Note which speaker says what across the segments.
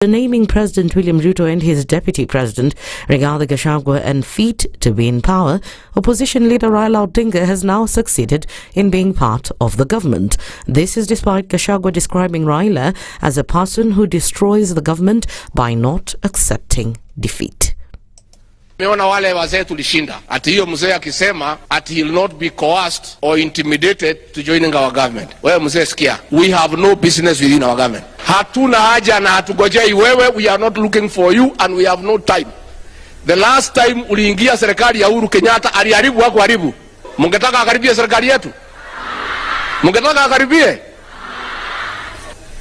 Speaker 1: after naming President William Ruto and his Deputy President Rigathi Gachagua and fit to be in power, opposition leader Raila Odinga has now succeeded in being part of the government. This is despite Gachagua describing Raila as a person who destroys the government by not accepting defeat.
Speaker 2: Meona wale wazee tulishinda. Ati hiyo mzee akisema ati he will not be coerced or intimidated to joining our government. Wewe mzee sikia. We have no business within our government. Hatuna haja na hatugojei wewe. We are not looking for you and we have no time. The last time uliingia serikali ya Uhuru Kenyatta aliharibu wako haribu. Mungetaka akaribie serikali yetu? Mungetaka akaribie?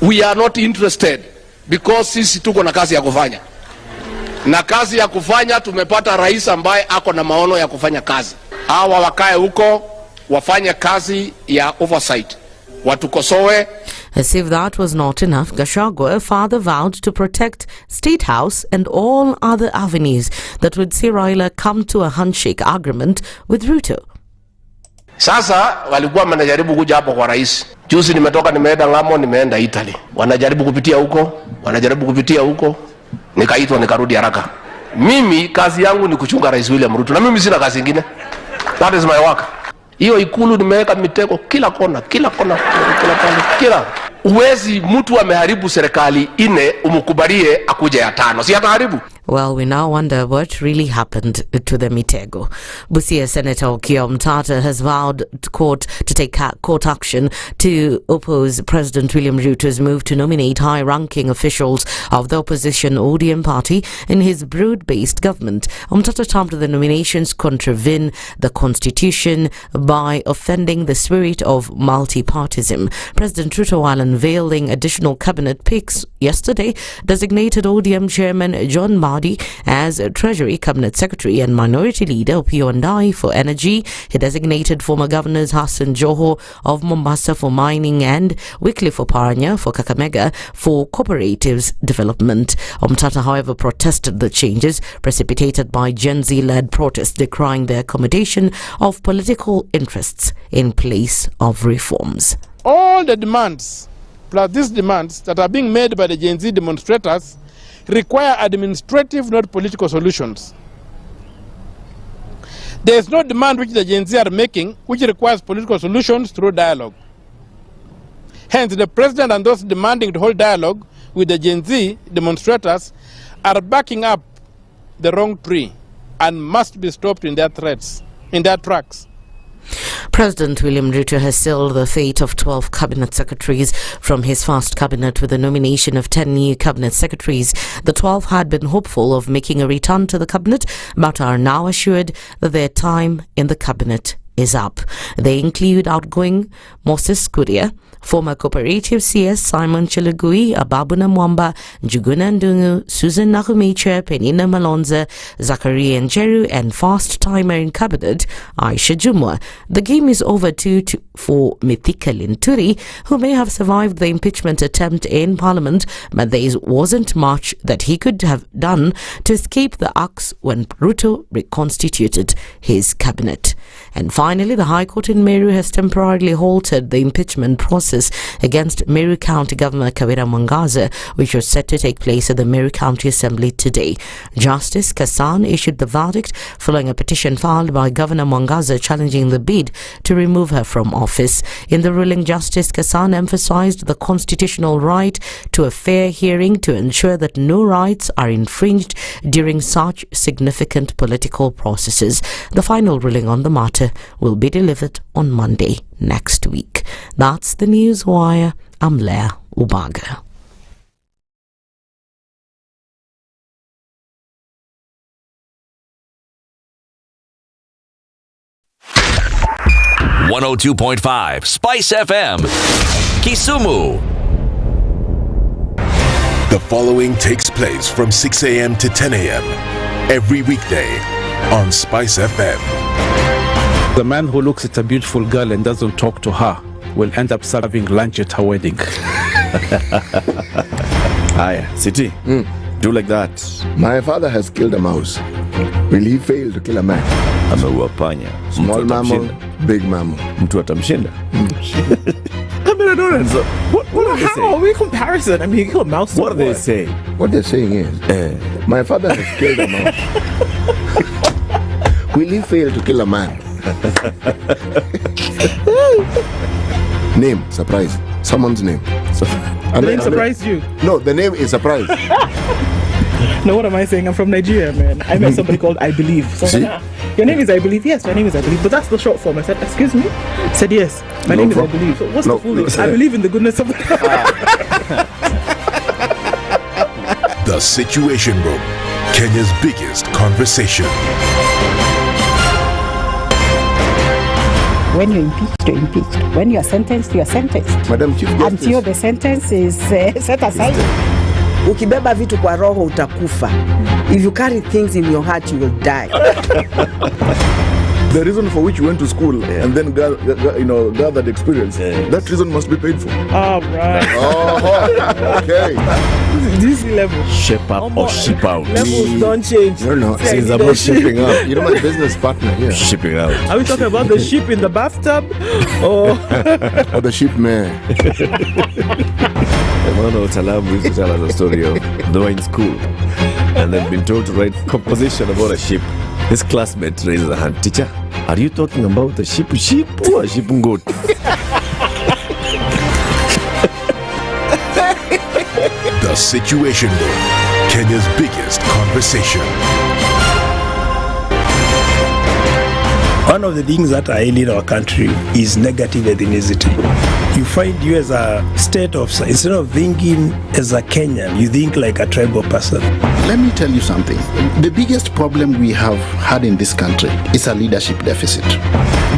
Speaker 2: We are not interested because sisi tuko na kazi ya kufanya. Na kazi ya kufanya tumepata rais ambaye ako na maono ya kufanya kazi. Hawa wakae huko wafanye kazi ya oversight. Watukosoe.
Speaker 1: As if that was not enough, Gachagua further vowed to protect State House and all other avenues that would see Raila come to a handshake agreement with Ruto.
Speaker 2: Sasa walikuwa wanajaribu kuja hapo kwa rais. Juzi nimetoka nimeenda ngamo nimeenda Italy. Wanajaribu kupitia huko. Nikaitwa nikarudi haraka. Mimi kazi yangu ni kuchunga Rais William Ruto na mimi sina kazi nyingine. That is my work. Hiyo ikulu nimeweka mitego kila kona. Uwezi mtu ameharibu serikali ine umukubalie akuje ya tano. Si ataharibu.
Speaker 1: Well, we now wonder what really happened to the Mitego. Busia Senator Okoh Omtata has vowed to take court action to oppose President William Ruto's move to nominate high-ranking officials of the opposition ODM party in his broad-based government. Omtata termed the nominations contravene the constitution by offending the spirit of multipartism. President Ruto, while unveiling additional cabinet picks yesterday, designated ODM chairman John as Treasury Cabinet Secretary and Minority Leader Opiyo Wandayi for Energy. He designated former Governors Hassan Joho of Mombasa for Mining and Wycliffe Oparanya for Kakamega for Cooperatives Development. Omtata, however, protested the changes precipitated by Gen Z-led protests decrying the accommodation of political interests in place of reforms.
Speaker 3: All the demands, plus these demands that are being made by the Gen Z demonstrators, require administrative, not political solutions. There is no demand which the Gen Z are making which requires political solutions through dialogue. Hence, the president and those demanding to hold dialogue with the Gen Z demonstrators are backing up the wrong tree and must be stopped in their tracks.
Speaker 1: President William Ruto has sealed the fate of 12 cabinet secretaries from his first cabinet with the nomination of 10 new cabinet secretaries. The 12 had been hopeful of making a return to the cabinet, but are now assured that their time in the cabinet is up. They include outgoing Moses Kuria, former Cooperative CS Simon Chelugui, Ababuna Mwamba, Njuguna Ndungu, Susan Nakumicha, Penina Malonza, Zachary Njeru, and first-timer in cabinet, Aisha Jumwa. The game is over for Mithika Linturi, who may have survived the impeachment attempt in Parliament, but there wasn't much that he could have done to escape the axe when Ruto reconstituted his cabinet. And finally, the High Court in Meru has temporarily halted the impeachment process against Meru County Governor Kawira Mwangaza, which was set to take place at the Meru County Assembly today. Justice Kassan issued the verdict following a petition filed by Governor Mwangaza challenging the bid to remove her from office. In the ruling, Justice Kassan emphasized the constitutional right to a fair hearing to ensure that no rights are infringed during such significant political processes. The final ruling on the matter will be delivered on Monday next week. That's the News Wire. I'm Leah Ubaga.
Speaker 4: .5 SpiceFM, Kisumu.
Speaker 5: The following takes place from 6 a.m. to 10 a.m. every weekday on SpiceFM.
Speaker 6: The man who looks at a beautiful girl and doesn't talk to her will end up serving lunch at her wedding.
Speaker 7: Aye, City, do like that.
Speaker 8: My father has killed a mouse. Will he fail to kill a man?
Speaker 7: Ameua panya.
Speaker 8: Small mammal, big mammal.
Speaker 7: Mtu atamshinda. Cameron Orange. What are they saying?
Speaker 9: How? We comparison. I mean, you kill a mouse.
Speaker 7: What are they saying?
Speaker 8: What they're saying is, my father has killed a mouse. Will he fail to kill a man? Name, surprise. Someone's name.
Speaker 9: The name surprised you?
Speaker 8: No, the name is surprise.
Speaker 9: No, what am I saying? I'm from Nigeria, man. I met somebody called I Believe. So
Speaker 8: See?
Speaker 9: Your name is I Believe? Yes, my name is I Believe. But that's the short form. I said, excuse me? I said, yes, my name is I Believe. So what's the full name? I believe in the goodness of God.
Speaker 5: The Situation Room, Kenya's biggest conversation.
Speaker 10: When you're impeached, you're impeached. When you're sentenced, you're sentenced.
Speaker 8: Madam Chief Justice.
Speaker 10: Until the sentence is set aside.
Speaker 11: Ukibeba vitu kwa roho utakufa. If you carry things in your heart, you will die.
Speaker 8: The reason for which you went to school and then gathered experience, that reason must be paid for.
Speaker 9: Oh, right.
Speaker 8: Oh, okay.
Speaker 9: This level.
Speaker 7: Shape up or ship out.
Speaker 9: Levels don't change.
Speaker 8: No. It's about shipping up. You know my business partner here.
Speaker 7: Shipping out.
Speaker 9: Are we talking about the sheep in the bathtub? Or
Speaker 8: the sheep man.
Speaker 7: One of Talabu used to tell us a story of they were in school and they've been told to write composition about a sheep. His classmate raises a hand. Teacher, are you talking about a sheep or a sheep goat?
Speaker 5: The Situation Room, Kenya's biggest conversation.
Speaker 12: One of the things that are ailing our country is negative ethnicity. You find you as a state of, instead of thinking as a Kenyan, you think like a tribal person.
Speaker 13: Let me tell you something. The biggest problem we have had in this country is a leadership deficit.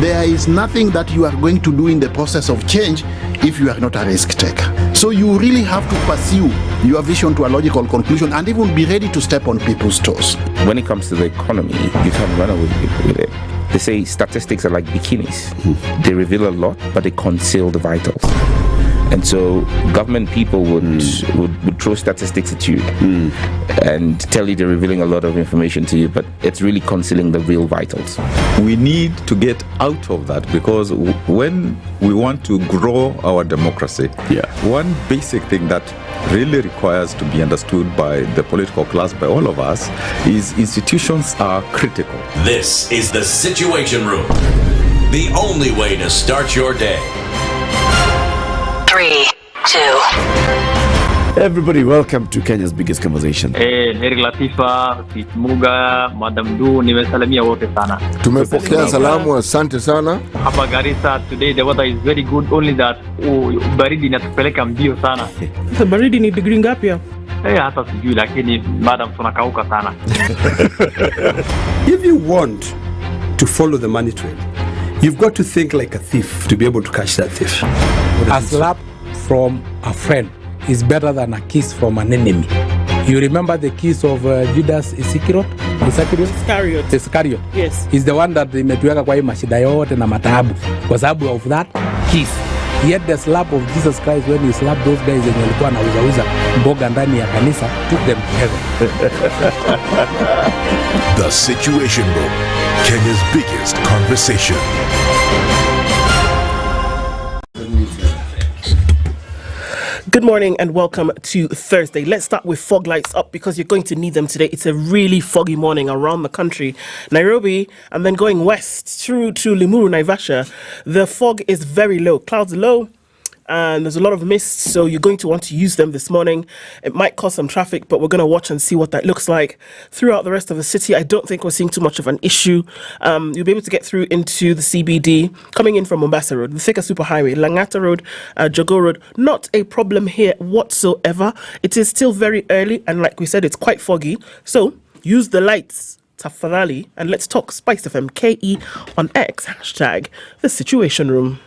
Speaker 13: There is nothing that you are going to do in the process of change if you are not a risk taker. So you really have to pursue your vision to a logical conclusion and even be ready to step on people's toes.
Speaker 14: When it comes to the economy, you can't run away with it. They say statistics are like bikinis. They reveal a lot, but they conceal the vitals. And so government people would throw statistics at you and tell you they're revealing a lot of information to you, but it's really concealing the real vitals.
Speaker 15: We need to get out of that because when we want to grow our democracy, one basic thing that really requires to be understood by the political class, by all of us, is institutions are critical.
Speaker 4: This is the Situation Room, the only way to start your day.
Speaker 16: 3, 2.
Speaker 7: Everybody, welcome to Kenya's biggest conversation.
Speaker 17: Nyeri Latifa, Muga, Madam Du, nimesalamia wote sana.
Speaker 8: Tumepokea salamu, asante sana.
Speaker 17: Hapa Garissa today the weather is very good, only that baridi inatupeleka mbio sana.
Speaker 9: The baridi ni degree ngapi hapo?
Speaker 17: Hata sijui lakini madam tunakauka sana.
Speaker 12: If you want to follow the money trail, you've got to think like a thief to be able to catch that thief.
Speaker 6: A slap from a friend is better than a kiss from an enemy. You remember the kiss of Judas Iscariot? Iscariot.
Speaker 9: Yes.
Speaker 6: Is the one that imetuweka kwa hii mashida yote na mataabu kwa sababu of that kiss. Yet the slap of Jesus Christ when he slapped those guys and walikuwa wanauza mboga ndani ya kanisa took them to heaven.
Speaker 5: The Situation Room, Kenya's biggest conversation.
Speaker 9: Good morning and welcome to Thursday. Let's start with fog lights up because you're going to need them today. It's a really foggy morning around the country. Nairobi and then going west through to Limuru, Naivasha. The fog is very low. Clouds are low and there's a lot of mist, so you're going to want to use them this morning. It might cause some traffic, but we're going to watch and see what that looks like throughout the rest of the city. I don't think we're seeing too much of an issue. You'll be able to get through into the CBD, coming in from Mombasa Road, the Thika Superhighway, Langata Road, Jogo Road. Not a problem here whatsoever. It is still very early, and like we said, it's quite foggy. So use the lights, tafadhali, and let's talk SpiceFM KE on X, hashtag the Situation Room.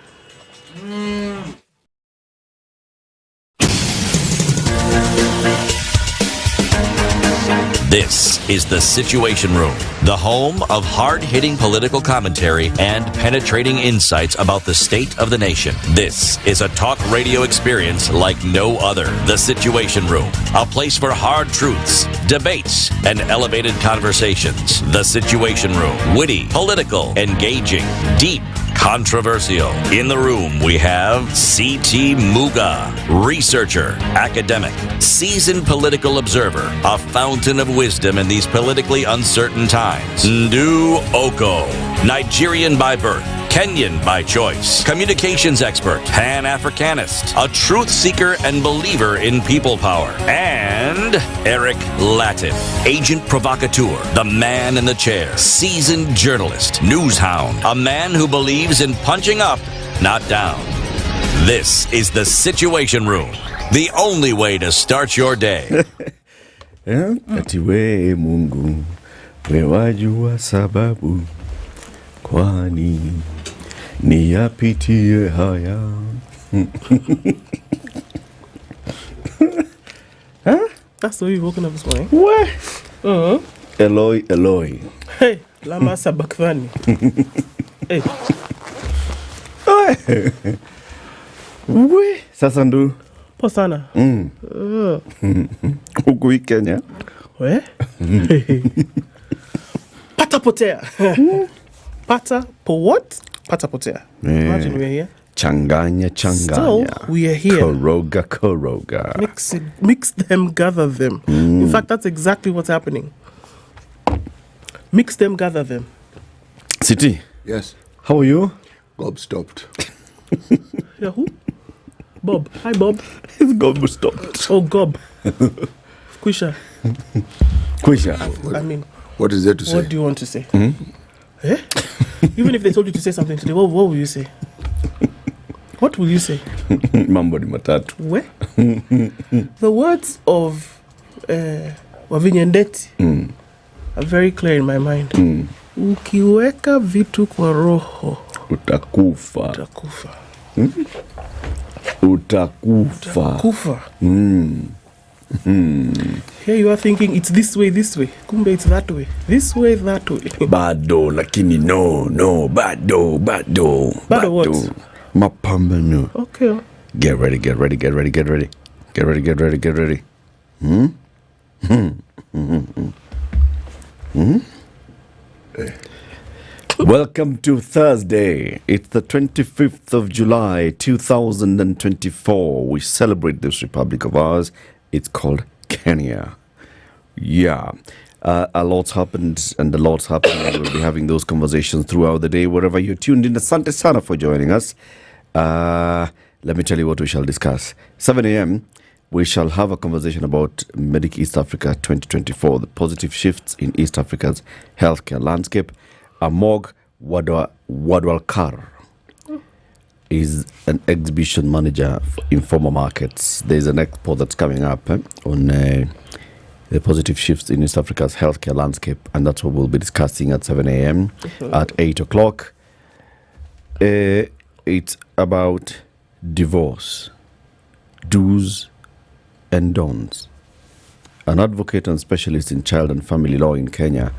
Speaker 4: This is the Situation Room, the home of hard-hitting political commentary and penetrating insights about the state of the nation. This is a talk radio experience like no other. The Situation Room, a place for hard truths, debates, and elevated conversations. The Situation Room, witty, political, engaging, deep, controversial. In the room, we have C.T. Muga, researcher, academic, seasoned political observer, a fountain of wisdom in these politically uncertain times. Ndu Okoh, Nigerian by birth, Kenyan by choice, communications expert, Pan-Africanist, a truth seeker and believer in people power, and Eric Latiff, agent provocateur, the man in the chair, seasoned journalist, news hound, a man who believes in punching up, not down. This is the Situation Room, the only way to start your day.
Speaker 7: Ati we Mungu, we wajua sababu, kwani niyapitie haya.
Speaker 9: Huh? That's the way you're woken up this morning.
Speaker 7: What?
Speaker 9: Uh-huh.
Speaker 7: Eloi, Eloi.
Speaker 9: Hey, lama sabakthani. Hey.
Speaker 7: We, sasa ndu.
Speaker 9: Poa sana.
Speaker 7: Huku hii Kenya.
Speaker 9: We? Pata potea. Pata po what? Pata potea. Imagine we're here.
Speaker 7: Changanya.
Speaker 9: So, we are here.
Speaker 7: Koroga.
Speaker 9: Mix them, gather them. In fact, that's exactly what's happening. Mix them, gather them.
Speaker 7: City.
Speaker 8: Yes.
Speaker 7: How are you?
Speaker 8: Gob stopped.
Speaker 9: Yeah, who? Bob. Hi, Bob.
Speaker 7: His gob stopped.
Speaker 9: Oh, gob. Kwisha.
Speaker 8: I mean, what is there to say?
Speaker 9: What do you want to say? Eh? Even if they told you to say something today, what will you say? What will you say?
Speaker 7: Mambo ni matatu.
Speaker 9: Where? The words of Wavinyendeti are very clear in my mind. Ukiweka vitu kwa roho
Speaker 7: utakufa.
Speaker 9: Here you are thinking it's this way. Kumbe it's that way. This way, that way.
Speaker 7: Bado, lakini no. Bado.
Speaker 9: Bado what?
Speaker 7: Mapambano.
Speaker 9: Okay.
Speaker 7: Get ready. Welcome to Thursday. It's the 25th of July, 2024. We celebrate this republic of ours. It's called Kenya. Yeah. A lot's happened and a lot's happening. We'll be having those conversations throughout the day, wherever you're tuned in. Asante sana for joining us. Let me tell you what we shall discuss. 7 a.m., we shall have a conversation about Medic East Africa 2024, the positive shifts in East Africa's healthcare landscape. Amog Wadwalkar is an exhibition manager for informal markets. There's an expo that's coming up on the positive shifts in East Africa's healthcare landscape, and that's what we'll be discussing at 7 a.m. At 8 o'clock. It's about divorce, do's and don'ts. An advocate and specialist in child and family law in Kenya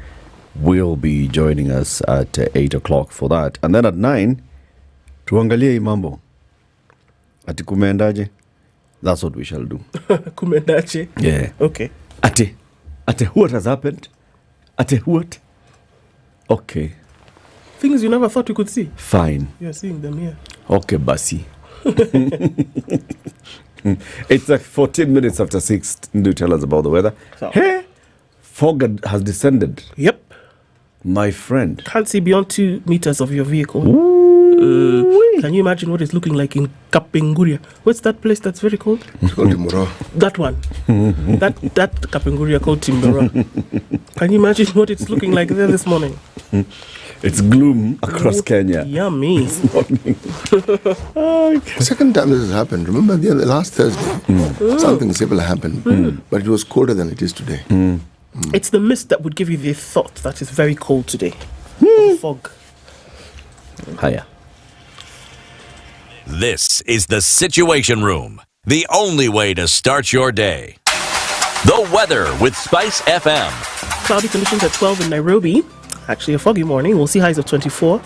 Speaker 7: will be joining us at 8 o'clock for that. And then at 9, tuangalie imambo. Ati kumeendaje? That's what we shall do.
Speaker 9: Kumeendaje?
Speaker 7: Yeah.
Speaker 9: Okay.
Speaker 7: Ati what has happened? Ati what? Okay.
Speaker 9: Things you never thought you could see.
Speaker 7: Fine.
Speaker 9: You're seeing them here.
Speaker 7: Okay, Basi. It's like 14 minutes after 6. Do tell us about the weather.
Speaker 9: So.
Speaker 7: Hey, fog has descended.
Speaker 9: Yep.
Speaker 7: My friend.
Speaker 9: Can't see beyond 2 meters of your vehicle. Can you imagine what it's looking like in Kapenguria? What's that place that's very cold?
Speaker 8: It's called Timboro.
Speaker 9: That one. that Kapenguria called Timboro. Can you imagine what it's looking like there this morning?
Speaker 7: It's gloom across Kenya.
Speaker 9: Yummy.
Speaker 7: This morning.
Speaker 8: The second time this has happened, remember the last Thursday, something similar happened, but it was colder than it is today.
Speaker 9: It's the mist that would give you the thought that it's very cold today. Fog.
Speaker 7: Hiya.
Speaker 4: This is the Situation Room, the only way to start your day. The weather with SpiceFM.
Speaker 9: Cloudy conditions at 12 in Nairobi. Actually, a foggy morning. We'll see highs of 24.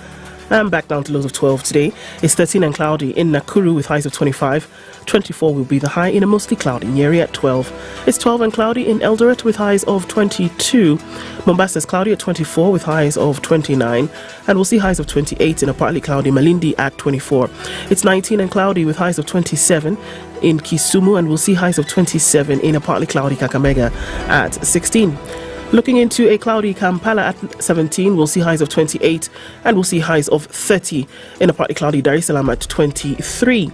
Speaker 9: And back down to lows of 12 today. It's 13 and cloudy in Nakuru with highs of 25. 24 will be the high in a mostly cloudy Nyeri at 12. It's 12 and cloudy in Eldoret with highs of 22. Mombasa is cloudy at 24 with highs of 29. And we'll see highs of 28 in a partly cloudy Malindi at 24. It's 19 and cloudy with highs of 27 in Kisumu, and we'll see highs of 27 in a partly cloudy Kakamega at 16. Looking into a cloudy Kampala at 17, we'll see highs of 28 and we'll see highs of 30 in a partly cloudy Dar es Salaam at 23.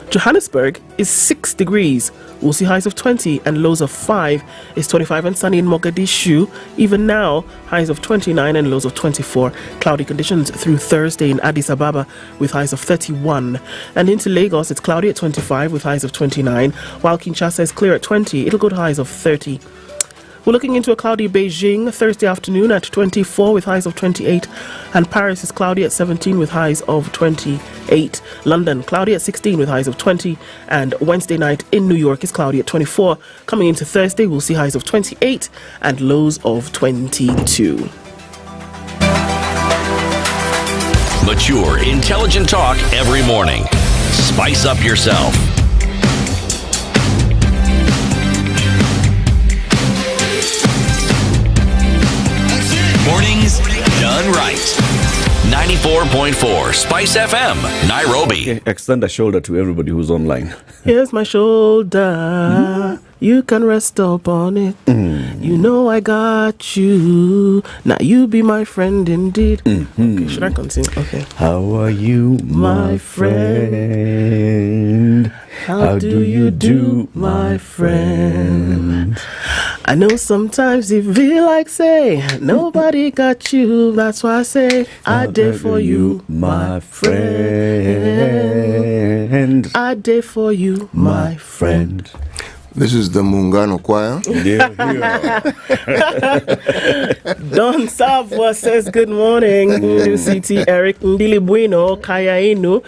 Speaker 9: Johannesburg is 6 degrees. We'll see highs of 20 and lows of 5. It's 25 and sunny in Mogadishu. Even now, highs of 29 and lows of 24. Cloudy conditions through Thursday in Addis Ababa with highs of 31. And into Lagos, it's cloudy at 25 with highs of 29. While Kinshasa is clear at 20, it'll go to highs of 30. We're looking into a cloudy Beijing Thursday afternoon at 24 with highs of 28, and Paris is cloudy at 17 with highs of 28. London cloudy at 16 with highs of 20, and Wednesday night in New York is cloudy at 24. Coming into Thursday, we'll see highs of 28 and lows of 22.
Speaker 4: Mature, intelligent talk every morning. Spice up yourself. Mornings done right. 94.4 Spice FM, Nairobi.
Speaker 7: Okay, extend a shoulder to everybody who's online.
Speaker 9: Here's my shoulder. You can rest upon it. You know I got you. Now you be my friend indeed. Okay, should I continue? Okay.
Speaker 7: How are you, my friend?
Speaker 9: How do you do, my friend? I know sometimes you feel like say nobody got you. That's why I say I did for you, my friend. I did for you, my friend.
Speaker 8: This is the Mungano Choir.
Speaker 9: Don Savwa says good morning. CT Eric Ndili Bueno Kaya Inu.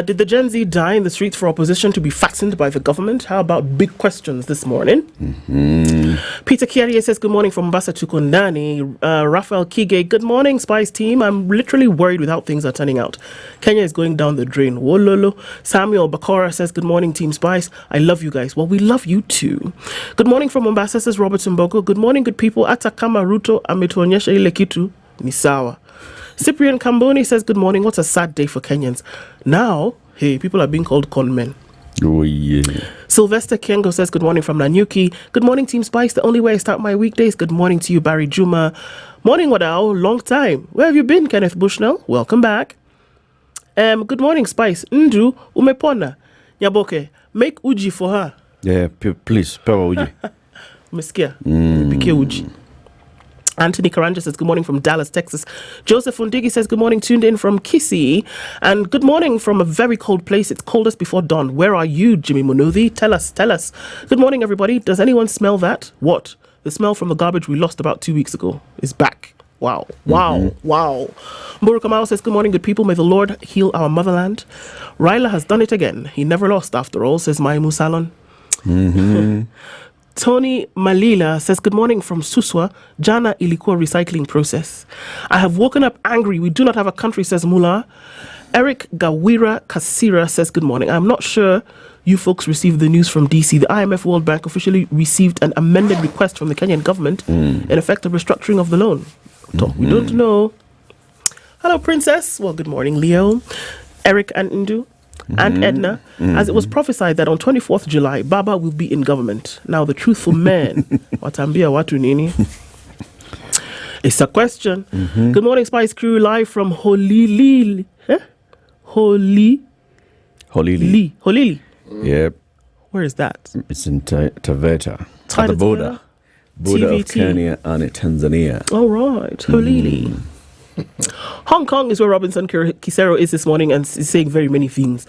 Speaker 9: Did the Gen Z die in the streets for opposition to be fattened by the government? How about big questions this morning? Peter Kiarie says good morning from Mombasa to Kondani. Raphael Kige, good morning, Spice team. I'm literally worried with how things are turning out. Kenya is going down the drain. Wololo. Samuel Bakora says good morning, Team Spice. I love you guys. Well, we love you too. Good morning from Mombasa, says Robert Mboko. Good morning, good people. Atakama Ruto ametuonyesha ile kitu ni sawa. Cyprian Kamboni says good morning. What a sad day for Kenyans. Now, hey, people are being called conmen.
Speaker 7: Oh, yeah.
Speaker 9: Sylvester Kengo says good morning from Nanyuki. Good morning, Team Spice. The only way I start my weekdays. Good morning to you, Barry Juma. Morning, Wadao. Long time. Where have you been, Kenneth Bushnell? Welcome back. Good morning, Spice. Ndu umepona. Nyaboke, make uji for her.
Speaker 7: Yeah, please, pewa uji.
Speaker 9: Umesikia? Pike uji. Anthony Karanja says good morning from Dallas, Texas. Joseph Fundigi says good morning, tuned in from Kisii. And good morning from a very cold place. It's coldest before dawn. Where are you, Jimmy Munuthi? Tell us. Good morning, everybody. Does anyone smell that? What? The smell from the garbage we lost about 2 weeks ago is back. Wow. Mburu Kamau says good morning, good people. May the Lord heal our motherland. Raila has done it again. He never lost after all, says Maimu Salon. Tony Malila says good morning from Suswa. Jana ilikuwa recycling process. I have woken up angry. We do not have a country, says Mula. Eric Gawira Kasira says good morning. I'm not sure you folks received the news from DC. The IMF World Bank officially received an amended request from the Kenyan government in effect of restructuring of the loan. We don't know. Hello, Princess. Well, good morning, Leo. Eric and Ndu. And Ednah, as it was prophesied that on 24th July, Baba will be in government. Now, the truthful man, watambia watu nini? It's a question. Good morning, Spice Crew, live from Holili. Holili.
Speaker 7: Yep.
Speaker 9: Where is that?
Speaker 7: It's in Taveta. At the border of Kenya and Tanzania.
Speaker 9: All right, Holili. Hong Kong is where Robinson Kisero is this morning and is saying very many things.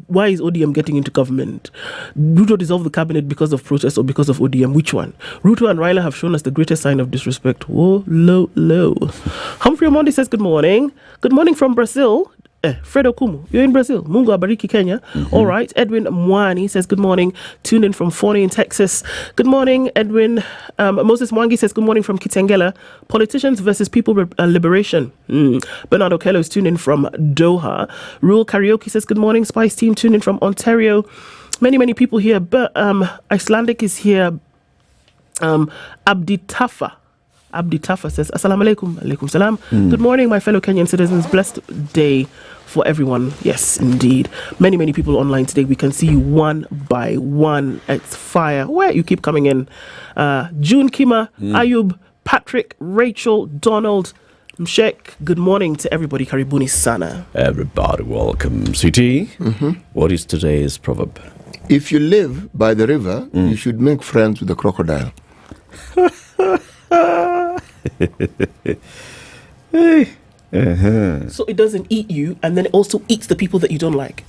Speaker 9: Why is ODM getting into government? Ruto dissolved the cabinet because of protest or because of ODM? Which one? Ruto and Raila have shown us the greatest sign of disrespect. Whoa, low. Humphrey Omondi says good morning. Good morning from Brazil. Fredo Kumu, you're in Brazil. Mungu Abariki, Kenya. All right. Edwin Mwani says, good morning. Tuned in from Forney in Texas. Good morning, Edwin. Moses Mwangi says, good morning from Kitengela. Politicians versus people liberation. Bernardo Kello is tuned in from Doha. Rule Karaoke says, good morning. Spice team tuned in from Ontario. Many people here. But Icelandic is here. Abdi Tafa says, Assalamu alaikum. Alaikum salam. Good morning, my fellow Kenyan citizens. Blessed day for everyone. Yes, indeed. Many people online today. We can see you one by one. It's fire. Where you keep coming in. June Kima, Ayub, Patrick, Rachel, Donald, Mshek. Good morning to everybody. Karibuni sana.
Speaker 7: Everybody, welcome. CT, what is today's proverb?
Speaker 8: If you live by the river, you should make friends with the crocodile.
Speaker 9: So it doesn't eat you, and then it also eats the people that you don't like.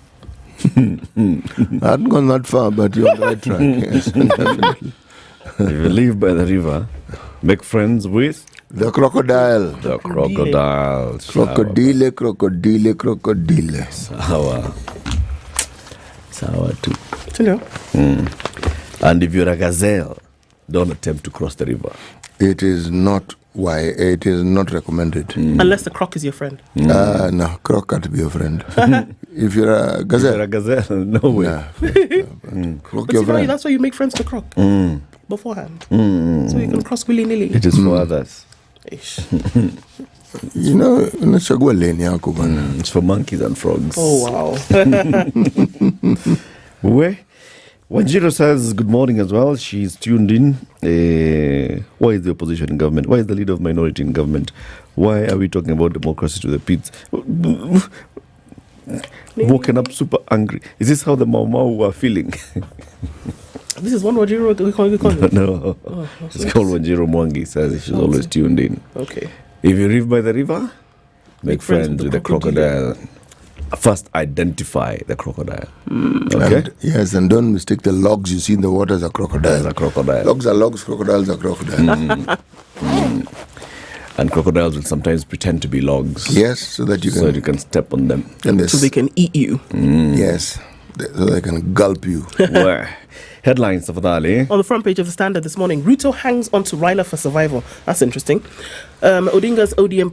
Speaker 8: I hadn't gone that far, but you're on the right track. Yes, definitely.
Speaker 7: If you live by the river, make friends with
Speaker 8: the crocodile.
Speaker 7: The crocodile.
Speaker 8: Crocodile.
Speaker 7: Sawa too.
Speaker 8: And if you're a gazelle, don't attempt to cross the river. It is not recommended.
Speaker 9: Unless the croc is your friend.
Speaker 8: No, croc can't be your friend. If you're a gazelle.
Speaker 7: No way.
Speaker 8: Croc
Speaker 9: But
Speaker 8: your
Speaker 9: you know,
Speaker 8: friend.
Speaker 9: that's why you make friends to croc beforehand. So you can cross willy-nilly.
Speaker 7: It is for others.
Speaker 8: You know, it's
Speaker 7: for monkeys and frogs.
Speaker 9: Oh, wow.
Speaker 7: Where? Wanjiro says good morning as well. She's tuned in. Why is the opposition in government? Why is the leader of minority in government? Why are we talking about democracy to the pits? Woken up super angry. Is this how the Mau were feeling?
Speaker 9: This is one Wanjiro we call it?
Speaker 7: No. It's called Wanjiro Mwangi. Says she's always tuned in.
Speaker 9: Okay.
Speaker 7: If you live by the river, make friends with the crocodile. First, identify the crocodile. Okay?
Speaker 8: And don't mistake the logs you see in the water as a crocodile.
Speaker 7: As a crocodile.
Speaker 8: Logs are logs, crocodiles are crocodiles.
Speaker 7: And crocodiles will sometimes pretend to be logs.
Speaker 8: Yes, so that you can
Speaker 7: step on them.
Speaker 9: So they can eat you.
Speaker 8: Yes, so they can gulp you.
Speaker 7: Headlines of Adali.
Speaker 9: On the front page of the Standard this morning, Ruto hangs on to Raila for survival. That's interesting. Odinga's ODM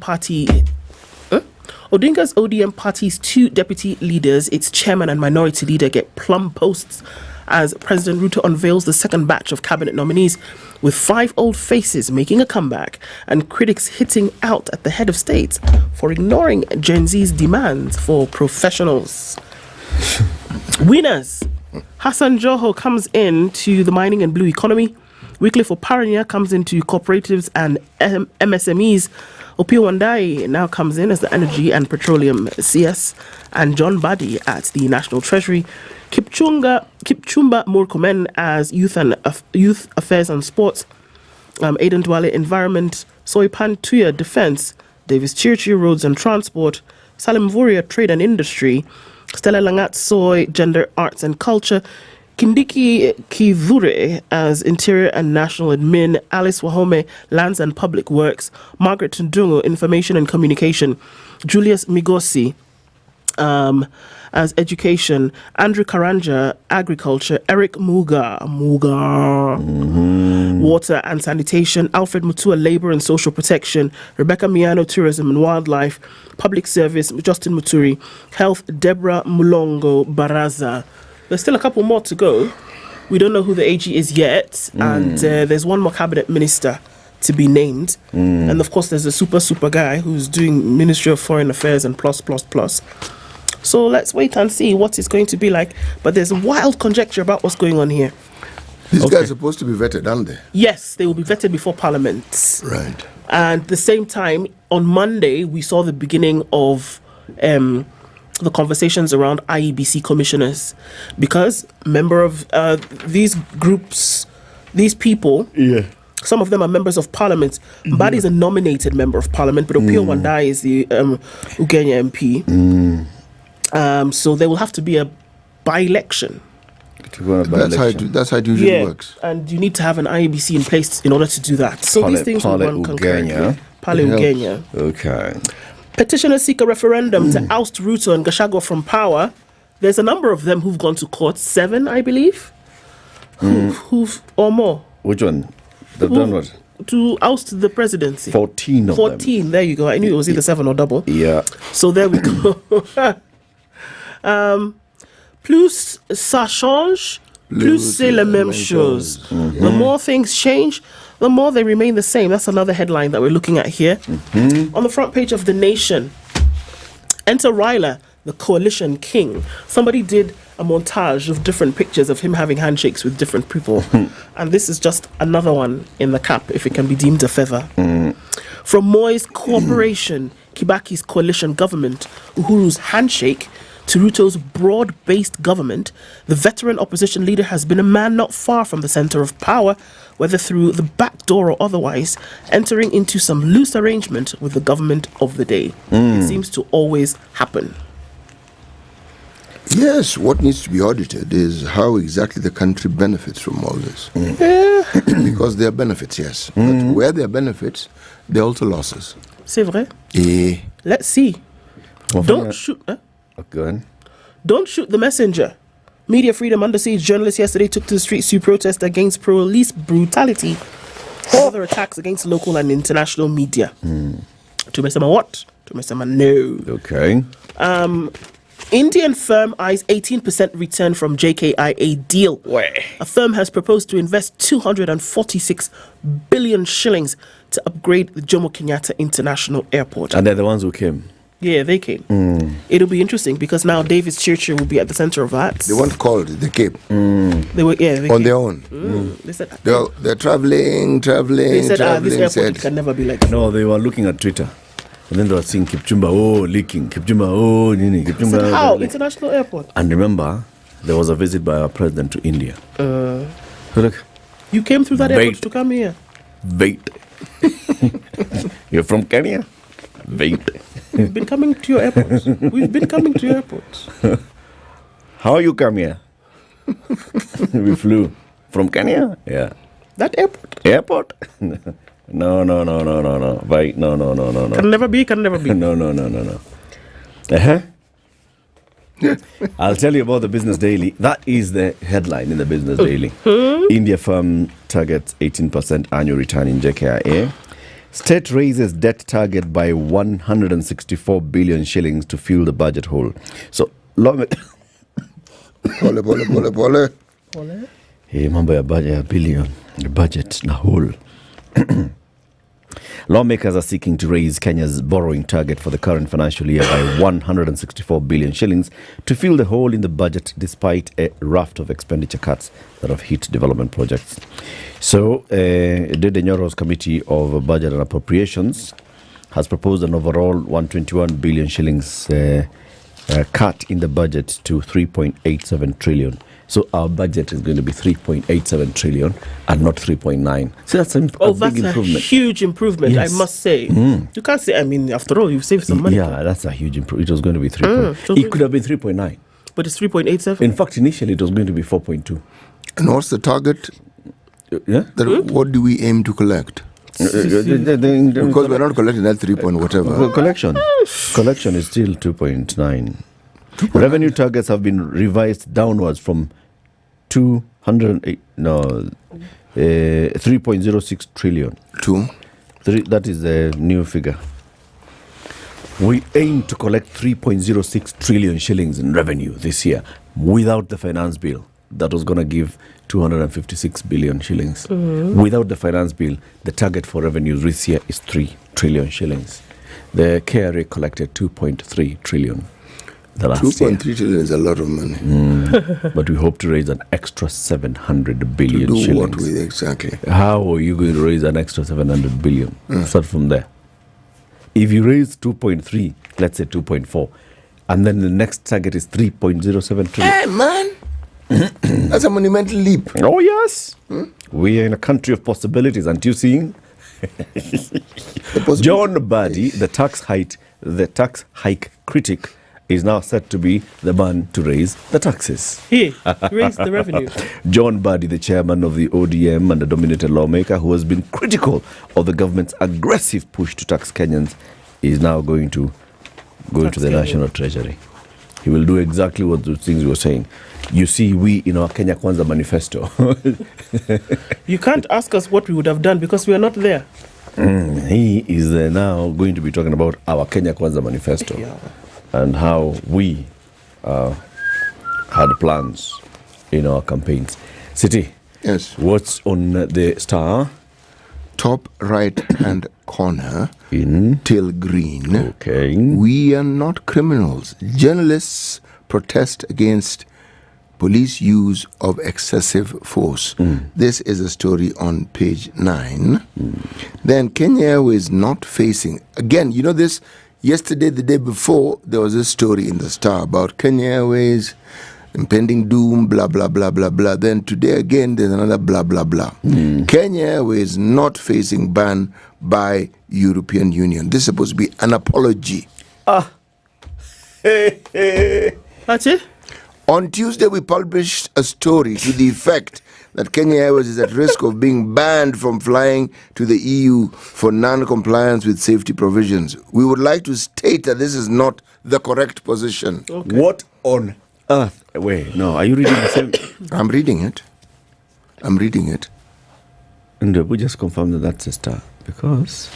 Speaker 9: party's two deputy leaders, its chairman and minority leader, get plum posts as President Ruto unveils the second batch of cabinet nominees, with 5 old faces making a comeback and critics hitting out at the head of state for ignoring Gen Z's demands for professionals. Winners. Hassan Joho comes in to the mining and blue economy. Wycliffe Oparanya comes into cooperatives and MSMEs. Opiyo Wandayi now comes in as the Energy and Petroleum CS, and John Badi at the National Treasury. Kipchumba Murkomen as Youth Affairs and Sports. Aidan Dwale Environment. Soipan Tuya Defense. Davis Chirchi Roads and Transport. Salim Vuria Trade and Industry. Stella Langat Soy Gender, Arts and Culture. Kindiki Kivure as Interior and National Admin, Alice Wahome, Lands and Public Works, Margaret Ndungu, Information and Communication, Julius Migosi as Education, Andrew Karanja, Agriculture, Eric Muga, Water and Sanitation, Alfred Mutua, Labour and Social Protection, Rebecca Miano, Tourism and Wildlife, Public Service, Justin Muturi, Health, Deborah Mulongo Baraza. There's still a couple more to go. We don't know who the AG is yet. And there's one more cabinet minister to be named. And of course, there's a super guy who's doing Ministry of Foreign Affairs and plus. So let's wait and see what it's going to be like. But there's wild conjecture about what's going on here.
Speaker 8: These guys are supposed to be vetted, aren't they?
Speaker 9: Yes, they will be vetted before Parliament.
Speaker 8: Right.
Speaker 9: And at the same time, on Monday, we saw the beginning of the conversations around IEBC commissioners, because member of these groups, these people, some of them are members of Parliament. Mbadi is a nominated member of Parliament, but Opiyo Wandayi is the Ugenya MP. So there will have to be a by-election.
Speaker 8: That's how it usually works.
Speaker 9: And you need to have an IEBC in place in order to do that. So these things will run concurrently. Pale Ugenya.
Speaker 7: Okay.
Speaker 9: Petitioners seek a referendum to oust Ruto and Gachagua from power. There's a number of them who've gone to court, 7, I believe, who've or more.
Speaker 7: Which one? They've done what?
Speaker 9: To oust the presidency.
Speaker 7: 14 of them.
Speaker 9: 14, there you go. I knew it was either 7 or double.
Speaker 7: Yeah.
Speaker 9: So there we go. Plus ça change, plus c'est la même chose. The more things change, the more they remain the same. That's another headline that we're looking at here. On the front page of The Nation, enter Raila, the coalition king. Somebody did a montage of different pictures of him having handshakes with different people. And this is just another one in the cap, if it can be deemed a feather. From Moi's cooperation, Kibaki's coalition government, Uhuru's handshake, to Ruto's broad-based government, the veteran opposition leader has been a man not far from the centre of power, whether through the back door or otherwise, entering into some loose arrangement with the government of the day. It seems to always happen.
Speaker 8: Yes, what needs to be audited is how exactly the country benefits from all this. Because there are benefits, yes. But where there are benefits, there are also losses.
Speaker 9: C'est vrai? Let's see. Don't shoot...
Speaker 7: Go on.
Speaker 9: Don't shoot the messenger. Media freedom under siege. Journalists yesterday took to the streets to protest against police brutality and other attacks against local and international media. Tumesema what? Tumesema no.
Speaker 7: Okay.
Speaker 9: Indian firm eyes 18% return from JKIA deal. A firm has proposed to invest 246 billion shillings to upgrade the Jomo Kenyatta International Airport.
Speaker 7: And they're the ones who came.
Speaker 9: Yeah, they came. It'll be interesting because now Davis Churchill will be at the center of that.
Speaker 8: They weren't called, they came.
Speaker 9: They were, yeah, they
Speaker 8: on
Speaker 9: came.
Speaker 8: their own.
Speaker 9: They said
Speaker 8: They're traveling.
Speaker 9: They said, this airport can never be like that.
Speaker 7: No, they were looking at Twitter. And then they were seeing Kipchumba, leaking. Kipchumba, nini. Kipchumba,
Speaker 9: said, how? International airport.
Speaker 7: And remember, there was a visit by our president to India. So look.
Speaker 9: You came through that airport to come here.
Speaker 7: Wait. You're from Kenya? Wait.
Speaker 9: We've been coming to your airports. We've been coming to your airports.
Speaker 7: How you come here? We flew from Kenya? Yeah.
Speaker 9: That airport?
Speaker 7: Airport? No. Wait, no.
Speaker 9: Can never be.
Speaker 7: No. I'll tell you about the Business Daily. That is the headline in the Business Daily. India firm targets 18% annual return in JKIA. State raises debt target by 164 billion shillings to fill the budget hole. So,
Speaker 8: Pole.
Speaker 7: mambo ya billion, the budget na hole. Lawmakers are seeking to raise Kenya's borrowing target for the current financial year by 164 billion shillings to fill the hole in the budget despite a raft of expenditure cuts that have hit development projects. So, Dede Nyoro's Committee of Budget and Appropriations has proposed an overall 121 billion shillings cut in the budget to 3.87 trillion. So our budget is going to be 3.87 trillion and not 3.9. So that's a big improvement.
Speaker 9: A huge improvement, yes. I must say. You can't say, I mean, after all, you've saved some money.
Speaker 7: Yeah, that's a huge improvement. It was going to be 3. It could have been 3.9.
Speaker 9: But it's 3.87?
Speaker 7: In fact, initially it was going to be 4.2.
Speaker 8: And what's the target?
Speaker 7: Yeah.
Speaker 8: What do we aim to collect? Because we're not collecting that 3 point whatever.
Speaker 7: Collection is still 2.9. Revenue targets have been revised downwards from 3.06 trillion. That is the new figure. We aim to collect 3.06 trillion shillings in revenue this year without the finance bill. That was going to give 256 billion shillings. Without the finance bill, the target for revenues this year is 3 trillion shillings. The KRA collected 2.3 trillion.
Speaker 8: 2.3 trillion is a lot of money.
Speaker 7: But we hope to raise an extra 700 billion
Speaker 8: to do
Speaker 7: shillings.
Speaker 8: What with exactly?
Speaker 7: How are you going to raise an extra 700 billion? Start from there. If you raise 2.3, let's say 2.4, and then the next target is 3.07 trillion.
Speaker 8: Hey, man! That's a monumental leap.
Speaker 7: Oh, yes. We are in a country of possibilities. Aren't you seeing? John Badi, the tax hike critic, is now set to be the man to raise the taxes.
Speaker 9: He raised the revenue.
Speaker 7: John Badi, the chairman of the ODM and a dominated lawmaker who has been critical of the government's aggressive push to tax Kenyans, is now going to going to the National Treasury. He will do exactly what the things you were saying. You see, we in our Kenya Kwanza manifesto.
Speaker 9: You can't ask us what we would have done because we are not there.
Speaker 7: He is now going to be talking about our Kenya Kwanza manifesto and how we had plans in our campaigns. City.
Speaker 8: Yes.
Speaker 7: What's on the Star?
Speaker 8: Top right hand corner,
Speaker 7: in
Speaker 8: till green.
Speaker 7: Okay.
Speaker 8: We are not criminals. Journalists protest against police use of excessive force. This is a story on page 9. Then Kenya Airways not facing. Again, you know this, yesterday, the day before, there was a story in the Star about Kenya Airways, impending doom, blah, blah, blah, blah, blah. Then today again, there's another blah, blah, blah. Kenya Airways not facing ban by European Union. This is supposed to be an apology.
Speaker 9: That's it?
Speaker 8: On Tuesday, we published a story to the effect that Kenya Airways is at risk of being banned from flying to the EU for non-compliance with safety provisions. We would like to state that this is not the correct position.
Speaker 9: Okay.
Speaker 7: What on earth? Wait, no, are you reading the same?
Speaker 8: I'm reading it.
Speaker 7: And we just confirmed that that's a Star because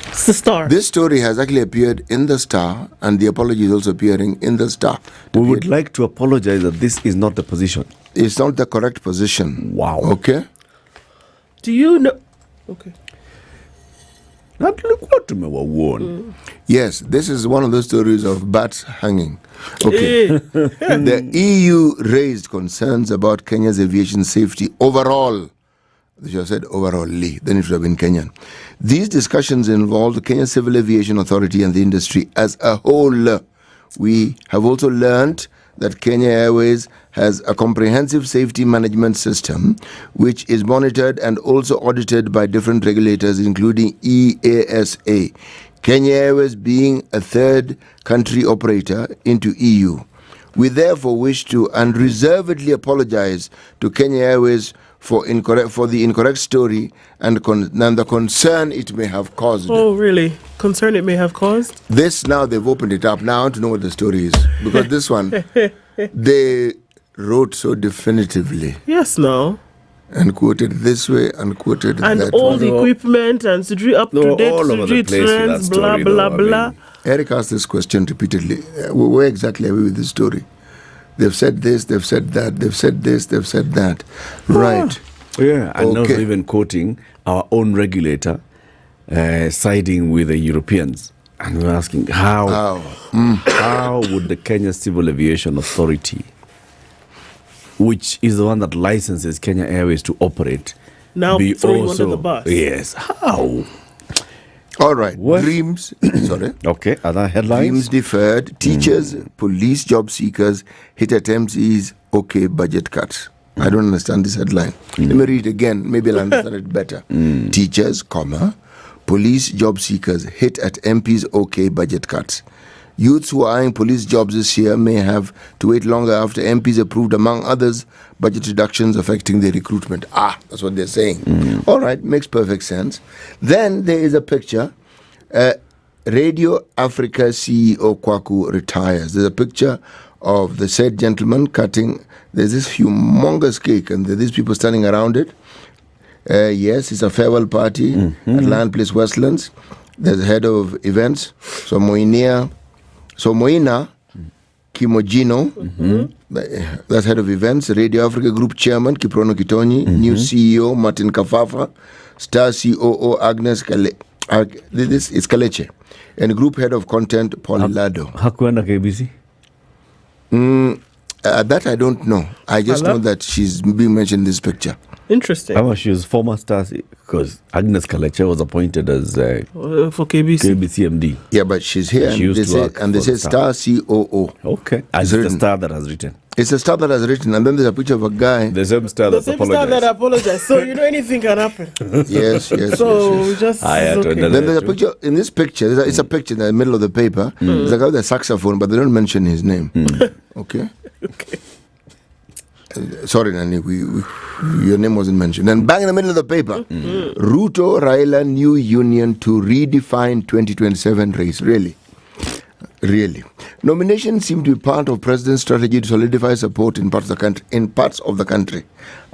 Speaker 9: it's the Star.
Speaker 8: This story has actually appeared in the Star, and the apology is also appearing in the Star.
Speaker 7: We would like to apologize that this is not the position.
Speaker 8: It's not the correct position.
Speaker 7: Wow.
Speaker 8: Okay?
Speaker 9: Do you know? Okay.
Speaker 7: Not look what we were warned.
Speaker 8: Yes, this is one of those stories of bats hanging. Okay. The EU raised concerns about Kenya's aviation safety overall. They should have said overallly, then it should have been Kenyan. These discussions involved the Kenya Civil Aviation Authority and the industry as a whole. We have also learned that Kenya Airways has a comprehensive safety management system which is monitored and also audited by different regulators, including EASA. Kenya Airways being a third country operator into EU. We therefore wish to unreservedly apologize to Kenya Airways for the incorrect story and the concern it may have caused.
Speaker 9: Oh, really? Concern it may have caused?
Speaker 8: This, now they've opened it up. Now I want to know what the story is. Because this one, they wrote so definitively.
Speaker 9: Yes, no.
Speaker 8: And quoted this way and quoted
Speaker 9: and
Speaker 8: that
Speaker 9: all
Speaker 8: way.
Speaker 9: the equipment and up to date street trends, blah, blah, blah.
Speaker 8: Eric asked this question repeatedly. Where exactly are we with this story? They've said this, they've said that, they've said this, they've said that. Right.
Speaker 7: Yeah, and also even quoting our own regulator siding with the Europeans. And we're asking how would the Kenya Civil Aviation Authority, which is the one that licenses Kenya Airways to operate,
Speaker 9: now
Speaker 7: be
Speaker 9: throwing
Speaker 7: also,
Speaker 9: under the bus?
Speaker 7: Yes, how?
Speaker 8: All right. Dreams. Sorry.
Speaker 7: Okay. Other headlines.
Speaker 8: Dreams deferred. Teachers, police job seekers hit at MC's okay budget cuts. I don't understand this headline. Let me read it again. Maybe I'll understand it better. Teachers, police job seekers hit at MP's okay budget cuts. Youths who are eyeing police jobs this year may have to wait longer after MPs approved, among others, budget reductions affecting their recruitment. That's what they're saying. All right, makes perfect sense. Then there is a picture. Radio Africa CEO Kwaku retires. There's a picture of the said gentleman cutting. There's this humongous cake, and there's these people standing around it. Yes, it's a farewell party at Lion Place Westlands. There's the head of events, Moina Kimojino, that's head of events. Radio Africa Group Chairman Kiprono Kitonyi, new CEO Martin Kafafa, Star COO Agnes this is Kaleche, and Group Head of Content Paul Lado.
Speaker 7: Hakuenda KBC?
Speaker 8: That I don't know. I just know that she's being mentioned in this picture.
Speaker 9: Interesting.
Speaker 7: She was former Star, because Agnes Kaleche was appointed as
Speaker 9: for KBC
Speaker 7: MD.
Speaker 8: Yeah, but she's here.
Speaker 7: She used to work
Speaker 8: and they say Star COO.
Speaker 7: Okay. It's the Star that has written.
Speaker 8: It's a Star that has written, and then there's a picture of a guy.
Speaker 7: The same Star
Speaker 9: that apologized. So you know anything can happen.
Speaker 8: Yes.
Speaker 9: So just
Speaker 8: okay. Then there's a picture. In this picture, it's a picture in the middle of the paper. There's a guy with a saxophone, but they don't mention his name. Okay. Sorry, Nani, your name wasn't mentioned. And bang in the middle of the paper, Ruto Raila new union to redefine 2027 race. Really? Really. Nominations seem to be part of President's strategy to solidify support in parts of the country.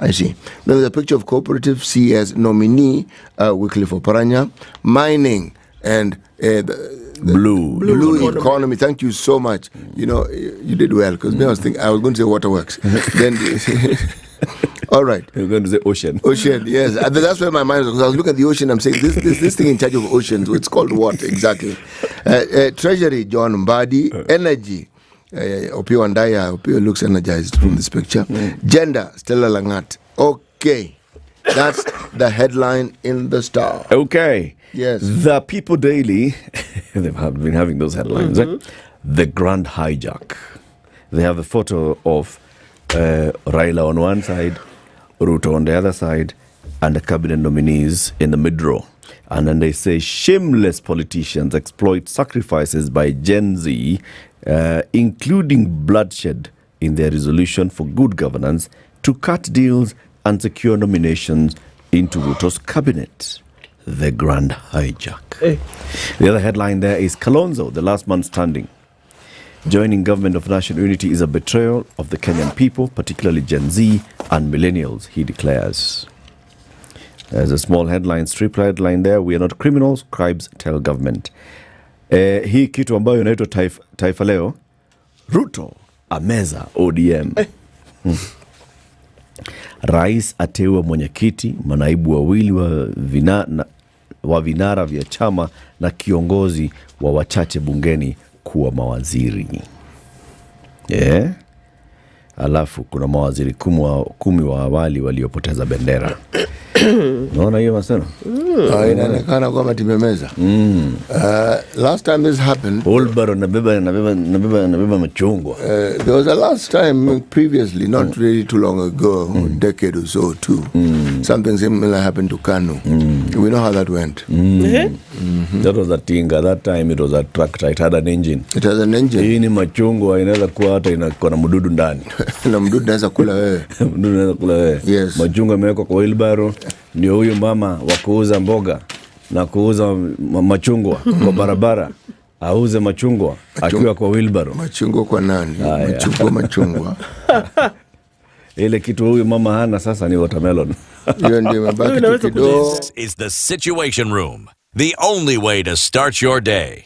Speaker 8: I see. Now there's a picture of Cooperative C as nominee, Wycliffe Oparanya, mining, and Blue economy. Thank you so much. You know, you did well, because I was going to say waterworks. Then, all right.
Speaker 7: You're going to say ocean.
Speaker 8: Ocean, yes. And that's where my mind was. Because I was looking at the ocean. I'm saying this thing in charge of oceans. It's called what exactly? Treasury, John Mbadi. Energy. Opio Andaya. Opio looks energized from this picture. Gender, Stella Langat. Okay. That's the headline in the Star.
Speaker 7: Okay.
Speaker 8: Yes.
Speaker 7: The People Daily, they've been having those headlines. The Grand Hijack. They have a photo of Raila on one side, Ruto on the other side, and the cabinet nominees in the mid-row. And then they say shameless politicians exploit sacrifices by Gen Z, including bloodshed, in their resolution for good governance to cut deals and secure nominations into Ruto's cabinet. The Grand Hijack. Hey. The other headline there is Kalonzo, the last man standing. Joining government of national unity is a betrayal of the Kenyan people, particularly Gen Z and millennials, he declares. There's a small headline, strip headline there. We are not criminals, crimes tell government. Hii kitu ambayo inaitwa Taifa Leo, Ruto ameza ODM. Rais ateua mwenyekiti, manaibu wawili wa vinara vya chama na kiongozi wa wachache bungeni kuwa mawaziri. Alafu kuna mawaziri kumi wa awali waliopoteza bendera. Unaona hiyo maseno?
Speaker 8: Inaonekana kwamba timemeza. Last time this happened,
Speaker 7: Olbaro nabeba machungwa.
Speaker 8: There was a last time previously, not really too long ago, a decade or so too. Something similar happened to Kanu. We know how that went.
Speaker 7: That was a Tinga. That time it was a tractor. It had an engine.
Speaker 8: It has an engine.
Speaker 7: Hii ni machungwa inaweza kuwa hata inakuwa na mdudu ndani.
Speaker 8: Na mdudu naweza kula wewe.
Speaker 7: Mdudu naweza kula wewe.
Speaker 8: Yes.
Speaker 7: Machungwa yamewekwa kwa wheelbarrow. Ndio huyu mama wa kuuza mboga na kuuza machungwa kwa barabara auze machungwa akiwa kwa wheelbarrow.
Speaker 8: Machungwa kwa nani? Machungwa.
Speaker 7: Ile kitu huyu mama hana sasa ni watermelon.
Speaker 4: This is the Situation Room, the only way to start your day.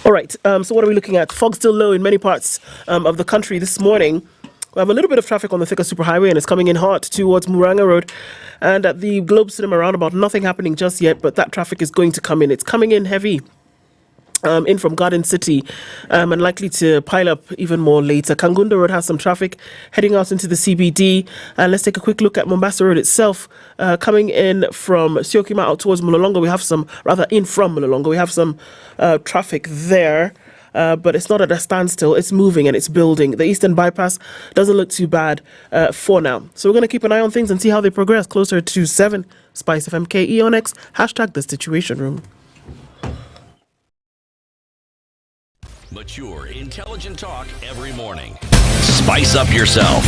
Speaker 9: All right, so what are we looking at? Fog still low in many parts of the country this morning. We have a little bit of traffic on the Thika Superhighway, and it's coming in hot towards Muranga Road. And at the Globe Cinema roundabout, nothing happening just yet, but that traffic is going to come in. It's coming in heavy. In from Garden City, and likely to pile up even more later. Kangunda Road has some traffic heading out into the CBD. And let's take a quick look at Mombasa Road itself. Coming in from Syokimau out towards Mulolongo, we have some, rather in from Mulolongo, we have some traffic there. But it's not at a standstill. It's moving and it's building. The Eastern Bypass doesn't look too bad for now. So we're going to keep an eye on things and see how they progress. Closer to 7, SpiceFM KE on X, #The Situation Room.
Speaker 4: Mature, intelligent talk every morning. Spice up yourself.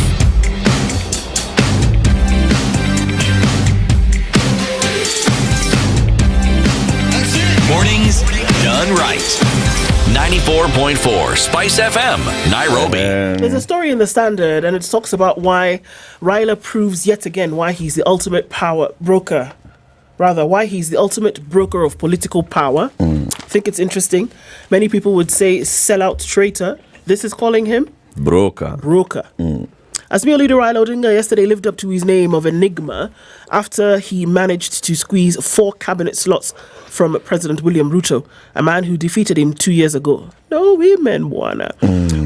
Speaker 4: Mornings done right. 94.4 Spice FM, Nairobi.
Speaker 9: There's a story in the Standard, and it talks about why Raila proves yet again why he's the ultimate power broker. Rather, why he's the ultimate broker of political power. I think it's interesting. Many people would say sellout traitor. This is calling him
Speaker 7: broker.
Speaker 9: Azimio leader Raila Odinga yesterday lived up to his name of Enigma after he managed to squeeze 4 cabinet slots from President William Ruto, a man who defeated him 2 years ago. No women, bwana.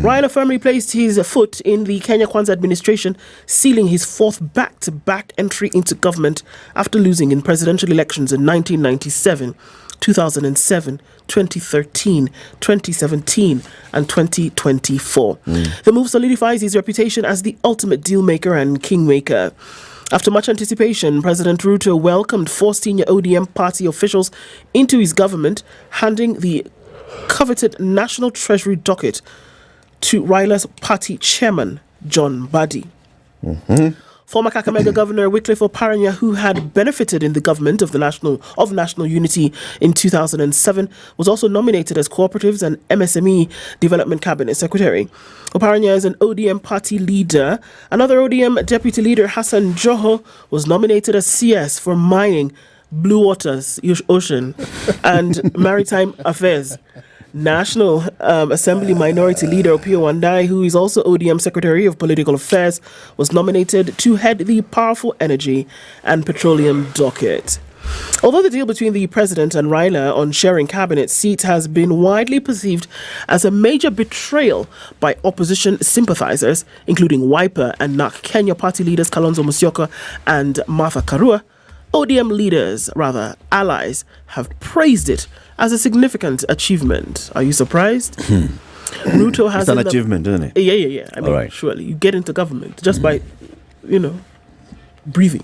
Speaker 9: Raila firmly placed his foot in the Kenya Kwanza administration, sealing his 4th back-to-back entry into government after losing in presidential elections in 1997, 2007, 2013, 2017, and 2024. The move solidifies his reputation as the ultimate deal-maker and kingmaker. After much anticipation, President Ruto welcomed 4 senior ODM party officials into his government, handing the coveted National Treasury docket to Raila's party chairman, John Mbadi. Former Kakamega Governor Wycliffe Oparanya, who had benefited in the government of National Unity in 2007, was also nominated as Cooperatives and MSME Development Cabinet Secretary. Oparanya is an ODM party leader. Another ODM deputy leader, Hassan Joho, was nominated as CS for mining, blue waters, ocean, and maritime affairs. National Assembly Minority Leader Opiyo Wandayi, who is also ODM Secretary of Political Affairs, was nominated to head the powerful energy and petroleum docket. Although the deal between the president and Raila on sharing cabinet seats has been widely perceived as a major betrayal by opposition sympathizers, including Wiper and NARC Kenya party leaders Kalonzo Musyoka and Martha Karua, ODM leaders, rather allies, have praised it as a significant achievement. Are you surprised? Ruto has
Speaker 7: it's an achievement, isn't it?
Speaker 9: Yeah. I mean, surely you get into government just by, breathing.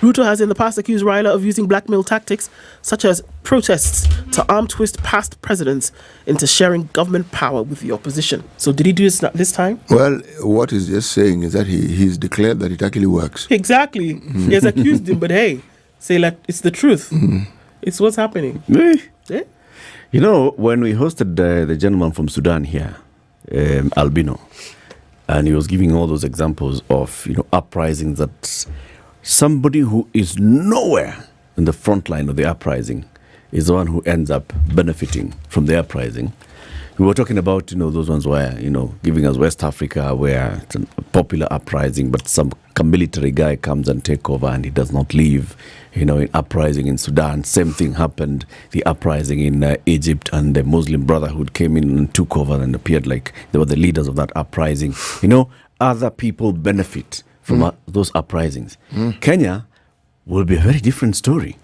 Speaker 9: Ruto has in the past accused Raila of using blackmail tactics such as protests to arm twist past presidents into sharing government power with the opposition. So did he do this time?
Speaker 8: Well, what he's just saying is that he's declared that it actually works.
Speaker 9: Exactly. He has accused him, but hey, say like it's the truth. It's what's happening.
Speaker 7: Yeah. You know, when we hosted the gentleman from Sudan here, Albino, and he was giving all those examples of, uprisings that somebody who is nowhere in the front line of the uprising is the one who ends up benefiting from the uprising. We were talking about, those ones where, giving us West Africa, where it's a popular uprising, but some military guy comes and take over and he does not leave. In uprising in Sudan, same thing happened. The uprising in Egypt, and the Muslim Brotherhood came in and took over and appeared like they were the leaders of that uprising. Other people benefit from those uprisings. Kenya will be a very different story.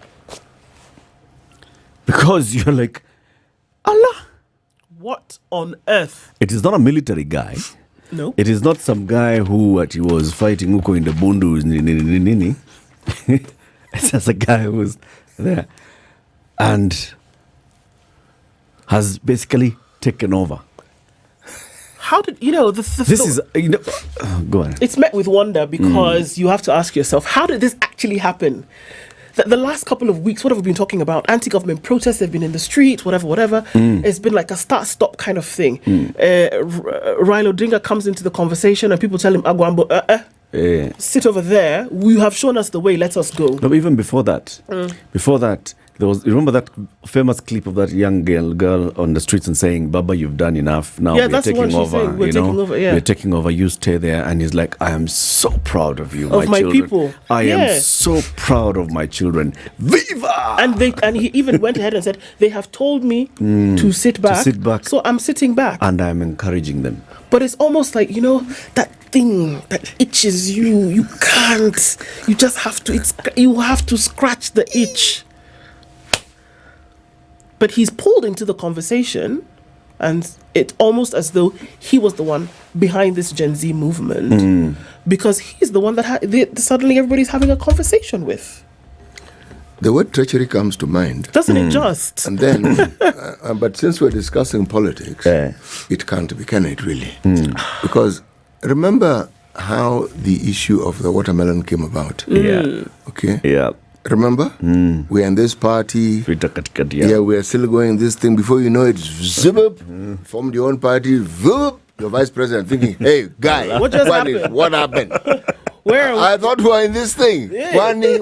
Speaker 7: Because you're like, Allah.
Speaker 9: What on earth?
Speaker 7: It is not a military guy.
Speaker 9: No.
Speaker 7: It is not some guy who he was fighting Okoh in the Bundus. It's just a guy who's there and has basically taken over.
Speaker 9: How did this is
Speaker 7: go on.
Speaker 9: It's met with wonder because you have to ask yourself, how did this actually happen? The last couple of weeks, what have we been talking about? Anti-government protests, they've been in the street, whatever. It's been like a start-stop kind of thing. Raila Odinga comes into the conversation and people tell him, Agwambo, sit over there. You have shown us the way, let us go.
Speaker 7: No, even before that, there was, remember that famous clip of that young girl on the streets and saying, Baba, you've done enough. Now we're taking over. We're taking over. You stay there. And he's like, I am so proud of you,
Speaker 9: of my
Speaker 7: children.
Speaker 9: People.
Speaker 7: I am so proud of my children. Viva!
Speaker 9: And he even went ahead and said, they have told me to sit back. So I'm sitting back.
Speaker 7: And I'm encouraging them.
Speaker 9: But it's almost like, that thing that itches you. You can't. You just have to. You have to scratch the itch. But he's pulled into the conversation, and it's almost as though he was the one behind this Gen Z movement, because he's the one that suddenly everybody's having a conversation with.
Speaker 8: The word treachery comes to mind.
Speaker 9: Doesn't it just?
Speaker 8: And then, but since we're discussing politics, it can't be, can it really? Because remember how the issue of the watermelon came about?
Speaker 7: Yeah.
Speaker 8: Okay?
Speaker 7: Yeah.
Speaker 8: Remember? We're in this party. We're still going this thing. Before you know it, zip up, formed your own party, your vice president thinking, hey, guy, what happened?
Speaker 9: Where?
Speaker 8: I thought we were in this thing.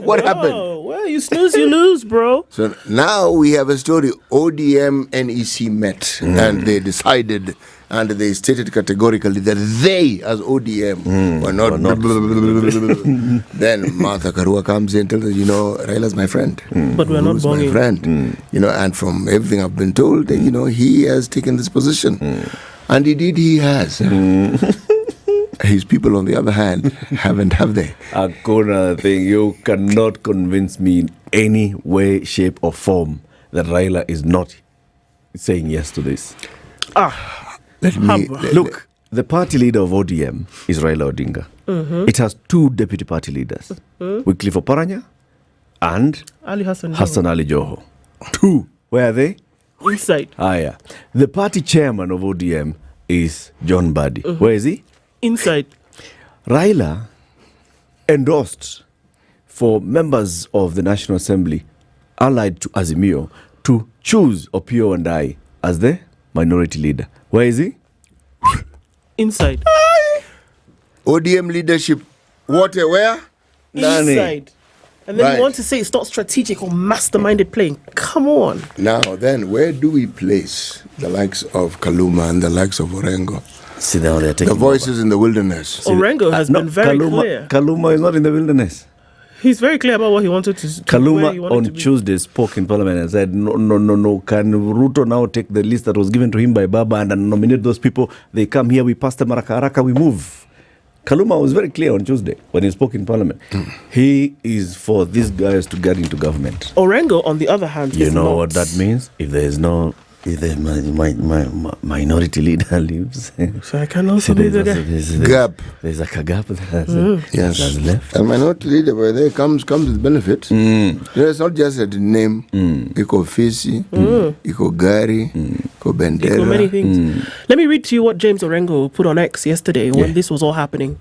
Speaker 8: What happened?
Speaker 9: Well, you snooze, you lose, bro.
Speaker 8: So now we have a story. ODM and EC met and they decided and they stated categorically that they, as ODM, were not. Then Martha Karua comes in and tells us, Raila's my friend.
Speaker 9: But we're not bonging.
Speaker 8: My friend. And from everything I've been told, he has taken this position. And indeed he has. His people, on the other hand, have they?
Speaker 7: A corner thing, you cannot convince me in any way, shape, or form that Raila is not saying yes to this. Look, the party leader of ODM is Raila Odinga. It has two deputy party leaders, Wycliffe Oparanya and Hassan Ali Joho. Two. Where are they?
Speaker 9: Inside.
Speaker 7: Yeah. The party chairman of ODM is John Badi. Where is he?
Speaker 9: Inside.
Speaker 7: Raila endorsed for members of the National Assembly allied to Azimio to choose Opiyo Wandayi as the minority leader. Where is he?
Speaker 9: Inside.
Speaker 8: ODM leadership. Where?
Speaker 9: Inside. And then you want to say it's not strategic or masterminded playing. Come on.
Speaker 8: Now then, where do we place the likes of Kaluma and the likes of Orengo?
Speaker 7: See, now they're
Speaker 8: the voices in the wilderness.
Speaker 9: Orengo has been very clear.
Speaker 7: Kaluma is not in the wilderness.
Speaker 9: He's very clear about what he wanted to do.
Speaker 7: Kaluma on Tuesday spoke in Parliament and said, no. Can Ruto now take the list that was given to him by Baba and nominate those people? They come here, we pass them, Haraka, we move. Kaluma was very clear on Tuesday when he spoke in Parliament. He is for these guys to get into government.
Speaker 9: Orengo, on the other hand,
Speaker 7: you know what that means? If the minority leader leaves,
Speaker 9: so I can also be the
Speaker 8: gap.
Speaker 7: There's like a gap that's left.
Speaker 8: And minority leader, by there comes with benefit. It's not just a name. Iko Fisi, Iko Gari, Iko Bendera.
Speaker 9: Iko many things. Let me read to you what James Orengo put on X yesterday when this was all happening.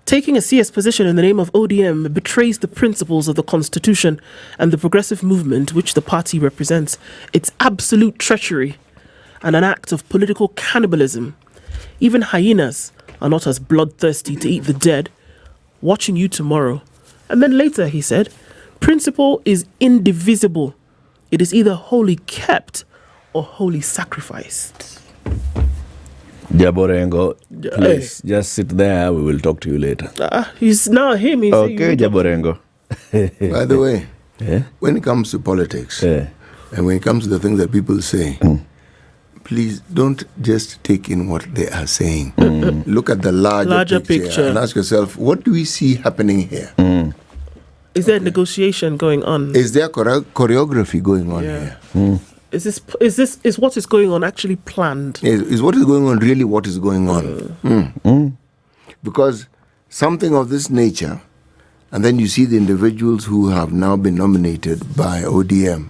Speaker 9: Taking a CS position in the name of ODM betrays the principles of the Constitution and the progressive movement which the party represents. It's absolute treachery and an act of political cannibalism. Even hyenas are not as bloodthirsty to eat the dead. Watching you tomorrow. And then later he said, principle is indivisible. It is either wholly kept or wholly sacrificed.
Speaker 7: Jaborengo, please just sit there. We will talk to you later.
Speaker 9: He's now him. He's
Speaker 7: okay, Jaborengo.
Speaker 8: By the way, when it comes to politics and when it comes to the things that people say, please don't just take in what they are saying. Look at the larger picture and ask yourself, what do we see happening here?
Speaker 9: Is there negotiation going on?
Speaker 8: Is there choreography going on here?
Speaker 9: Is what is going on actually planned?
Speaker 8: Is what is going on really what is going on? Because something of this nature, and then you see the individuals who have now been nominated by ODM.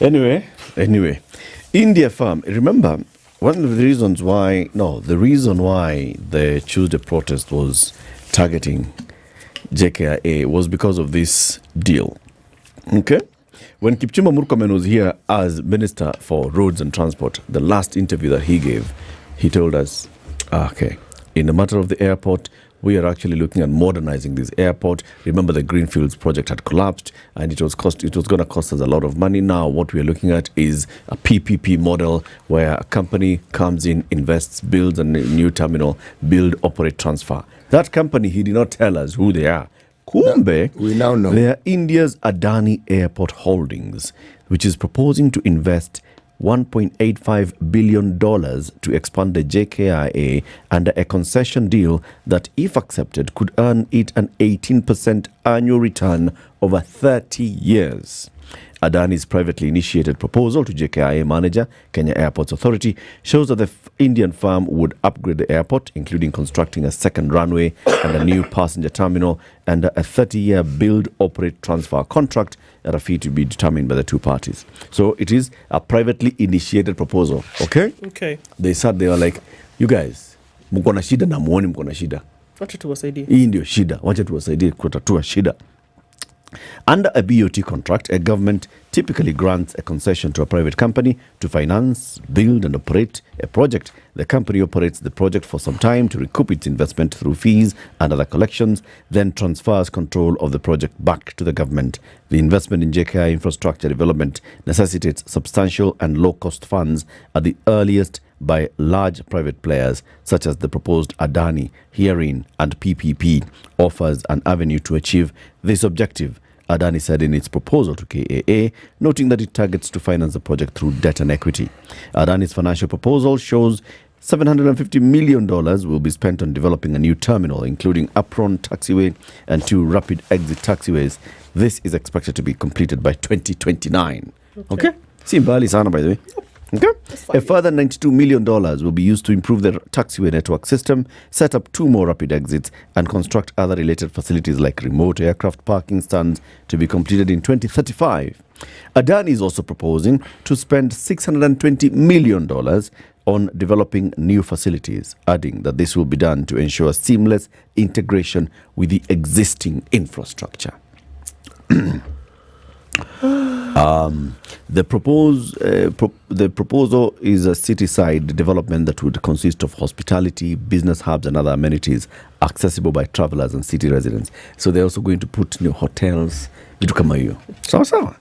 Speaker 7: Anyway, India Farm. Remember, one of the reasons why, the reason why the Tuesday protest was targeting JKIA was because of this deal. Okay? When Kipchumba Murkomen was here as Minister for Roads and Transport, the last interview that he gave, he told us, in the matter of the airport, we are actually looking at modernizing this airport. Remember, the Greenfields project had collapsed and it was going to cost us a lot of money. Now, what we are looking at is a PPP model where a company comes in, invests, builds a new terminal, build, operate, transfer. That company, he did not tell us who they are. Kumbe,
Speaker 8: we now know.
Speaker 7: They are India's Adani Airport Holdings, which is proposing to invest $1.85 billion to expand the JKIA under a concession deal that, if accepted, could earn it an 18% annual return over 30 years. Adani's privately initiated proposal to JKIA manager, Kenya Airports Authority, shows that the Indian firm would upgrade the airport, including constructing a second runway and a new passenger terminal, and a 30-year build, operate, transfer contract at a fee to be determined by the two parties. So it is a privately initiated proposal, okay?
Speaker 9: Okay.
Speaker 7: They said, they were like, you guys, mko na shida na muone mko na shida.
Speaker 9: Wacha tuwasaidie.
Speaker 7: Hii ndio shida. Wacha tuwasaidie kutatua shida. Under a BOT contract, a government typically grants a concession to a private company to finance, build and operate a project. The company operates the project for some time to recoup its investment through fees and other collections, then transfers control of the project back to the government. The investment in JKI infrastructure development necessitates substantial and low-cost funds at the earliest by large private players such as the proposed Adani, Herein and PPP offers an avenue to achieve this objective, Adani said in its proposal to KAA, noting that it targets to finance the project through debt and equity. Adani's financial proposal shows $750 million will be spent on developing a new terminal, including apron taxiway and 2 rapid exit taxiways. This is expected to be completed by 2029. Okay? Simbali sana, by the way. Okay. A further $92 million will be used to improve the taxiway network system, set up 2 more rapid exits, and construct other related facilities like remote aircraft parking stands to be completed in 2035. Adani is also proposing to spend $620 million
Speaker 16: on developing new facilities, adding that this will be done to ensure seamless integration with the existing infrastructure. The proposal is a city-side development that would consist of hospitality, business hubs, and other amenities accessible by travelers and city residents. So they're also going to put new hotels, vitu kama hiyo. Sawa.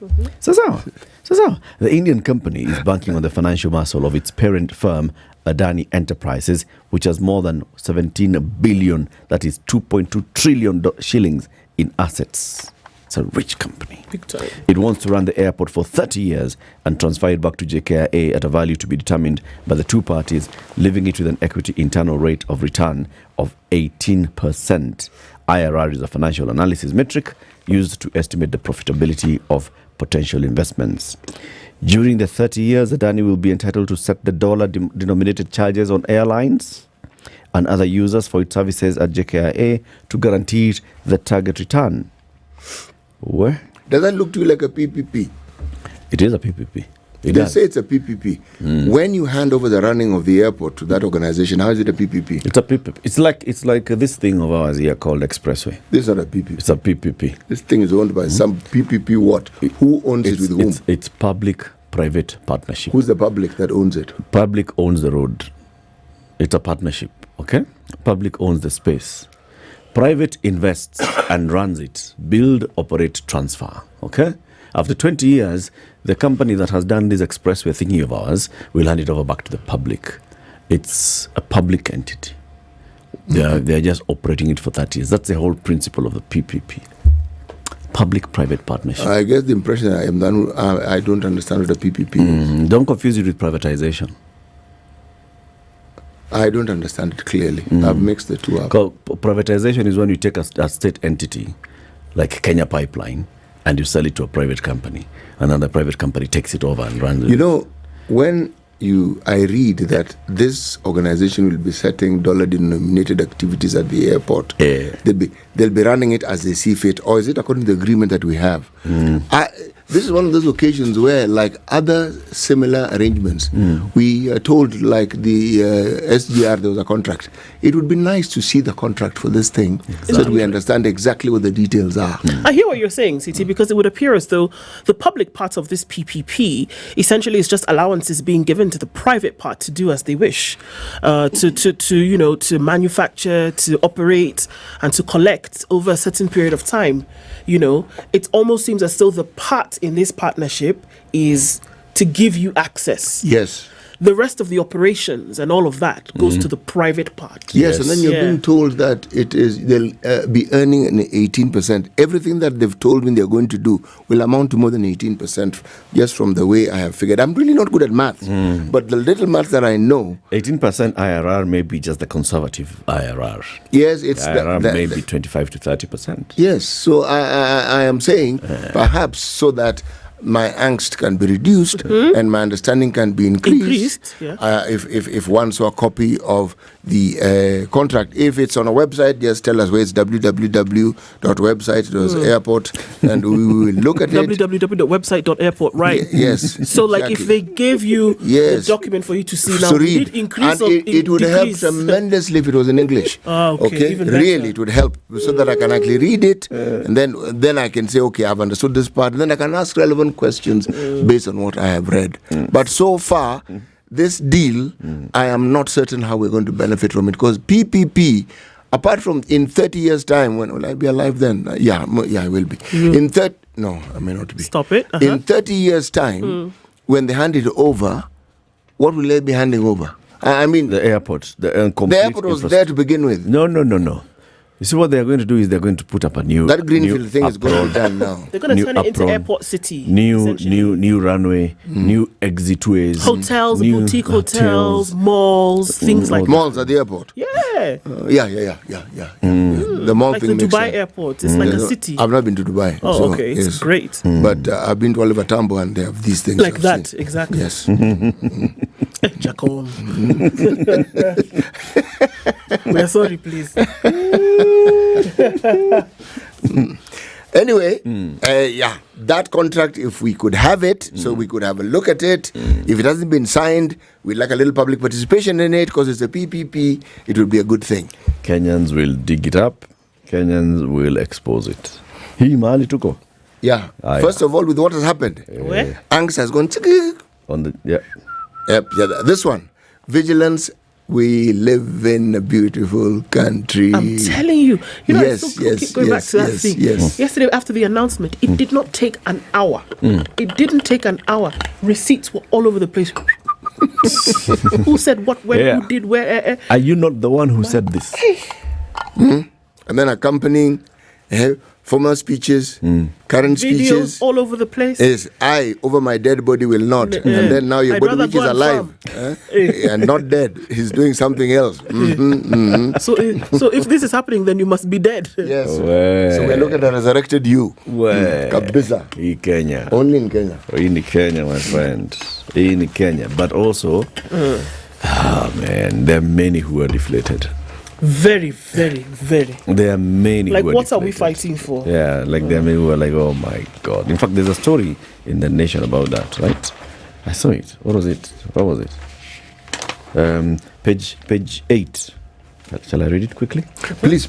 Speaker 16: The Indian company is banking on the financial muscle of its parent firm, Adani Enterprises, which has more than 17 billion, that is 2.2 trillion shillings in assets. It's a rich company.
Speaker 9: Big time.
Speaker 16: It wants to run the airport for 30 years and transfer it back to JKIA at a value to be determined by the two parties, leaving it with an equity internal rate of return of 18%. IRR is a financial analysis metric used to estimate the profitability of potential investments. During the 30 years, Adani will be entitled to set the dollar-denominated charges on airlines and other users for its services at JKIA to guarantee the target return. Where?
Speaker 8: Does that look to you like a PPP?
Speaker 16: It is a PPP.
Speaker 8: They say it's a PPP. When you hand over the running of the airport to that organization, how is it a PPP?
Speaker 16: It's a PPP. It's like this thing of ours here called Expressway.
Speaker 8: This is not a PPP.
Speaker 16: It's a PPP.
Speaker 8: This thing is owned by some PPP what? Who owns it with whom?
Speaker 16: It's public-private partnership.
Speaker 8: Who's the public that owns it?
Speaker 16: Public owns the road. It's a partnership, okay? Public owns the space. Private invests and runs it. Build, operate, transfer, okay? After 20 years, the company that has done this expressway thingy of ours will hand it over back to the public. It's a public entity. They're just operating it for 30 years. That's the whole principle of the PPP. Public-private partnership. I
Speaker 8: guess the impression I don't understand what a PPP is.
Speaker 16: Don't confuse it with privatization.
Speaker 8: I don't understand it clearly. I've mixed the two up.
Speaker 16: Privatization is when you take a state entity, like Kenya Pipeline, and you sell it to a private company. Another private company takes it over and runs it.
Speaker 8: You know, when I read that this organization will be setting dollar-denominated activities at the airport, they'll be running it as they see fit, or is it according to the agreement that we have? This is one of those occasions where, like other similar arrangements, we are told, like the SGR, there was a contract. It would be nice to see the contract for this thing so that we understand exactly what the details are.
Speaker 9: I hear what you're saying, CT, because it would appear as though the public part of this PPP essentially is just allowances being given to the private part to do as they wish, to manufacture, to operate, and to collect over a certain period of time. You know, it almost seems as though the part in this partnership is to give you access.
Speaker 8: Yes.
Speaker 9: The rest of the operations and all of that goes to the private part.
Speaker 8: Yes, and then you're being told that they'll be earning an 18%. Everything that they've told me they're going to do will amount to more than 18%, just from the way I have figured. I'm really not good at math, but the little math that I know...
Speaker 16: 18% IRR may be just the conservative IRR.
Speaker 8: Yes, it's...
Speaker 16: IRR may be 25 to 30%.
Speaker 8: Yes, so I am saying, perhaps so that my angst can be reduced and my understanding can be increased. If one saw a copy of the contract, if it's on a website, just tell us where it's www.website.airport and we will look at it.
Speaker 9: www.website.airport, right?
Speaker 8: Yes.
Speaker 9: So like if they gave you the document for you to see now,
Speaker 8: so read.
Speaker 9: It increase
Speaker 8: and it would help tremendously if it was in English.
Speaker 9: Okay.
Speaker 8: Really, it would help so that I can actually read it and then I can say, okay, I've understood this part. And then I can ask relevant questions based on what I have read. But so far, this deal, I am not certain how we're going to benefit from it, because PPP, apart from in 30 years' time, when will I be alive then? Yeah, I will be. No, I may not be.
Speaker 9: Stop it.
Speaker 8: In 30 years' time, when they hand it over, what will they be handing over? I mean,
Speaker 16: the airport. The
Speaker 8: airport was there to begin with.
Speaker 16: No. You see, what they're going to do is they're going to put up a new...
Speaker 8: That greenfield thing is going to be done now.
Speaker 9: They're going to turn it into airport city.
Speaker 16: New runway, new exitways.
Speaker 9: Hotels, boutique hotels, malls, things like that.
Speaker 8: Malls at the airport?
Speaker 9: Yeah.
Speaker 8: Yeah. The mall
Speaker 9: like
Speaker 8: thing
Speaker 9: the Dubai airport. It's like a city.
Speaker 8: I've not been to Dubai.
Speaker 9: Oh, okay. It's great.
Speaker 8: But I've been to Oliver Tambo and they have these things.
Speaker 9: Like that, exactly.
Speaker 8: Yes.
Speaker 9: Jacob. We're sorry, please.
Speaker 8: Anyway, that contract, if we could have it, so we could have a look at it. If it hasn't been signed, we'd like a little public participation in it because it's a PPP. It would be a good thing.
Speaker 16: Kenyans will dig it up. Kenyans will expose it. Hii mahali tuko.
Speaker 8: Yeah. First of all, with what has happened, angst has gone
Speaker 16: on the Yep.
Speaker 8: This one, vigilance. We live in a beautiful country.
Speaker 9: I'm telling you. You know,
Speaker 8: yes,
Speaker 9: I still keep going back to that thing. Yesterday, after the announcement, it did not take an hour. It didn't take an hour. Receipts were all over the place. Who said what, when, who did, where?
Speaker 16: Are you not the one who said this?
Speaker 8: And then accompanying former speeches, current speeches.
Speaker 9: all over the place.
Speaker 8: Is I over my dead body will not. And then now your body which is alive and not dead is doing something else.
Speaker 9: So if this is happening, then you must be dead.
Speaker 8: Yes. So we're looking at a resurrected you. Kabisa.
Speaker 16: In Kenya.
Speaker 8: Only in Kenya.
Speaker 16: In Kenya, my friend. In Kenya. But also, man, there are many who are deflated.
Speaker 9: Very, very, very.
Speaker 16: There are many.
Speaker 9: Like,
Speaker 16: what
Speaker 9: are we fighting for?
Speaker 16: Yeah, like there are many who are like, oh my God. In fact, there's a story in The Nation about that, right? I saw it. What was it? Page 8. Shall I read it quickly?
Speaker 8: Please.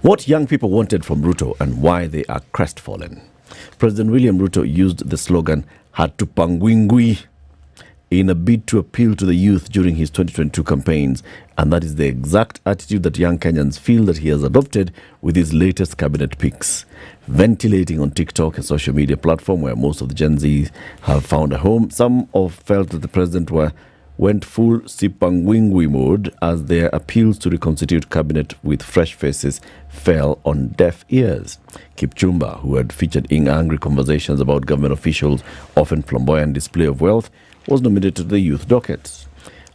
Speaker 16: What young people wanted from Ruto and why they are crestfallen. President William Ruto used the slogan "Hatupangwingwi" in a bid to appeal to the youth during his 2022 campaigns, and that is the exact attitude that young Kenyans feel that he has adopted with his latest cabinet picks. Ventilating on TikTok, a social media platform where most of the Gen Z have found a home, some have felt that the president went full Sipangwingwi mode as their appeals to reconstitute cabinet with fresh faces fell on deaf ears. Kipchumba, who had featured in angry conversations about government officials' often flamboyant display of wealth, was nominated to the youth docket.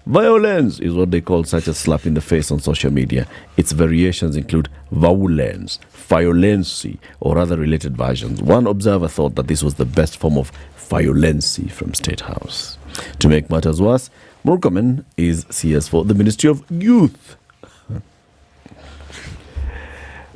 Speaker 16: Violence is what they call such a slap in the face on social media. Its variations include violence, violency, or other related versions. One observer thought that this was the best form of violency from State House. To make matters worse, Murkomen is CS for the Ministry of Youth.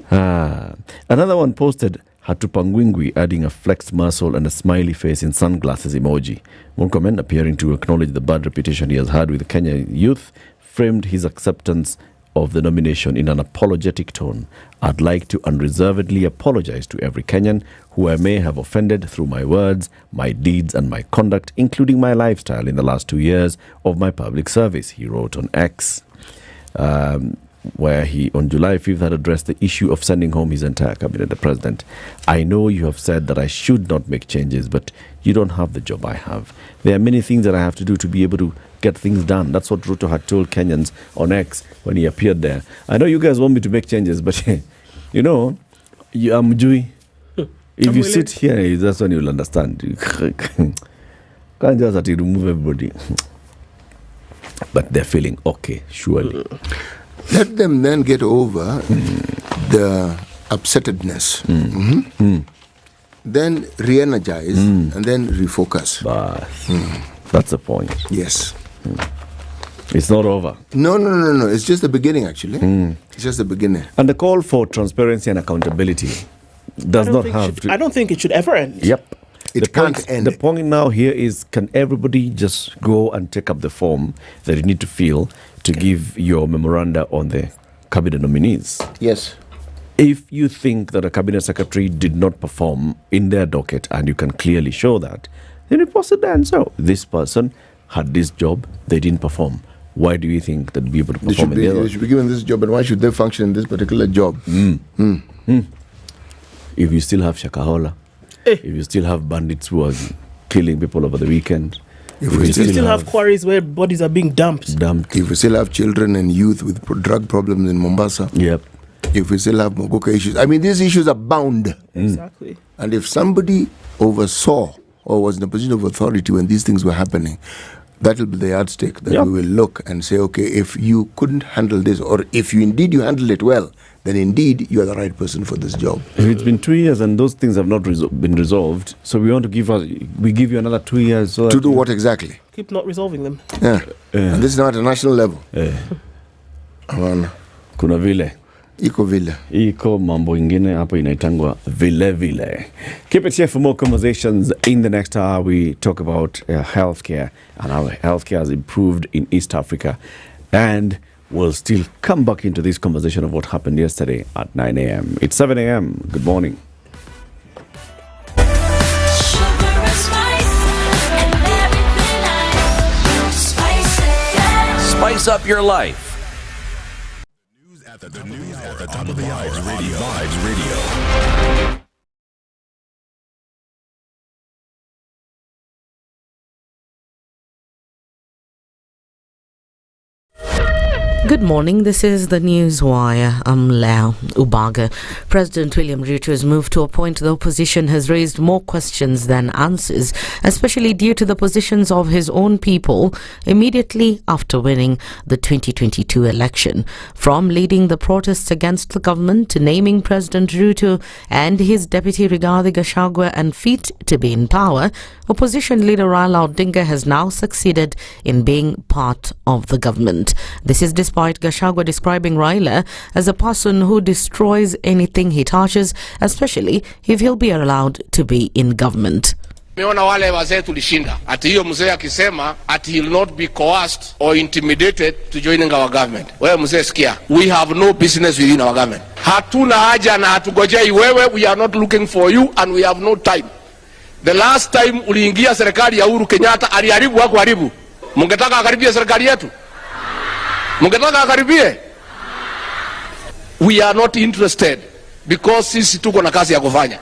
Speaker 16: Another one posted Hatupangwingwi, adding a flexed muscle and a smiley face in sunglasses emoji. Murkomen, appearing to acknowledge the bad reputation he has had with the Kenya youth, framed his acceptance of the nomination in an apologetic tone. I'd like to unreservedly apologize to every Kenyan who I may have offended through my words, my deeds, and my conduct, including my lifestyle in the last 2 years of my public service, he wrote on X. Where he, on July 5th, had addressed the issue of sending home his entire cabinet. The president, I know you have said that I should not make changes, but you don't have the job I have. There are many things that I have to do to be able to get things done. That's what Ruto had told Kenyans on X when he appeared there. I know you guys want me to make changes, but you know, I'm Jewy. If you sit here, that's when you'll understand. You can't just have to remove everybody. But they're feeling okay, surely.
Speaker 8: Let them then get over the upsettedness. Then re-energize and then refocus.
Speaker 16: That's the point.
Speaker 8: Yes.
Speaker 16: It's not over.
Speaker 8: No. It's just the beginning, actually. It's just the beginning.
Speaker 16: And the call for transparency and accountability does not have to...
Speaker 9: I don't think it should ever end.
Speaker 16: Yep.
Speaker 8: It can't end.
Speaker 16: The point now here is, can everybody just go and take up the form that you need to fill to give your memoranda on the cabinet nominees?
Speaker 8: Yes.
Speaker 16: If you think that a cabinet secretary did not perform in their docket and you can clearly show that, then you post it there and so this person had this job, they didn't perform. Why do you think they'd be able to perform in the other?
Speaker 8: They should be given this job, and why should they function in this particular job?
Speaker 16: If you still have Shakahola, if you still have bandits who are killing people over the weekend,
Speaker 9: if we still have quarries where bodies are being dumped.
Speaker 8: If we still have children and youth with drug problems in Mombasa.
Speaker 16: Yep.
Speaker 8: If we still have Mogoka issues. I mean, these issues abound.
Speaker 9: Exactly.
Speaker 8: And if somebody oversaw or was in a position of authority when these things were happening, that will be the yardstick that we will look and say, okay, if you couldn't handle this, or if you indeed you handle it well, then indeed you are the right person for this job.
Speaker 16: If it's been 2 years and those things have not been resolved, so we want to give you another 2 years. So
Speaker 8: to do what exactly?
Speaker 9: Keep not resolving them.
Speaker 8: Yeah. And this is now at a national level.
Speaker 16: Kuna vile.
Speaker 8: Iko vile.
Speaker 16: Iko mambo ingine hapo inaitangwa vile vile. Keep it here for more conversations. In the next hour, we talk about healthcare and how healthcare has improved in East Africa. And we'll still come back into this conversation of what happened yesterday at 9 a.m. It's 7 a.m. Good morning.
Speaker 4: Spice up your life.
Speaker 5: The news at the top of the hour. Vibes Radio.
Speaker 1: Good morning, this is the News Wire. I'm Lau Ubaga. President William Ruto's move to appoint the opposition has raised more questions than answers, especially due to the positions of his own people immediately after winning the 2022 election. From leading the protests against the government to naming President Ruto and his deputy Rigathi Gachagua unfit to be in power, opposition leader Raila Odinga has now succeeded in being part of the government. This is despite Gachagua describing Raila as a person who destroys anything he touches, especially if he'll be allowed to be in government.
Speaker 2: Meona wale wazee tulishinda. Ati hiyo mzee akisema ati he'll not be coerced or intimidated to joining our government. Wewe mzee sikia. We have no business within our government. Hatuna haja na hatugojei wewe. We are not looking for you and we have no time. The last time uliingia serikali ya Uhuru Kenyatta aliharibu wako haribu. Mungetaka akaribie serikali yetu? Mungetaka akaribie? We are not interested because sisi tuko na kazi ya kufanya.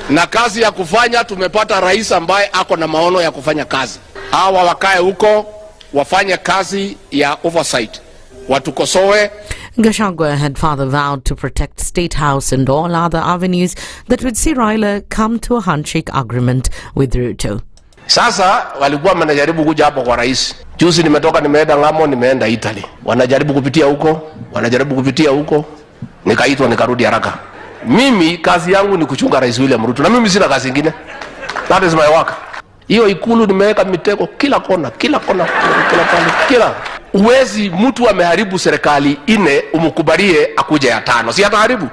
Speaker 2: Na kazi ya kufanya tumepata rais ambaye ako na maono ya kufanya kazi. Hawa wakae huko wafanye kazi ya oversight. Watukosoe.
Speaker 1: Gachagua had further vowed to protect State House and all other avenues that would see Raila come to a handshake agreement with Ruto.
Speaker 2: Sasa walikuwa wanajaribu kuja hapo kwa rais. Juzi nimetoka nimeenda ngamo nimeenda Italy. Wanajaribu kupitia huko. Nikaitwa nikarudi haraka. Mimi kazi yangu ni kuchunga Rais William Ruto na mimi sina kazi nyingine. That is my work. Hiyo ikulu nimeweka mitego kila kona. Uwezi mtu ameharibu serikali ine umukubalie akuje ya tano. Si ataharibu.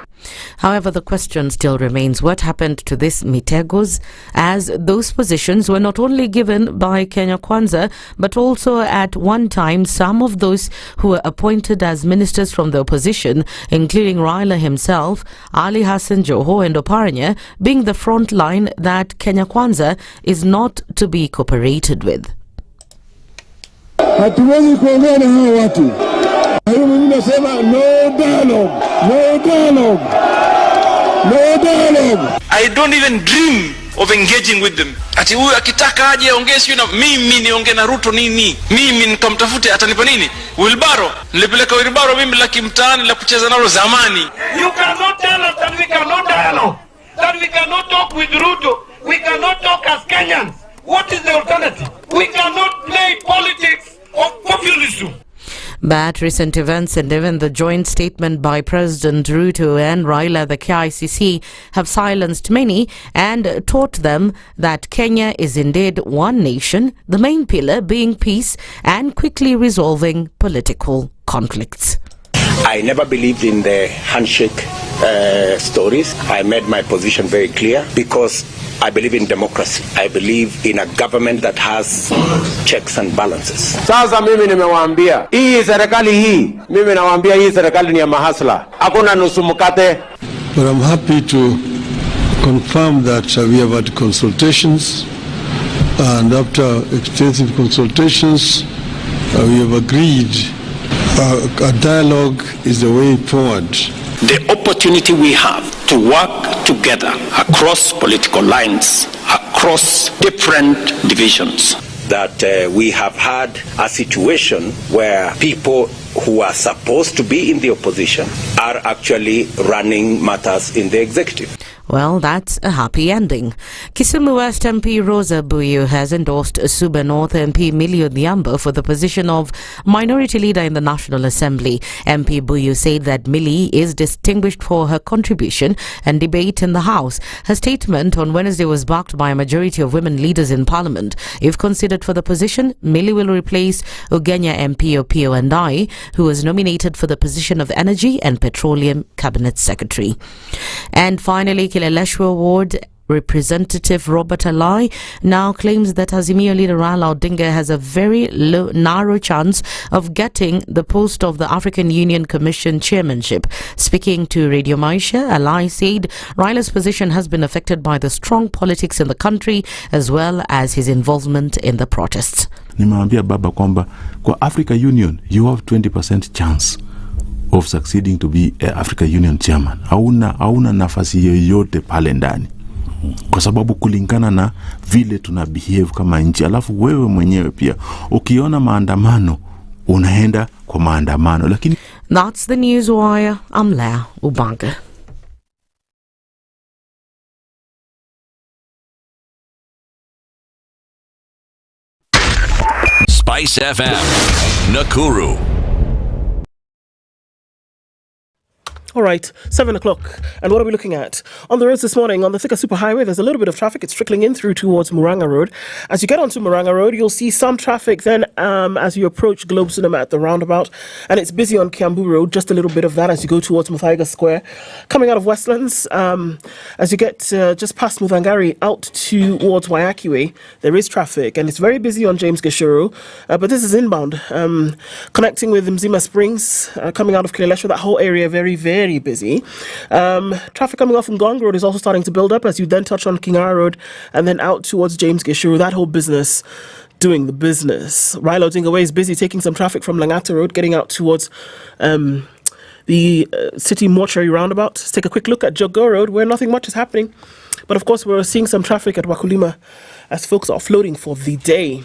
Speaker 1: However, the question still remains what happened to this mitegos, as those positions were not only given by Kenya Kwanza, but also at one time some of those who were appointed as ministers from the opposition, including Raila himself, Ali Hassan Joho and Oparanya, being the front line that Kenya Kwanza is not to be cooperated with.
Speaker 18: Hatuwezi kuongea na hao watu. Hayo mimi nasema no dialogue.
Speaker 19: I don't even dream of engaging with them. Ati huyu akitaka aje aongee sio na mimi niongee na Ruto nini? Mimi nikamtafute atanipa nini? Wilbaro. Nilipeleka Wilbaro mimi la kimtaani la kucheza nalo zamani. You cannot tell us that we cannot dialogue. That we cannot talk with Ruto. We cannot talk as Kenyans. What is the alternative? We cannot play politics of populism.
Speaker 1: But recent events and even the joint statement by President Ruto and Raila, the KICC, have silenced many and taught them that Kenya is indeed one nation, the main pillar being peace and quickly resolving political conflicts.
Speaker 20: I never believed in the handshake stories. I made my position very clear because I believe in democracy. I believe in a government that has checks and balances.
Speaker 2: Sasa mimi nimewaambia hii serikali mimi nawaambia hii serikali ni ya mahasla. Hakuna nusu mkate.
Speaker 18: But I'm happy to confirm that we have had consultations, and after extensive consultations we have agreed a dialogue is the way forward.
Speaker 20: The opportunity we have to work together across political lines, across different divisions, that we have had a situation where people who are supposed to be in the opposition are actually running matters in the executive.
Speaker 1: Well, that's a happy ending. Kisumu West MP Rosa Buyu has endorsed Suba North MP Millie Odhiambo for the position of Minority Leader in the National Assembly. MP Buyu said that Millie is distinguished for her contribution and debate in the House. Her statement on Wednesday was backed by a majority of women leaders in Parliament. If considered for the position, Millie will replace Ugenya MP Opio Andai, who was nominated for the position of Energy and Petroleum Cabinet Secretary. And finally, Kileleshwa Ward Representative Robert Alai now claims that Azimio leader Raila Odinga has a very narrow chance of getting the post of the African Union Commission chairmanship. Speaking to Radio Maisha, Alai said Raila's position has been affected by the strong politics in the country as well as his involvement in the protests.
Speaker 21: Nimewambia baba kwamba kwa Africa Union you have 20% chance of succeeding to be Africa Union chairman. Hauna nafasi yoyote pale ndani. Kwa sababu kulingana na vile tuna behave kama nchi. Alafu wewe mwenyewe pia ukiona maandamano unaenda kwa maandamano. Lakini
Speaker 1: That's the news wire. I'm Lea Ubanga.
Speaker 4: SpiceFM, Nakuru.
Speaker 9: All right, 7 o'clock. And what are we looking at? On the roads this morning, on the Thika Superhighway, there's a little bit of traffic. It's trickling in through towards Muranga Road. As you get onto Muranga Road, you'll see some traffic then as you approach Globe Cinema at the roundabout. And it's busy on Kiambu Road, just a little bit of that as you go towards Muthaiga Square. Coming out of Westlands, as you get just past Mudhangari out towards Waiaki, there is traffic. And it's very busy on James Gishuru. But this is inbound. Connecting with Mzima Springs, coming out of Kileleshwa, that whole area very busy. Traffic coming off from Gong Road is also starting to build up as you then touch on Kingara Road and then out towards James Gishuru. That whole business doing the business. Raila Odinga Way is busy taking some traffic from Langata Road, getting out towards the City Mortuary roundabout. Let's take a quick look at Jogo Road where nothing much is happening. But of course, we're seeing some traffic at Wakulima as folks are offloading for the day.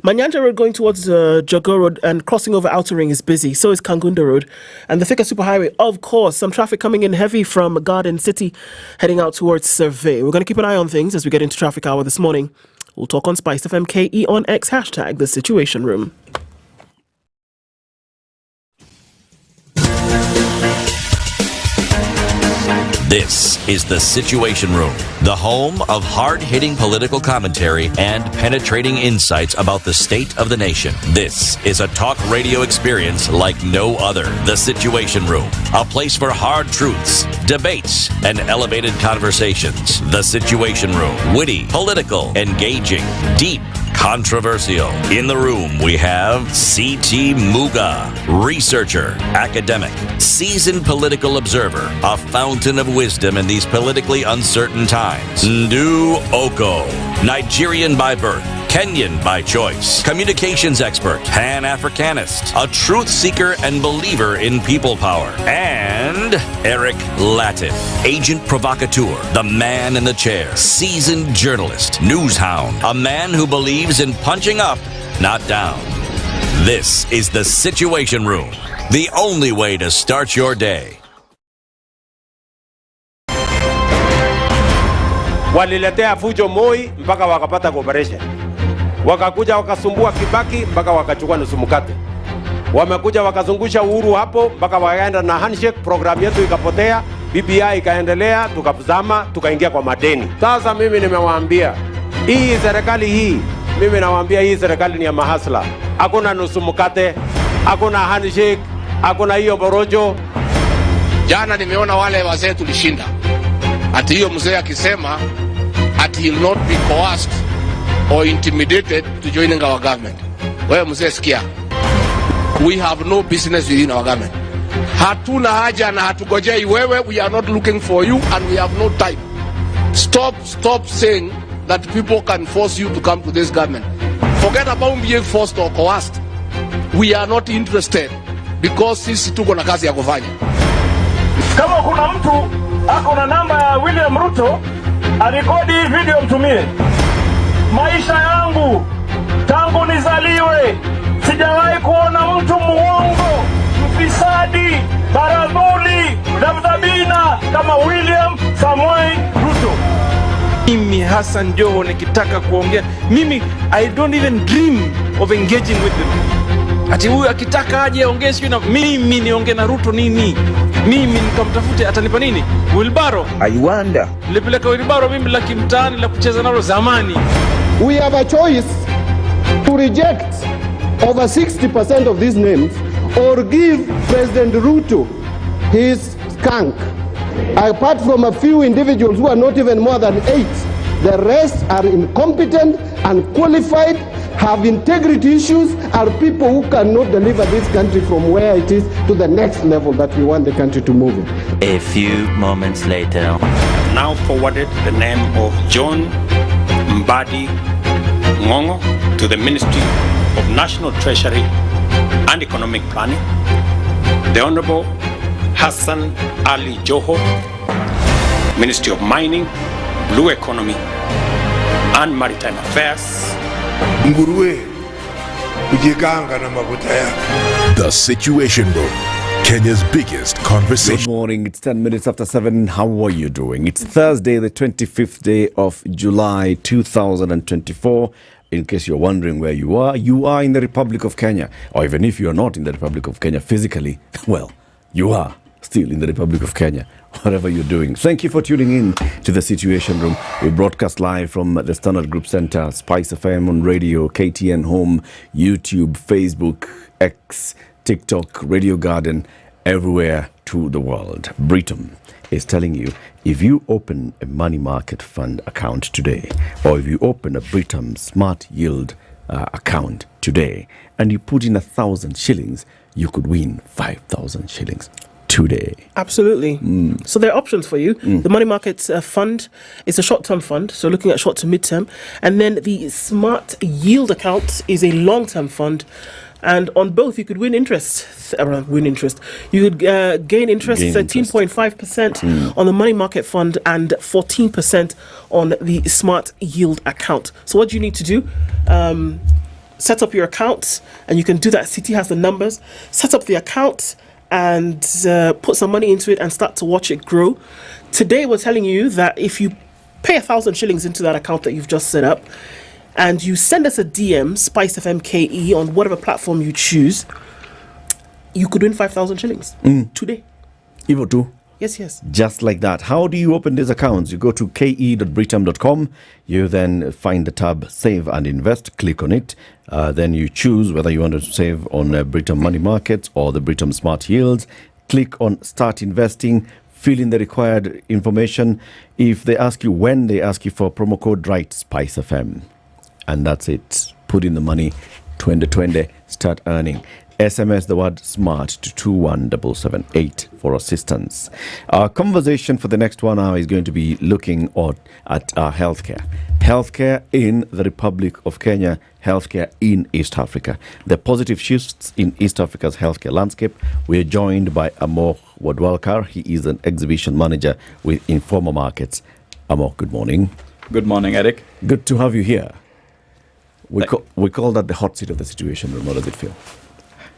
Speaker 9: Manyanja Road going towards Jogo Road and crossing over Outer Ring is busy. So is Kangunda Road. And the Thika Superhighway, of course, some traffic coming in heavy from Garden City heading out towards Survey. We're going to keep an eye on things as we get into traffic hour this morning. We'll talk on SpiceFM KE on X, hashtag The Situation Room.
Speaker 4: This is The Situation Room, the home of hard-hitting political commentary and penetrating insights about the state of the nation. This is a talk radio experience like no other. The Situation Room, a place for hard truths, debates, and elevated conversations. The Situation Room, witty, political, engaging, deep, controversial. In the room, we have C.T. Muga, researcher, academic, seasoned political observer, a fountain of wisdom in these politically uncertain times. Ndu Okoh, Nigerian by birth, Kenyan by choice, communications expert, Pan-Africanist, a truth seeker and believer in people power, and Eric Latiff, agent provocateur, the man in the chair, seasoned journalist, news hound, a man who believes in punching up, not down. This is The Situation Room, the only way to start your day.
Speaker 22: Waliletea fujo Moi mpaka wakapata cooperation. Wakakuja wakasumbua Kibaki mpaka wakachukua nusu mkate. Wamekuja wakazungusha Uhuru hapo mpaka wakaenda na handshake, program yetu ikapotea, BBI ikaendelea, tukazama, tukaingia kwa madeni. Sasa mimi nimewaambia, hii serikali hii, mimi nawaambia hii serikali ni ya mahasla. Hakuna nusu mkate, hakuna handshake, hakuna hiyo borojo.
Speaker 2: Jana nimeona wale wazee tulishinda. Ati hiyo mzee akisema ati he will not be coerced or intimidated to joining our government. Wewe mzee sikia. We have no business within our government. Hatuna haja na hatugojei wewe. We are not looking for you and we have no time. Stop saying that people can force you to come to this government. Forget about being forced or coerced. We are not interested because sisi tuko na kazi ya kufanya.
Speaker 23: Kama kuna mtu ako na namba ya William Ruto, arekodi hii video mtumie. Maisha yangu tangu nizaliwe sijawahi kuona mtu muongo, mfisadi, baradhuli, dhabdhabina kama William Samuel
Speaker 19: Hassan Joho nikitaka kuongea, mimi I don't even dream of engaging with them. Ati huyu akitaka aje aongee sio na mimi niongee na Ruto nini? Mimi nikamtafute atanipa nini? Wilbaro. I wonder. Nilipeleka Wilbaro mimi la kimtaani la kucheza nalo zamani.
Speaker 3: We have a choice to reject over 60% of these names or give President Ruto his skunk. Apart from a few individuals who are not even more than 8, the rest are incompetent, unqualified, have integrity issues, are people who cannot deliver this country from where it is to the next level that we want the country to move in.
Speaker 10: A few moments later.
Speaker 20: Now forwarded the name of John Mbadi Ngongo to the Ministry of National Treasury and Economic Planning. The Honorable Hassan Ali Joho, Ministry of Mining, Blue Economy and Maritime Affairs.
Speaker 5: The Situation Room, Kenya's biggest conversation.
Speaker 16: Good morning, it's 10 minutes after 7. How are you doing? It's Thursday, the 25th day of July 2024. In case you're wondering where you are in the Republic of Kenya. Or even if you're not in the Republic of Kenya physically, well, you are still in the Republic of Kenya, whatever you're doing. Thank you for tuning in to the Situation Room. We broadcast live from the Standard Group Center, SpiceFM on radio, KTN Home, YouTube, Facebook, X, TikTok, Radio Garden, everywhere to the world. Britain is telling you, if you open a money market fund account today, or if you open a Britain Smart Yield account today, and you put in 1,000 shillings, you could win 5,000 shillings today.
Speaker 9: Absolutely. So there are options for you. The money market fund is a short-term fund, so looking at short to mid-term. And then the Smart Yield account is a long-term fund. And on both, you could win interest. You could gain interest, 13.5% on the money market fund and 14% on the Smart Yield account. So what do you need to do? Set up your account, and you can do that. Citi has the numbers. Set up the account and put some money into it and start to watch it grow. Today, we're telling you that if you pay 1,000 shillings into that account that you've just set up, and you send us a DM, SpiceFM KE, on whatever platform you choose, you could win 5,000 shillings today.
Speaker 16: Evo too.
Speaker 9: Yes.
Speaker 16: Just like that. How do you open these accounts? You go to ke.britam.com. You then find the tab Save and Invest. Click on it. Then you choose whether you want to save on Britam Money Markets or the Britam Smart Yields. Click on Start Investing. Fill in the required information. If they ask you when, they ask you for promo code, write SpiceFM. And that's it. Put in the money, 2020, start earning. SMS the word SMART to 21778 for assistance. Our conversation for the next 1 hour is going to be looking at healthcare. Healthcare in the Republic of Kenya, healthcare in East Africa. The positive shifts in East Africa's healthcare landscape. We are joined by Amor Wadwalkar. He is an exhibition manager with Informa Markets. Amor, good morning.
Speaker 11: Good morning, Eric.
Speaker 16: Good to have you here. We call that the hot seat of the Situation Room. How does it feel?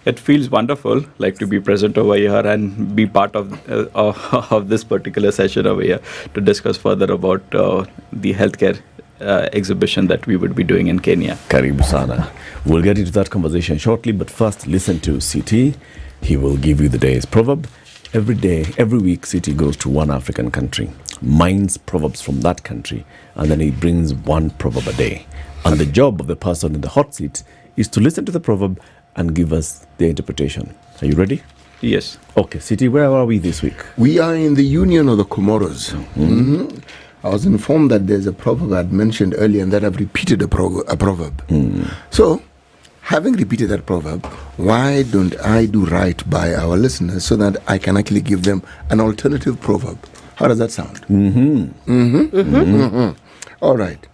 Speaker 11: It feels wonderful, like to be present over here and be part of this particular session over here to discuss further about the healthcare exhibition that we would be doing in Kenya.
Speaker 16: Karibu sana. We'll get into that conversation shortly, but first listen to CT. He will give you the day's proverb. Every day, every week, CT goes to one African country, mines proverbs from that country, and then he brings one proverb a day. And the job of the person in the hot seat is to listen to the proverb and give us the interpretation. Are you ready?
Speaker 11: Yes.
Speaker 16: Okay, Citi, where are we this week?
Speaker 8: We are in the Union of the Comoros. I was informed that there's a proverb I had mentioned earlier and that I've repeated a proverb. So, having repeated that proverb, why don't I do right by our listeners so that I can actually give them an alternative proverb? How does that sound? All right.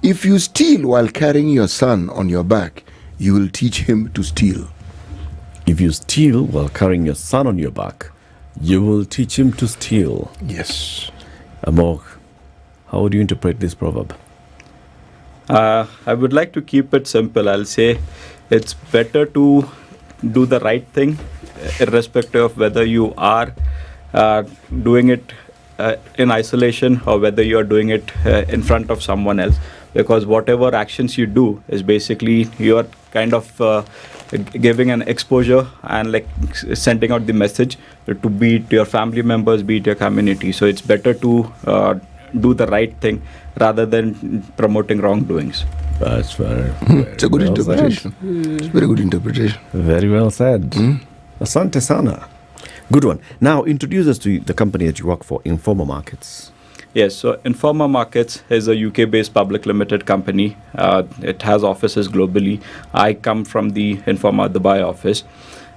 Speaker 8: If you steal while carrying your son on your back, you will teach him to steal.
Speaker 16: If you steal while carrying your son on your back, you will teach him to steal.
Speaker 8: Yes.
Speaker 16: Amor, how would you interpret this proverb?
Speaker 11: I would like to keep it simple. I'll say it's better to do the right thing, irrespective of whether you are doing it in isolation or whether you're doing it in front of someone else, because whatever actions you do is basically you're kind of giving an exposure and like sending out the message to be it your family members, be it your community. So it's better to do the right thing rather than promoting wrongdoings.
Speaker 7: That's very
Speaker 8: it's a good interpretation. It's a very good interpretation.
Speaker 7: Very well said. Asante sana. Good one. Now, introduce us to the company that you work for, Informa Markets.
Speaker 11: Yes, so Informa Markets is a UK-based public limited company. It has offices globally. I come from the Informa Dubai office.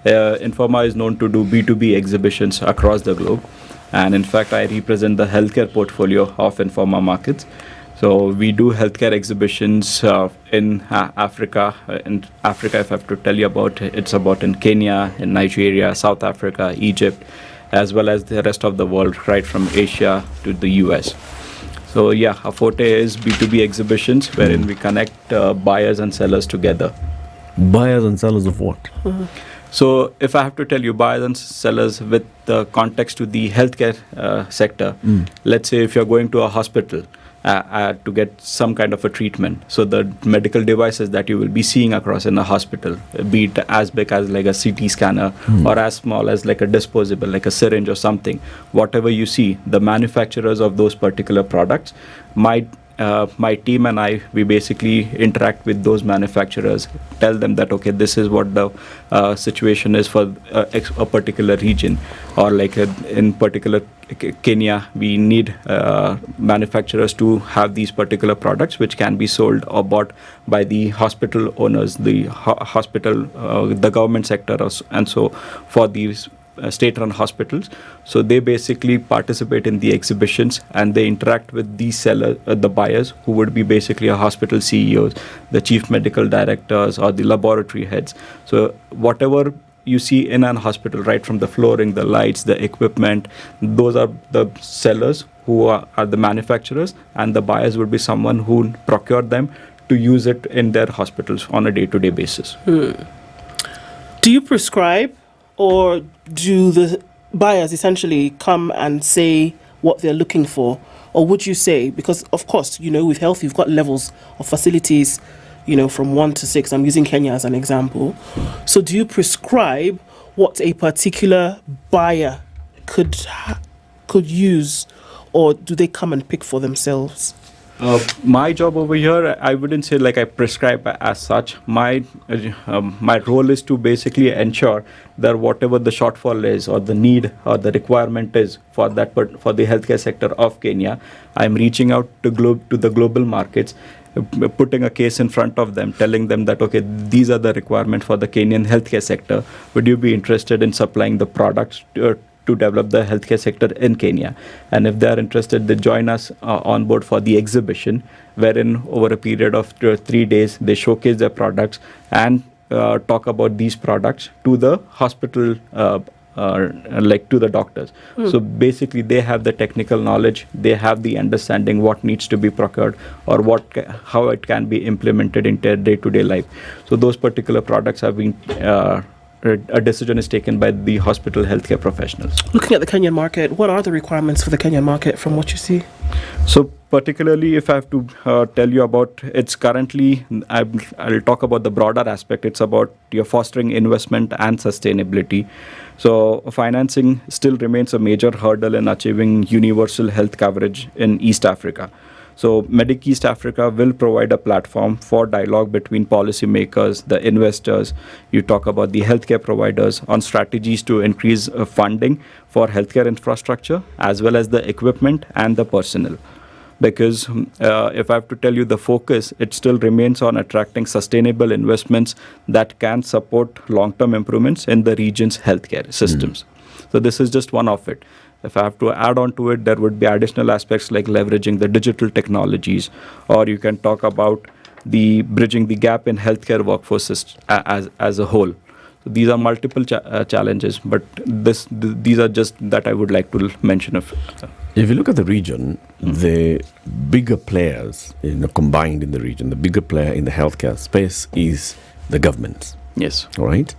Speaker 11: Informa is known to do B2B exhibitions across the globe. And in fact, I represent the healthcare portfolio of Informa Markets. So we do healthcare exhibitions in Africa. In Africa, if I have to tell you about it, it's about in Kenya, in Nigeria, South Africa, Egypt, as well as the rest of the world, right from Asia to the US. So yeah, our forte is B2B exhibitions wherein we connect buyers and sellers together.
Speaker 7: Buyers and sellers of what?
Speaker 11: So if I have to tell you buyers and sellers with the context to the healthcare sector, let's say if you're going to a hospital to get some kind of a treatment. So the medical devices that you will be seeing across in a hospital, be it as big as like a CT scanner or as small as like a disposable, like a syringe or something, whatever you see, the manufacturers of those particular products, my team and I, we basically interact with those manufacturers, tell them that, okay, this is what the situation is for a particular region, or like in particular Kenya, we need manufacturers to have these particular products which can be sold or bought by the hospital owners, the hospital, the government sector, and so for these state-run hospitals. So they basically participate in the exhibitions and they interact with these sellers, the buyers, who would be basically a hospital CEOs, the chief medical directors, or the laboratory heads. So whatever you see in an hospital, right from the flooring, the lights, the equipment, those are the sellers who are the manufacturers, and the buyers would be someone who procure them to use it in their hospitals on a day-to-day basis.
Speaker 9: Do you prescribe, or do the buyers essentially come and say what they're looking for? Or would you say, because of course, with health, you've got levels of facilities, from 1 to 6. I'm using Kenya as an example. So do you prescribe what a particular buyer could use, or do they come and pick for themselves?
Speaker 11: My job over here, I wouldn't say like I prescribe as such. My role is to basically ensure that whatever the shortfall is, or the need, or the requirement is for that, for the healthcare sector of Kenya, I'm reaching out to the global markets, putting a case in front of them, telling them that, okay, these are the requirements for the Kenyan healthcare sector. Would you be interested in supplying the products to develop the healthcare sector in Kenya? And if they are interested, they join us on board for the exhibition, wherein over a period of 3 days, they showcase their products and talk about these products to the hospital, like to the doctors. So basically they have the technical knowledge, they have the understanding what needs to be procured, or how it can be implemented in their day-to-day life. So those particular products have been a decision is taken by the hospital healthcare professionals. Looking at the Kenyan market, what are the requirements for the Kenyan market from what you see? So particularly if I have to tell you about, it's currently, I'll talk about the broader aspect. It's about your fostering investment and sustainability. So financing still remains a major hurdle in achieving universal health coverage in East Africa. So Medic East Africa will provide a platform for dialogue between policymakers, the investors. You talk about the healthcare providers on strategies to increase funding for healthcare infrastructure, as well as the equipment and the personnel. Because if I have to tell you the focus, it still remains on attracting sustainable investments that can support long-term improvements in the region's healthcare systems. So this is just one of it. If I have to add on to it, there would be additional aspects like leveraging the digital technologies, or you can talk about the bridging the gap in healthcare workforces as a whole. So these are multiple challenges, but these are just that I would like to mention.
Speaker 7: If you look at the region, the bigger players combined in the region, the bigger player in the healthcare space is the government.
Speaker 11: Yes.
Speaker 7: All right.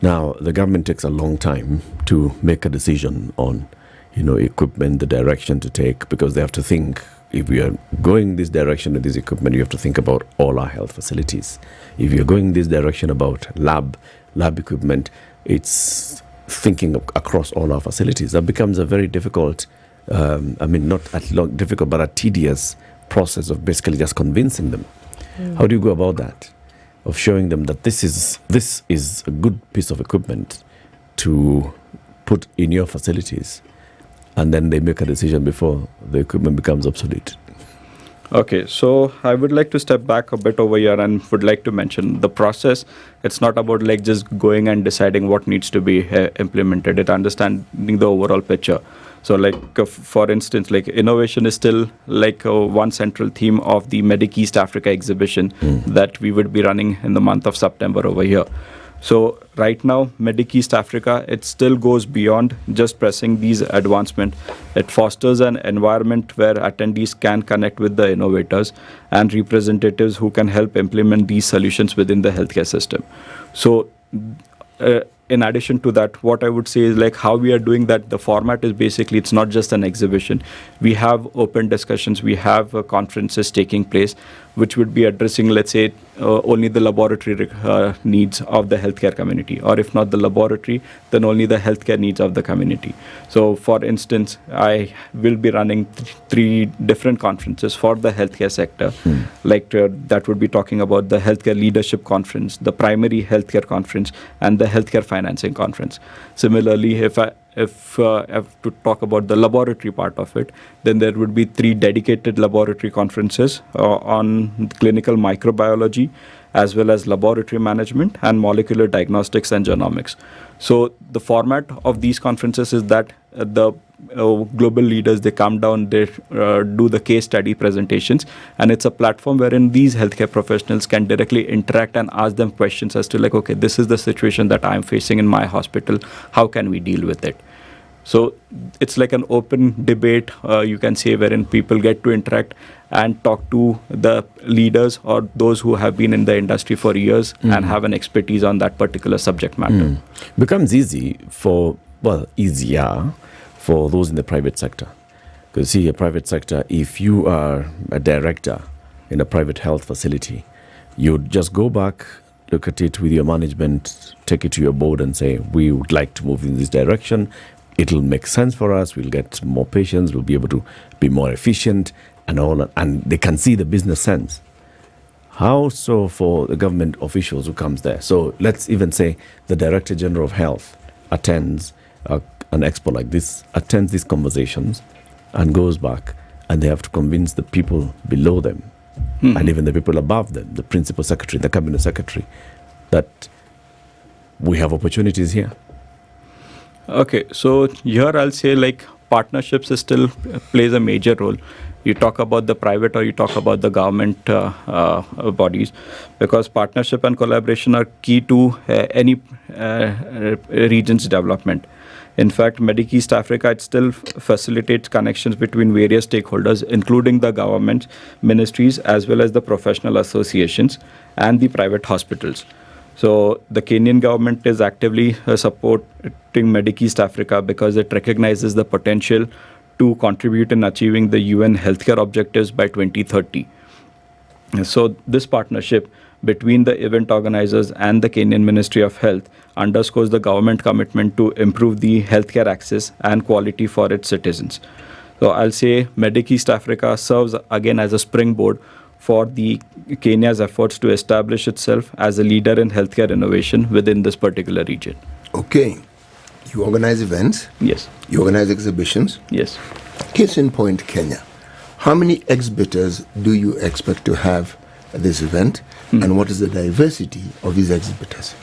Speaker 7: Now, the government takes a long time to make a decision on equipment, the direction to take, because they have to think, if we are going this direction with this equipment, you have to think about all our health facilities. If you're going this direction about lab equipment, it's thinking across all our facilities. That becomes a very difficult, difficult, but a tedious process of basically just convincing them. How do you go about that? Of showing them that this is a good piece of equipment to put in your facilities, and then they make a decision before the equipment becomes obsolete.
Speaker 11: Okay, so I would like to step back a bit over here and would like to mention the process. It's not about like just going and deciding what needs to be implemented. It's understanding the overall picture. So like, for instance, like innovation is still like one central theme of the Medic East Africa exhibition that we would be running in the month of September over here. So right now, Medic East Africa, it still goes beyond just pressing these advancements. It fosters an environment where attendees can connect with the innovators and representatives who can help implement these solutions within the healthcare system. So in addition to that, what I would say is like how we are doing that, the format is basically, it's not just an exhibition. We have open discussions, we have conferences taking place, which would be addressing, let's say, only the laboratory needs of the healthcare community, or if not the laboratory, then only the healthcare needs of the community. So for instance, I will be running 3 different conferences for the healthcare sector. That would be talking about the Healthcare Leadership Conference, the Primary Healthcare Conference, and the Healthcare Financing Conference. Similarly, if I have to talk about the laboratory part of it, then there would be 3 dedicated laboratory conferences on clinical microbiology, as well as laboratory management and molecular diagnostics and genomics. So the format of these conferences is that the global leaders, they come down, they do the case study presentations, and it's a platform wherein these healthcare professionals can directly interact and ask them questions as to like, okay, this is the situation that I'm facing in my hospital, how can we deal with it? So it's like an open debate, you can say, wherein people get to interact and talk to the leaders or those who have been in the industry for years and have an expertise on that particular subject matter.
Speaker 7: Becomes easier for those in the private sector. Because see, a private sector, if you are a director in a private health facility, you just go back, look at it with your management, take it to your board and say, we would like to move in this direction. It'll make sense for us. We'll get more patients. We'll be able to be more efficient and all that. And they can see the business sense. How so for the government officials who comes there? So let's even say the Director General of Health attends an expo like this, attends these conversations and goes back, and they have to convince the people below them and even the people above them, the Principal Secretary, the Cabinet Secretary, that we have opportunities here.
Speaker 11: Okay, so here I'll say like partnerships still plays a major role. You talk about the private or you talk about the government bodies, because partnership and collaboration are key to any region's development. In fact, Medic East Africa, it still facilitates connections between various stakeholders, including the government, ministries, as well as the professional associations and the private hospitals. So the Kenyan government is actively supporting Medic East Africa because it recognizes the potential to contribute in achieving the UN healthcare objectives by 2030. So this partnership between the event organizers and the Kenyan Ministry of Health underscores the government commitment to improve the healthcare access and quality for its citizens. So I'll say Medic East Africa serves again as a springboard for the Kenya's efforts to establish itself as a leader in healthcare innovation within this particular region.
Speaker 8: Okay. You organize events?
Speaker 11: Yes.
Speaker 8: You organize exhibitions?
Speaker 11: Yes.
Speaker 8: Case in point, Kenya. How many exhibitors do you expect to have at this event? And what is the diversity of these exhibitors?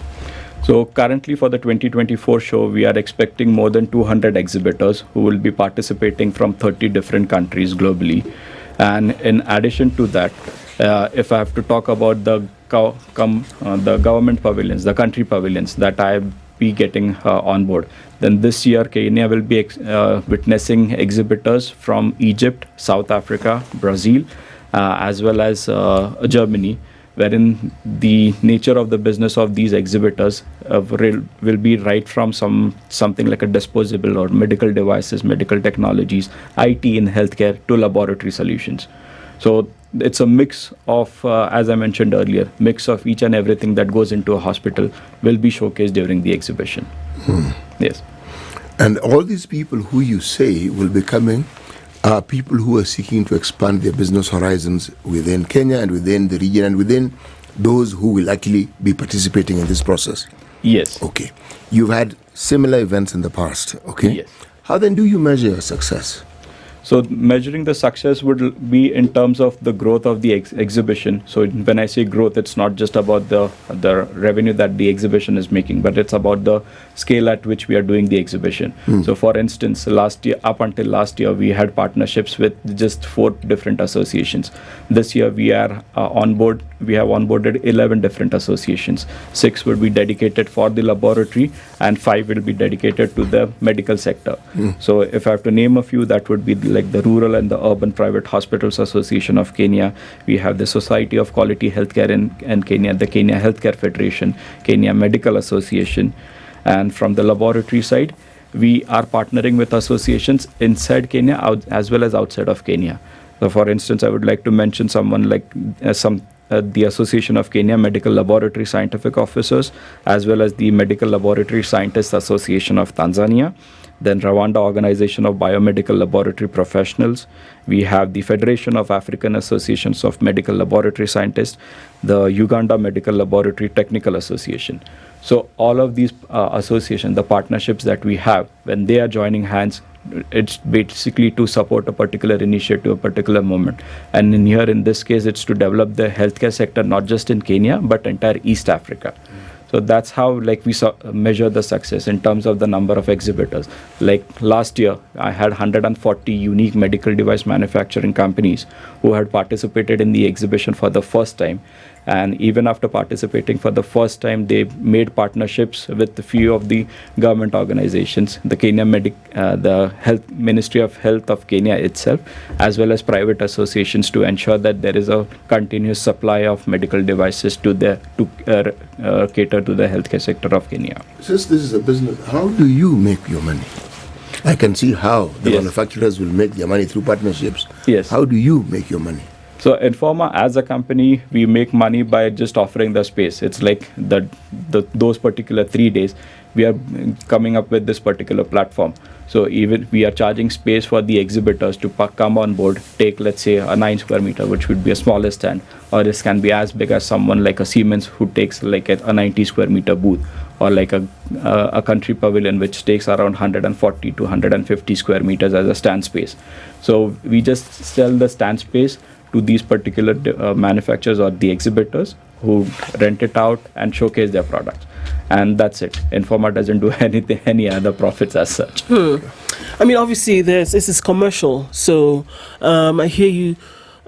Speaker 11: So currently for the 2024 show, we are expecting more than 200 exhibitors who will be participating from 30 different countries globally. And in addition to that, if I have to talk about the government pavilions, the country pavilions that I be getting on board, then this year Kenya will be witnessing exhibitors from Egypt, South Africa, Brazil, as well as Germany, wherein the nature of the business of these exhibitors will be right from something like a disposable or medical devices, medical technologies, IT in healthcare to laboratory solutions. So it's a mix of, as I mentioned earlier, mix of each and everything that goes into a hospital will be showcased during the exhibition. Yes.
Speaker 8: And all these people who you say will be coming are people who are seeking to expand their business horizons within Kenya and within the region and within those who will actually be participating in this process.
Speaker 11: Yes.
Speaker 8: Okay. You've had similar events in the past, okay?
Speaker 11: Yes.
Speaker 8: How then do you measure your success?
Speaker 11: So measuring the success would be in terms of the growth of the exhibition. So when I say growth, it's not just about the revenue that the exhibition is making, but it's about the scale at which we are doing the exhibition. So for instance, up until last year, we had partnerships with just 4 different associations. This year we are we have onboarded 11 different associations. 6 will be dedicated for the laboratory and 5 will be dedicated to the medical sector. So if I have to name a few, that would be like the Rural and the Urban Private Hospitals Association of Kenya. We have the Society of Quality Healthcare in Kenya, the Kenya Healthcare Federation, Kenya Medical Association. And from the laboratory side, we are partnering with associations inside Kenya as well as outside of Kenya. So for instance, I would like to mention someone like the Association of Kenya Medical Laboratory Scientific Officers, as well as the Medical Laboratory Scientists Association of Tanzania, then Rwanda Organization of Biomedical Laboratory Professionals. We have the Federation of African Associations of Medical Laboratory Scientists, the Uganda Medical Laboratory Technical Association. So all of these associations, the partnerships that we have, when they are joining hands, it's basically to support a particular initiative, a particular moment. And in this case, it's to develop the healthcare sector, not just in Kenya, but entire East Africa. So that's how we measure the success in terms of the number of exhibitors. Like last year, I had 140 unique medical device manufacturing companies who had participated in the exhibition for the first time. And even after participating for the first time, they made partnerships with a few of the government organizations, the the Ministry of Health of Kenya itself, as well as private associations, to ensure that there is a continuous supply of medical devices to cater to the healthcare sector of Kenya.
Speaker 8: Since this is a business, how do you make your money? I can see how the manufacturers will make their money through partnerships.
Speaker 11: Yes.
Speaker 8: How do you make your money?
Speaker 11: So Informa, as a company, we make money by just offering the space. It's like those particular 3 days, we are coming up with this particular platform. So even we are charging space for the exhibitors to come on board, take, let's say, a 9 square meter, which would be a smaller stand, or this can be as big as someone like a Siemens who takes like a 90 square meter booth, or like a country pavilion, which takes around 140 to 150 square meters as a stand space. So we just sell the stand space to these particular manufacturers or the exhibitors who rent it out and showcase their products. And that's it. Informa doesn't do any other profits as such.
Speaker 9: I mean, obviously, this is commercial. So I hear you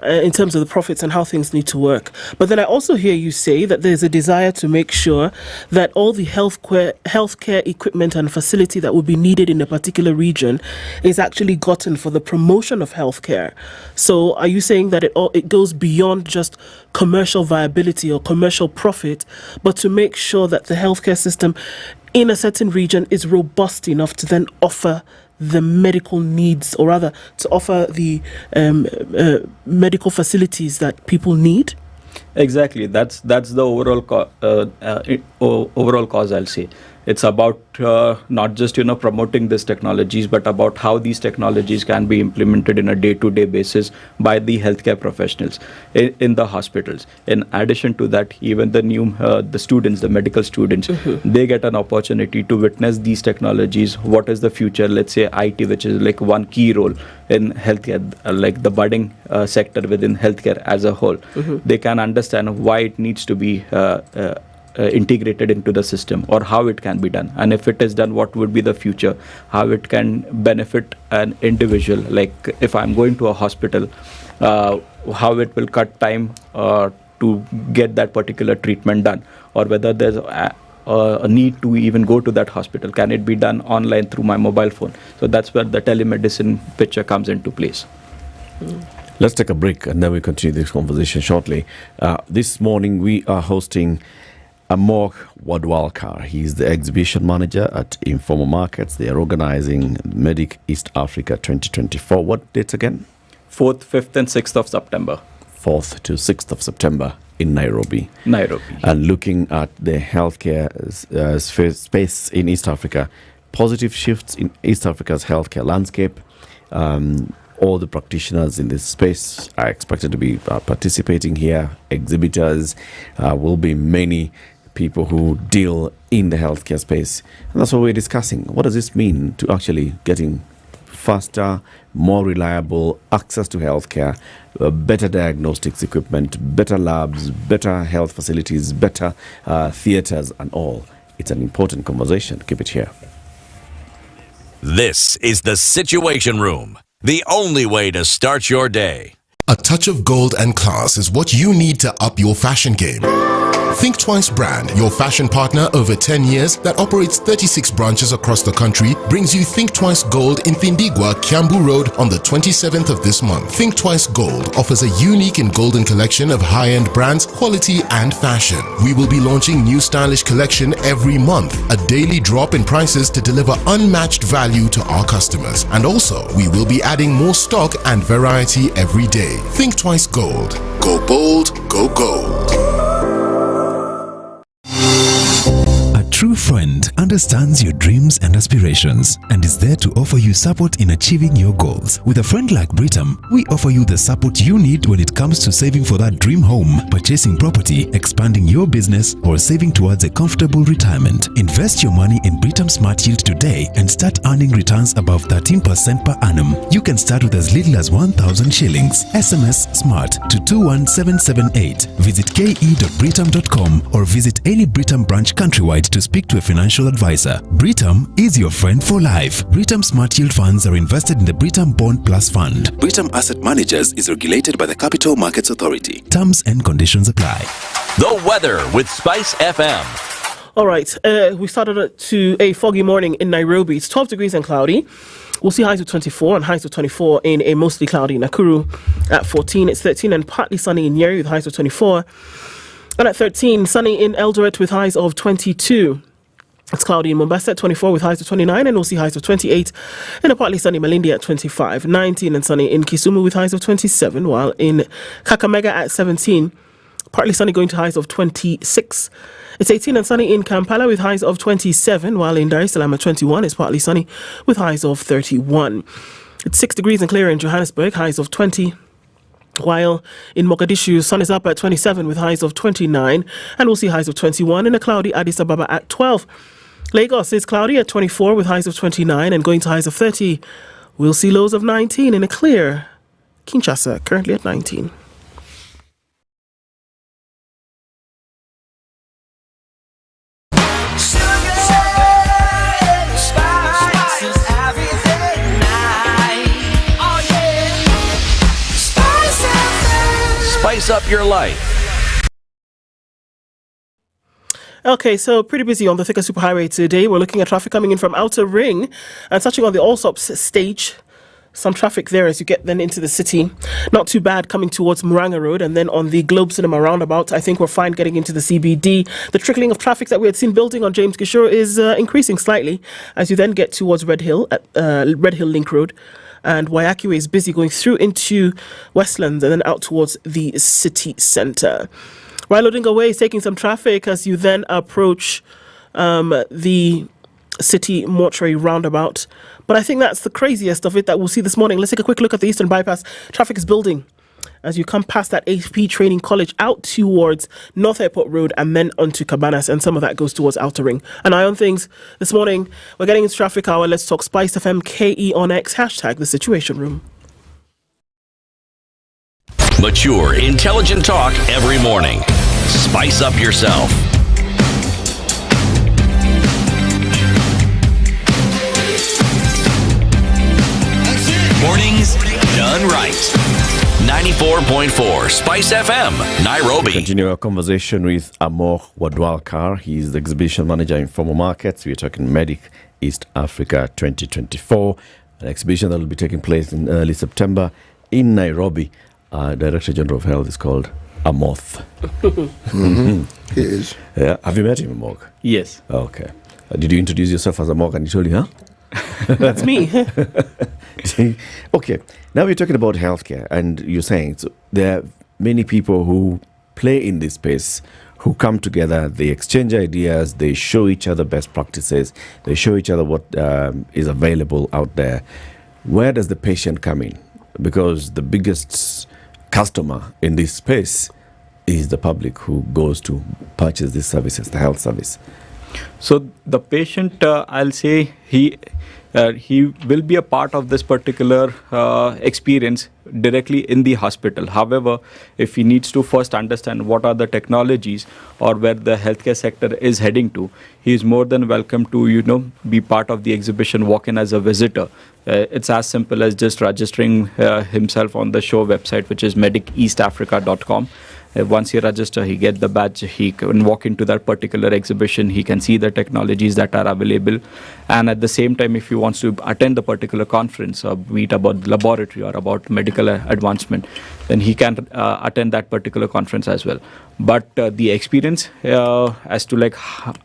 Speaker 9: in terms of the profits and how things need to work. But then I also hear you say that there's a desire to make sure that all the healthcare equipment and facility that will be needed in a particular region is actually gotten for the promotion of healthcare. So are you saying that it goes beyond just commercial viability or commercial profit, but to make sure that the healthcare system in a certain region is robust enough to then offer the medical needs, or rather to offer the medical facilities that people need?
Speaker 11: Exactly. That's the overall cause, I'll say. It's about not just promoting these technologies, but about how these technologies can be implemented in a day-to-day basis by the healthcare professionals in the hospitals. In addition to that, even the students, the medical students, they get an opportunity to witness these technologies. What is the future? Let's say IT, which is like one key role in healthcare, like the budding sector within healthcare as a whole. They can understand why it needs to be integrated into the system, or how it can be done, and if it is done, what would be the future, how it can benefit an individual. Like if I'm going to a hospital, how it will cut time to get that particular treatment done, or whether there's a need to even go to that hospital. Can it be done online through my mobile phone? So that's where the telemedicine picture comes into place.
Speaker 16: Let's take a break and then we continue this conversation shortly. This morning we are hosting Okoh Wadwalkar. He's the exhibition manager at Informal Markets. They are organizing Medic East Africa 2024. What dates again?
Speaker 11: 4th, 5th and 6th of September.
Speaker 16: 4th to 6th of September in Nairobi.
Speaker 11: Nairobi.
Speaker 16: And looking at the healthcare space in East Africa, positive shifts in East Africa's healthcare landscape. All the practitioners in this space are expected to be participating here. Exhibitors will be many people who deal in the healthcare space. And that's what we're discussing. What does this mean to actually getting faster, more reliable access to healthcare, better diagnostics equipment, better labs, better health facilities, better theaters and all? It's an important conversation. Keep it here.
Speaker 4: This is the Situation Room, the only way to start your day.
Speaker 13: A touch of gold and class is what you need to up your fashion game. Think Twice brand, your fashion partner over 10 years that operates 36 branches across the country, brings you Think Twice Gold in Thindigwa, Kiambu Road on the 27th of this month. Think Twice Gold offers a unique and golden collection of high-end brands, quality and fashion. We will be launching new stylish collection every month, a daily drop in prices to deliver unmatched value to our customers. And also, we will be adding more stock and variety every day. Think Twice Gold. Go bold, go gold.
Speaker 14: A true friend understands your dreams and aspirations and is there to offer you support in achieving your goals. With a friend like Britam, we offer you the support you need when it comes to saving for that dream home, purchasing property, expanding your business, or saving towards a comfortable retirement. Invest your money in Britam Smart Yield today and start earning returns above 13% per annum. You can start with as little as 1,000 shillings. SMS SMART to 21778. Visit ke.britam.com or visit any Britam branch countrywide to speak to a financial advisor. Britam is your friend for life. Britam Smart Yield funds are invested in the Britam Bond Plus Fund. Britam Asset Managers is regulated by the Capital Markets Authority. Terms and conditions apply.
Speaker 4: The weather with SpiceFM.
Speaker 9: All right, we started to a foggy morning in Nairobi. It's 12 degrees and cloudy. We'll see highs of 24 and highs of 24 in a mostly cloudy Nakuru. At 14, it's 13 and partly sunny in Nyeri with highs of 24. And at 13, sunny in Eldoret with highs of 22. It's cloudy in Mombasa at 24 with highs of 29, and we'll see highs of 28. In a partly sunny Malindi at 25. 19 and sunny in Kisumu with highs of 27, while in Kakamega at 17, partly sunny going to highs of 26. It's 18 and sunny in Kampala with highs of 27, while in Dar es Salaam at 21, it's partly sunny with highs of 31. It's 6 degrees and clear in Johannesburg, highs of 20. While in Mogadishu, sun is up at 27 with highs of 29, and we'll see highs of 21 in a cloudy Addis Ababa at 12. Lagos is cloudy at 24 with highs of 29 and going to highs of 30. We'll see lows of 19 in a clear Kinshasa, currently at 19.
Speaker 4: Spice up your life.
Speaker 9: Okay, so pretty busy on the Thika Superhighway today. We're looking at traffic coming in from Outer Ring and touching on the Allsops stage. Some traffic there as you get then into the city. Not too bad coming towards Muranga Road, and then on the Globe Cinema roundabout, I think we're fine getting into the CBD. The trickling of traffic that we had seen building on James Kishore is increasing slightly as you then get towards Red Hill at Red Hill Link Road. And Waiakiwe is busy going through into Westlands and then out towards the city centre. While loading away is taking some traffic as you then approach the city mortuary roundabout. But I think that's the craziest of it that we'll see this morning. Let's take a quick look at the Eastern Bypass. Traffic is building as you come past that AP Training College out towards North Airport Road and then onto Cabanas, and some of that goes towards Outer Ring. And eye on things this morning, we're getting into traffic hour. Let's talk SpiceFM KE on X, hashtag the Situation Room.
Speaker 4: Mature, intelligent talk every morning. Spice up yourself. Mornings done right. 94.4 Spice FM, Nairobi.
Speaker 16: Continue our conversation with Okoh Wadwalkar. He's the exhibition manager in Informal Markets. We're talking Medic East Africa 2024, an exhibition that will be taking place in early September in Nairobi. Director General of Health is called a moth.
Speaker 8: He is.
Speaker 16: Yeah. Have you met him, Mog?
Speaker 11: Yes.
Speaker 16: Okay. Did you introduce yourself as a Mog and he told you, huh?
Speaker 9: That's me.
Speaker 16: Okay. Now we're talking about healthcare, and you're saying so there are many people who play in this space, who come together, they exchange ideas, they show each other best practices, they show each other what is available out there. Where does the patient come in? Because the biggest customer in this space is the public who goes to purchase these services, the health service.
Speaker 11: So the patient, I'll say he will be a part of this particular experience directly in the hospital. However, if he needs to first understand what are the technologies or where the healthcare sector is heading to, he is more than welcome to, be part of the exhibition, walk in as a visitor. It's as simple as just registering himself on the show website, which is mediceastafrica.com. Once he registers, he gets the badge, he can walk into that particular exhibition, he can see the technologies that are available. And at the same time, if he wants to attend the particular conference, be it about laboratory or about medical advancement, then he can attend that particular conference as well. But the experience as to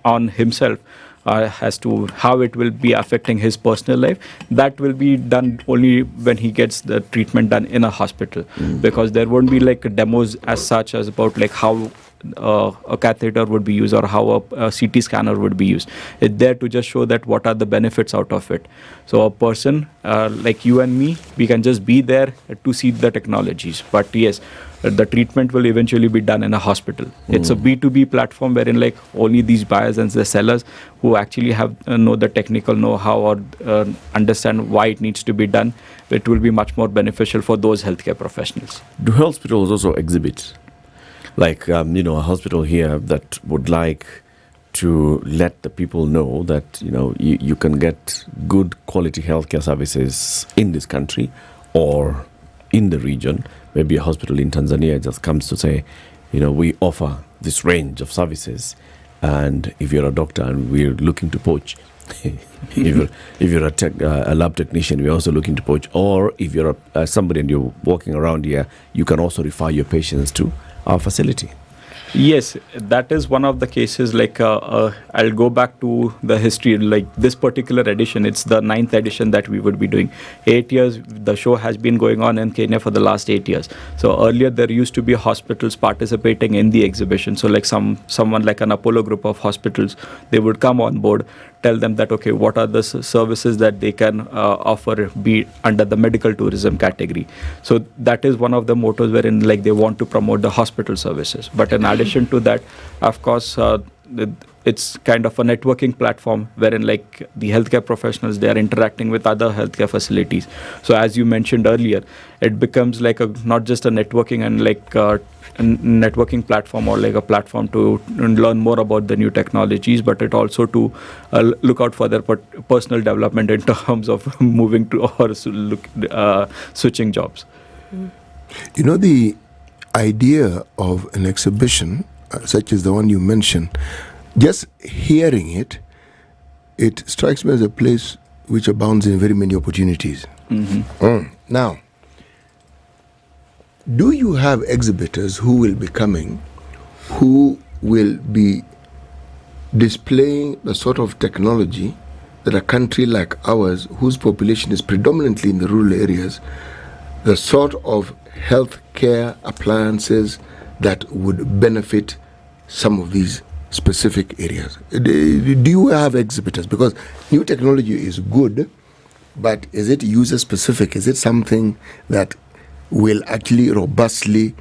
Speaker 11: on himself, as to how it will be affecting his personal life, that will be done only when he gets the treatment done in a hospital, because there won't be demos as such as about how a catheter would be used or how a CT scanner would be used. It's there to just show that what are the benefits out of it. So a person like you and me, we can just be there to see the technologies. But yes, the treatment will eventually be done in a hospital. It's a B2B platform wherein only these buyers and the sellers who actually know the technical know-how or understand why it needs to be done, it will be much more beneficial for those healthcare professionals.
Speaker 16: Do hospitals also exhibit? A hospital here that would like to let the people know that, you can get good quality healthcare services in this country or in the region. Maybe a hospital in Tanzania just comes to say, we offer this range of services, and if you're a doctor and we're looking to poach, if you're a lab technician, we're also looking to poach, or if you're somebody and you're walking around here, you can also refer your patients to our facility.
Speaker 11: Yes, that is one of the cases. I'll go back to the history. This particular edition, it's the 9th edition that we would be doing. 8 years, the show has been going on in Kenya for the last 8 years. So earlier there used to be hospitals participating in the exhibition. So someone like an Apollo group of hospitals, they would come on board, tell them that, okay, what are the services that they can offer, be under the medical tourism category. So that is one of the mottos wherein they want to promote the hospital services. But in addition to that, of course, it's kind of a networking platform wherein the healthcare professionals, they are interacting with other healthcare facilities. So as you mentioned earlier, it becomes not just a networking and a networking platform or a platform to learn more about the new technologies, but it also to look out for their personal development in terms of moving to or switching jobs.
Speaker 8: The idea of an exhibition such as the one you mentioned, just hearing it strikes me as a place which abounds in very many opportunities. Now, do you have exhibitors who will be coming, who will be displaying the sort of technology that a country like ours, whose population is predominantly in the rural areas, the sort of healthcare appliances that would benefit some of these specific areas? Do you have exhibitors? Because new technology is good, but is it user specific? Is it something that will actually robustly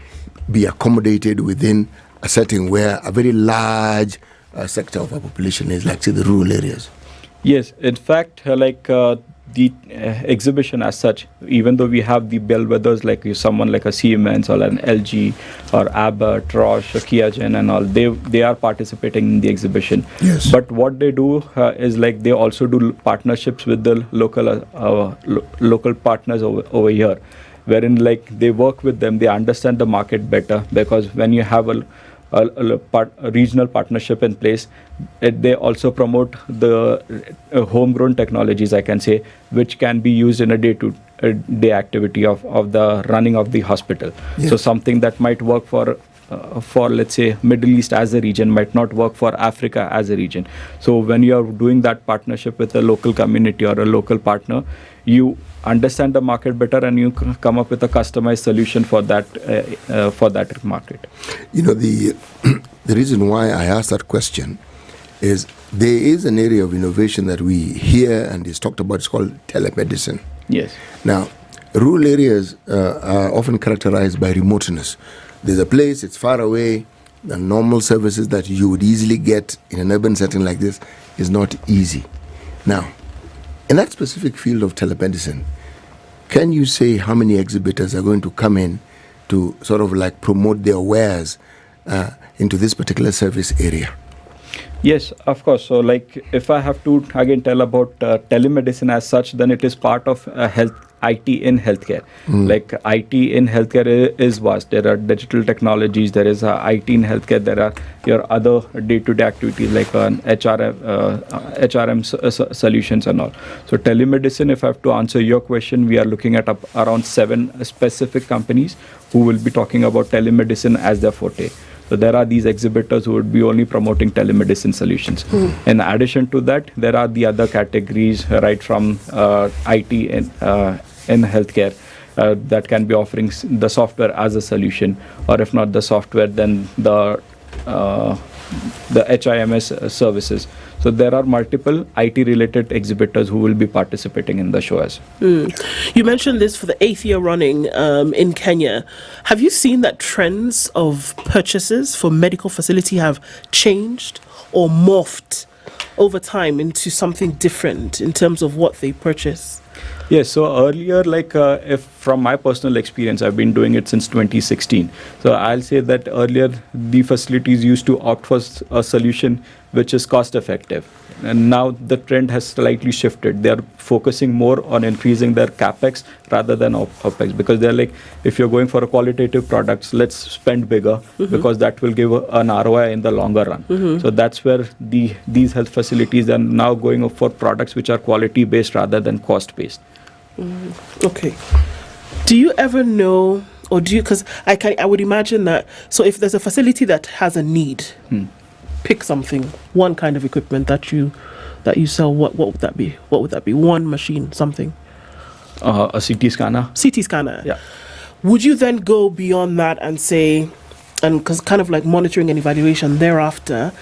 Speaker 8: be accommodated within a setting where a very large sector of our population is, say, the rural areas?
Speaker 11: Yes, in fact, the exhibition as such, even though we have the bellwethers someone like a Siemens or an LG or Abbott, Roche, Kiagen and all, they are participating in the exhibition.
Speaker 8: Yes.
Speaker 11: But what they do is they also do partnerships with the local partners over here, wherein they work with them, they understand the market better, because when you have a regional partnership in place. They also promote the homegrown technologies, I can say, which can be used in a day-to-day activity of the running of the hospital.
Speaker 8: Yeah.
Speaker 11: So something that might work for let's say Middle East as a region might not work for Africa as a region. So when you are doing that partnership with a local community or a local partner, you understand the market better and you come up with a customized solution for that market.
Speaker 8: You know, the reason why I asked that question is there is an area of innovation that we hear and is talked about. It's called telemedicine.
Speaker 11: Yes.
Speaker 8: Now, rural areas are often characterized by remoteness. There's a place, it's far away, the normal services that you would easily get in an urban setting like this is not easy. Now, in that specific field of telemedicine, can you say how many exhibitors are going to come in to sort of like promote their wares into this particular service area?
Speaker 11: Yes, of course. So like if I have to again tell about telemedicine as such, then it is part of IT in healthcare. Like IT in healthcare is vast. There are digital technologies, there is IT in healthcare, there are your other day-to-day activities like HRM solutions and all. So telemedicine, if I have to answer your question, we are looking at around 7 specific companies who will be talking about telemedicine as their forte. So there are these exhibitors who would be only promoting telemedicine solutions. In addition to that, there are the other categories, right from IT in healthcare that can be offering the software as a solution, or if not the software, then the HIMS services. So there are multiple IT-related exhibitors who will be participating in the show as well.
Speaker 9: You mentioned this for the 8th year running in Kenya. Have you seen that trends of purchases for medical facility have changed or morphed over time into something different in terms of what they purchase?
Speaker 11: Yes, so earlier, like if from my personal experience, I've been doing it since 2016. So I'll say that earlier the facilities used to opt for a solution which is cost effective. And now the trend has slightly shifted. They are focusing more on increasing their capex rather than opex, because they're like, if you're going for a qualitative products, let's spend bigger because that will give an ROI in the longer run. So that's where these health facilities are now going for products which are quality based rather than cost based.
Speaker 9: Okay. Do you ever know, or do you, because I would imagine that, so if there's a facility that has a need, pick something, one kind of equipment that you sell, what would that be? What would that be? One machine, something?
Speaker 11: A CT scanner.
Speaker 9: CT scanner.
Speaker 11: Yeah.
Speaker 9: Would you then go beyond that and say, and because kind of like monitoring and evaluation thereafter,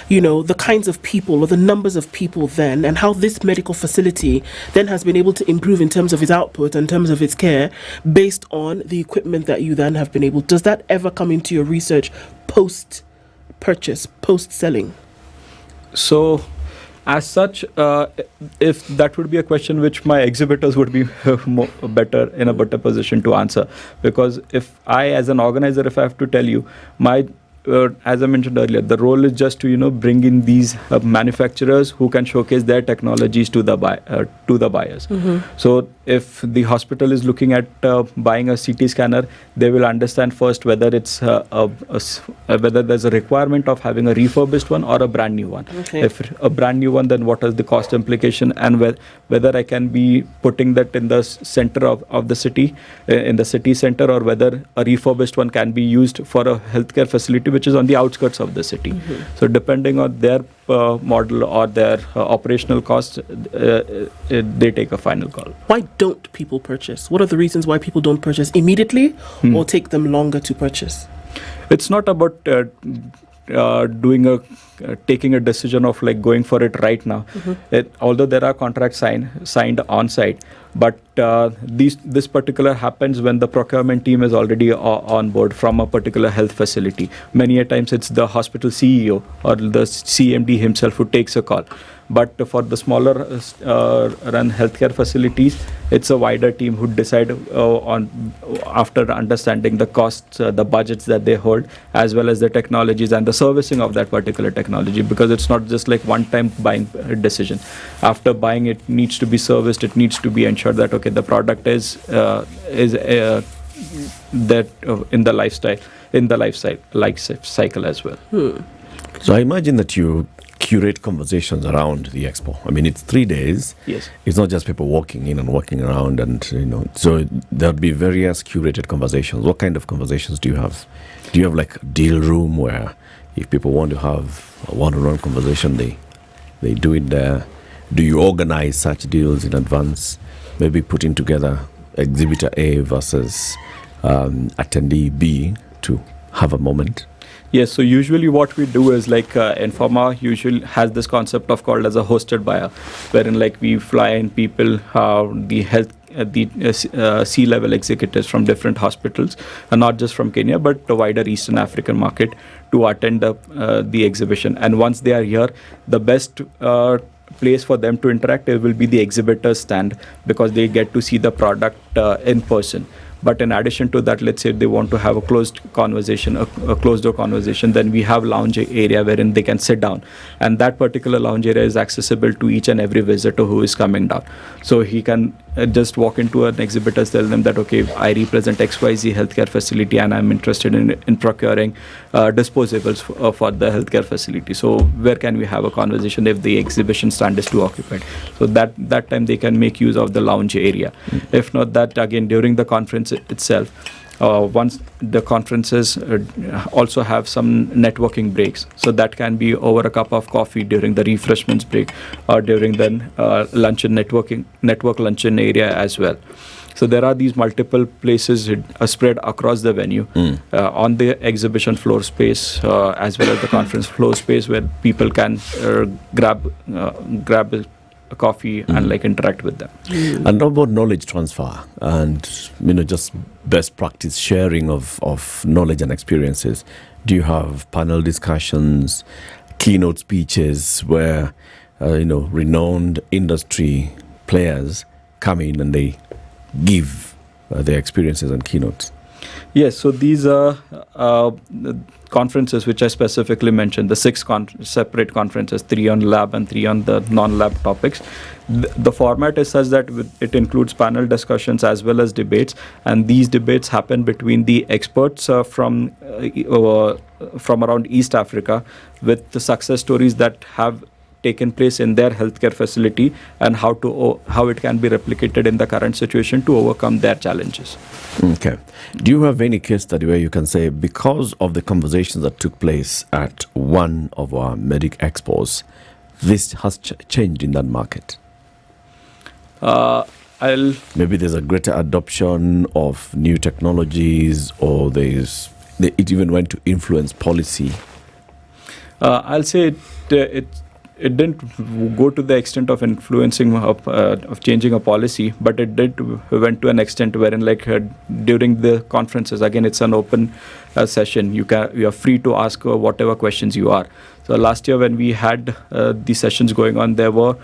Speaker 9: you know, the kinds of people or the numbers of people then, and how this medical facility then has been able to improve in terms of its output, in terms of its care, based on the equipment that you then have been able, does that ever come into your research post-purchase, post-selling?
Speaker 11: So, as such, if that would be a question which my exhibitors would be better in a better position to answer, because if I, as an organizer, if I have to tell you, my as I mentioned earlier, the role is just to bring in these manufacturers who can showcase their technologies to the buyers. So if the hospital is looking at buying a CT scanner, they will understand first whether it's whether there's a requirement of having a refurbished one or a brand new one. If a brand new one, then what is the cost implication, and whether I can be putting that in the center of the city, in the city center, or whether a refurbished one can be used for a healthcare facility which is on the outskirts of the city. So depending on their model or their operational costs, they take a final call.
Speaker 9: Why don't people purchase? What are the reasons why people don't purchase immediately or take them longer to purchase?
Speaker 11: It's not about taking a decision of like going for it right now. Although there are contracts signed on site, but this particular happens when the procurement team is already on board from a particular health facility. Many a times it's the hospital CEO or the CMD himself who takes a call. But for the smaller run healthcare facilities, it's a wider team who decide on after understanding the costs, the budgets that they hold, as well as the technologies and the servicing of that particular technology. Because it's not just like one-time buying decision. After buying, it needs to be serviced. It needs to be ensured that the product is that in the lifestyle. in the life cycle as well.
Speaker 16: So I imagine that you curate conversations around the expo. I mean, it's 3 days.
Speaker 11: Yes.
Speaker 16: It's not just people walking in and walking around, and so there'll be various curated conversations. What kind of conversations do you have? Do you have like a deal room where if people want to have a one-on-one conversation, they do it there? Do you organize such deals in advance? Maybe putting together exhibitor A versus attendee B to have a moment?
Speaker 11: Yes, so usually what we do is like Informa usually has this concept of called as a hosted buyer, wherein like we fly in people, the C-level executives from different hospitals, and not just from Kenya, but the wider Eastern African market to attend the exhibition. And once they are here, the best place for them to interact will be the exhibitor's stand, because they get to see the product in person. But in addition to that, let's say they want to have a closed conversation, a closed door conversation, then we have lounge area wherein they can sit down. And that particular lounge area is accessible to each and every visitor who is coming down. So he can just walk into an exhibitor, tell them that, okay, I represent XYZ healthcare facility and I'm interested in procuring disposables for the healthcare facility. So where can we have a conversation if the exhibition stand is too occupied? So that time they can make use of the lounge area. If not that, again, during the conference itself, once the conferences also have some networking breaks, so that can be over a cup of coffee during the refreshments break or during the luncheon network luncheon area as well. So there are these multiple places spread across the venue on the exhibition floor space as well as the conference floor space, where people can grab a coffee and like interact with them.
Speaker 16: And about knowledge transfer and just best practice sharing of knowledge and experiences. Do you have panel discussions, keynote speeches where renowned industry players come in and they give their experiences and keynotes?
Speaker 11: Yes, so these are conferences which I specifically mentioned, the 6 separate conferences, 3 on lab and 3 on the non-lab topics. The format is such that it includes panel discussions as well as debates, and these debates happen between the experts from around East Africa with the success stories that have taken place in their healthcare facility and how it can be replicated in the current situation to overcome their challenges.
Speaker 16: Okay. Do you have any case study where you can say, because of the conversations that took place at one of our Medic Expos, this has changed in that market?
Speaker 11: Maybe
Speaker 16: there's a greater adoption of new technologies, or it even went to influence policy.
Speaker 11: I'll say it didn't go to the extent of influencing of changing a policy, but it went to an extent wherein during the conferences, again, it's an open session. You are free to ask whatever questions you are. So last year when we had these sessions going on, there were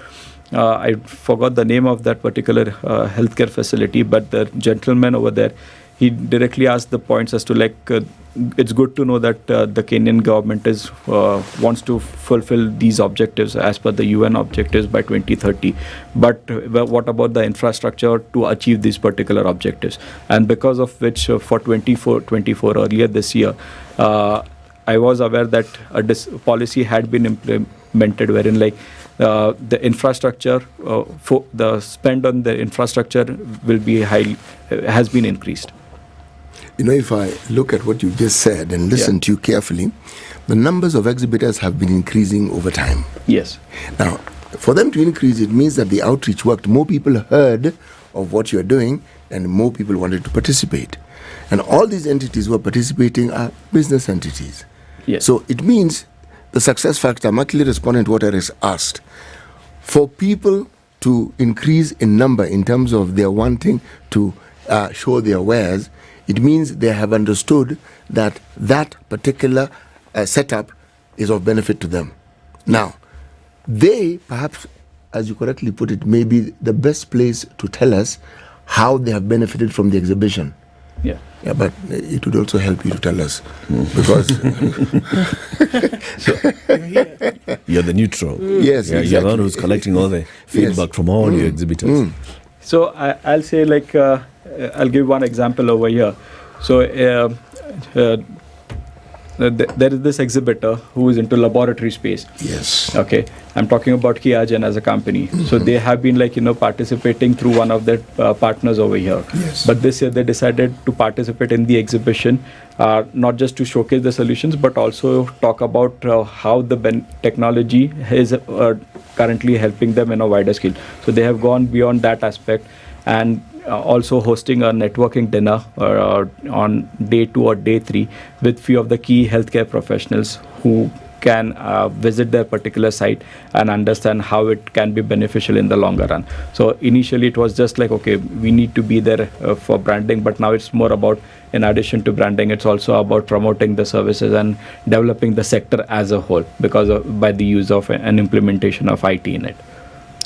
Speaker 11: I forgot the name of that particular healthcare facility, but the gentleman over there, he directly asked the points as to it's good to know that the Kenyan government wants to fulfill these objectives as per the UN objectives by 2030. But what about the infrastructure to achieve these particular objectives? And because of which, for 24 earlier this year, I was aware that this policy had been implemented, wherein the infrastructure, for the spend on the infrastructure will be has been increased.
Speaker 8: If I look at what you just said and listen to you carefully, the numbers of exhibitors have been increasing over time.
Speaker 11: Yes.
Speaker 8: Now, for them to increase, it means that the outreach worked. More people heard of what you're doing and more people wanted to participate. And all these entities who are participating are business entities.
Speaker 11: Yes.
Speaker 8: So it means the success factor, I'm actually responding to what I was asked. For people to increase in number in terms of their wanting to show their wares, it means they have understood that that particular setup is of benefit to them. Now, they perhaps, as you correctly put it, may be the best place to tell us how they have benefited from the exhibition.
Speaker 11: Yeah.
Speaker 8: Yeah, but it would also help you to tell us, because
Speaker 16: you're the neutral.
Speaker 8: Yes,
Speaker 16: exactly. You're the one who's collecting all the feedback from all your exhibitors.
Speaker 11: So I'll say I'll give one example over here. So there is this exhibitor who is into laboratory space.
Speaker 8: Yes.
Speaker 11: Okay. I'm talking about Kiagen as a company. So they have been participating through one of their partners over here.
Speaker 8: Yes.
Speaker 11: But this year they decided to participate in the exhibition, not just to showcase the solutions, but also talk about how the technology is currently helping them in a wider scale. So they have gone beyond that aspect, and also hosting a networking dinner on day 2 or day 3 with few of the key healthcare professionals who can visit their particular site and understand how it can be beneficial in the longer run. So initially it was just like, okay, we need to be there for branding, but now it's more about, in addition to branding, it's also about promoting the services and developing the sector as a whole by the use of an implementation of IT in it.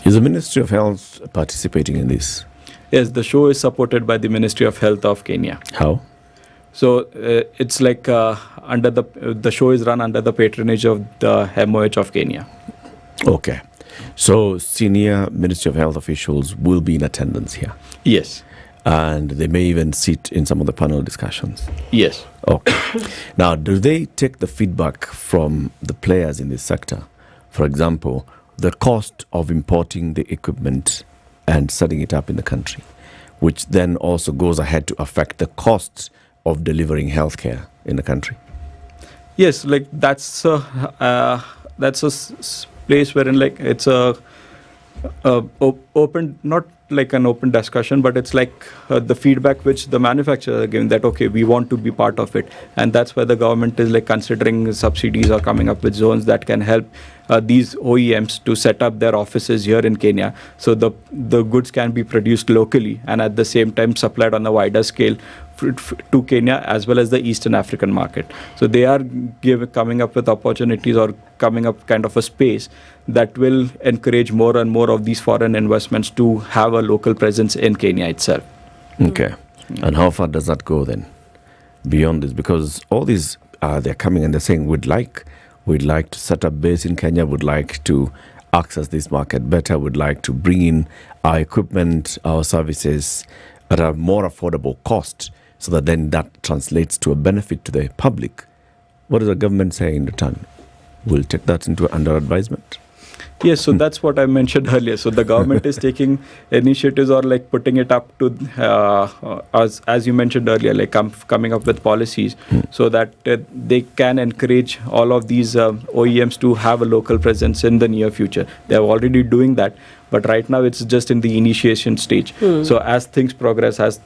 Speaker 16: Is the Ministry of Health participating in this?
Speaker 11: Yes, the show is supported by the Ministry of Health of Kenya.
Speaker 16: How?
Speaker 11: So it's like under the show is run under the patronage of the MOH of Kenya.
Speaker 16: Okay. So senior Ministry of Health officials will be in attendance here?
Speaker 11: Yes.
Speaker 16: And they may even sit in some of the panel discussions?
Speaker 11: Yes.
Speaker 16: Okay. Now, do they take the feedback from the players in this sector? For example, the cost of importing the equipment and setting it up in the country, which then also goes ahead to affect the costs of delivering healthcare in the country.
Speaker 11: Yes, like that's a place wherein like it's a open, not like an open discussion, but it's like the feedback which the manufacturers are giving that, okay, we want to be part of it. And that's where the government is like considering subsidies or coming up with zones that can help these OEMs to set up their offices here in Kenya. So the goods can be produced locally and at the same time supplied on a wider scale to Kenya as well as the Eastern African market. So they are coming up with opportunities or coming up kind of a space that will encourage more and more of these foreign investments to have a local presence in Kenya itself.
Speaker 16: Okay. And how far does that go then beyond this? Because all these, they're coming and they're saying, we'd like to set up base in Kenya, would like to access this market better, would like to bring in our equipment, our services at a more affordable cost, so that then that translates to a benefit to the public. What does the government say in return? We'll take that under advisement.
Speaker 11: Yes, so that's what I mentioned earlier. So the government is taking initiatives or like putting it up to, as you mentioned earlier, like coming up with policies so that they can encourage all of these OEMs to have a local presence in the near future. They are already doing that, but right now it's just in the initiation stage. So as things progress, as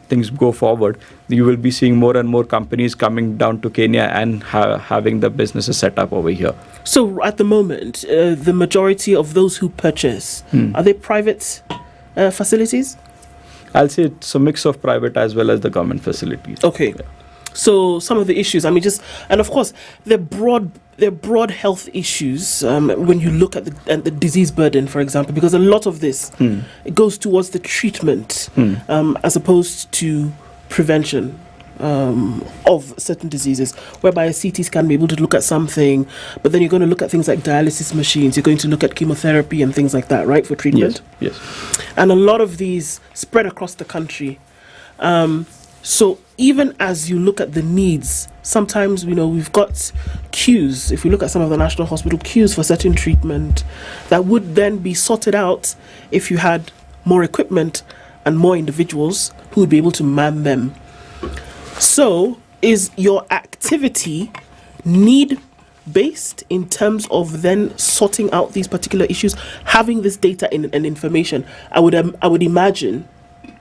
Speaker 11: things go forward, you will be seeing more and more companies coming down to Kenya and having the businesses set up over here.
Speaker 9: So at the moment, the majority of those who purchase, are they private facilities?
Speaker 11: I'll say it's a mix of private as well as the government facilities.
Speaker 9: Okay. Yeah. So some of the issues, and of course, they're broad health issues when you look at the disease burden, for example, because a lot of this it goes towards the treatment as opposed to prevention of certain diseases, whereby a CT scan may be able to look at something, but then you're going to look at things like dialysis machines, you're going to look at chemotherapy and things like that, right, for treatment?
Speaker 11: Yes.
Speaker 9: And a lot of these spread across the country. So even as you look at the needs, sometimes, we've got queues. If we look at some of the national hospital queues for certain treatment, that would then be sorted out if you had more equipment and more individuals who would be able to man them. Is your activity need-based in terms of then sorting out these particular issues, having this data and information? I would imagine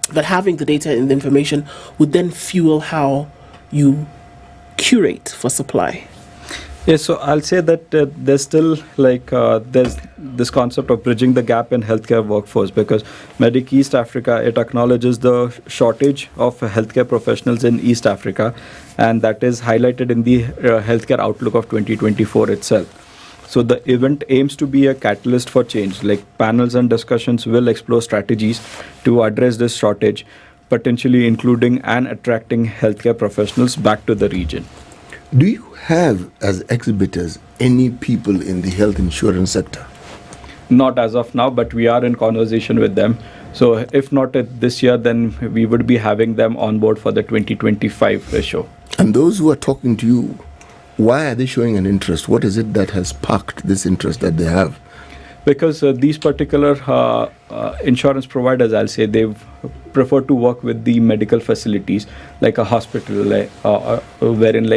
Speaker 9: that having the data and the information would then fuel how you curate for supply.
Speaker 11: Yes, so I'll say that there's still there's this concept of bridging the gap in healthcare workforce, because Medic East Africa, it acknowledges the shortage of healthcare professionals in East Africa, and that is highlighted in the Healthcare Outlook of 2024 itself. So the event aims to be a catalyst for change, like panels and discussions will explore strategies to address this shortage, potentially including and attracting healthcare professionals back to the region.
Speaker 8: Do you have, as exhibitors, any people in the health insurance sector?
Speaker 11: Not as of now, but we are in conversation with them. So if not this year, then we would be having them on board for the 2025 show.
Speaker 8: And those who are talking to you, why are they showing an interest? What is it that has sparked this interest that they have?
Speaker 11: Because these particular insurance providers, I'll say, they prefer to work with the medical facilities, like a hospital, wherein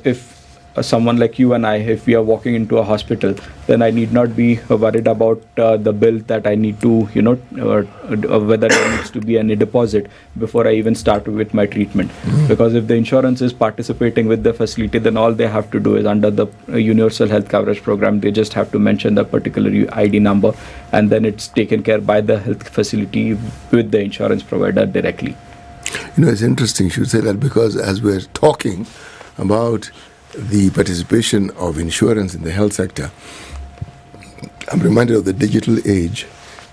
Speaker 11: if someone like you and I, if we are walking into a hospital, then I need not be worried about the bill that I need to, whether there needs to be any deposit before I even start with my treatment. Because if the insurance is participating with the facility, then all they have to do is, under the Universal Health Coverage Program, they just have to mention the particular ID number, and then it's taken care by the health facility with the insurance provider directly.
Speaker 8: It's interesting you should say that, because as we're talking about the participation of insurance in the health sector, I'm reminded of the digital age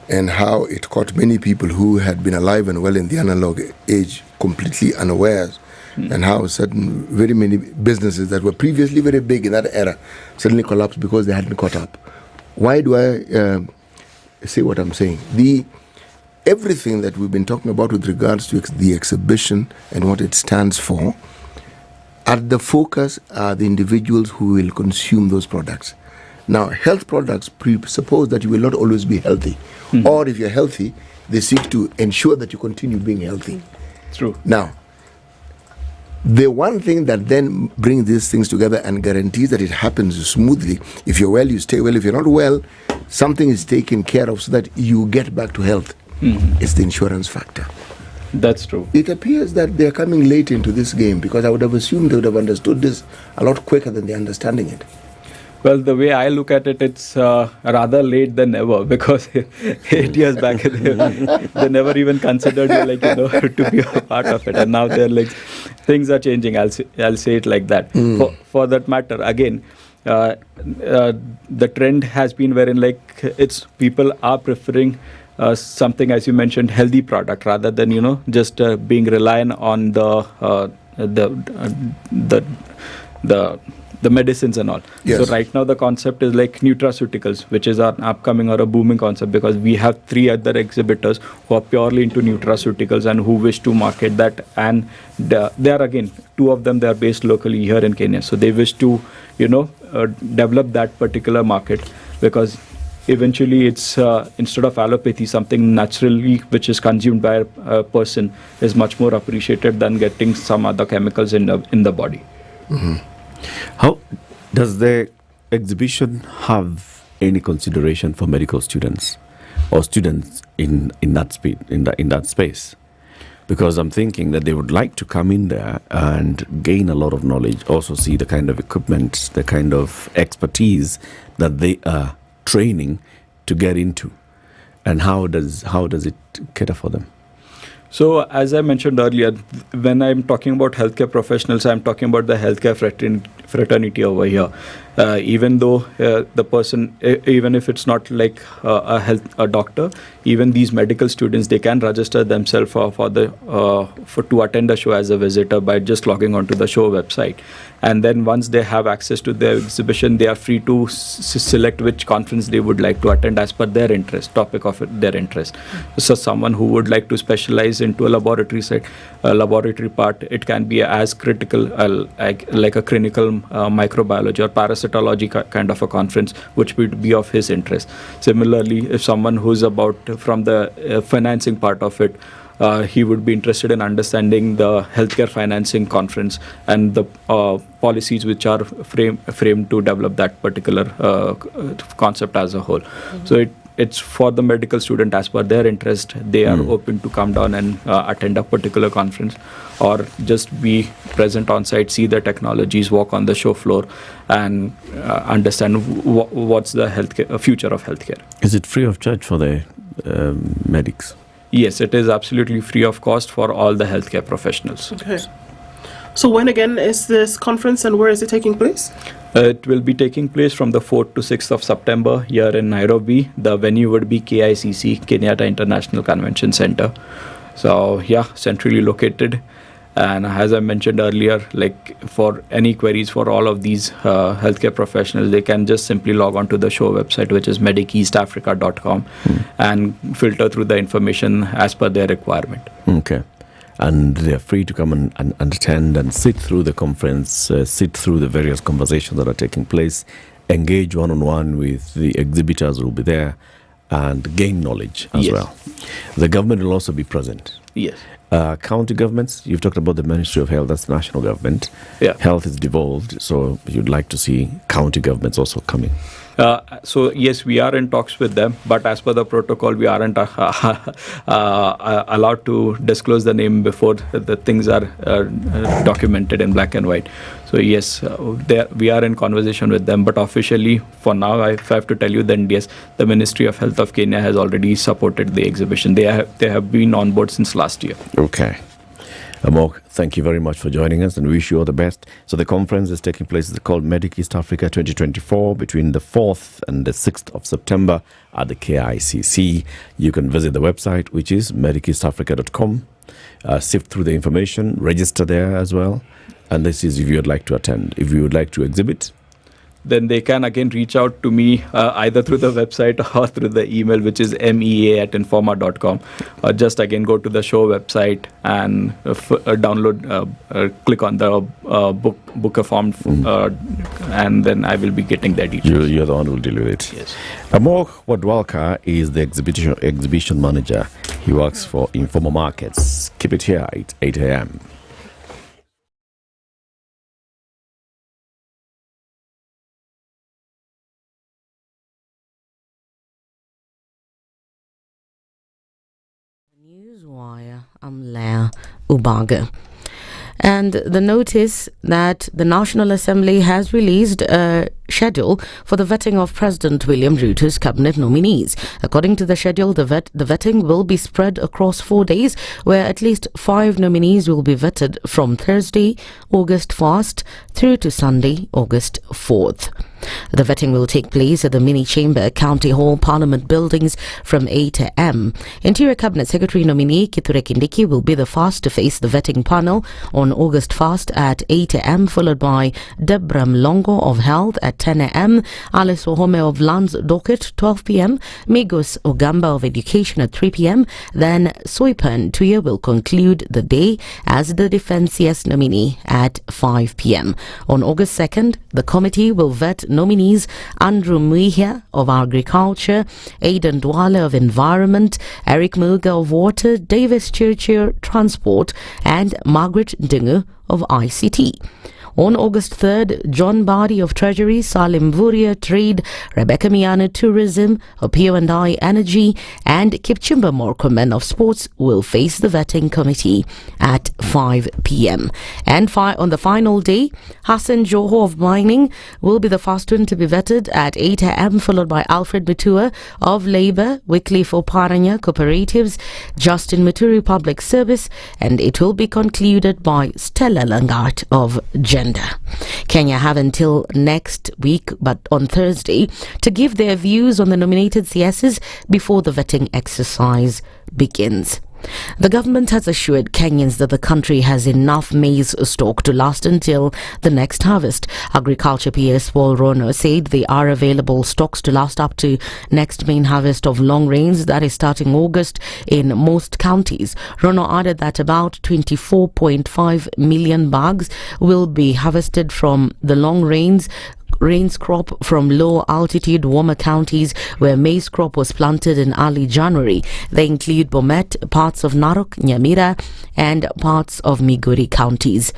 Speaker 8: and how it caught many people who had been alive and well in the analog age completely unawares, and how very many businesses that were previously very big in that era suddenly collapsed because they hadn't caught up. Why do I say what I'm saying? Everything that we've been talking about with regards to the exhibition and what it stands for, at the focus are the individuals who will consume those products. Now, health products presuppose that you will not always be healthy. Or if you're healthy, they seek to ensure that you continue being healthy.
Speaker 11: True.
Speaker 8: Now, the one thing that then brings these things together and guarantees that it happens smoothly, if you're well, you stay well. If you're not well, something is taken care of so that you get back to health. It's the insurance factor.
Speaker 11: That's true.
Speaker 8: It appears that they're coming late into this game, because I would have assumed they would have understood this a lot quicker than they're understanding it.
Speaker 11: Well, the way I look at it, it's rather late than never, because 8 years back, they never even considered you, to be a part of it. And now they're things are changing. I'll say it like that. For that matter, again, the trend has been wherein it's people are preferring something, as you mentioned, healthy product, rather than just being reliant on the medicines and all.
Speaker 8: Yes.
Speaker 11: So right now the concept is nutraceuticals, which is an upcoming or a booming concept, because we have 3 other exhibitors who are purely into nutraceuticals and who wish to market that. And they are, again, 2 of them, they are based locally here in Kenya. So they wish to develop that particular market, because eventually it's instead of allopathy, something naturally which is consumed by a person is much more appreciated than getting some other chemicals in the body.
Speaker 16: How does the exhibition have any consideration for medical students or students in that space? Because I'm thinking that they would like to come in there and gain a lot of knowledge, also see the kind of equipment, the kind of expertise that they are training to get into, and how does it cater for them?
Speaker 11: So, as I mentioned earlier, when I'm talking about healthcare professionals, I'm talking about the healthcare fraternity over here. Even though the person, even if it's not a doctor, even these medical students, they can register themselves to attend the show as a visitor by just logging onto the show website. And then once they have access to the exhibition, they are free to select which conference they would like to attend as per their interest, topic of their interest. So someone who would like to specialize into a laboratory part, it can be as critical, like a clinical microbiology or parasitology kind of a conference, which would be of his interest. Similarly, if someone who's from the financing part of it, he would be interested in understanding the healthcare financing conference and the policies which are framed to develop that particular concept as a whole. So it's for the medical student as per their interest. They are open to come down and attend a particular conference, or just be present on site, see the technologies, walk on the show floor, and understand what's the future of healthcare.
Speaker 16: Is it free of charge for the medics?
Speaker 11: Yes, it is absolutely free of cost for all the healthcare professionals.
Speaker 9: Okay. So when again is this conference, and where is it taking place?
Speaker 11: It will be taking place from the 4th to 6th of September here in Nairobi. The venue would be KICC, Kenyatta International Convention Center. So centrally located. And as I mentioned earlier, for any queries for all of these healthcare professionals, they can just simply log on to the show website, which is mediceastafrica.com, and filter through the information as per their requirement.
Speaker 16: Okay. and they're free to come and attend and sit through the conference, sit through the various conversations that are taking place, engage one-on-one with the exhibitors who will be there, and gain knowledge as well. The government will also be present.
Speaker 11: Yes.
Speaker 16: County governments, you've talked about the Ministry of Health, that's national government.
Speaker 11: Yeah.
Speaker 16: Health is devolved, so you'd like to see county governments also coming.
Speaker 11: So yes, we are in talks with them, but as per the protocol, we aren't allowed to disclose the name before the things are documented in black and white. So yes, we are in conversation with them, but officially, for now, if I have to tell you, then yes, the Ministry of Health of Kenya has already supported the exhibition. They have been on board since last year.
Speaker 16: Okay. Amok, thank you very much for joining us and wish you all the best. So the conference is taking place, it's called Medic East Africa 2024 between the 4th and the 6th of September at the KICC. You can visit the website, which is mediceastafrica.com. Sift through the information, register there as well. And this is if you would like to attend. If you would like to exhibit,
Speaker 11: then they can again reach out to me either through the website or through the email, which is mea@informa.com. Or just again go to the show website and download, click on the book a form, and then I will be getting that details.
Speaker 16: You're the one who will deal with it.
Speaker 11: Yes.
Speaker 16: Amok Wadwalka is the exhibition manager. He works for Informa Markets. Keep it here at 8 a.m.
Speaker 1: Newswire, I'm Leah Ubaga. And the notice that the National Assembly has released a schedule for the vetting of President William Ruto's cabinet nominees. According to the schedule, the vetting will be spread across 4 days, where at least 5 nominees will be vetted from Thursday, August 1st, through to Sunday, August 4th. The vetting will take place at the Mini Chamber, County Hall, Parliament buildings from 8 a.m. Interior Cabinet Secretary nominee Kithure Kindiki will be the first to face the vetting panel on August 1st at 8 a.m, followed by Deborah Mlongo of Health at 10 a.m, Alice Wahome of Lands Docket 12 p.m, Migos Ogamba of Education at 3 p.m, then Soipan Tuya will conclude the day as the Defence CS nominee at 5 p.m. On August 2nd, the committee will vet nominees Andrew Muia of Agriculture, Aidan Dwale of Environment, Eric Muga of Water, Davis Churchill Transport, and Margaret Dingu of ICT. On August 3rd, John Bardi of Treasury, Salim Vuria Trade, Rebecca Miano Tourism, Opio&I Energy, and Kipchumba Morkomen of Sports will face the vetting committee at 5 p.m. And on the final day, Hassan Joho of Mining will be the first one to be vetted at 8 a.m, followed by Alfred Mutua of Labour, Wycliffe Oparanya Cooperatives, Justin Muturi Public Service, and it will be concluded by Stella Langart of Gender. Kenya have until next week, but on Thursday, to give their views on the nominated CSs before the vetting exercise begins. The government has assured Kenyans that the country has enough maize stock to last until the next harvest. Agriculture PS Paul Rono said there are available stocks to last up to next main harvest of long grains that is starting August in most counties. Rono added that about 24.5 million bags will be harvested from the long rains crop from low altitude warmer counties where maize crop was planted in early January. They include Bomet, parts of Narok, Nyamira, and parts of Migori counties.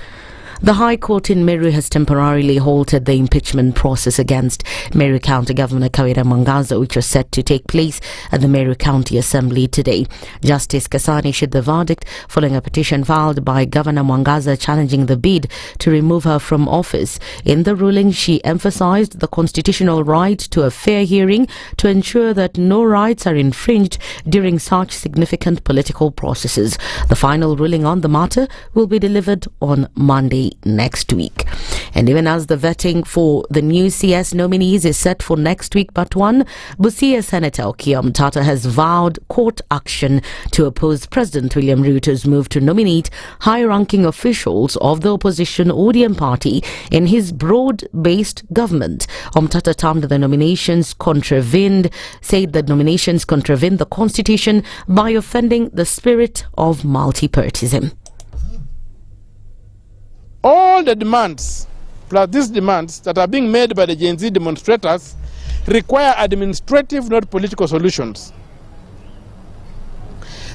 Speaker 1: The High Court in Meru has temporarily halted the impeachment process against Meru County Governor Kawira Mwangaza, which was set to take place at the Meru County Assembly today. Justice Kasani issued the verdict following a petition filed by Governor Mwangaza challenging the bid to remove her from office. In the ruling, she emphasized the constitutional right to a fair hearing to ensure that no rights are infringed during such significant political processes. The final ruling on the matter will be delivered on Monday next week. And even as the vetting for the new CS nominees is set for next week but one, Busia Senator Okoh Omtata has vowed court action to oppose President William Ruto's move to nominate high-ranking officials of the opposition ODM party in his broad-based government. Omtata termed the nominations said that nominations contravened the constitution by offending the spirit of multi-partyism.
Speaker 12: All the demands, plus these demands that are being made by the Gen Z demonstrators, require administrative, not political solutions.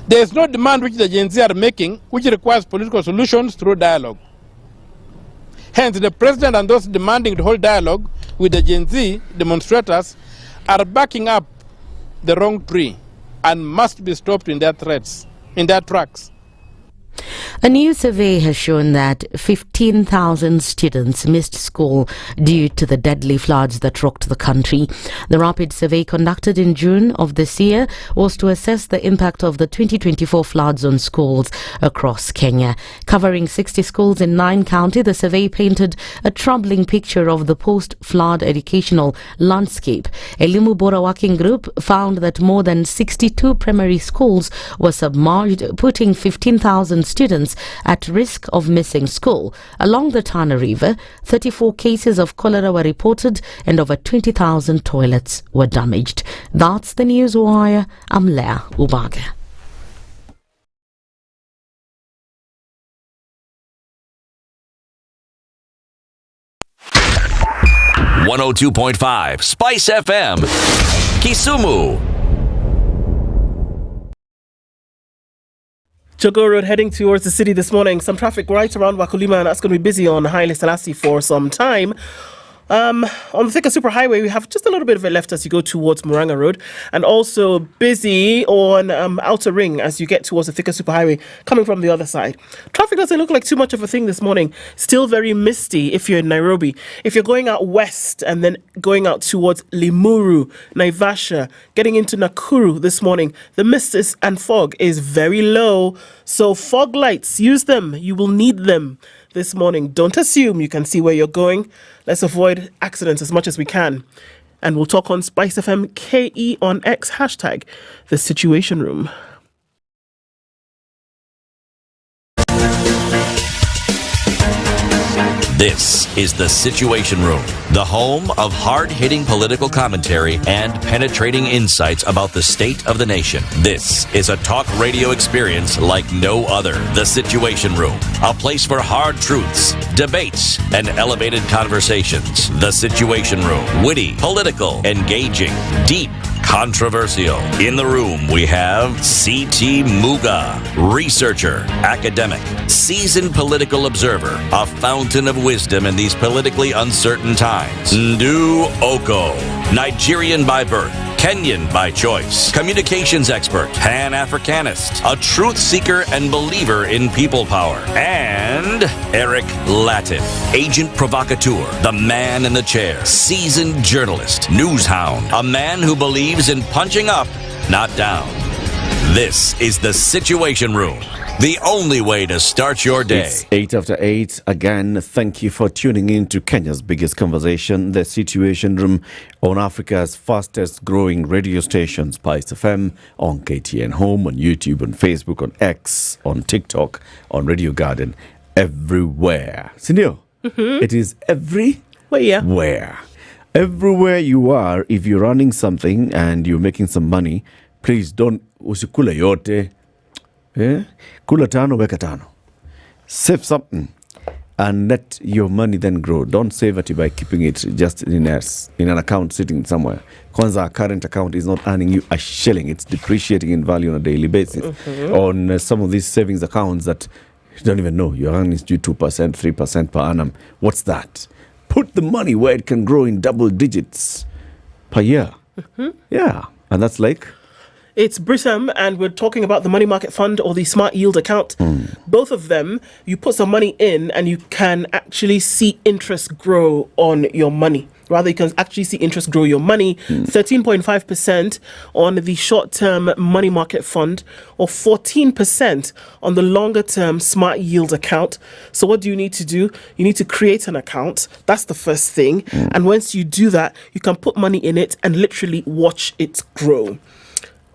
Speaker 12: There is no demand which the Gen Z are making which requires political solutions through dialogue. Hence, the president and those demanding to hold dialogue with the Gen Z demonstrators are backing up the wrong tree and must be stopped in their tracks.
Speaker 1: A new survey has shown that 15,000 students missed school due to the deadly floods that rocked the country. The rapid survey conducted in June of this year was to assess the impact of the 2024 floods on schools across Kenya. Covering 60 schools in 9 counties, the survey painted a troubling picture of the post-flood educational landscape. Elimu Bora Working Group found that more than 62 primary schools were submerged, putting 15,000 students at risk of missing school. Along the Tana River, 34 cases of cholera were reported and over 20,000 toilets were damaged. That's the news wire. I'm Leah Ubaga.
Speaker 4: .5 Spice FM, Kisumu.
Speaker 9: Jogo Road heading towards the city this morning. Some traffic right around Wakulima, and that's going to be busy on Haile Selassie for some time. On the Thika Superhighway, we have just a little bit of it left as you go towards Muranga Road, and also busy on Outer Ring as you get towards the Thika Superhighway coming from the other side. Traffic doesn't look like too much of a thing this morning. Still very misty if you're in Nairobi. If you're going out west and then going out towards Limuru, Naivasha, getting into Nakuru this morning, the mist and fog is very low. So fog lights, use them. You will need them this morning. Don't assume you can see where you're going. Let's avoid accidents as much as we can. And we'll talk on SpiceFM KE on X, hashtag the Situation Room.
Speaker 4: This is The Situation Room, the home of hard-hitting political commentary and penetrating insights about the state of the nation. This is a talk radio experience like no other. The Situation Room, a place for hard truths, debates, and elevated conversations. The Situation Room, witty, political, engaging, deep, controversial. In the room, we have C.T. Muga, researcher, academic, seasoned political observer, a fountain of wisdom in these politically uncertain times. Ndu Okoh, Nigerian by birth, Kenyan by choice, communications expert, Pan-Africanist, a truth seeker and believer in people power, and Eric Latiff, agent provocateur, the man in the chair, seasoned journalist, news hound, a man who believes in punching up, not down. This is The Situation Room, the only way to start your day.
Speaker 16: It's 8 after 8. Again, thank you for tuning in to Kenya's biggest conversation, The Situation Room, on Africa's fastest growing radio station, SpiceFM, on KTN Home, on YouTube, on Facebook, on X, on TikTok, on Radio Garden, everywhere. Sindio, It is everywhere. Everywhere you are, if you're running something and you're making some money, please don't usikule yote. Kula tano, weka tano. Save something and let your money then grow. Don't save it by keeping it just in an account sitting somewhere. Kwanza, a current account is not earning you a shilling. It's depreciating in value on a daily basis. On some of these savings accounts that you don't even know, your earnings due 2%, 3% per annum. What's that? Put the money where it can grow in double digits per year. Yeah, and that's like...
Speaker 9: It's Britam, and we're talking about the money market fund or the smart yield account. Both of them, you put some money in and you can actually see interest grow on your money. Rather, you can actually see interest grow your money. 13.5% on the short-term money market fund, or 14% on the longer-term smart yield account. So what do you need to do? You need to create an account. That's the first thing. And once you do that, you can put money in it and literally watch it grow.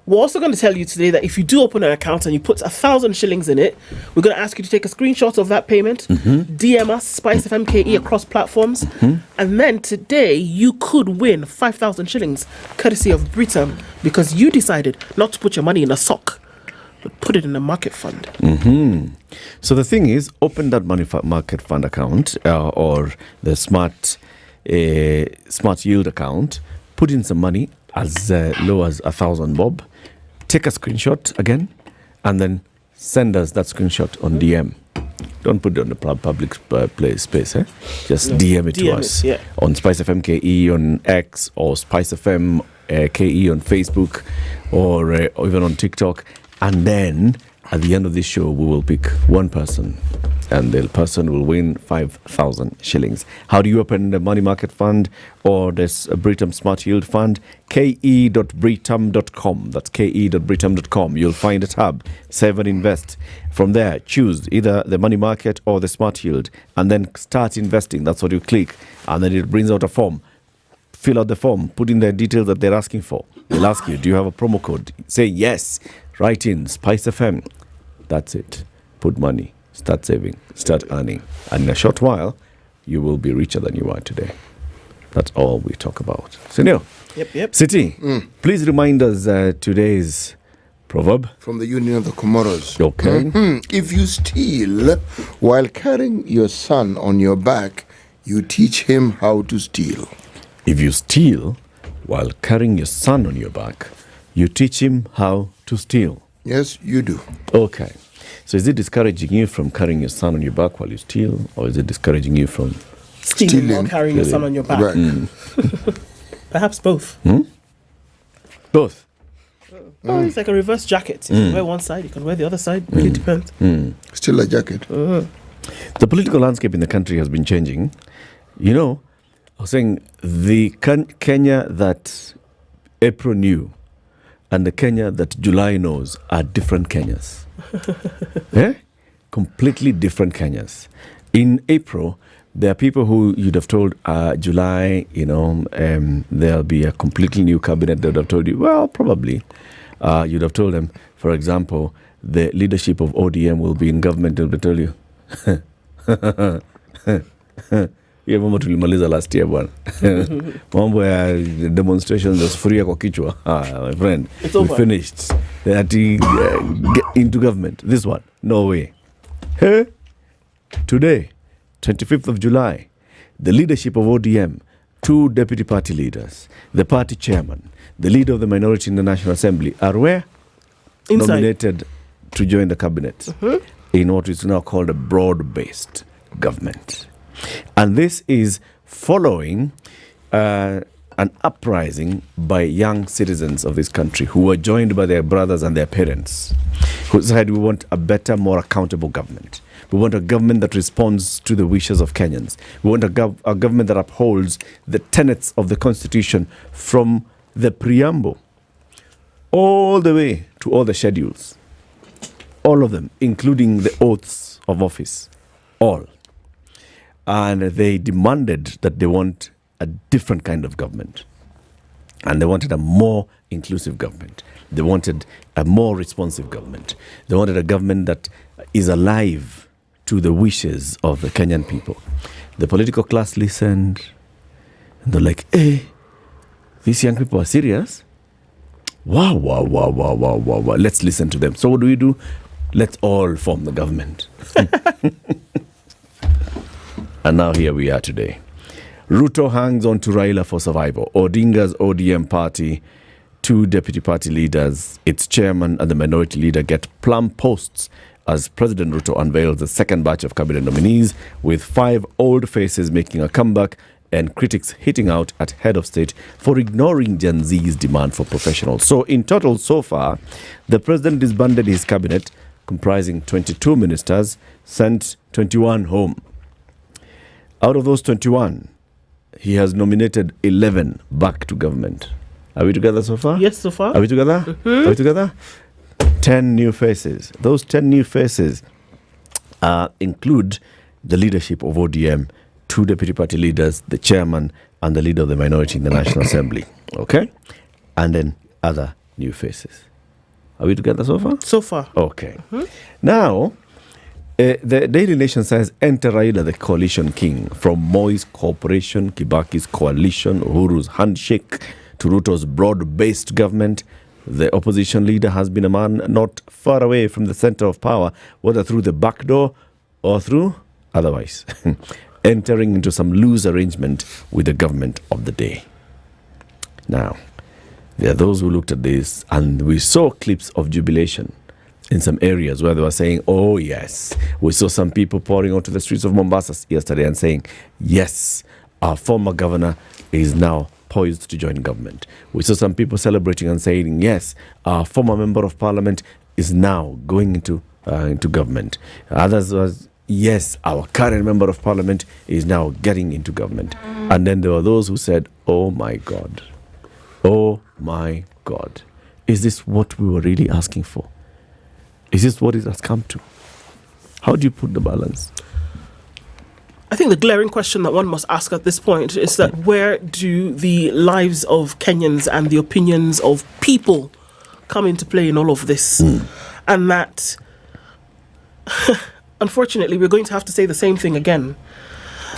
Speaker 9: We're also going to tell you today that if you do open an account and you put 1,000 shillings in it, we're going to ask you to take a screenshot of that payment, DM us, SpiceFM KE across platforms, and then today you could win 5,000 shillings, courtesy of Britam, because you decided not to put your money in a sock. but put it in a market fund.
Speaker 16: So the thing is, open that money market fund account or the smart yield account, put in some money as low as 1,000 bob, take a screenshot again, and then send us that screenshot on DM. Don't put it on the public space. Just DM it to us on SpiceFM KE on X or SpiceFM KE on Facebook or even on TikTok. And then at the end of this show, we will pick one person, and the person will win 5,000 shillings. How do you open the money market fund or this Britam Smart Yield Fund? ke.britam.com. That's ke.britam.com. You'll find a tab, Save and Invest. From there, choose either the money market or the smart yield, and then start investing. That's what you click, and then it brings out a form. Fill out the form, put in the details that they're asking for. They'll ask you, do you have a promo code? Say yes. Write in SpiceFM. That's it. Put money. Start saving. Start earning. And in a short while, you will be richer than you are today. That's all we talk about. Senor.
Speaker 9: Yep.
Speaker 16: City, please remind us today's proverb.
Speaker 8: From the Union of the Comoros.
Speaker 16: Okay.
Speaker 8: If you steal while carrying your son on your back, you teach him how to steal.
Speaker 16: If you steal while carrying your son on your back, you teach him how to steal.
Speaker 8: Yes, you do.
Speaker 16: Okay. So is it discouraging you from carrying your son on your back while you steal, or is it discouraging you from
Speaker 9: stealing while carrying your son on your back?
Speaker 8: Right.
Speaker 9: Perhaps both.
Speaker 16: Both.
Speaker 9: Oh, it's like a reverse jacket. You can wear one side, you can wear the other side. Really depends.
Speaker 8: Still a jacket.
Speaker 16: The political landscape in the country has been changing. You know, I was saying the Kenya that April knew and the Kenya that July knows are different Kenyas. Completely different Kenyas. In April, there are people who you'd have told July, there'll be a completely new cabinet. They would have told you, well, probably. You'd have told them, for example, the leadership of ODM will be in government. They'll tell you, hiyo mambo tulimaliza last year bwana. Mambo ya demonstrations za sufuria kwa kichwa. My friend, we finished. That get into government. This one, no way. Today, 25th of July, the leadership of ODM, 2 deputy party leaders, the party chairman, the leader of the minority in the National Assembly are where?
Speaker 9: Inside.
Speaker 16: Nominated to join the cabinet in what is now called a broad-based government. And this is following an uprising by young citizens of this country who were joined by their brothers and their parents, who said, we want a better, more accountable government. We want a government that responds to the wishes of Kenyans. We want a government that upholds the tenets of the Constitution from the preamble all the way to all the schedules. All of them, including the oaths of office. All. And they demanded that they want a different kind of government. And they wanted a more inclusive government. They wanted a more responsive government. They wanted a government that is alive to the wishes of the Kenyan people. The political class listened. And they're like, hey, these young people are serious? Wow. Let's listen to them. So what do? Let's all form the government. And now here we are today. Ruto hangs on to Raila for survival. Odinga's ODM party, 2 deputy party leaders, its chairman and the minority leader get plum posts as President Ruto unveils the second batch of cabinet nominees, with 5 old faces making a comeback and critics hitting out at head of state for ignoring Gen Z's demand for professionals. So in total, so far, the president disbanded his cabinet, comprising 22 ministers, sent 21 home. Out of those 21, he has nominated 11 back to government. Are we together so far?
Speaker 9: Yes, so far.
Speaker 16: Are we together? Are we together? 10 new faces. Those 10 new faces include the leadership of ODM, 2 deputy party leaders, the chairman, and the leader of the minority in the National Assembly. Okay? And then other new faces. Are we together so far?
Speaker 9: So far.
Speaker 16: Okay. Now, the Daily Nation says, enter Raila, the coalition king, from Moi's cooperation, Kibaki's coalition, Uhuru's handshake, to Ruto's broad-based government. The opposition leader has been a man not far away from the center of power, whether through the back door or through otherwise, entering into some loose arrangement with the government of the day. Now, there are those who looked at this and we saw clips of jubilation in some areas where they were saying, oh yes, we saw some people pouring onto the streets of Mombasa yesterday and saying, yes, our former governor is now poised to join government. We saw some people celebrating and saying, yes, our former member of parliament is now going into government. Others was, yes, our current member of parliament is now getting into government. And then there were those who said, oh my God, is this what we were really asking for? Is this what it has come to? How do you put the balance?
Speaker 9: I think the glaring question that one must ask at this point is that where do the lives of Kenyans and the opinions of people come into play in all of this? And that, unfortunately, we're going to have to say the same thing again.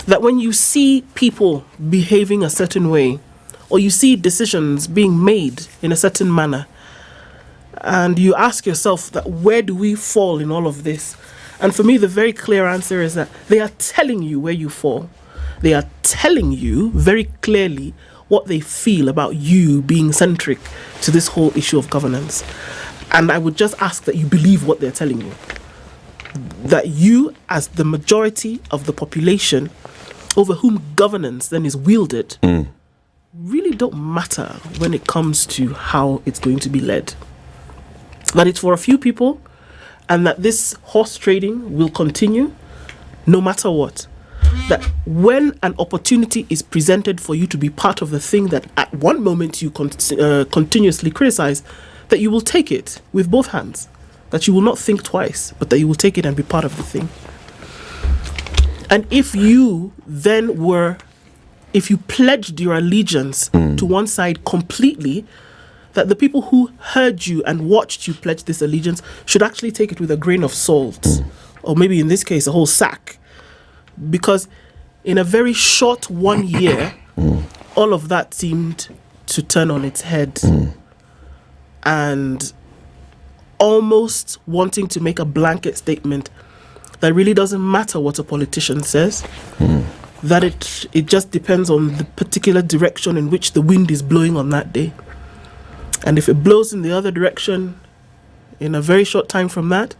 Speaker 9: That when you see people behaving a certain way, or you see decisions being made in a certain manner, and you ask yourself that where do we fall in all of this? And for me, the very clear answer is that they are telling you where you fall. They are telling you very clearly what they feel about you being centric to this whole issue of governance. And I would just ask that you believe what they're telling you. That you, as the majority of the population over whom governance then is wielded, really don't matter when it comes to how it's going to be led. That it's for a few people, and that this horse trading will continue no matter what. That when an opportunity is presented for you to be part of the thing that at one moment you continuously criticize, that you will take it with both hands. That you will not think twice, but that you will take it and be part of the thing. And if you pledged your allegiance to one side completely, that the people who heard you and watched you pledge this allegiance should actually take it with a grain of salt, or maybe in this case, a whole sack. Because in a very short 1 year, all of that seemed to turn on its head. And almost wanting to make a blanket statement that really doesn't matter what a politician says, that it just depends on the particular direction in which the wind is blowing on that day. And if it blows in the other direction, in a very short time from that,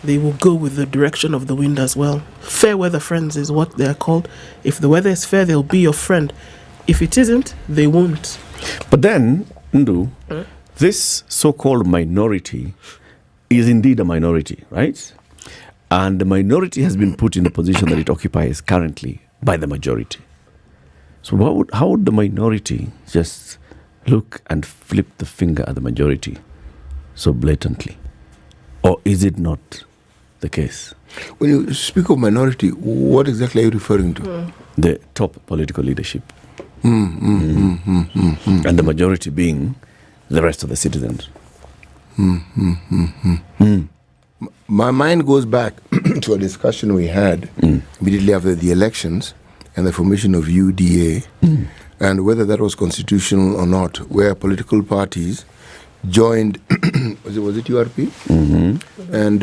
Speaker 9: they will go with the direction of the wind as well. Fair weather friends is what they are called. If the weather is fair, they'll be your friend. If it isn't, they won't.
Speaker 16: But then, Ndu, this so-called minority is indeed a minority, right? And the minority has been put in the position that it occupies currently by the majority. So how would the minority just look and flip the finger at the majority so blatantly? Or is it not the case?
Speaker 8: When you speak of minority, what exactly are you referring to?
Speaker 16: The top political leadership. And the majority being the rest of the citizens.
Speaker 8: My mind goes back to a discussion we had immediately after the elections and the formation of UDA, and whether that was constitutional or not, where political parties joined, was it URP? And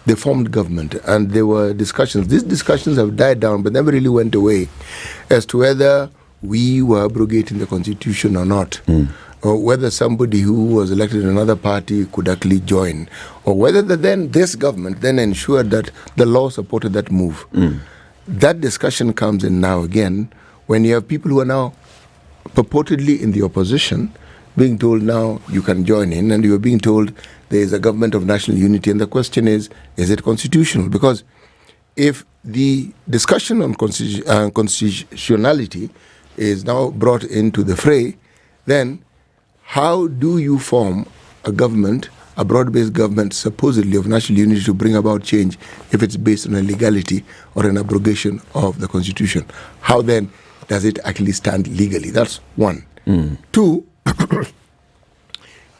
Speaker 8: they formed government, and there were discussions. These discussions have died down, but never really went away, as to whether we were abrogating the constitution or not, or whether somebody who was elected in another party could actually join, or whether this government then ensured that the law supported that move. That discussion comes in now again, when you have people who are now purportedly in the opposition being told now you can join in, and you are being told there is a government of national unity, and the question is it constitutional? Because if the discussion on constitutionality is now brought into the fray, then how do you form a government, a broad-based government supposedly of national unity, to bring about change if it's based on a legality or an abrogation of the constitution? How then does it actually stand legally? That's one. Two,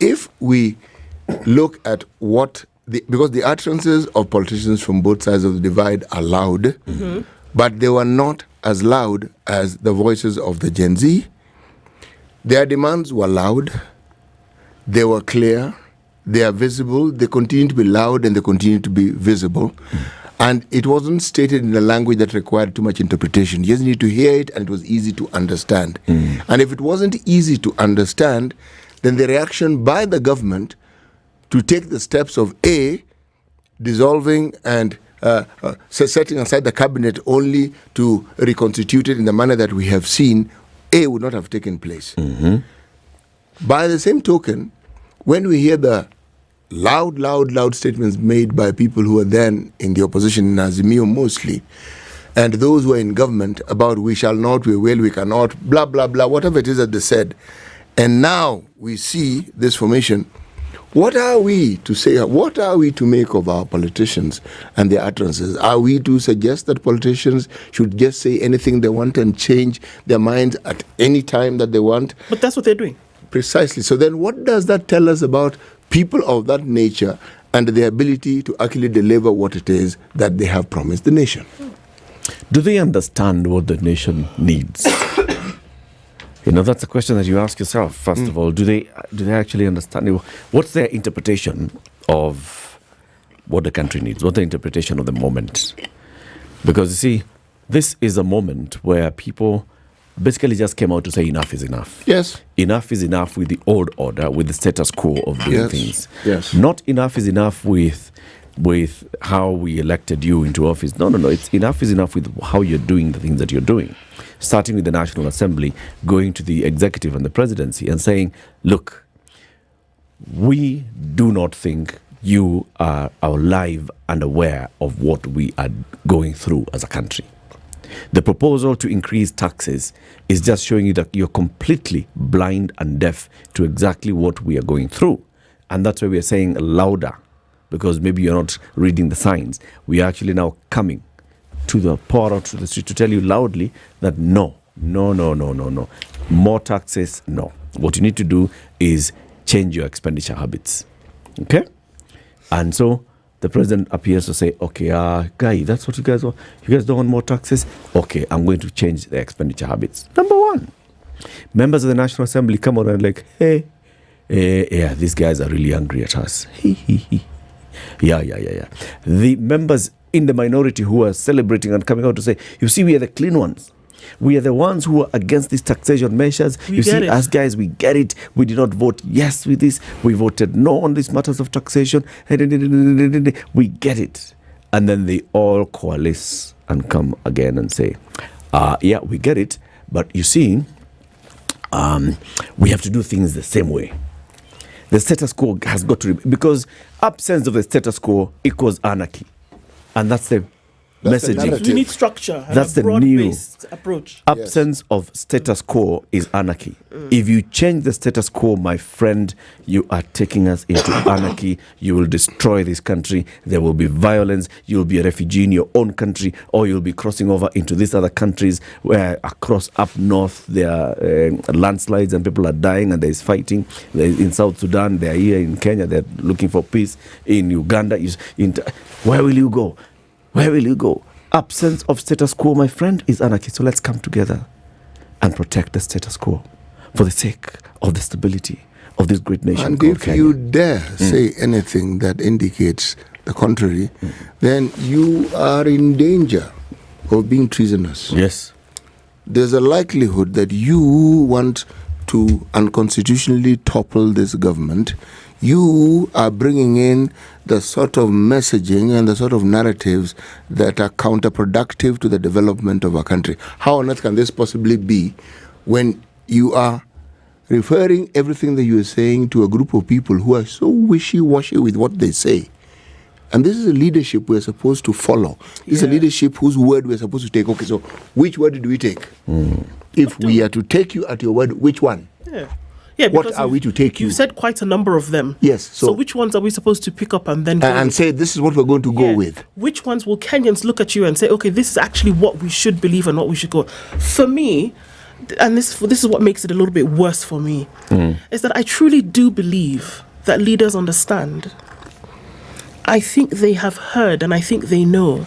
Speaker 8: if we look at because the utterances of politicians from both sides of the divide are loud, but they were not as loud as the voices of the Gen Z, Their demands were loud, they were clear, they are visible, they continue to be loud, and they continue to be visible. And it wasn't stated in a language that required too much interpretation. You just need to hear it, and it was easy to understand. And if it wasn't easy to understand, then the reaction by the government to take the steps of A, dissolving and setting aside the cabinet only to reconstitute it in the manner that we have seen, A, would not have taken place. By the same token, when we hear the loud statements made by people who are then in the opposition, in Azimio mostly, and those who are in government about we shall not, we will, we cannot, blah, blah, blah, whatever it is that they said. And now we see this formation. What are we to say? What are we to make of our politicians and their utterances? Are we to suggest that politicians should just say anything they want and change their minds at any time that they want?
Speaker 9: But that's what they're doing.
Speaker 8: Precisely. So then what does that tell us about people of that nature and their ability to actually deliver what it is that they have promised the nation?
Speaker 16: Do they understand what the nation needs? That's a question that you ask yourself. First of all, do they actually understand? What's their interpretation of what the country needs? What's the interpretation of the moment? Because you see, this is a moment where people basically just came out to say enough is enough.
Speaker 8: Yes.
Speaker 16: Enough is enough with the old order, with the status quo of doing things.
Speaker 8: Yes.
Speaker 16: Not enough is enough with how we elected you into office. No. It's enough is enough with how you're doing the things that you're doing. Starting with the National Assembly, going to the executive and the presidency and saying, look, we do not think you are alive and aware of what we are going through as a country. The proposal to increase taxes is just showing you that you're completely blind and deaf to exactly what we are going through. And that's why we are saying louder, because maybe you're not reading the signs. We are actually now coming to the street to tell you loudly that no. More taxes, no. What you need to do is change your expenditure habits. Okay? And so the president appears to say, okay, guy, that's what you guys want. You guys don't want more taxes? Okay, I'm going to change the expenditure habits. Number one, members of the National Assembly come on and like, hey, these guys are really angry at us. Yeah. The members in the minority who are celebrating and coming out to say, you see, we are the clean ones. We are the ones who are against these taxation measures. You see, us guys, we get it. We did not vote yes with this. We voted no on these matters of taxation. We get it. And then they all coalesce and come again and say, yeah, we get it. But you see, we have to do things the same way. The status quo has got to, because absence of the status quo equals anarchy. And that's the messaging.
Speaker 9: We need structure.
Speaker 16: That's the new
Speaker 9: approach.
Speaker 16: Absence of status quo is anarchy. If you change the status quo, my friend, you are taking us into anarchy. You will destroy this country. There will be violence. You'll be a refugee in your own country, or you'll be crossing over into these other countries where across up north there are landslides and people are dying and there is fighting. In South Sudan, they are here in Kenya, they're looking for peace. In Uganda, where will you go? Where will you go? Absence of status quo, my friend, is anarchy. So let's come together and protect the status quo for the sake of the stability of this great nation.
Speaker 8: And if you dare say anything that indicates the contrary, then you are in danger of being treasonous.
Speaker 16: Yes.
Speaker 8: There's a likelihood that you want to unconstitutionally topple this government. You are bringing in the sort of messaging and the sort of narratives that are counterproductive to the development of our country. How on earth can this possibly be when you are referring everything that you are saying to a group of people who are so wishy-washy with what they say? And this is a leadership we're supposed to follow. This is a leadership whose word we're supposed to take. Okay, so which word did we take? If we are to take you at your word, which one?
Speaker 9: Yeah,
Speaker 8: what are we to take you?
Speaker 9: You've said quite a number of them.
Speaker 8: Yes.
Speaker 9: So which ones are we supposed to pick up and then go
Speaker 8: and say this is what we're going to go with?
Speaker 9: Which ones will Kenyans look at you and say, okay, this is actually what we should believe and what we should go? For me, and this is what makes it a little bit worse for me, is that I truly do believe that leaders understand. I think they have heard and I think they know.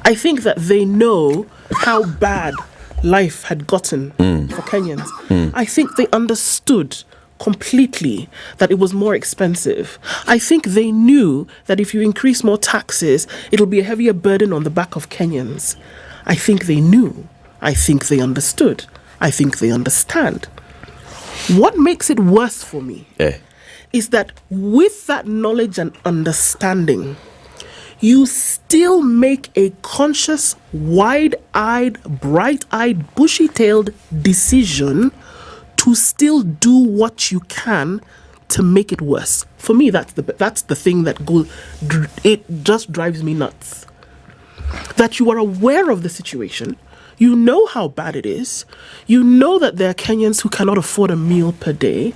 Speaker 9: I think that they know how bad life had gotten for Kenyans, I think they understood completely that it was more expensive. I think they knew that if you increase more taxes, it'll be a heavier burden on the back of Kenyans. I think they knew. I think they understood. I think they understand. What makes it worse for me is that with that knowledge and understanding, you still make a conscious, wide-eyed, bright-eyed, bushy-tailed decision to still do what you can to make it worse. For me, that's the thing that it just drives me nuts. That you are aware of the situation, you know how bad it is, you know that there are Kenyans who cannot afford a meal per day,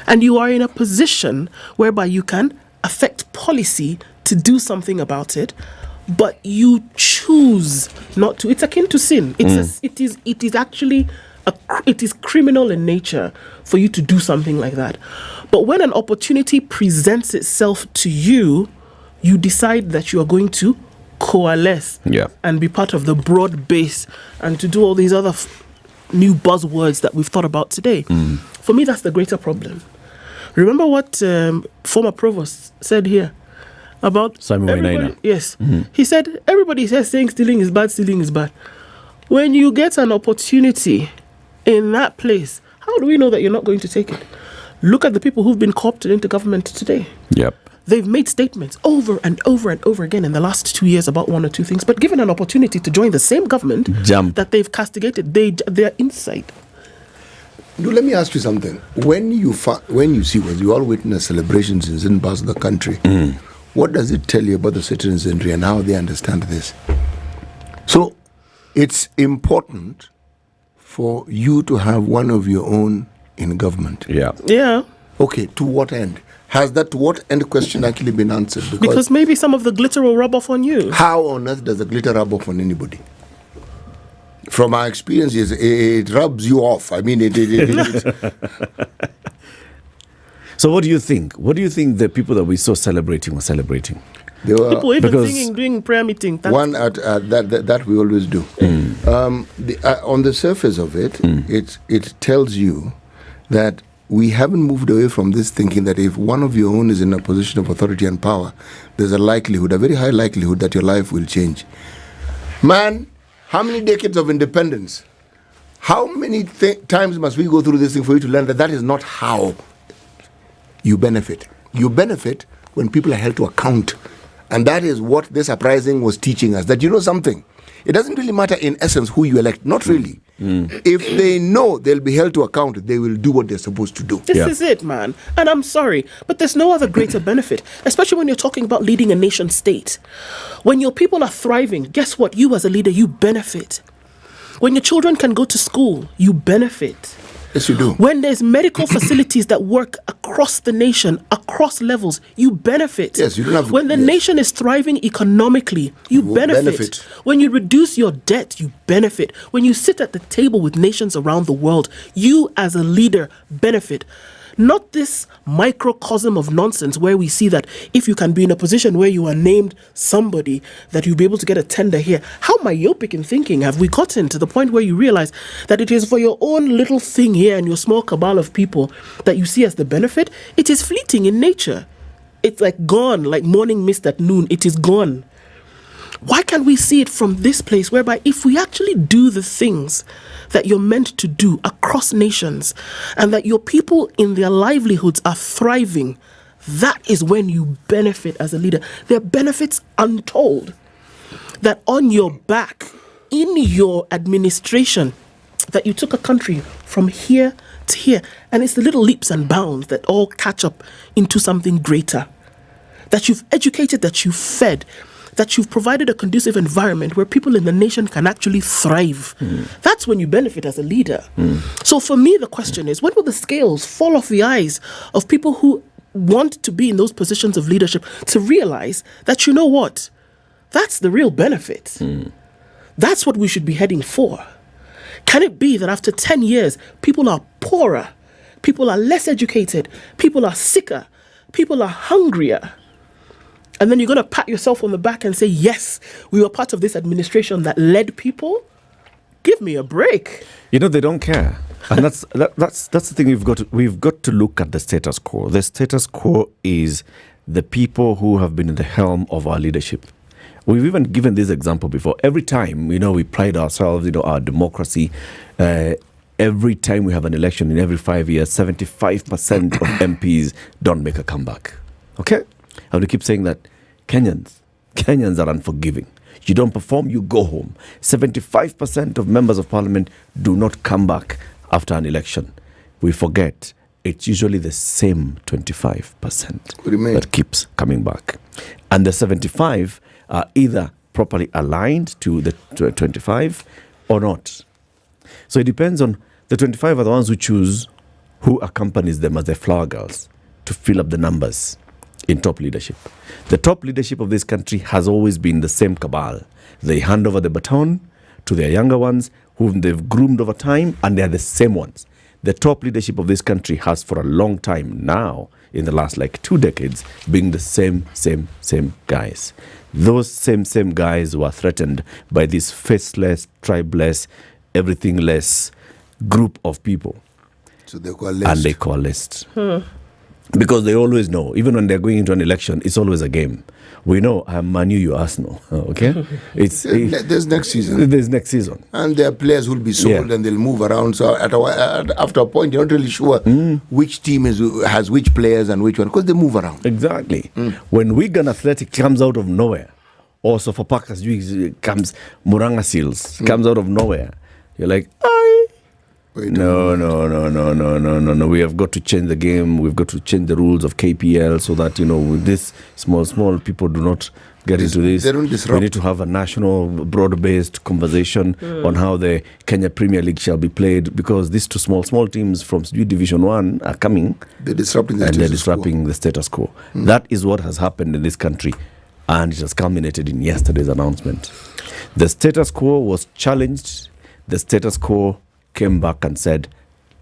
Speaker 9: and you are in a position whereby you can affect policy to do something about it, but you choose not to. It's akin to sin. It is actually it is criminal in nature for you to do something like that. But when an opportunity presents itself to you, you decide that you are going to coalesce and be part of the broad base and to do all these other new buzzwords that we've thought about today. For me, that's the greater problem. Remember what former provost said here about
Speaker 16: Simon Wainaina?
Speaker 9: Yes. He said, everybody says saying stealing is bad, stealing is bad. When you get an opportunity in that place, how do we know that you're not going to take it? Look at the people who've been co-opted into government today. They've made statements over and over and over again in the last 2 years about one or two things, but given an opportunity to join the same government that they've castigated, they're inside.
Speaker 8: Let me ask you something. When you see, because you all witness celebrations in certain parts of the country, what does it tell you about the citizenry and how they understand this? So it's important for you to have one of your own in government.
Speaker 9: Yeah.
Speaker 8: Okay, to what end? Has that to what end question actually been answered?
Speaker 9: Because maybe some of the glitter will rub off on you.
Speaker 8: How on earth does the glitter rub off on anybody? From our experiences, it rubs you off. I mean,
Speaker 16: So what do you think? What do you think the people that we saw celebrating were celebrating?
Speaker 8: They were,
Speaker 9: people even singing, doing prayer meeting.
Speaker 8: That we always do. On the surface of it, it tells you that we haven't moved away from this thinking that if one of your own is in a position of authority and power, there's a very high likelihood that your life will change. Man, how many decades of independence? How many times must we go through this thing for you to learn that that is not how you benefit? You benefit when people are held to account. And that is what this uprising was teaching us, that you know something. It doesn't really matter in essence who you elect, not really. If they know they'll be held to account, they will do what they're supposed to do.
Speaker 9: This is it, man. And I'm sorry, but there's no other greater benefit, especially when you're talking about leading a nation state. When your people are thriving, guess what? You as a leader, you benefit. When your children can go to school, you benefit.
Speaker 8: Yes, you do.
Speaker 9: When there's medical facilities that work across the nation, across levels, you benefit.
Speaker 8: Yes, you don't have.
Speaker 9: When the nation is thriving economically, you benefit. When you reduce your debt, you benefit. When you sit at the table with nations around the world, you as a leader benefit. Not this microcosm of nonsense where we see that if you can be in a position where you are named somebody, that you'll be able to get a tender here. How myopic in thinking have we gotten to the point where you realize that it is for your own little thing here and your small cabal of people that you see as the benefit? It is fleeting in nature. It's like gone, like morning mist at noon. It is gone. Why can't we see it from this place whereby if we actually do the things that you're meant to do across nations and that your people in their livelihoods are thriving, that is when you benefit as a leader. There are benefits untold that on your back, in your administration, that you took a country from here to here. And it's the little leaps and bounds that all catch up into something greater. That you've educated, that you've fed, that you've provided a conducive environment where people in the nation can actually thrive. That's when you benefit as a leader. So for me, the question is, when will the scales fall off the eyes of people who want to be in those positions of leadership to realize that, you know what, that's the real benefit. That's what we should be heading for. Can it be that after 10 years, people are poorer, people are less educated, people are sicker, people are hungrier? And then you're going to pat yourself on the back and say, yes, we were part of this administration that led people? Give me a break.
Speaker 16: You know, they don't care. And that's the thing we've got to look at the status quo. The status quo is the people who have been in the helm of our leadership. We've even given this example before. Every time, you know, we pride ourselves, you know, our democracy. Every time we have an election in every 5 years, 75% of MPs don't make a comeback. Okay? And we keep saying that Kenyans are unforgiving. You don't perform, you go home. 75% of members of parliament do not come back after an election. We forget it's usually the same 25% that keeps coming back. And the 75 are either properly aligned to the 25 or not. So it depends on the 25 are the ones who choose who accompanies them as their flower girls to fill up the numbers in top leadership. The top leadership of this country has always been the same cabal. They hand over the baton to their younger ones whom they've groomed over time, and they're the same ones. The top leadership of this country has for a long time now, in the last 2 decades, been the same guys. Those same guys were threatened by this faceless, tribeless, everything-less group of people.
Speaker 8: So they coalesced.
Speaker 16: And they coalesced. Because they always know, even when they're going into an election, it's always a game. We know I'm Manu, you Arsenal. Okay?
Speaker 8: There's next season.
Speaker 16: There's next season.
Speaker 8: And their players will be sold and they'll move around. So after a point, you're not really sure which team has which players and which one, because they move around.
Speaker 16: Exactly. When Wigan Athletic comes out of nowhere, or Sofapakas comes, Muranga Seals comes out of nowhere, you're like, No. We have got to change the game. We've got to change the rules of KPL so that, with this small people do not get into this.
Speaker 8: They don't disrupt.
Speaker 16: We need to have a national, broad-based conversation on how the Kenya Premier League shall be played, because these two small teams from Division 1 are coming.
Speaker 8: They're disrupting
Speaker 16: the status quo. That is what has happened in this country, and it has culminated in yesterday's announcement. The status quo was challenged. The status quo came back and said,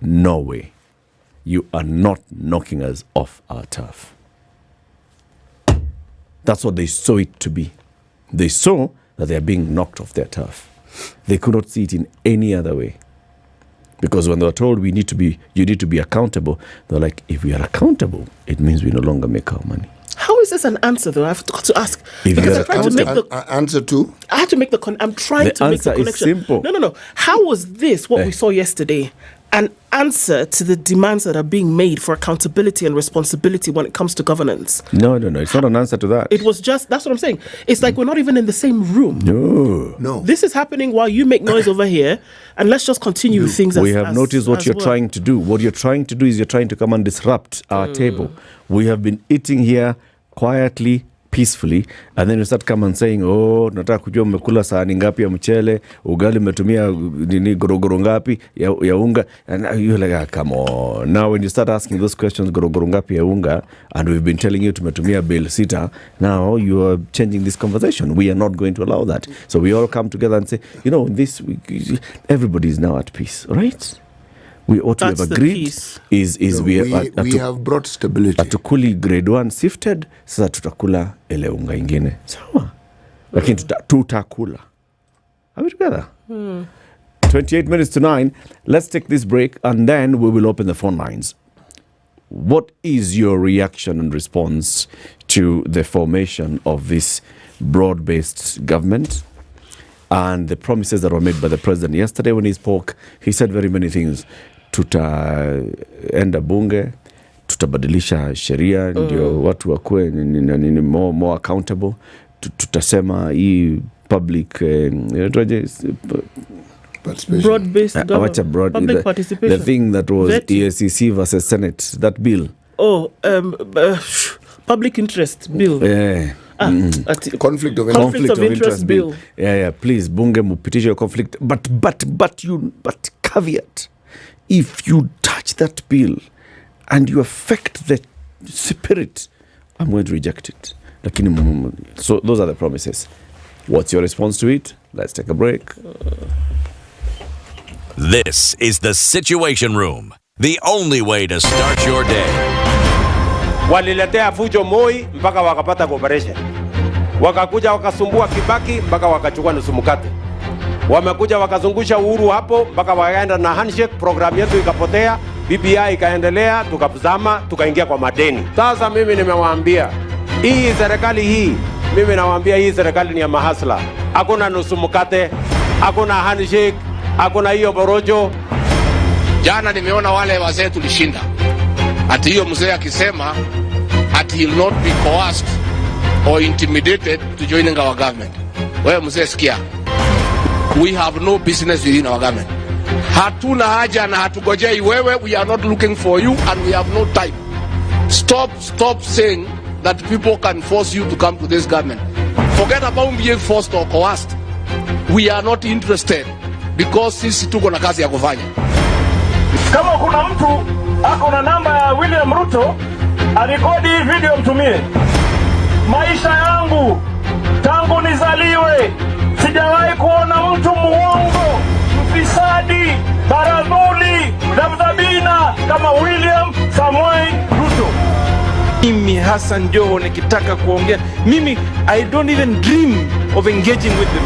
Speaker 16: no way, you are not knocking us off our turf. That's what they saw it to be. They saw that they are being knocked off their turf. They could not see it in any other way. Because when they were told you need to be accountable, they're like, if we are accountable, it means we no longer make our money.
Speaker 9: How is this an answer, though? I have to ask. Because I'm trying to make the
Speaker 8: answer to.
Speaker 9: I have to make I'm trying to make the connection.
Speaker 16: Is simple.
Speaker 9: No. How was this what we saw yesterday an answer to the demands that are being made for accountability and responsibility when it comes to governance?
Speaker 16: No. It's not an answer to that.
Speaker 9: It was just, that's what I'm saying. It's like we're not even in the same room.
Speaker 16: No.
Speaker 9: This is happening while you make noise over here, and let's just continue with things
Speaker 16: We have noticed what you're trying to do. What you're trying to do is you're trying to come and disrupt our table. We have been eating here quietly, peacefully, and then you start come and saying, nataka kujua mmekula sahani ngapi ya mchele, ugali umetumia nini gorogoro ngapi ya unga, and you're like, come on. Now when you start asking those questions, gorogoro ngapi ya unga, and we've been telling you tumetumia bill sita, now you are changing this conversation. We are not going to allow that. So we all come together and say, this everybody is now at peace, all right? We ought to have agreed
Speaker 8: we have brought stability.
Speaker 16: Atukuli grade 1 sifted, sasa tutakula ele unga ingine. Sawa. Lakini tutakula. Are we together? 28 minutes to 9. Let's take this break and then we will open the phone lines. What is your reaction and response to the formation of this broad-based government and the promises that were made by the president yesterday when he spoke? He said very many things. Tutaenda bunge, tutabadilisha sheria ndio watu wakuwe more accountable. Tutasema hii public
Speaker 9: broad-based public participation.
Speaker 16: The thing that was EACC versus Senate, that bill.
Speaker 9: Public interest bill.
Speaker 8: Conflict of
Speaker 9: interest bill.
Speaker 16: Yeah. Please, bunge mupitishe conflict, but caveat. If you touch that bill and you affect the spirit, I'm going to reject it. So those are the promises. What's your response to it? Let's take a break.
Speaker 4: This is the Situation Room, the only way to start your day.
Speaker 22: Waliletea fujo Moi mpaka wakapata cooperation. Wakakuja wakasumbua Kibaki mpaka wakachukua nusu mkate. Wamekuja wakazungusha uhuru hapo mpaka wakaenda na handshake, program yetu ikapotea, BBI ikaendelea, tukazama, tukaingia kwa madeni. Sasa mimi nimewaambia hii serikali hii, mimi nawaambia hii serikali ni ya mahasla. Hakuna nusu mkate, hakuna handshake, hakuna hiyo borojo.
Speaker 2: Jana nimeona wale wazee tulishinda. Ati hiyo mzee akisema ati he will not be coerced or intimidated to joining our government. Wewe mzee sikia. We have no business within our government. Hatuna haja na hatugojei wewe. We are not looking for you and we have no time. Stop saying that people can force you to come to this government. Forget about being forced or coerced. We are not interested because sisi tuko na kazi ya kufanya.
Speaker 23: Kama kuna mtu ako na namba ya William Ruto, arekodi hii video mtumie. Maisha yangu tangu nizaliwe sijawahi kuona mtu muongo, mfisadi, baradhuli, dhabdhabina kama William Samoei Ruto.
Speaker 19: Mimi Hassan Joho nikitaka kuongea, mimi I don't even dream of engaging with them.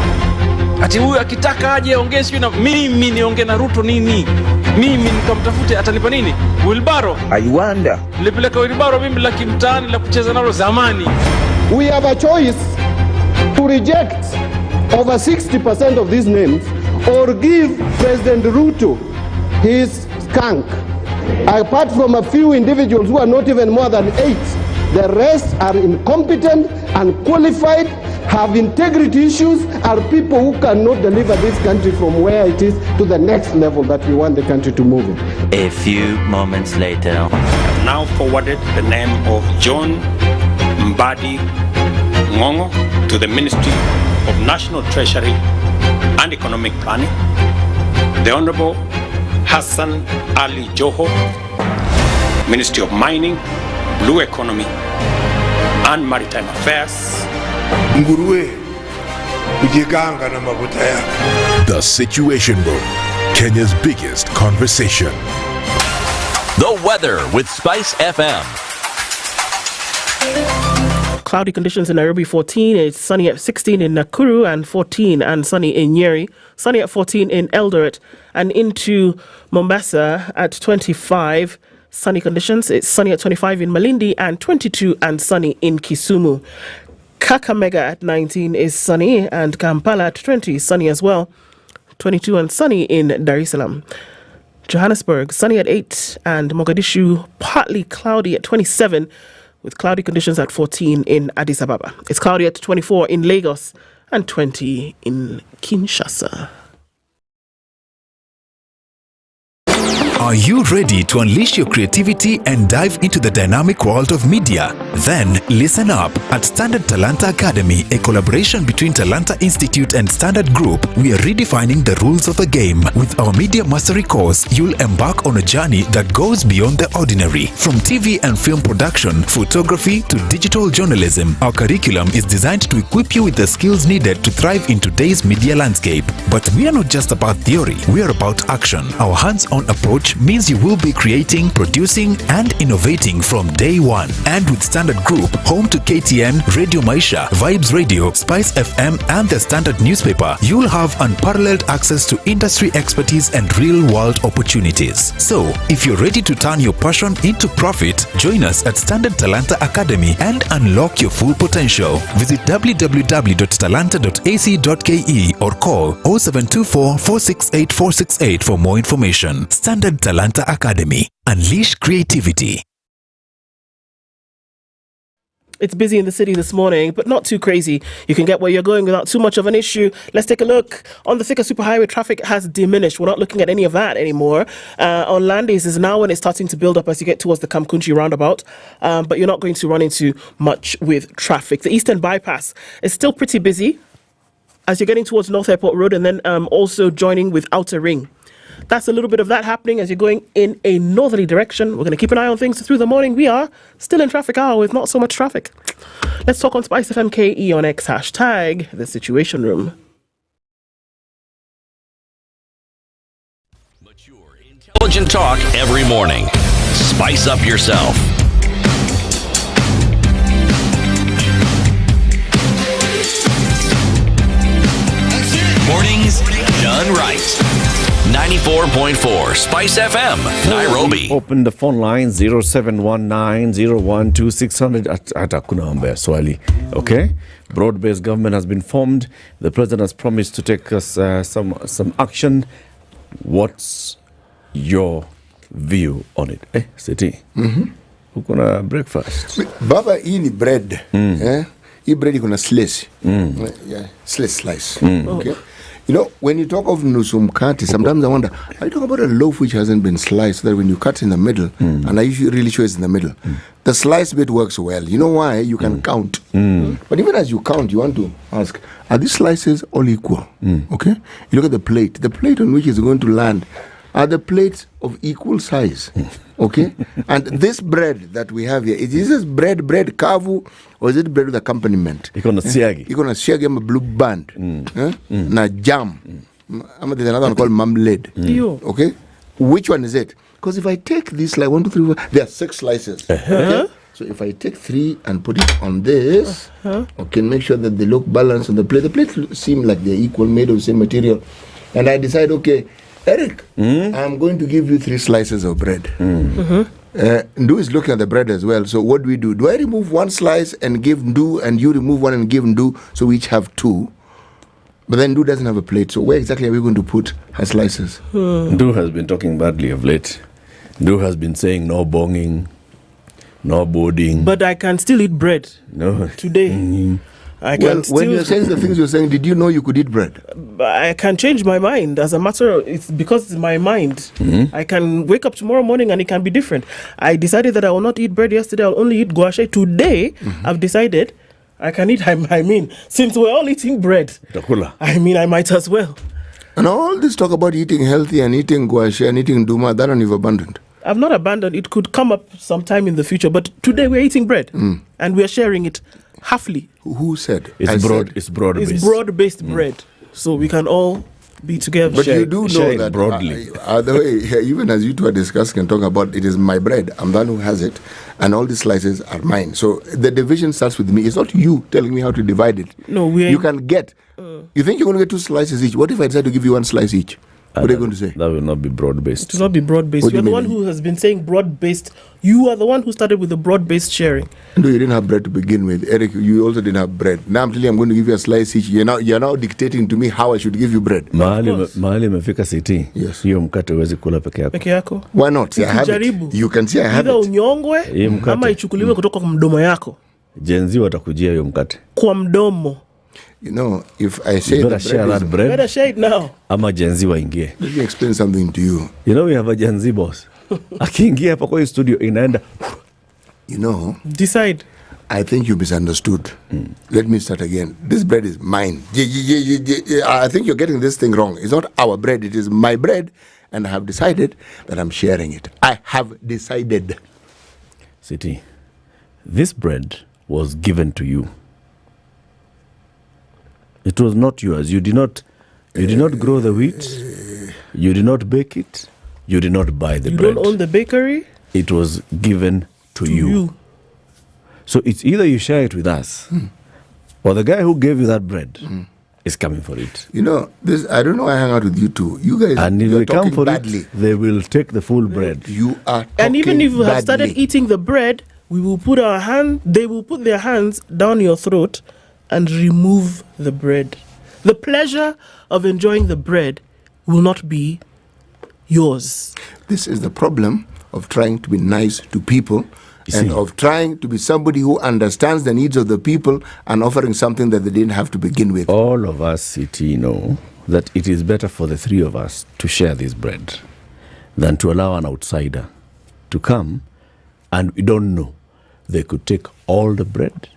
Speaker 19: Ati huyu akitaka aje aongee sio na mimi niongee na Ruto nini? Mimi nikamtafute atanipa nini? Wilbaro. I wonder. Nilipeleka Wilbaro mimi la kimtaani la kucheza nalo zamani.
Speaker 3: We have a choice to reject over 60% of these names or give President Ruto his skunk. Apart from a few individuals who are not even more than 8, the rest are incompetent, unqualified, have integrity issues, are people who cannot deliver this country from where it is to the next level that we want the country to move in.
Speaker 10: A few moments later.
Speaker 20: Now forwarded the name of John Mbadi Ngongo to the Ministry of National Treasury and Economic Planning. The Honorable Hassan Ali Joho, Ministry of Mining, Blue Economy and Maritime Affairs.
Speaker 5: The Situation Room, Kenya's biggest conversation.
Speaker 4: The weather with SpiceFM.
Speaker 9: Cloudy conditions in Nairobi 14, it's sunny at 16 in Nakuru and 14 and sunny in Nyeri, sunny at 14 in Eldoret and into Mombasa at 25. Sunny conditions, it's sunny at 25 in Malindi and 22 and sunny in Kisumu. Kakamega at 19 is sunny and Kampala at 20 is sunny as well. 22 and sunny in Dar es Salaam. Johannesburg, sunny at 8 and Mogadishu partly cloudy at 27 with cloudy conditions at 14 in Addis Ababa. It's cloudy at 24 in Lagos and 20 in Kinshasa.
Speaker 14: Are you ready to unleash your creativity and dive into the dynamic world of media? Then listen up. At Standard Talanta Academy, a collaboration between Talanta Institute and Standard Group, we are redefining the rules of the game. With our Media Mastery course, you'll embark on a journey that goes beyond the ordinary. From TV and film production, photography to digital journalism, our curriculum is designed to equip you with the skills needed to thrive in today's media landscape. But we are not just about theory, we are about action. Our hands-on approach means you will be creating, producing, and innovating from day one. And with Standard Group, home to KTN, Radio Maisha, Vibes Radio, SpiceFM, and the Standard newspaper, you'll have unparalleled access to industry expertise and real-world opportunities. So, if you're ready to turn your passion into profit, join us at Standard Talanta Academy and unlock your full potential. Visit www.talanta.ac.ke or call 0724 468 468 for more information. Standard Talanta Academy. Unleash creativity.
Speaker 9: It's busy in the city this morning, but not too crazy. You can get where you're going without too much of an issue. Let's take a look. On the Thika Superhighway, traffic has diminished. We're not looking at any of that anymore. On Landis is now when it's starting to build up as you get towards the Kamkunji roundabout, but you're not going to run into much with traffic. The Eastern Bypass is still pretty busy as you're getting towards North Airport Road and then also joining with Outer Ring. That's a little bit of that happening as you're going in a northerly direction. We're going to keep an eye on things through the morning. We are still in traffic hour with not so much traffic. Let's talk on SpiceFM KE on X, hashtag the Situation Room.
Speaker 4: Intelligent talk every morning. Spice up yourself. Mornings right. 94.4 Spice FM, Nairobi.
Speaker 16: Open the phone line 0719012600 at hakuna mambo ya swali. Okay? Broad-based government has been formed. The president has promised to take us some action. What's your view on it? City. Uko na breakfast.
Speaker 8: Baba, hii ni bread. Hii bread iko na slice. Yeah, slice. Okay. You know, when you talk of nusu mkate, sometimes I wonder, are you talking about a loaf which hasn't been sliced, so that when you cut in the middle, and I usually really sure it's in the middle, the slice bit works well. You know why? You can count. But even as you count, you want to ask, are these slices all equal? Okay? You look at the plate. The plate on which it's going to land are the plates of equal size. Okay? And this bread that we have here, is this bread kavu, or is it bread with accompaniment?
Speaker 16: Iko na siagi.
Speaker 8: Iko na siagi ama blue band. Na jam. There's another one called marmalade. Okay? Which one is it? Because if I take this, like 1, 2, 3, 4, there are 6 slices. Okay? So if I take 3 and put it on this, okay, make sure that they look balanced on the plate. The plates seem like they're equal, made of the same material. And I decide, okay, Eric, I'm going to give you 3 slices of bread. Ndu is looking at the bread as well. So what do? Do I remove 1 slice and give Ndu, and you remove 1 and give Ndu, so we each have 2? But then Ndu doesn't have a plate. So where exactly are we going to put her slices?
Speaker 16: Ndu has been talking badly of late. Ndu has been saying no bonging, no boarding.
Speaker 9: But I can still eat bread.
Speaker 16: No.
Speaker 9: Today. I can
Speaker 8: when you're saying the things you're saying, did you know you could eat bread?
Speaker 9: I can change my mind. As a matter of, it's because it's my mind. I can wake up tomorrow morning and it can be different. I decided that I will not eat bread yesterday. I'll only eat guashe. Today, I've decided I can eat. I mean, since we're all eating bread, I mean, I might as well.
Speaker 8: And all this talk about eating healthy and eating guashe and eating duma, that one you've abandoned.
Speaker 9: I've not abandoned. It could come up sometime in the future. But today we're eating bread and we're sharing it halfly.
Speaker 8: Who said?
Speaker 16: It's broad-based.
Speaker 9: It's broad-based bread. So we can all be together.
Speaker 8: But you do know that broadly. The way, even as you two are discussing and talking about, it is my bread. I'm the one who has it. And all these slices are mine. So the division starts with me. It's not you telling me how to divide it.
Speaker 9: No,
Speaker 8: you can get. You think you're going to get 2 slices each? What if I decide to give you 1 slice each? What are you going to say?
Speaker 16: That will not be broad-based.
Speaker 9: It will not be broad-based. You're the one who has been saying broad-based. You are the one who started with the broad-based sharing.
Speaker 8: No, you didn't have bread to begin with. Eric, you also didn't have bread. Now I'm telling you, I'm going to give you a slice each. You're now dictating to me how I should give you bread.
Speaker 16: Mahali mefika city.
Speaker 8: Yes.
Speaker 16: Hiyo mkate huwezi kula peke yako.
Speaker 8: Why not? I have it. You can see I have
Speaker 9: it. Either
Speaker 8: unyongwe
Speaker 9: ama ichukuliwe kutoka kwa mdomo yako.
Speaker 16: Jenzi watakujia hiyo mkate.
Speaker 9: Kwa mdomo.
Speaker 8: You know, if I say
Speaker 16: you better share that bread.
Speaker 9: Better share it now.
Speaker 16: Ama Jenzi waingie.
Speaker 8: Let me explain something to you.
Speaker 16: You know we have a Jenzi boss. Akiingia hapa kwa studio inaenda.
Speaker 8: You know.
Speaker 9: Decide.
Speaker 8: I think you misunderstood. Let me start again. This bread is mine. I think you're getting this thing wrong. It's not our bread. It is my bread. And I have decided that I'm sharing it. I have decided.
Speaker 16: City, this bread was given to you. It was not yours. You did not grow the wheat. You did not bake it. You did not buy the bread.
Speaker 9: You don't own the bakery.
Speaker 16: It was given to you. So it's either you share it with us, or the guy who gave you that bread is coming for it.
Speaker 8: You know, this. I don't know. I hang out with you two. You guys,
Speaker 16: and if they come for
Speaker 8: badly.
Speaker 16: It, they will take the full bread.
Speaker 8: You are talking
Speaker 9: and even if we have
Speaker 8: badly.
Speaker 9: started eating the bread, we will put our hand. They will put their hands down your throat and remove the bread. The pleasure of enjoying the bread will not be yours.
Speaker 8: This is the problem of trying to be nice to people and of trying to be somebody who understands the needs of the people and offering something that they didn't have to begin with.
Speaker 16: All of us, City, know that it is better for the 3 of us to share this bread than to allow an outsider to come and we don't know. They could take all the bread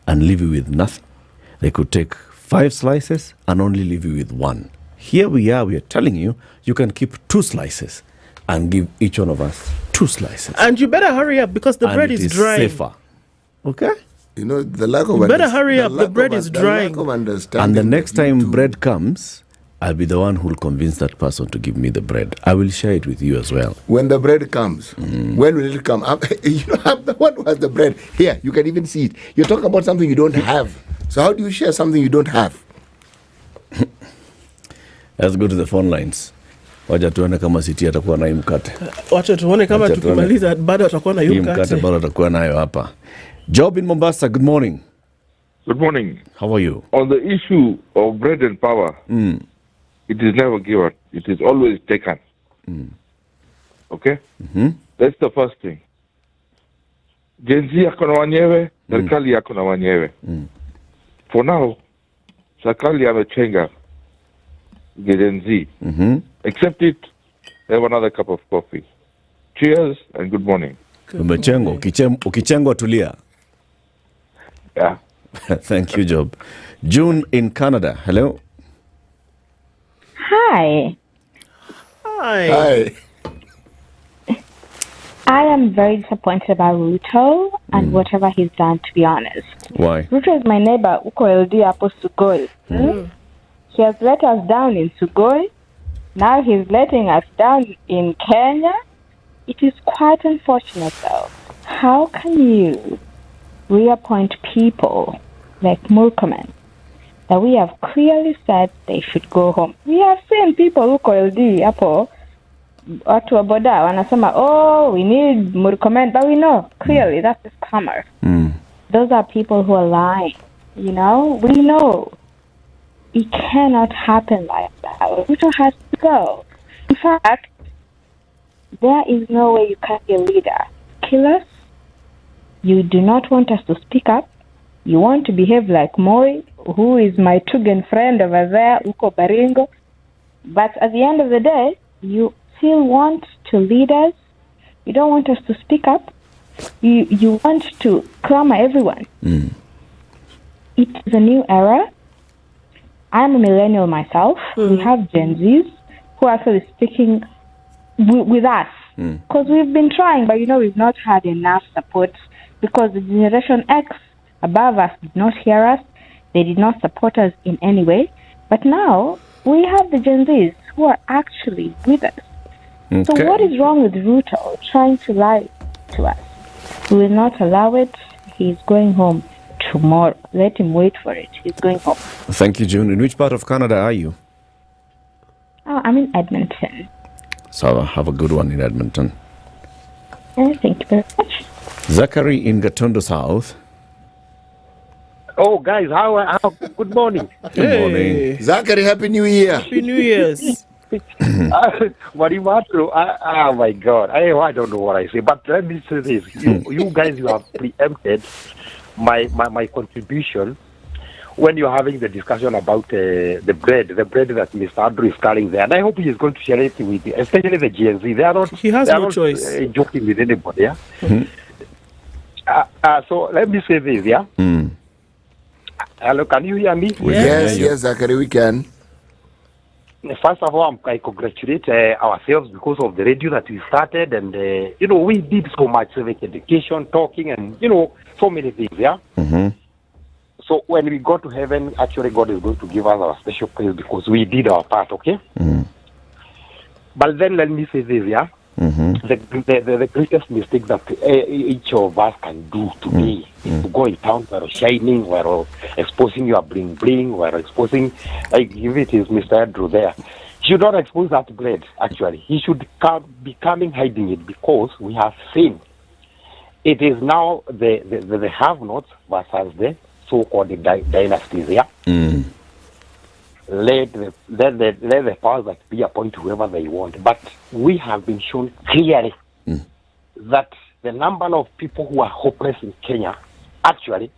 Speaker 16: and leave you with nothing. They could take 5 slices and only leave you with 1. Here we are telling you, you can keep 2 slices and give each one of us 2 slices.
Speaker 9: And you better hurry up because the bread is drying.
Speaker 16: Safer. Okay?
Speaker 8: You know, the lack of
Speaker 9: you better hurry up, the bread is drying.
Speaker 16: And the next time bread comes, I'll be the one who will convince that person to give me the bread. I will share it with you as well.
Speaker 8: When the bread comes, when will it come? I'm the one who has the bread. Here, you can even see it. You're talking about something you don't have. So how do you share something you don't have?
Speaker 16: Let's go to the phone lines. Wacha tuone kama City atakuwa na hii mkate.
Speaker 9: Wacha tuone kama tukimaliza bado atakuwa na hiyo
Speaker 16: mkate bado atakuwa nayo hapa. Job in Mombasa, good morning.
Speaker 6: Good morning.
Speaker 16: How are you?
Speaker 6: On the issue of bread and power, it is never given. It is always taken. Okay? That's the first thing. Gen Z yako na wenyewe, serikali yako na wenyewe. For now, serikali amechenga Gen Z. Accept it, have another cup of coffee. Cheers and good morning.
Speaker 16: Umechengwa, ukichengwa tulia.
Speaker 6: Yeah.
Speaker 16: Thank you, Job. June in Canada. Hello.
Speaker 15: Hi.
Speaker 16: Hi.
Speaker 15: I am very disappointed about Ruto and whatever he's done, to be honest.
Speaker 16: Why?
Speaker 15: Ruto is my neighbor, Okoh LD Apo Sugoi. He has let us down in Sugoi. Now he's letting us down in Kenya. It is quite unfortunate, though. How can you reappoint people like Murkomen that we have clearly said they should go home? We have seen people who call the Apo watu wa boda wanasema, oh, we need Murkomen, but we know clearly that's a scammer. Those are people who are lying. You know, we know it cannot happen like that. Ruto has to go. In fact, there is no way you can be a leader. Kill us. You do not want us to speak up. You want to behave like Moi, who is my Tugen friend over there, Uko Baringo. But at the end of the day, you still want to lead us. You don't want us to speak up. You want to clamor everyone. It is a new era. I'm a millennial myself. We have Gen Zs who are actually speaking with us. Because we've been trying, but we've not had enough support because the Generation X above us did not hear us. They did not support us in any way. But now we have the Gen Zs who are actually with us. Okay. So what is wrong with Ruto trying to lie to us? We will not allow it. He's going home tomorrow. Let him wait for it. He's going home.
Speaker 16: Thank you, June. In which part of Canada are you?
Speaker 15: Oh, I'm in Edmonton.
Speaker 16: So have a good one in Edmonton.
Speaker 15: Thank you very much.
Speaker 16: Zachary in Gatondo South.
Speaker 17: Oh, guys, how good morning.
Speaker 16: Good morning.
Speaker 8: Zachary, Happy New Year.
Speaker 9: Happy New Year's.
Speaker 17: Marital, oh my God, I don't know what I say, but let me say this: you guys, you have preempted my contribution when you're having the discussion about the bread that Mr. Andrew is carrying there, and I hope he is going to share it with you, especially the Gen Z. They are not.
Speaker 9: He has no choice.
Speaker 17: Joking with anybody, yeah. So let me say this, yeah. Hello, can you hear me?
Speaker 8: Yes, Zachary, we can.
Speaker 17: First of all, I congratulate ourselves because of the radio that we started, and we did so much civic education, talking, and so many things. Yeah. So when we go to heaven, actually, God is going to give us our special praise because we did our part. Okay. But then let me say this, yeah. The greatest mistake that each of us can do today is to go in town while shining, while exposing your bling bling, while exposing, like if it is Mr. Andrew there, he should not expose that bread. Actually, he should be coming hiding it because we have seen it is now the have-nots versus the so-called dynasties. Yeah. Let the powers that be appoint whoever they want. But we have been shown clearly that the number of people who are hopeless in Kenya, actually,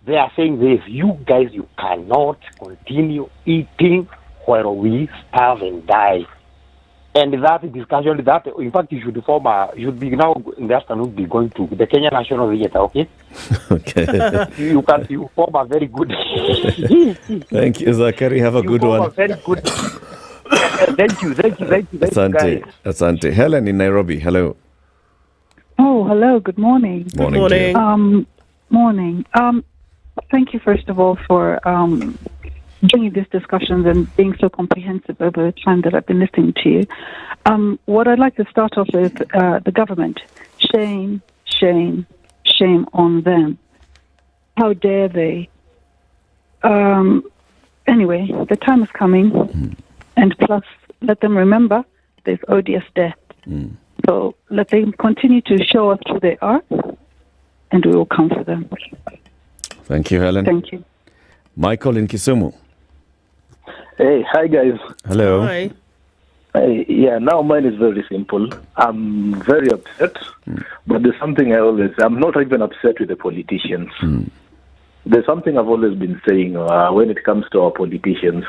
Speaker 17: they are saying this: you guys, you cannot continue eating while we starve and die. And that discussion, that in fact, you should be now in the afternoon be going to the Kenya National Theatre, okay?
Speaker 16: Okay.
Speaker 17: you form a very good.
Speaker 16: Thank you, Zachary. Have a good one.
Speaker 17: A very good. Thank you.
Speaker 16: Asante. Helen in Nairobi. Hello.
Speaker 24: Oh, hello. Good morning.
Speaker 16: Morning.
Speaker 24: Morning. Thank you, first of all, for bringing these discussions and being so comprehensive over the time that I've been listening to you. What I'd like to start off with the government. Shame, shame, shame on them. How dare they? Anyway, the time is coming And plus, let them remember there's odious death. So let them continue to show us who they are, and we will come for them.
Speaker 16: Thank you, Helen.
Speaker 24: Thank you.
Speaker 16: Michael in Kisumu.
Speaker 7: Hey, hi guys.
Speaker 16: Hello.
Speaker 9: Hi.
Speaker 7: Yeah, now mine is very simple. I'm very upset, but there's something I'm not even upset with the politicians. There's something I've always been saying when it comes to our politicians.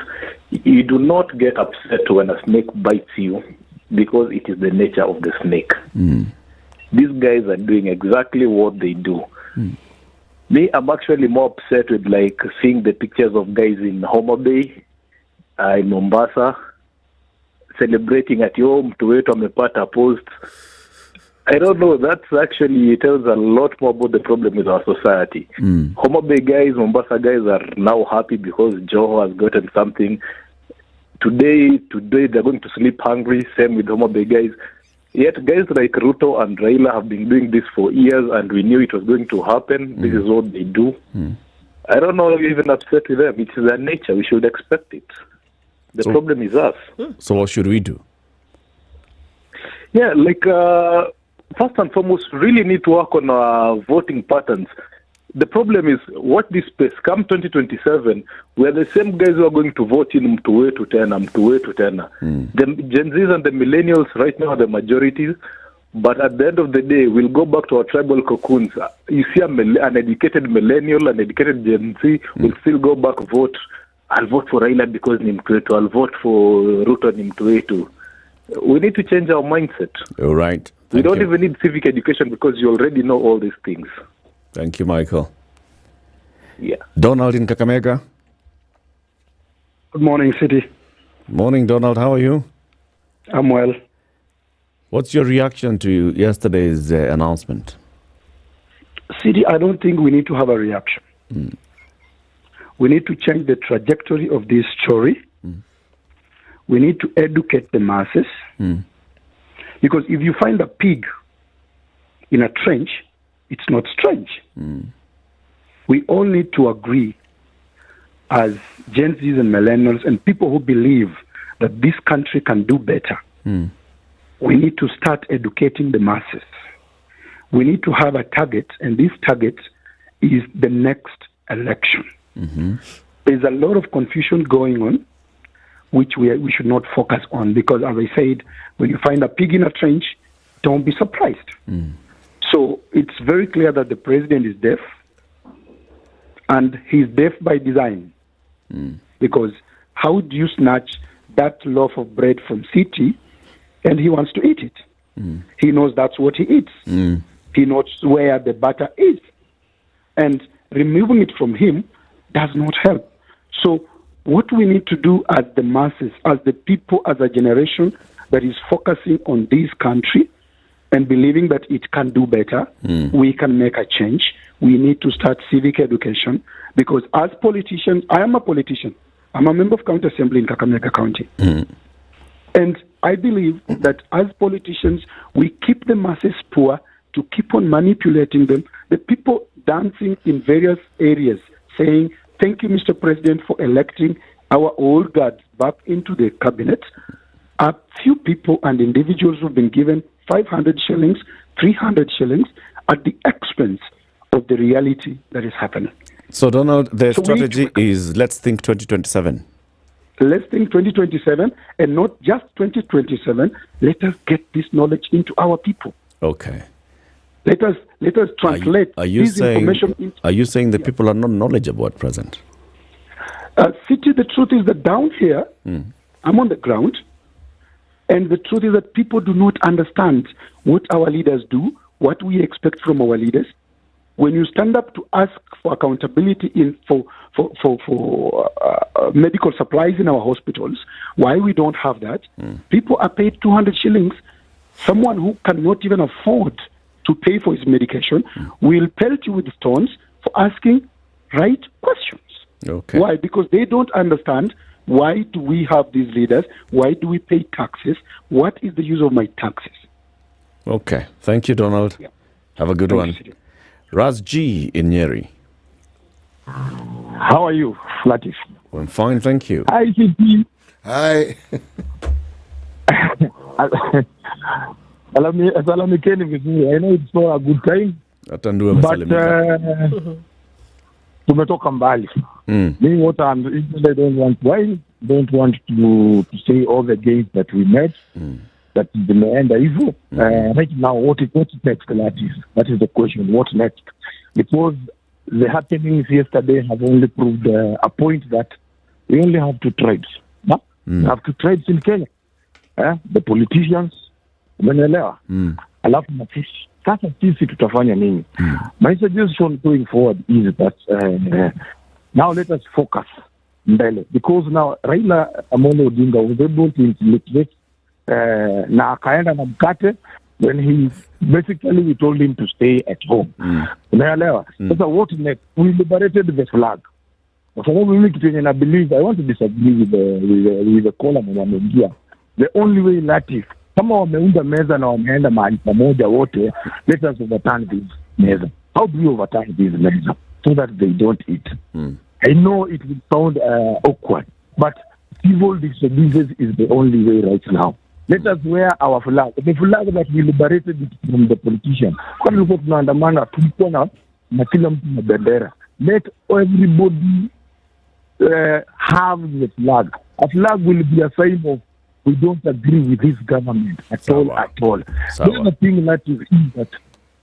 Speaker 7: You do not get upset when a snake bites you because it is the nature of the snake. These guys are doing exactly what they do. Me, I'm actually more upset with like seeing the pictures of guys in Homa Bay, in Mombasa, celebrating at home to wait on the party post. I don't know, that's actually tells a lot more about the problem with our society. Homa Bay guys, Mombasa guys are now happy because Joho has gotten something. Today they're going to sleep hungry, same with Homa Bay guys. Yet guys like Ruto and Raila have been doing this for years and we knew it was going to happen. This is what they do. I don't know if you're even upset with them. It's their nature. We should expect it. The problem is us.
Speaker 16: So what should we do?
Speaker 7: Yeah, like first and foremost, really need to work on our voting patterns. The problem is, what this space, come 2027, we're the same guys who are going to vote in Mtuwe to Tena. The Gen Zs and the millennials right now are the majority, but at the end of the day, we'll go back to our tribal cocoons. You see an educated millennial, an educated Gen Z will still go back vote. I'll vote for Raila because Nimtuetu. I'll vote for Ruto Nimtuetu. We need to change our mindset.
Speaker 16: All right.
Speaker 7: We don't even need civic education because you already know all these things.
Speaker 16: Thank you, Michael.
Speaker 7: Yeah.
Speaker 16: Donald in Kakamega.
Speaker 13: Good morning, City.
Speaker 16: Morning, Donald. How are you?
Speaker 13: I'm well.
Speaker 16: What's your reaction to yesterday's announcement?
Speaker 13: City, I don't think we need to have a reaction. We need to change the trajectory of this story. We need to educate the masses. Because if you find a pig in a trench, it's not strange. We all need to agree as Gen Zs and millennials and people who believe that this country can do better. We need to start educating the masses. We need to have a target, and this target is the next election. There's a lot of confusion going on, which we should not focus on, because as I said, when you find a pig in a trench, don't be surprised. So it's very clear that the president is deaf, and he's deaf by design. Because how do you snatch that loaf of bread from City and he wants to eat it? He knows that's what he eats. He knows where the butter is. And removing it from him does not help. So what we need to do as the masses, as the people, as a generation that is focusing on this country and believing that it can do better, we can make a change. We need to start civic education, because as politicians, I am a politician. I'm a member of County Assembly in Kakamega County. And I believe that as politicians, we keep the masses poor to keep on manipulating them. The people dancing in various areas saying, thank you, Mr. President, for electing our old guards back into the cabinet. A few people and individuals who've been given 500 shillings, 300 shillings at the expense of the reality that is happening.
Speaker 16: So, Donald, the strategy is let's think 2027.
Speaker 13: Let's think 2027, and not just 2027. Let us get this knowledge into our people.
Speaker 16: Okay.
Speaker 13: Let us translate this information into...
Speaker 16: Are you saying the people are not knowledgeable at present?
Speaker 13: City, the truth is that down here, I'm on the ground, and the truth is that people do not understand what our leaders do, what we expect from our leaders. When you stand up to ask for accountability for medical supplies in our hospitals, why we don't have that? People are paid 200 shillings. Someone who cannot even afford to pay for his medication will pelt you with stones for asking right questions.
Speaker 16: Okay.
Speaker 13: Why? Because they don't understand, why do we have these leaders? Why do we pay taxes? What is the use of my taxes?
Speaker 16: Okay. Thank you, Donald.
Speaker 13: Yeah.
Speaker 16: Have a good one. Raz G in Nyeri.
Speaker 23: How are you, Latiff?
Speaker 16: I'm fine, thank you.
Speaker 23: Hi, CP.
Speaker 8: Hi.
Speaker 11: Salamikeni vizuri. I know it's not a good time. But tumetoka mbali. Meaning what I don't want to say all the games that we met. That zimeenda hivyo. Right now, what next, Latiff? That is the question. What next? Because the happenings yesterday have only proved a point that we only have two tribes. Huh? We have two tribes in Kenya. The politicians, umeelewa? Alafu na sisi. Sasa sisi tutafanya nini? My suggestion going forward is that now let us focus mbele. Because now Raila Amolo Odinga was able to infiltrate na akaenda na mkate when he basically we told him to stay at home. Unaelewa? Sasa what next? We liberated the flag. Kwa sababu mimi kitu yenye na believe, I want to disagree with the caller mwenye ameingia. The only way Latiff, kama wameunda meza na wameenda mahali pamoja wote, let us overturn this meza. How do we overturn this meza? So that they don't eat. I know it will sound awkward, but civil disobedience is the only way right now. Let us wear our flag. The flag that we liberated from the politician. Kwa nilikuwa tunaandamana, tulikuwa na kila mtu na bendera. Let everybody have the flag. A flag will be a sign of we don't agree with this government at all. The other thing that is that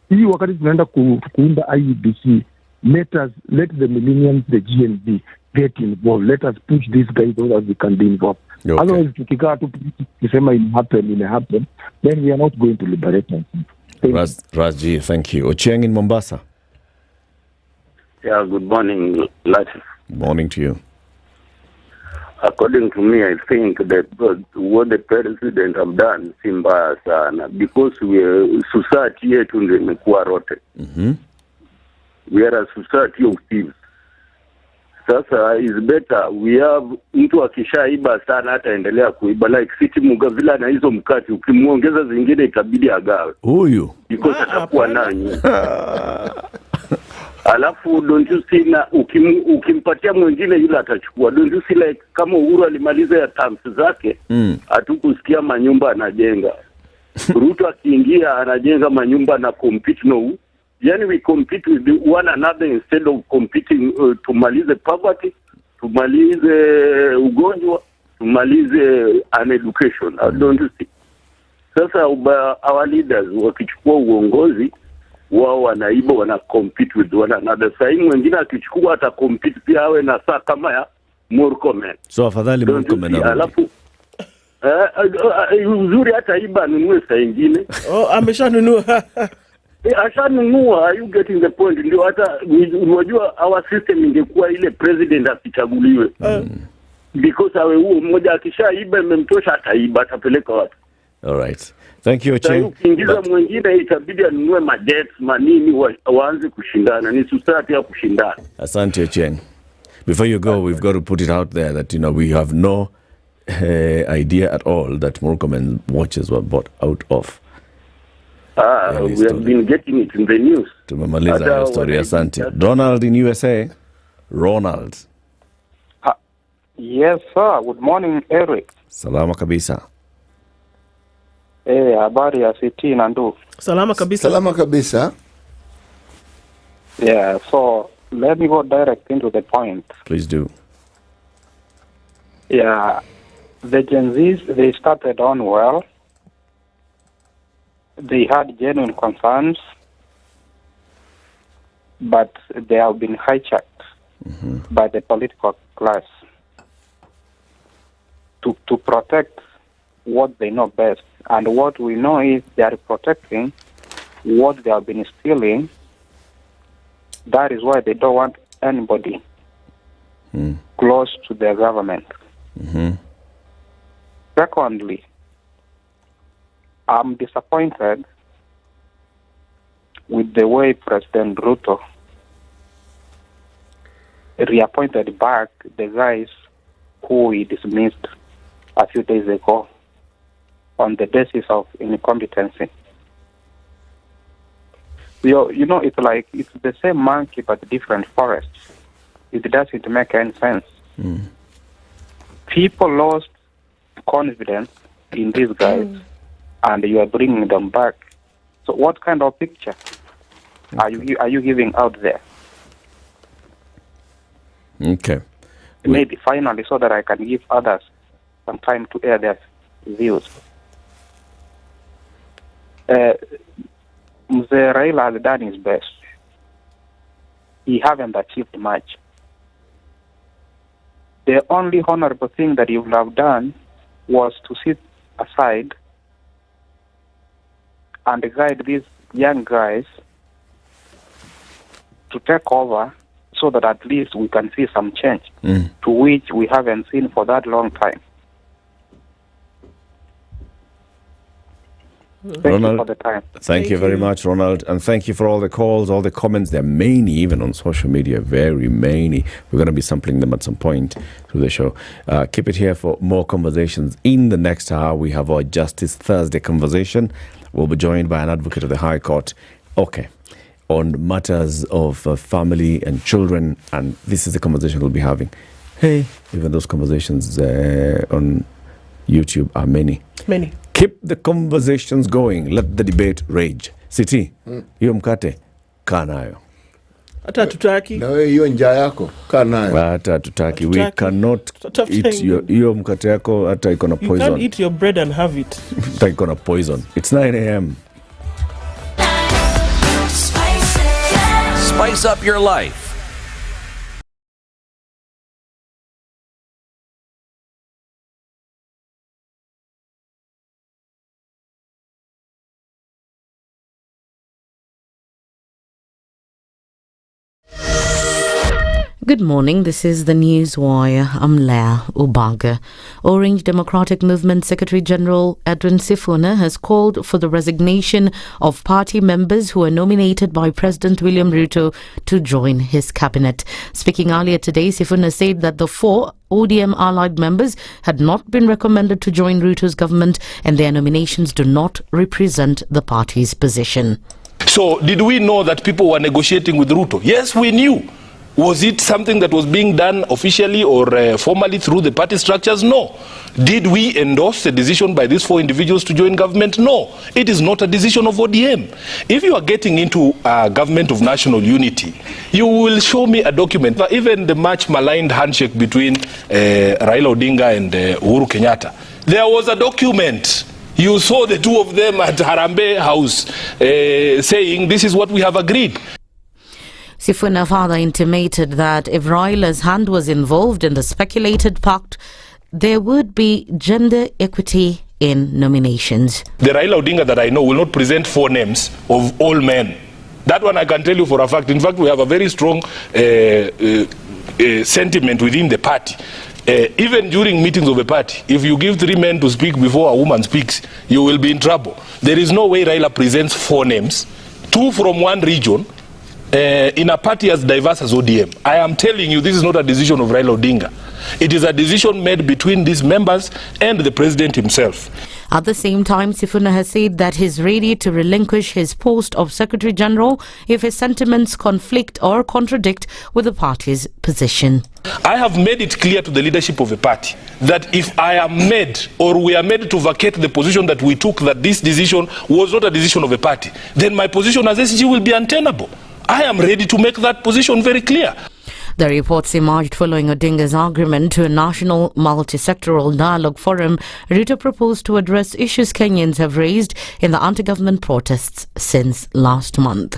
Speaker 11: hii wakati tunaenda kuunda IEBC, let the millennials, the GNB get involved. Let us push these guys so that we can be involved. Okay. Otherwise, tukikaa tu kusema it happen, then we are not going to liberate them.
Speaker 16: Raji, thank you. Ochieng in Mombasa.
Speaker 12: Yeah, good morning, Latiff.
Speaker 16: Morning to you.
Speaker 12: According to me, I think that what the president have done si mbaya sana because society yetu ndio imekuwa rote. We are a society of thieves. Sasa is better we have mtu akishaiba sana ataendelea kuiba like City Muga vile na hizo mkati ukimuongeza zingine itabidi agawe.
Speaker 16: Huyu
Speaker 12: because atakuwa nani. Alafu don't you see na ukimpatia mwingine yule atachukua. Don't you see like kama Uhuru alimaliza ya terms zake hatukusikia manyumba anajenga. Ruto akiingia anajenga manyumba na compete no. Yani we compete with one another instead of competing tumalize poverty, tumalize ugonjwa, tumalize uneducation. Don't you see? Sasa our leaders wakichukua uongozi wao wanaiba wana compete with one another. Sasa mwingine akichukua ata compete pia awe na saa kama ya Murkomen.
Speaker 16: So afadhali Murkomen.
Speaker 12: Alafu uzuri hata iba nunue saa nyingine.
Speaker 9: Ameshanunua.
Speaker 12: Ashanunua, are you getting the point? Ndio hata unajua our system ingekuwa ile president asichaguliwe. Because awe huo mmoja akishaiba imemtosha ataiba atapeleka watu.
Speaker 16: All right. Thank you, Cheng.
Speaker 12: Ukiingiza mwingine itabidi anunue madebts manini waanze kushindana. Ni society ya kushindana.
Speaker 16: Asante, Cheng. Before you go, we've got to put it out there that we have no idea at all that Murkomen watches were bought out of.
Speaker 12: We have been getting it in the news.
Speaker 16: Tumemaliza story. Asante. Ronald in USA. Ronald.
Speaker 18: Yes, sir. Good morning, Eric.
Speaker 16: Salama kabisa.
Speaker 18: Habari ya City na ndu.
Speaker 9: Salama kabisa.
Speaker 18: Yeah, so let me go direct into the point.
Speaker 16: Please do.
Speaker 18: Yeah, the Gen Zs, they started on well. They had genuine concerns, but they have been hijacked by the political class to protect what they know best. And what we know is they are protecting what they have been stealing. That is why they don't want anybody close to their government. Secondly, I'm disappointed with the way President Ruto reappointed back the guys who he dismissed a few days ago on the basis of incompetency. It's like it's the same monkey but different forests. It doesn't make any sense. People lost confidence in these guys, and you are bringing them back. So what kind of picture are you giving out there?
Speaker 16: Okay.
Speaker 18: Maybe finally, so that I can give others some time to air their views. Mzee Raila has done his best. He haven't achieved much. The only honorable thing that you would have done was to sit aside and guide these young guys to take over, so that at least we can see some change, to which we haven't seen for that long time. Thank you for the time.
Speaker 16: Thank you very much, Ronald. And thank you for all the calls, all the comments. There are many, even on social media, very many. We're going to be sampling them at some point through the show. Keep it here for more conversations. In the next hour, we have our Justice Thursday conversation. We'll be joined by an advocate of the High Court, Okoh, on matters of family and children. And this is the conversation we'll be having. Hey, even those conversations on YouTube are many.
Speaker 9: Many.
Speaker 16: Keep the conversations going. Let the debate rage. Siti, hiyo mkate, kaa nayo.
Speaker 9: Hata tutaki.
Speaker 8: Na wewe hiyo njaa yako, kaa nayo.
Speaker 16: Hata tutaki. We cannot eat hiyo mkate yako, hata iko na poison.
Speaker 9: You can't eat your bread and have it.
Speaker 16: Hata iko na poison. It's 9 a.m.
Speaker 4: Spice up your life.
Speaker 1: Good morning, this is the News Wire. I'm Leah Ubaga. Orange Democratic Movement Secretary General Edwin Sifuna has called for the resignation of party members who are nominated by President William Ruto to join his cabinet. Speaking earlier today, Sifuna said that the 4 ODM allied members had not been recommended to join Ruto's government and their nominations do not represent the party's position.
Speaker 2: So, did we know that people were negotiating with Ruto? Yes, we knew. Was it something that was being done officially or formally through the party structures? No. Did we endorse a decision by these 4 individuals to join government? No. It is not a decision of ODM. If you are getting into a government of national unity, you will show me a document. Even the much maligned handshake between Raila Odinga and Uhuru Kenyatta, there was a document. You saw the two of them at Harambee House saying this is what we have agreed.
Speaker 1: Sifuna further intimated that if Raila's hand was involved in the speculated pact, there would be gender equity in nominations.
Speaker 2: The Raila Odinga that I know will not present 4 names of all men. That one I can tell you for a fact. In fact, we have a very strong sentiment within the party. Even during meetings of a party, if you give 3 men to speak before a woman speaks, you will be in trouble. There is no way Raila presents 4 names, 2 from one region, in a party as diverse as ODM. I am telling you, this is not a decision of Raila Odinga. It is a decision made between these members and the president himself.
Speaker 1: At the same time, Sifuna has said that he's ready to relinquish his post of Secretary General if his sentiments conflict or contradict with the party's position.
Speaker 2: I have made it clear to the leadership of the party that if I am made or we are made to vacate the position that we took, that this decision was not a decision of the party, then my position as SG will be untenable. I am ready to make that position very clear.
Speaker 1: The reports emerged following Odinga's argument to a national multi-sectoral dialogue forum. Ruto proposed to address issues Kenyans have raised in the anti-government protests since last month.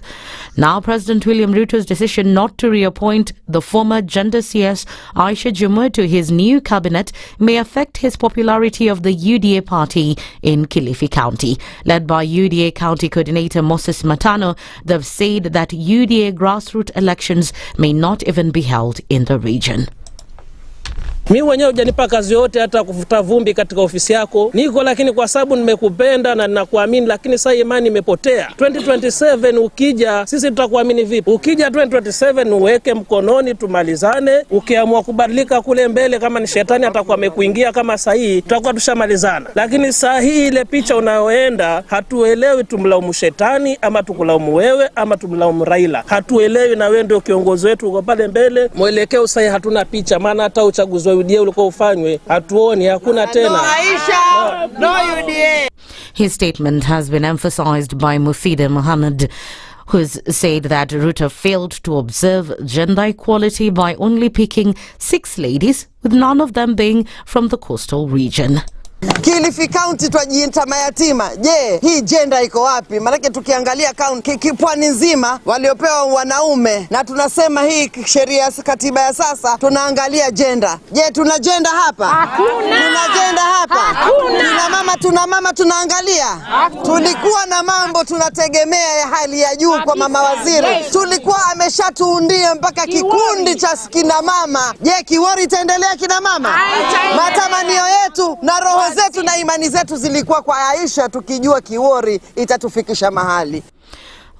Speaker 1: Now, President William Ruto's decision not to reappoint the former gender CS Aisha Jumwa to his new cabinet may affect his popularity of the UDA party in Kilifi County. Led by UDA County Coordinator Moses Matano, they've said that UDA grassroots elections may not even be held in the region.
Speaker 21: Mimi mwenyewe hujanipa kazi yote hata kufuta vumbi katika ofisi yako. Niko lakini kwa sababu nimekupenda na ninakuamini, lakini sasa imani imepotea. 2027 ukija sisi tutakuamini vipi? Ukija 2027 uweke mkononi tumalizane. Ukiamua kubadilika kule mbele kama ni shetani atakuwa amekuingia kama sahihi, tutakuwa tushamalizana. Lakini sahihi ile picha unayoenda hatuelewi tumlaumu shetani ama tukulaumu wewe ama tumlaumu Raila. Hatuelewi na wewe ndio kiongozi wetu uko pale mbele. Mwelekeo sahihi hatuna picha, maana hata uchaguzi UDA ulikuwa ufanywe, hatuoni, hakuna tena.
Speaker 3: No UDA.
Speaker 1: His statement has been emphasized by Mufida Mohammed, who's said that Ruto failed to observe gender equality by only picking 6 ladies, with none of them being from the coastal region.
Speaker 3: Kilifi County twajiita mayatima. Je, hii gender iko wapi? Maanake tukiangalia county Pwani nzima waliopewa wanaume, na tunasema hii sheria katiba ya sasa tunaangalia gender. Je, tuna gender hapa? Hakuna. Tuna gender hapa? Hakuna. Tuna mama tunaangalia? Hakuna. Tulikuwa na mambo tunategemea ya hali ya juu kwa mama waziri. Tulikuwa ameshatuundia mpaka kikundi cha kina mama. Je, Kiwori itaendelea kina mama? Matamanio yetu na roho zetu na imani zetu zilikuwa kwa Aisha, tukijua Kiwori itatufikisha mahali.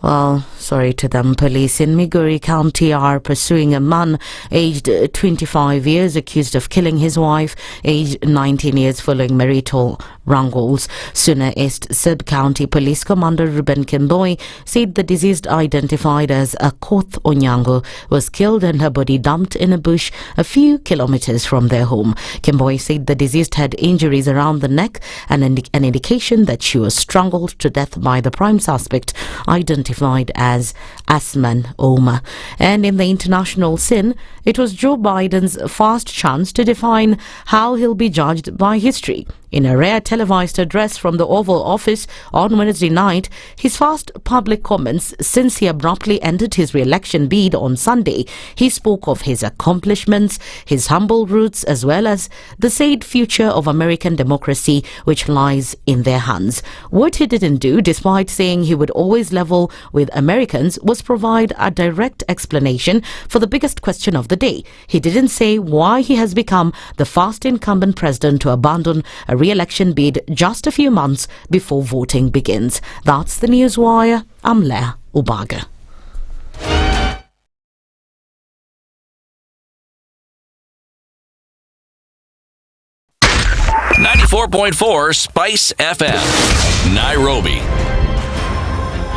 Speaker 1: Well, sorry to them. Police in Migori County are pursuing a man aged 25 years accused of killing his wife aged 19 years following marital wrangles. Suna East Sub-County Police Commander Ruben Kimboi said the deceased, identified as Okoh Onyango, was killed and her body dumped in a bush a few kilometers from their home. Kimboi said the deceased had injuries around the neck and an indication that she was strangled to death by the prime suspect, identified as Asman Oma. And in the international scene, it was Joe Biden's first chance to define how he'll be judged by history. In a rare televised address from the Oval Office on Wednesday night, his first public comments since he abruptly ended his re-election bid on Sunday, he spoke of his accomplishments, his humble roots, as well as the said future of American democracy, which lies in their hands. What he didn't do, despite saying he would always level with Americans, was provide a direct explanation for the biggest question of the day. He didn't say why he has become the first incumbent president to abandon a re-election bid just a few months before voting begins. That's the Newswire. I'm Leah Ubaga.
Speaker 4: .4 Spice FM, Nairobi.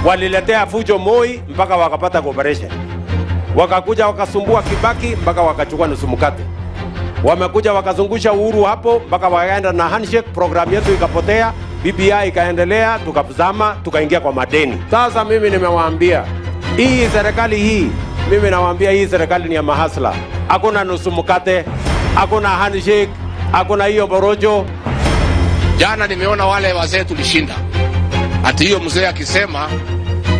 Speaker 10: Waliletea fujo Moi mpaka wakapata cooperation. Wakakuja wakasumbua Kibaki mpaka wakachukua nusu mkate. Wamekuja wakazungusha Uhuru hapo mpaka wakaenda na handshake, program yetu ikapotea, BBI ikaendelea, tukazama, tukaingia kwa madeni. Sasa mimi nimewaambia, hii serikali hii, mimi nawaambia hii serikali ni ya mahasla. Hakuna nusu mkate, hakuna handshake, hakuna hiyo borojo.
Speaker 19: Jana nimeona wale wazee tulishinda. Ati hiyo mzee akisema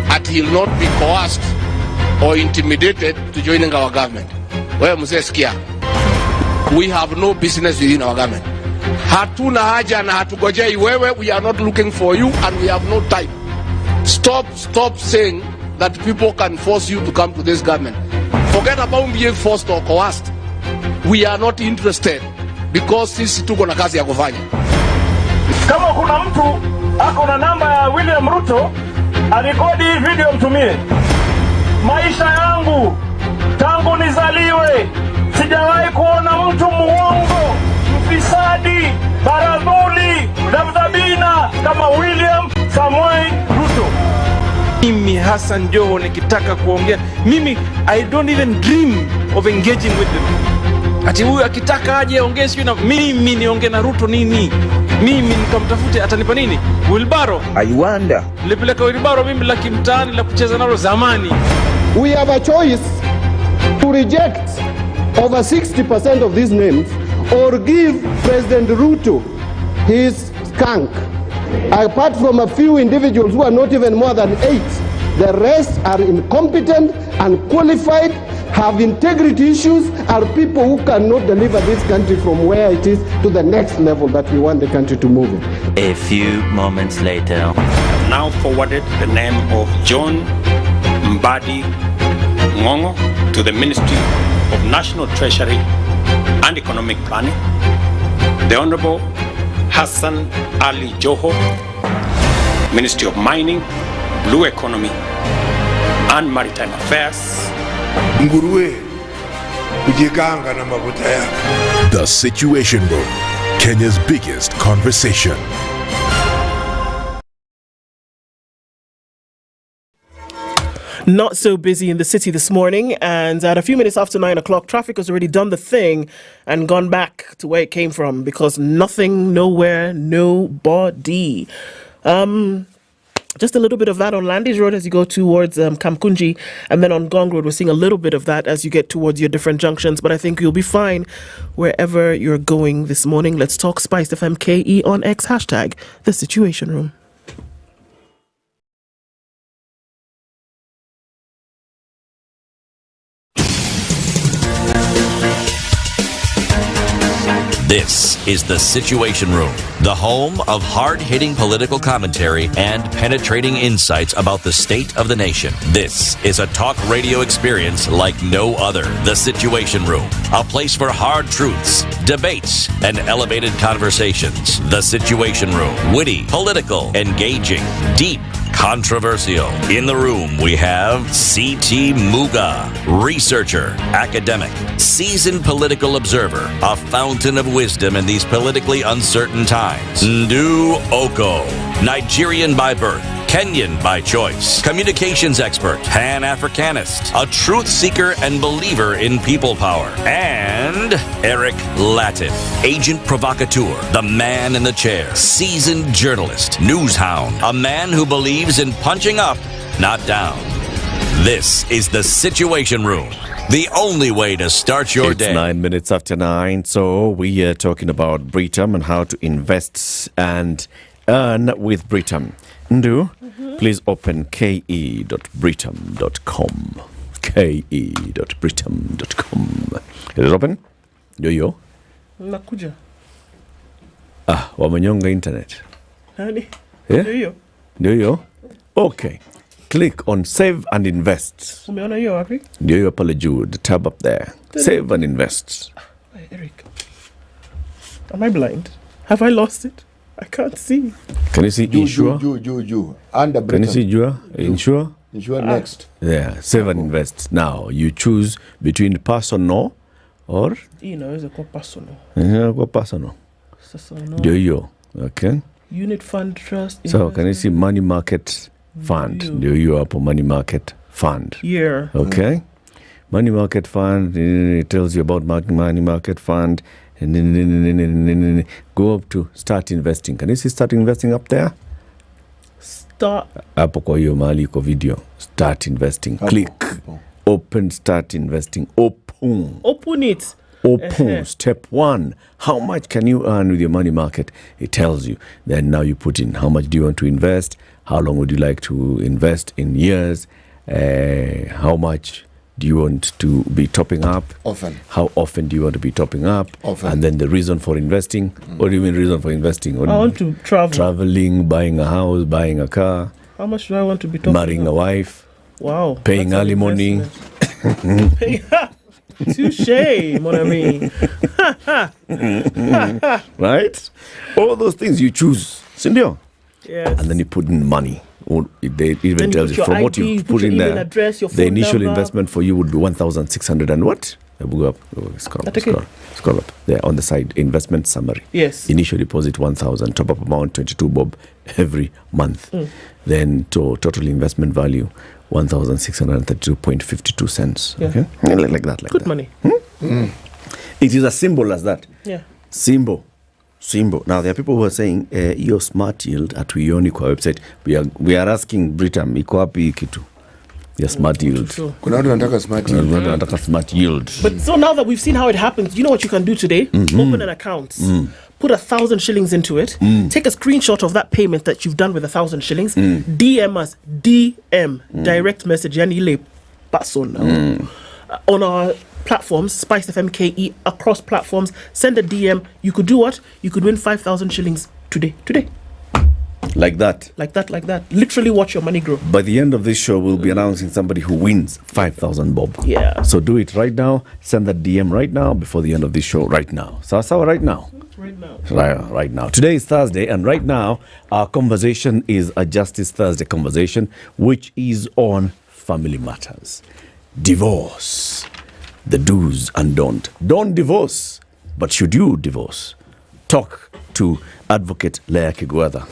Speaker 19: ati he will not be coerced or intimidated to joining our government. Wewe mzee sikia. We have no business within our government. Hatuna haja na hatugojei wewe. We are not looking for you and we have no time. Stop saying that people can force you to come to this government. Forget about being forced or coerced. We are not interested because sisi tuko na kazi ya kufanya.
Speaker 23: Kama kuna mtu ako na namba ya William Ruto, arekodi hii video mtumie. Maisha yangu tangu nizaliwe sijawahi kuona mtu muongo, mfisadi, baradhuli, dhabdhabina kama William Samoei Ruto.
Speaker 22: Mimi Hassan Joho nikitaka kuongea, mimi I don't even dream of engaging with them. Ati huyu akitaka aje aongee sio na mimi niongee na Ruto nini? Mimi nikamtafute atanipa nini? Wilbaro. I wonder. Nilipeleka Wilbaro mimi la kimtaani la kucheza nalo zamani.
Speaker 25: We have a choice to reject over 60% of these names or give President Ruto his skunk. Apart from a few individuals who are not even more than 8, the rest are incompetent, unqualified, have integrity issues, are people who cannot deliver this country from where it is to the next level that we want the country to move in.
Speaker 26: A few moments later.
Speaker 27: Now forwarded the name of John Mbadi Ngongo to the Ministry of National Treasury and Economic Planning. The Honorable Hassan Ali Joho, Ministry of Mining, Blue Economy and Maritime Affairs.
Speaker 5: The Situation Room, Kenya's biggest conversation.
Speaker 9: Not so busy in the city this morning, and at a few minutes after 9 o'clock, traffic has already done the thing and gone back to where it came from because nothing, nowhere, nobody. Just a little bit of that on Landis Road as you go towards Kamkunji, and then on Gong Road, we're seeing a little bit of that as you get towards your different junctions, but I think you'll be fine wherever you're going this morning. Let's talk SpiceFM KE on X, hashtag The Situation Room.
Speaker 4: This is The Situation Room, the home of hard-hitting political commentary and penetrating insights about the state of the nation. This is a talk radio experience like no other. The Situation Room, a place for hard truths, debates, and elevated conversations. The Situation Room, witty, political, engaging, deep, controversial. In the room, we have C.T. Muga, researcher, academic, seasoned political observer, a fountain of wisdom in these politically uncertain times. Ndu Okoh, Nigerian by birth, Kenyan by choice, communications expert, Pan-Africanist, a truth seeker and believer in people power, and Eric Latiff, agent provocateur, the man in the chair, seasoned journalist, news hound, a man who believes in punching up, not down. This is The Situation Room, the only way to start your day.
Speaker 16: It's 9 minutes after 9, so we are talking about Britam and how to invest and earn with Britam. Ndu, please open ke.britam.com. ke.britam.com. Is it open? Yo.
Speaker 9: Nakuja.
Speaker 16: Wamenyonga internet.
Speaker 9: Honey.
Speaker 16: Yeah? Yo. Okay. Click on Save and Invest.
Speaker 9: Umeona hiyo wapi?
Speaker 16: Ndio pale juu, the tab up there. Save and Invest.
Speaker 9: Hey, Eric. Am I blind? Have I lost it? I can't see.
Speaker 16: Can you see Insure?
Speaker 8: Under
Speaker 16: Can you see Insure?
Speaker 8: Insure next.
Speaker 16: Yeah, Save and Invest. Now, you choose between personal or?
Speaker 9: Inaweza kuwa personal.
Speaker 16: Kwa personal.
Speaker 9: Sasa
Speaker 16: Ndio hiyo. Okay.
Speaker 9: Unit fund trust.
Speaker 16: So, can you see money market fund? Ndio hiyo hapo, money market fund.
Speaker 9: Yeah.
Speaker 16: Okay. Money market fund, it tells you about money market fund. And then go up to start investing. Can you see start investing up there?
Speaker 9: Start.
Speaker 16: Hapo kwa hiyo mahali iko video. Start investing. Click. Open start investing.
Speaker 9: Open it.
Speaker 16: Open. Step 1. How much can you earn with your money market? It tells you. Then now you put in how much do you want to invest? How long would you like to invest in years? How much do you want to be topping up?
Speaker 8: Often.
Speaker 16: How often do you want to be topping up?
Speaker 8: Often.
Speaker 16: And then the reason for investing. What do you mean reason for investing?
Speaker 9: I want to travel.
Speaker 16: Traveling, buying a house, buying a car.
Speaker 9: How much do I want to be topping
Speaker 16: marrying a wife.
Speaker 9: Wow.
Speaker 16: Paying alimony.
Speaker 9: Touché, mon ami.
Speaker 16: Right? All those things you choose. Sindio?
Speaker 9: Yes.
Speaker 16: And then you put in money. Or they even tell you from what you put in there,
Speaker 9: address,
Speaker 16: the initial investment for you would be 1,600 and what? Go up. Scroll up. There on the side, investment summary.
Speaker 9: Yes.
Speaker 16: Initial deposit 1,000, top up amount 22 bob every month. Then total investment value 1,632.52 cents.
Speaker 9: Yeah.
Speaker 16: Okay, like that.
Speaker 9: Good money.
Speaker 16: It is as simple as that.
Speaker 9: Yeah.
Speaker 16: Simple. Now there are people who are saying your smart yield at Wioni kwa website. We are asking Britam iko wapi kitu. Your smart yield.
Speaker 8: Kuna watu wanataka
Speaker 16: smart yield.
Speaker 9: But so now that we've seen how it happens, you know what you can do today? Open an account. Put 1,000 shillings into it. Take a screenshot of that payment that you've done with 1,000 shillings. DM us. Direct message. Yani ile person. On our platforms, SpiceFM KE, across platforms, send a DM. You could do what? You could win 5,000 shillings today.
Speaker 16: Like that.
Speaker 9: Literally watch your money grow.
Speaker 16: By the end of this show, we'll be announcing somebody who wins 5,000 bob.
Speaker 9: Yeah.
Speaker 16: So do it right now. Send that DM right now before the end of this show right now. Sawa right now. Right now. Today is Thursday, and right now our conversation is a Justice Thursday conversation, which is on family matters. Divorce. The do's and don't. Don't divorce, but should you divorce? Talk to Advocate Leah Kigwatha.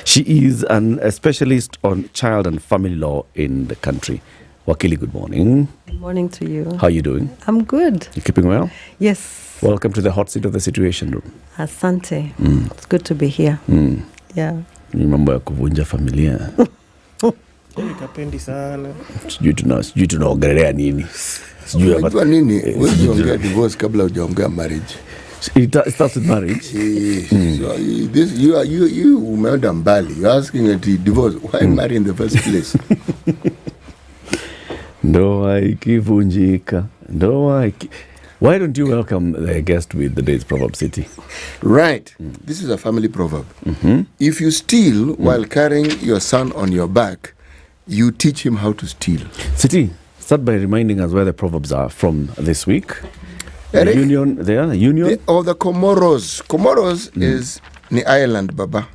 Speaker 16: She is a specialist on child and family law in the country. Wakili, good morning.
Speaker 6: Good morning to you.
Speaker 16: How are you doing?
Speaker 6: I'm good.
Speaker 16: You keeping well?
Speaker 6: Yes.
Speaker 16: Welcome to the hot seat of the Situation Room.
Speaker 6: Asante. It's good to be here. Yeah.
Speaker 16: Ni mambo ya kuvunja familia.
Speaker 9: Nikapendi sana.
Speaker 16: Sijui tunaongelea nini.
Speaker 8: Unajua nini? Wewe ongea divorce kabla hujaongea marriage.
Speaker 16: It starts with marriage.
Speaker 8: So you umeenda mbali. You're asking at divorce. Why marry in the first place?
Speaker 16: Ndoa ikivunjika. Why don't you welcome the guest with the day's proverb, City?
Speaker 8: Right. This is a family proverb. If you steal while carrying your son on your back, you teach him how to steal.
Speaker 16: City, start by reminding us where the proverbs are from this week.
Speaker 8: Eric,
Speaker 16: the Union.
Speaker 8: The Comoros. Comoros is ni island, baba.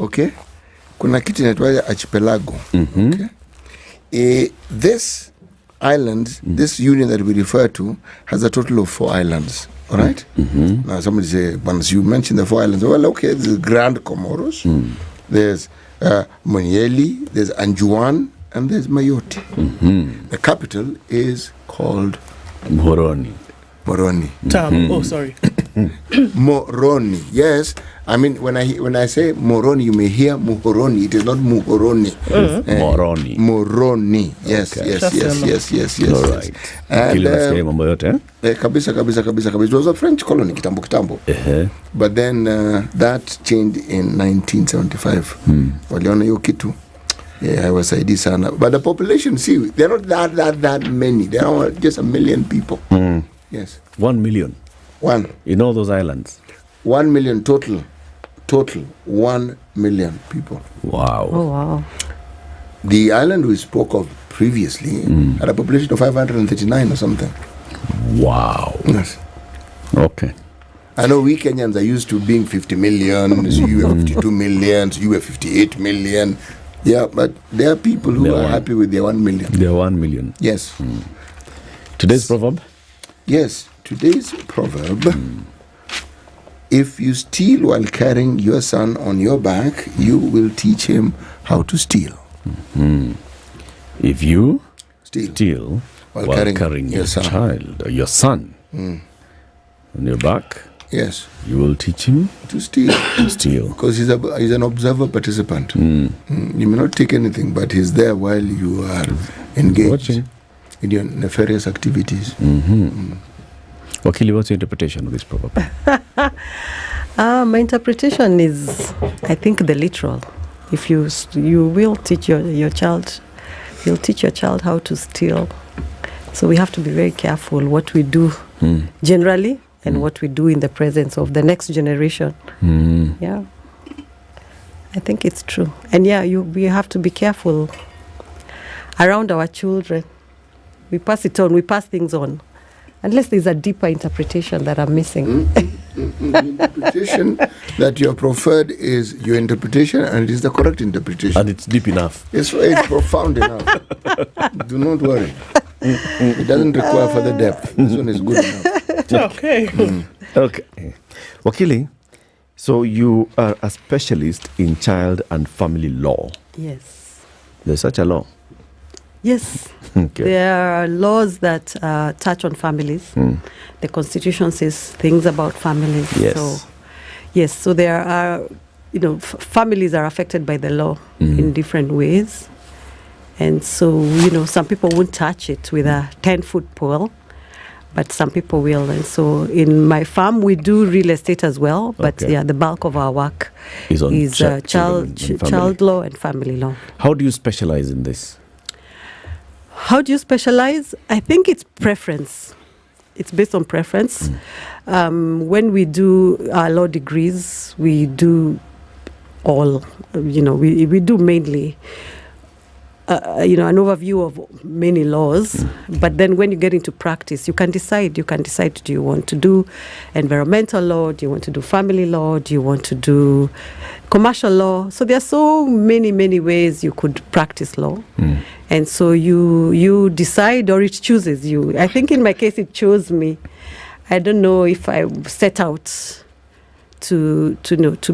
Speaker 8: Okay? Kuna kitu inaitwa archipelago. Okay? This island, this union that we refer to, has a total of 4 islands. All right? Now, somebody say, once you mention the 4 islands, well, okay, there's Grand Comoros, there's Monyeli, there's Anjuan, and there's Mayotte. The capital is called
Speaker 16: Moroni.
Speaker 9: Sorry.
Speaker 8: Moroni. Yes. I mean, when I say Moroni, you may hear Muhoroni. It is not Muhoroni.
Speaker 16: Moroni.
Speaker 8: Moroni. Yes,
Speaker 16: Okay.
Speaker 8: yes.
Speaker 16: All right.
Speaker 8: And
Speaker 16: mambo yote.
Speaker 8: kabisa. It was a French colony, kitambo. But then that changed in 1975. Waliona hiyo kitu. Yeah, I was ID sana. But the population, see, they're not that many. There are just 1 million people. Yes.
Speaker 16: 1 million. In all those islands.
Speaker 8: 1 million total 1 million people.
Speaker 16: Wow.
Speaker 6: Oh, wow.
Speaker 8: The island we spoke of previously had a population of 539 or something.
Speaker 16: Wow.
Speaker 8: Yes.
Speaker 16: Okay.
Speaker 8: I know we Kenyans are used to being 50 million, so you were 52 million, so you were 58 million. Yeah, but there are people who are happy with their 1 million.
Speaker 16: Their 1 million.
Speaker 8: Yes.
Speaker 16: Today's proverb?
Speaker 8: Yes, today's proverb. If you steal while carrying your son on your back, you will teach him how to steal.
Speaker 16: If you steal while carrying your child or your son on your back,
Speaker 8: yes,
Speaker 16: you will teach him
Speaker 8: to steal. Because he's an observer participant. You may not take anything, but he's there while you are engaged in your nefarious activities.
Speaker 16: Wakili, what's your interpretation of this proverb?
Speaker 6: My interpretation is, I think, the literal. If you will teach your child, you'll teach your child how to steal. So we have to be very careful what we do generally and what we do in the presence of the next generation. Yeah, I think it's true. And we have to be careful around our children. We pass it on, we pass things on. Unless there's a deeper interpretation that I'm missing.
Speaker 8: The interpretation that you have preferred is your interpretation, and it is the correct interpretation.
Speaker 16: And it's deep enough.
Speaker 8: It's profound enough. Do not worry. It doesn't require further depth. This one is good enough.
Speaker 9: Okay.
Speaker 16: Okay. Wakili, so you are a specialist in child and family law.
Speaker 6: Yes.
Speaker 16: There's such a law.
Speaker 6: Yes.
Speaker 16: Okay.
Speaker 6: There are laws that touch on families. The Constitution says things about families.
Speaker 16: Yes.
Speaker 6: So there are, families are affected by the law in different ways. And so, some people won't touch it with a 10-foot pole, but some people will. And so in my farm, we do real estate as well. But the bulk of our work is child law and family law.
Speaker 16: How do you specialize in this?
Speaker 6: How do you specialize? I think it's preference. It's based on preference. When we do our law degrees, we do all, we do mainly, an overview of many laws. But then when you get into practice, you can decide, do you want to do environmental law? Do you want to do family law? Do you want to do commercial law? So there are so many ways you could practice law. And so you decide, or it chooses you. I think in my case, it chose me. I don't know if I set out to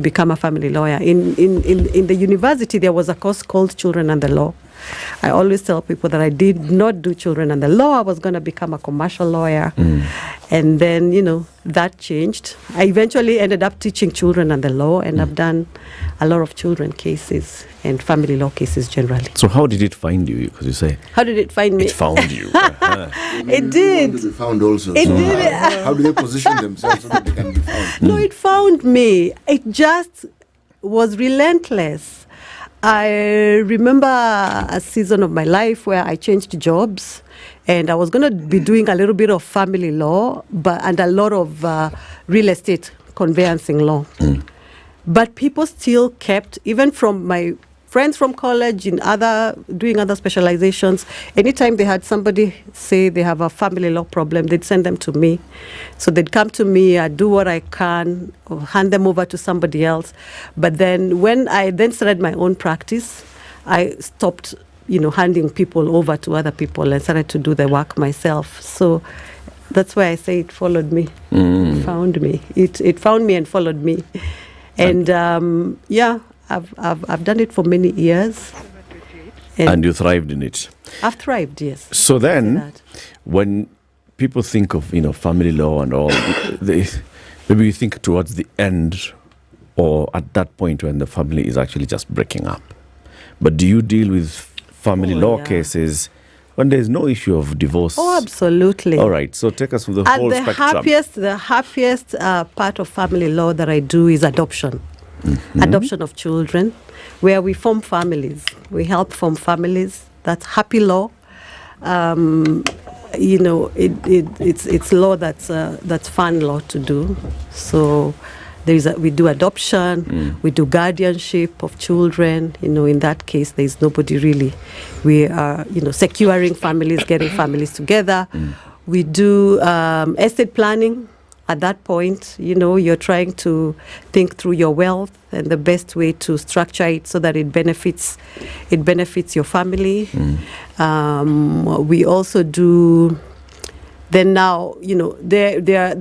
Speaker 6: become a family lawyer. In the university, there was a course called Children and the Law. I always tell people that I did not do children and the law. I was going to become a commercial lawyer. And then, that changed. I eventually ended up teaching children and the law, and I've done a lot of children cases and family law cases generally.
Speaker 16: So how did it find you? Because you say...
Speaker 6: How did it find me?
Speaker 16: It found you.
Speaker 6: It did.
Speaker 8: It found also.
Speaker 6: It
Speaker 8: So
Speaker 6: did.
Speaker 8: how do they position themselves so that they can be found?
Speaker 6: No, it found me. It just was relentless. I remember a season of my life where I changed jobs, and I was going to be doing a little bit of family law and a lot of real estate conveyancing law. But people still kept, even from my friends from college doing other specializations, anytime they had somebody say they have a family law problem, they'd send them to me. So they'd come to me, I'd do what I can, or hand them over to somebody else. But then when I then started my own practice, I stopped, handing people over to other people and started to do the work myself. So that's why I say it followed me. It found me. It found me and followed me. And I've done it for many years.
Speaker 16: And you thrived in it.
Speaker 6: I've thrived, yes.
Speaker 16: So then, when people think of, family law and all, maybe you think towards the end or at that point when the family is actually just breaking up. But do you deal with family law cases when there's no issue of divorce?
Speaker 6: Oh, absolutely.
Speaker 16: All right, so take us through the whole spectrum.
Speaker 6: The happiest part of family law that I do is adoption. Adoption of children, where we form families. We help form families. That's happy law. It's law that's fun law to do. So we do adoption, we do guardianship of children. In that case, there is nobody really. We are, securing families, getting families together. We do estate planning. At that point, you're trying to think through your wealth and the best way to structure it so that it benefits your family. We also do. Then now, there are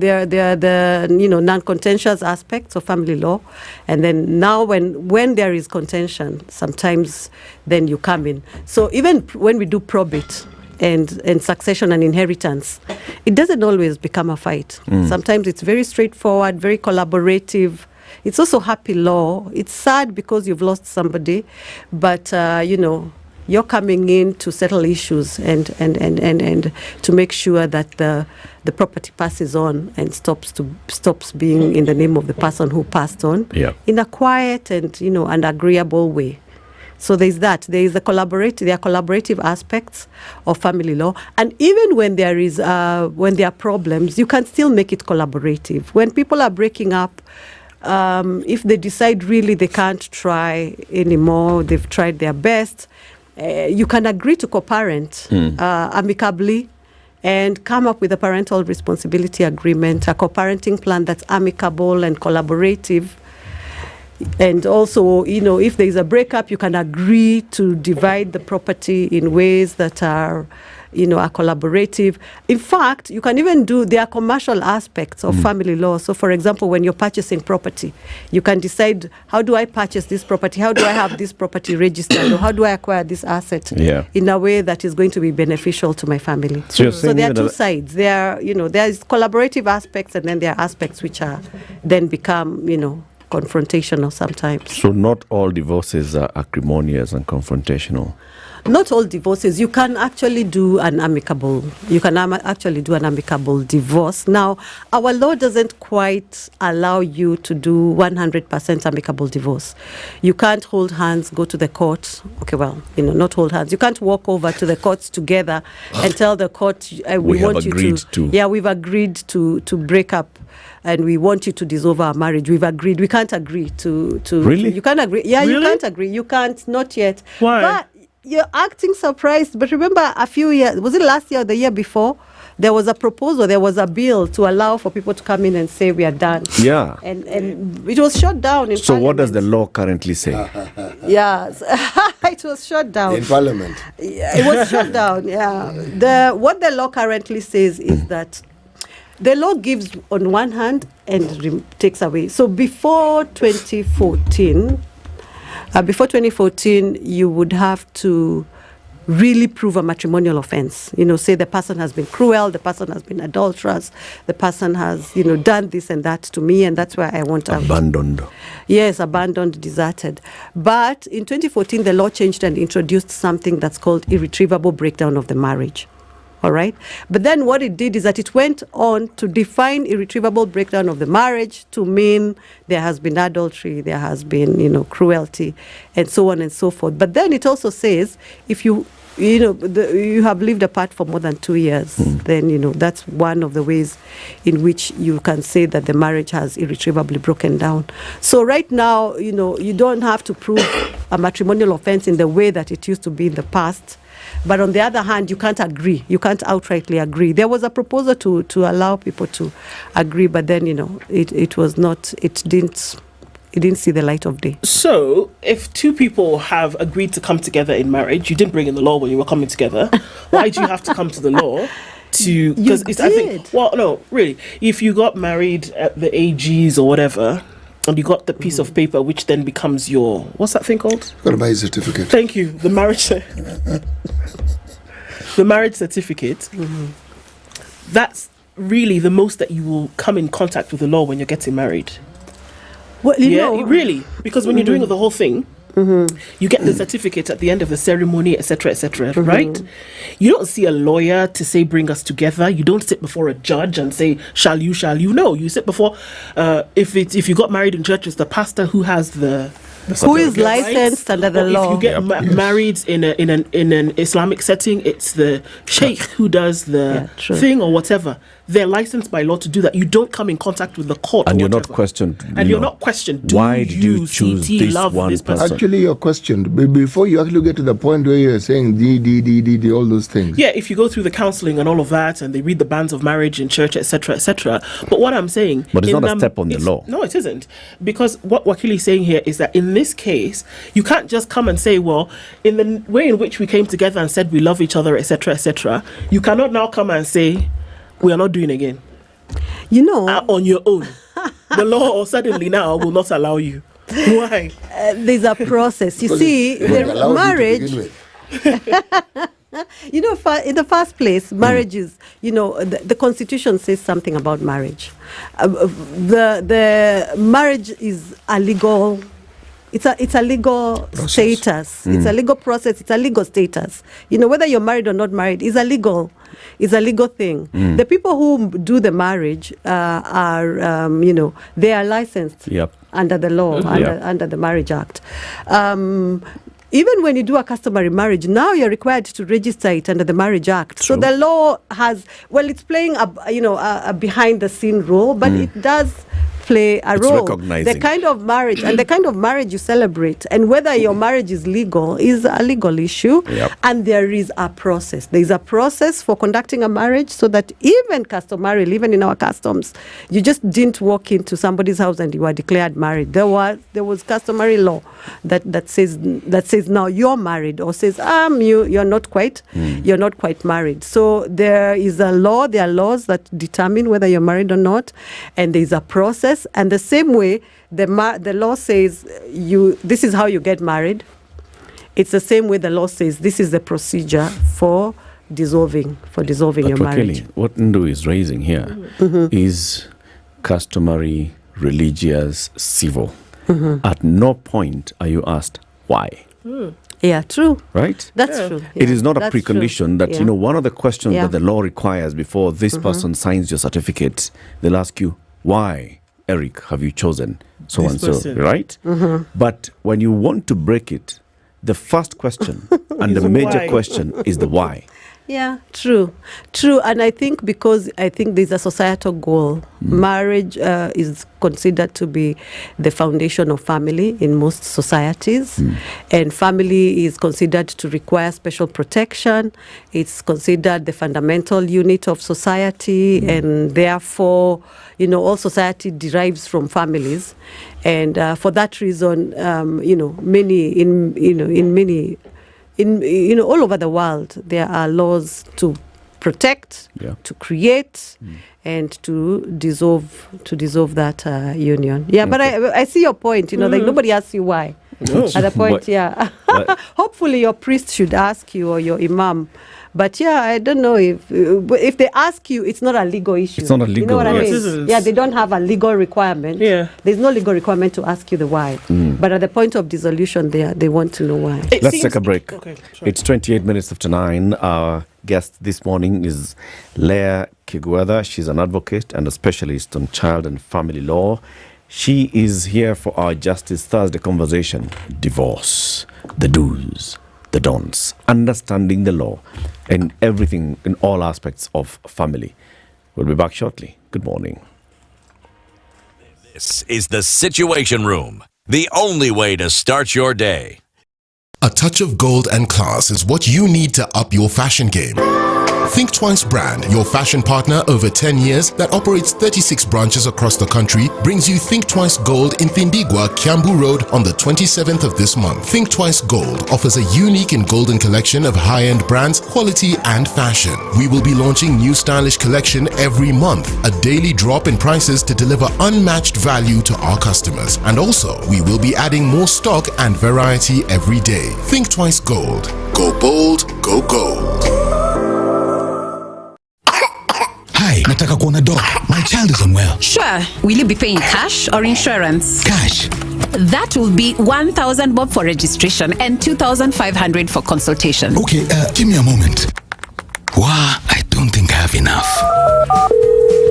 Speaker 6: the non-contentious aspects of family law, and then now when there is contention, sometimes then you come in. So even when we do probate and succession and inheritance, it doesn't always become a fight. Sometimes it's very straightforward, very collaborative. It's also happy law. It's sad because you've lost somebody, but you're coming in to settle issues and to make sure that the property passes on and stops being in the name of the person who passed on in a quiet and an agreeable way. So there's that. There are collaborative aspects of family law, and even when there are problems, you can still make it collaborative. When people are breaking up, if they decide really they can't try anymore, they've tried their best, you can agree to co-parent amicably and come up with a parental responsibility agreement, a co-parenting plan that's amicable and collaborative. And also, if there is a breakup, you can agree to divide the property in ways that are, are collaborative. In fact, you can even there are commercial aspects of family law. So, for example, when you're purchasing property, you can decide, how do I purchase this property? How do I have this property registered? Or how do I acquire this asset in a way that is going to be beneficial to my family? So there are two sides. There is collaborative aspects, and then there are aspects which are then become, confrontational sometimes.
Speaker 16: So not all divorces are acrimonious and confrontational.
Speaker 6: Not all divorces. You can actually do an amicable. Divorce. Now, our law doesn't quite allow you to do 100% amicable divorce. You can't hold hands, go to the court. Okay, well, not hold hands. You can't walk over to the courts together and tell the court, we've agreed to break up. And we want you to dissolve our marriage. We've agreed. We can't agree to
Speaker 16: Really?
Speaker 6: You can't agree. Yeah,
Speaker 16: Really?
Speaker 6: You can't agree. You can't, not yet.
Speaker 9: Why?
Speaker 6: But you're acting surprised. But remember, a few years, was it last year or the year before? There was a proposal, there was a bill to allow for people to come in and say we are done.
Speaker 16: Yeah.
Speaker 6: And it was shut down in
Speaker 16: So
Speaker 6: Parliament.
Speaker 16: what does the law currently say?
Speaker 6: Yes, it was shut down.
Speaker 8: In Parliament.
Speaker 6: Yeah, it was shut down, yeah. What the law currently says is that the law gives on one hand and takes away. So before 2014, you would have to really prove a matrimonial offense. Say the person has been cruel, the person has been adulterous, the person has, done this and that to me, and that's why I want out.
Speaker 16: Abandoned.
Speaker 6: Yes, abandoned, deserted. But in 2014, the law changed and introduced something that's called irretrievable breakdown of the marriage. All right. But then what it did is that it went on to define irretrievable breakdown of the marriage to mean there has been adultery, there has been, cruelty, and so on and so forth. But then it also says if you have lived apart for more than 2 years, then, that's one of the ways in which you can say that the marriage has irretrievably broken down. So right now, you don't have to prove a matrimonial offense in the way that it used to be in the past. But on the other hand, you can't agree. You can't outrightly agree. There was a proposal to allow people to agree, but then, it was not, it didn't see the light of day.
Speaker 9: So, if two people have agreed to come together in marriage, you didn't bring in the law when you were coming together. Why do you have to come to the law? Because I think, well, no, really, if you got married at the AGs or whatever, and you got the piece of paper, which then becomes your, what's that thing called?
Speaker 8: Got to buy a certificate.
Speaker 9: Thank you. The marriage, the marriage certificate. That's really the most that you will come in contact with the law when you're getting married.
Speaker 6: Well,
Speaker 9: really, because when you're doing the whole thing, you get the certificate at the end of the ceremony, etc., right? You don't see a lawyer to say, bring us together. You don't sit before a judge and say, shall you? No, you sit before, if you got married in church, it's the pastor who has the
Speaker 6: who is licensed under the law.
Speaker 9: If you get married in an Islamic setting, it's the sheikh who does the thing or whatever. They're licensed by law to do that. You don't come in contact with the court,
Speaker 16: and you're not questioned.
Speaker 9: And you're not questioned.
Speaker 16: Why did you choose this one person?
Speaker 8: Actually, you're questioned before you actually get to the point where you're saying all those things.
Speaker 9: Yeah, if you go through the counselling and all of that, and they read the banns of marriage in church, etc., etc. But what I'm saying,
Speaker 16: but it's not a step on the law.
Speaker 9: No, it isn't, because what Wakili is saying here is that in this case, you can't just come and say, well, in the way in which we came together and said we love each other, etc., etc. You cannot now come and say, we are not doing again. On your own. The law suddenly now will not allow you. Why?
Speaker 6: There's a process. You see, the marriage. In the first place, marriage is, the Constitution says something about marriage. The marriage is a legal. It's a legal process. Status. It's a legal process. It's a legal status. Whether you're married or not married is a legal thing. The people who do the marriage are, they are licensed under the law, under the Marriage Act. Even when you do a customary marriage, now you're required to register it under the Marriage Act. True. So the law has, it's playing a behind the scene role, but it does play a role.
Speaker 16: Recognizing
Speaker 6: the kind of marriage and the kind of marriage you celebrate, and whether your marriage is legal is a legal issue. And there is a process. There is a process for conducting a marriage, so that even customarily, even in our customs, you just didn't walk into somebody's house and you were declared married. There was customary law that says now you're married, or says you're not quite married. So there is a law. There are laws that determine whether you're married or not, and there is a process. And the same way, the law says this is how you get married. It's the same way the law says this is the procedure for dissolving your marriage.
Speaker 16: What Ndu is raising here is customary, religious, civil. At no point are you asked why.
Speaker 6: Yeah, true.
Speaker 16: Right?
Speaker 6: That's true.
Speaker 16: It is not a precondition that, one of the questions that the law requires before this person signs your certificate, they'll ask you, why, Eric, have you chosen so and so, right? But when you want to break it, the first question and the major question is the why.
Speaker 6: Yeah, true. And I think because there's a societal goal. Marriage is considered to be the foundation of family in most societies. And family is considered to require special protection. It's considered the fundamental unit of society, and therefore, all society derives from families. And for that reason, all over the world, there are laws to protect, to create, and to dissolve that union. Yeah, but I see your point. Like nobody asks you why.
Speaker 9: No.
Speaker 6: At the point, hopefully your priest should ask you, or your imam. But I don't know if they ask you, it's not a legal issue.
Speaker 16: It's not a legal.
Speaker 6: You know what I mean? Yeah, they don't have a legal requirement.
Speaker 9: Yeah,
Speaker 6: there's no legal requirement to ask you the why. But at the point of dissolution, they want to know why.
Speaker 16: Let's take a break. Okay, it's 28 minutes after 9. Our guest this morning is Leah Kigwetha. She's an advocate and a specialist on child and family law. She is here for our Justice Thursday conversation. Divorce, the do's, the don'ts, understanding the law, and everything in all aspects of family. We'll be back shortly. Good morning.
Speaker 4: This is the Situation Room, the only way to start your day.
Speaker 5: A touch of gold and class is what you need to up your fashion game. Think Twice brand, your fashion partner over 10 years that operates 36 branches across the country, brings you Think Twice Gold in Thindigwa, Kiambu Road on the 27th of this month. Think Twice Gold offers a unique and golden collection of high-end brands, quality and fashion. We will be launching new stylish collection every month, a daily drop in prices to deliver unmatched value to our customers. And also, we will be adding more stock and variety every day. Think Twice Gold. Go bold, go gold.
Speaker 7: Hi, nataka kuona doc. My child is unwell.
Speaker 13: Sure. Will you be paying cash or insurance?
Speaker 7: Cash.
Speaker 13: That will be 1,000 bob for registration and 2,500 for consultation.
Speaker 7: Okay, give me a moment. Wow, I don't think I have enough.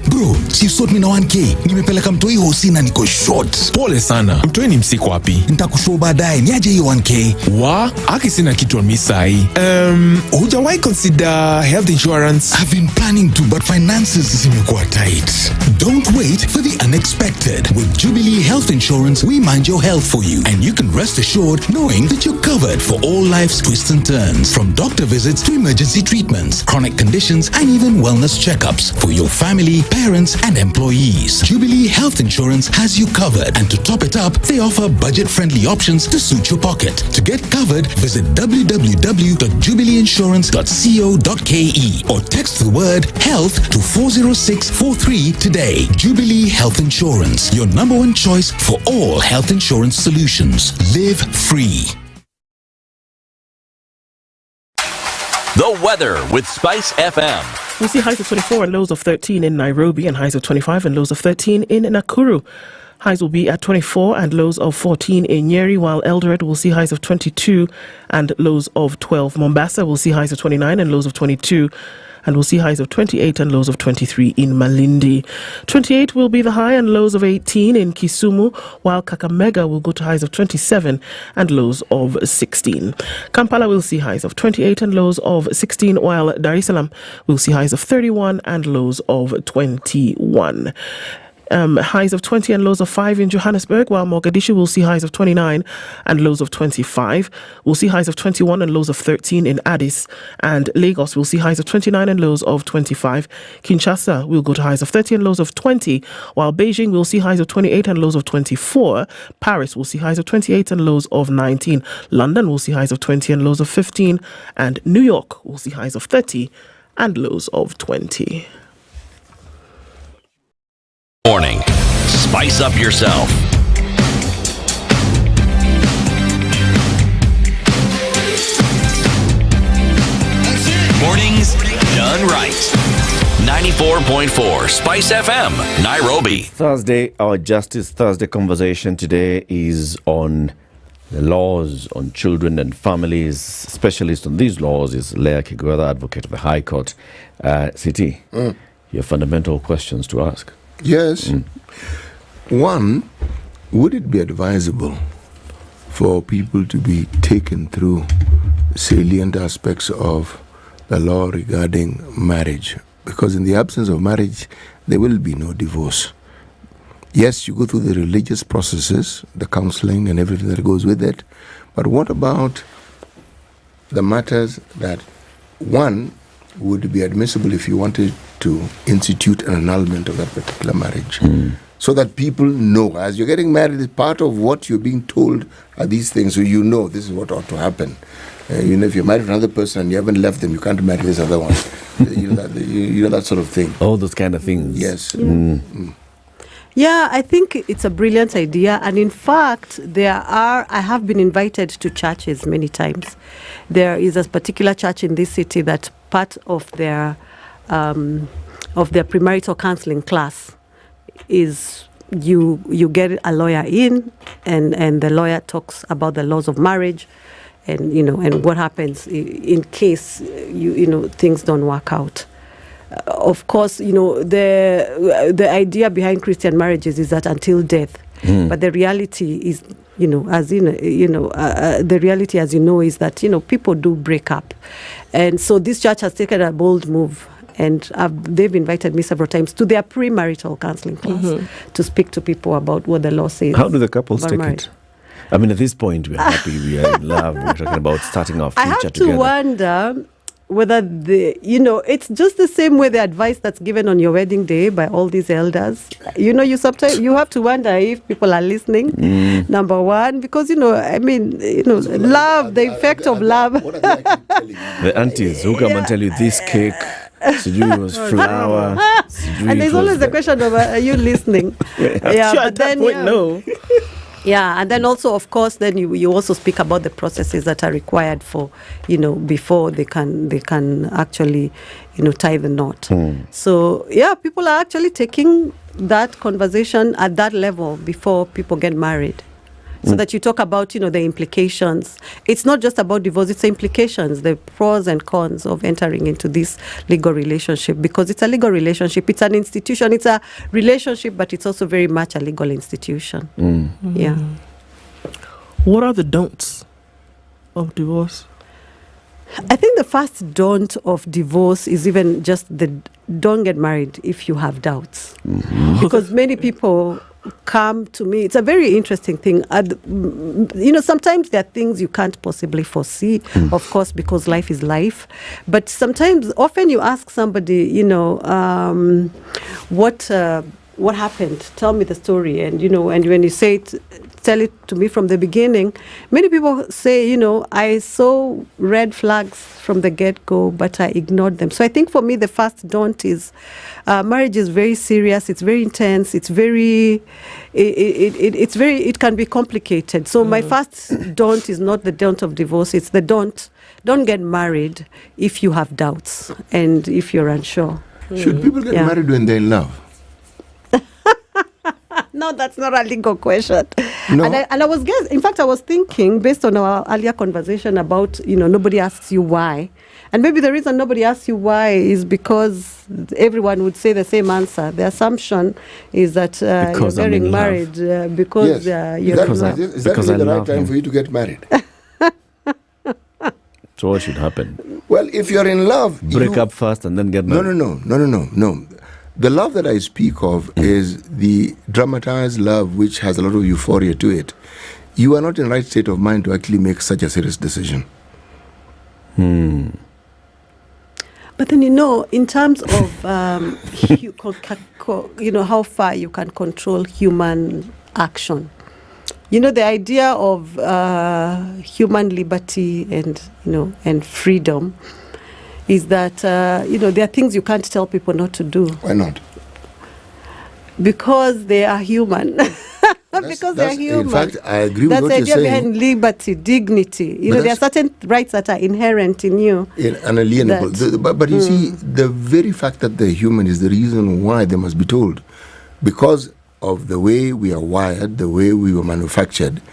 Speaker 7: Bro, si sort me na 1K. Nimepeleka mtoi hosi na niko short.
Speaker 14: Pole sana. Mtoi ni msiko wapi?
Speaker 7: Nitakushow baadaye. Niaje hiyo 1K?
Speaker 14: Aki sina kitu misai. Hujawahi consider health insurance?
Speaker 7: I've been planning to, but finances zimekuwa tight. Don't wait for the unexpected. With Jubilee Health Insurance, we mind your health for you. And you can rest assured knowing that you're covered for all life's twists and turns. From doctor visits to emergency treatments, chronic conditions, and even wellness checkups for your family, parents, and employees. Jubilee Health Insurance has you covered, and to top it up, they offer budget-friendly options to suit your pocket. To get covered, visit www.jubileeinsurance.co.ke or text the word HEALTH to 40643 today. Jubilee Health Insurance, your number one choice for all health insurance solutions. Live free.
Speaker 4: The weather with SpiceFM.
Speaker 9: We see highs of 24 and lows of 13 in Nairobi, and highs of 25 and lows of 13 in Nakuru. Highs will be at 24 and lows of 14 in Nyeri, while Eldoret will see highs of 22 and lows of 12. Mombasa will see highs of 29 and lows of 22. And we'll see highs of 28 and lows of 23 in Malindi. 28 will be the high and lows of 18 in Kisumu, while Kakamega will go to highs of 27 and lows of 16. Kampala will see highs of 28 and lows of 16, while Dar es Salaam will see highs of 31 and lows of 21. Highs of 20 and lows of 5 in Johannesburg, while Mogadishu will see highs of 29 and lows of 25. We'll see highs of 21 and lows of 13 in Addis, and Lagos will see highs of 29 and lows of 25. Kinshasa will go to highs of 30 and lows of 20, while Beijing will see highs of 28 and lows of 24. Paris will see highs of 28 and lows of 19. London will see highs of 20 and lows of 15, and New York will see highs of 30 and lows of 20.
Speaker 4: Morning. Spice up yourself. Mornings done right. 94.4 Spice FM, Nairobi.
Speaker 16: Thursday, our Justice Thursday conversation today is on the laws on children and families. Specialist on these laws is Leah Kigwetha, advocate of the High Court. City, your fundamental questions to ask.
Speaker 8: Yes. One, would it be advisable for people to be taken through salient aspects of the law regarding marriage? Because in the absence of marriage, there will be no divorce. Yes, you go through the religious processes, the counseling and everything that goes with it. But what about the matters that, one, would be admissible if you wanted to institute an annulment of that particular marriage? So that people know, as you're getting married, part of what you're being told are these things, so you know this is what ought to happen. If you're married to another person and you haven't left them, you can't marry this other one. that sort of thing.
Speaker 16: All those kind of things.
Speaker 8: Yes.
Speaker 6: Yeah, I think it's a brilliant idea. And in fact, I have been invited to churches many times. There is a particular church in this city that part of their premarital counseling class is you get a lawyer in, and the lawyer talks about the laws of marriage, and and what happens in case things don't work out. Of course, the idea behind Christian marriages is that until death. But the reality is, the reality, as you know, is that people do break up, and so this church has taken a bold move, and they've invited me several times to their premarital counseling class to speak to people about what the law says.
Speaker 16: How do the couples take
Speaker 6: marriage.
Speaker 16: it? I mean, at this point, we're happy, we are in love, we're talking about starting our future
Speaker 6: I have
Speaker 16: together.
Speaker 6: to wonder whether it's just the same way the advice that's given on your wedding day by all these elders. You sometimes you have to wonder if people are listening. Number one, because love, the effect of love.
Speaker 16: The aunties who come and tell you this cake, it was flour.
Speaker 6: And there's always the question of are you listening?
Speaker 9: At that point, no.
Speaker 6: Yeah, and then also, of course, then you also speak about the processes that are required for, before they can actually, tie the knot. So, yeah, people are actually taking that conversation at that level before people get married. So that you talk about, the implications. It's not just about divorce, it's the implications, the pros and cons of entering into this legal relationship, because it's a legal relationship. It's an institution. It's a relationship, but it's also very much a legal institution. Yeah.
Speaker 9: What are the don'ts of divorce?
Speaker 6: I think the first don't of divorce is even just don't get married if you have doubts. Because many people come to me. It's a very interesting thing. Sometimes there are things you can't possibly foresee, of course, because life is life. But often you ask somebody, what happened? Tell me the story. And, and when you say it, tell it to me from the beginning. Many people say, I saw red flags from the get-go, but I ignored them. So I think for me, the first don't is marriage is very serious. It's very intense. It's very, it can be complicated. So my first don't is not the don't of divorce. It's the don't get married if you have doubts and if you're unsure.
Speaker 8: Should people get married when they're in love?
Speaker 6: No, that's not a legal question.
Speaker 8: No.
Speaker 6: And I was thinking, based on our earlier conversation about, nobody asks you why. And maybe the reason nobody asks you why is because everyone would say the same answer. The assumption is that you're getting married because you're in love.
Speaker 8: Is that really the right time for you to get married?
Speaker 16: So what should happen?
Speaker 8: Well, if you're in love...
Speaker 16: Break up first and then get married.
Speaker 8: No. The love that I speak of is the dramatized love which has a lot of euphoria to it. You are not in the right state of mind to actually make such a serious decision.
Speaker 6: But then, in terms of, how far you can control human action. The idea of human liberty and freedom is that, there are things you can't tell people not to do.
Speaker 8: Why not?
Speaker 6: Because they are human. Because they are human.
Speaker 8: In fact, I agree with what you're saying.
Speaker 6: That's the idea behind liberty, dignity. There are certain rights that are inherent in you.
Speaker 8: Unalienable. But you see, the very fact that they're human is the reason why they must be told. Because of the way we are wired, the way we were manufactured,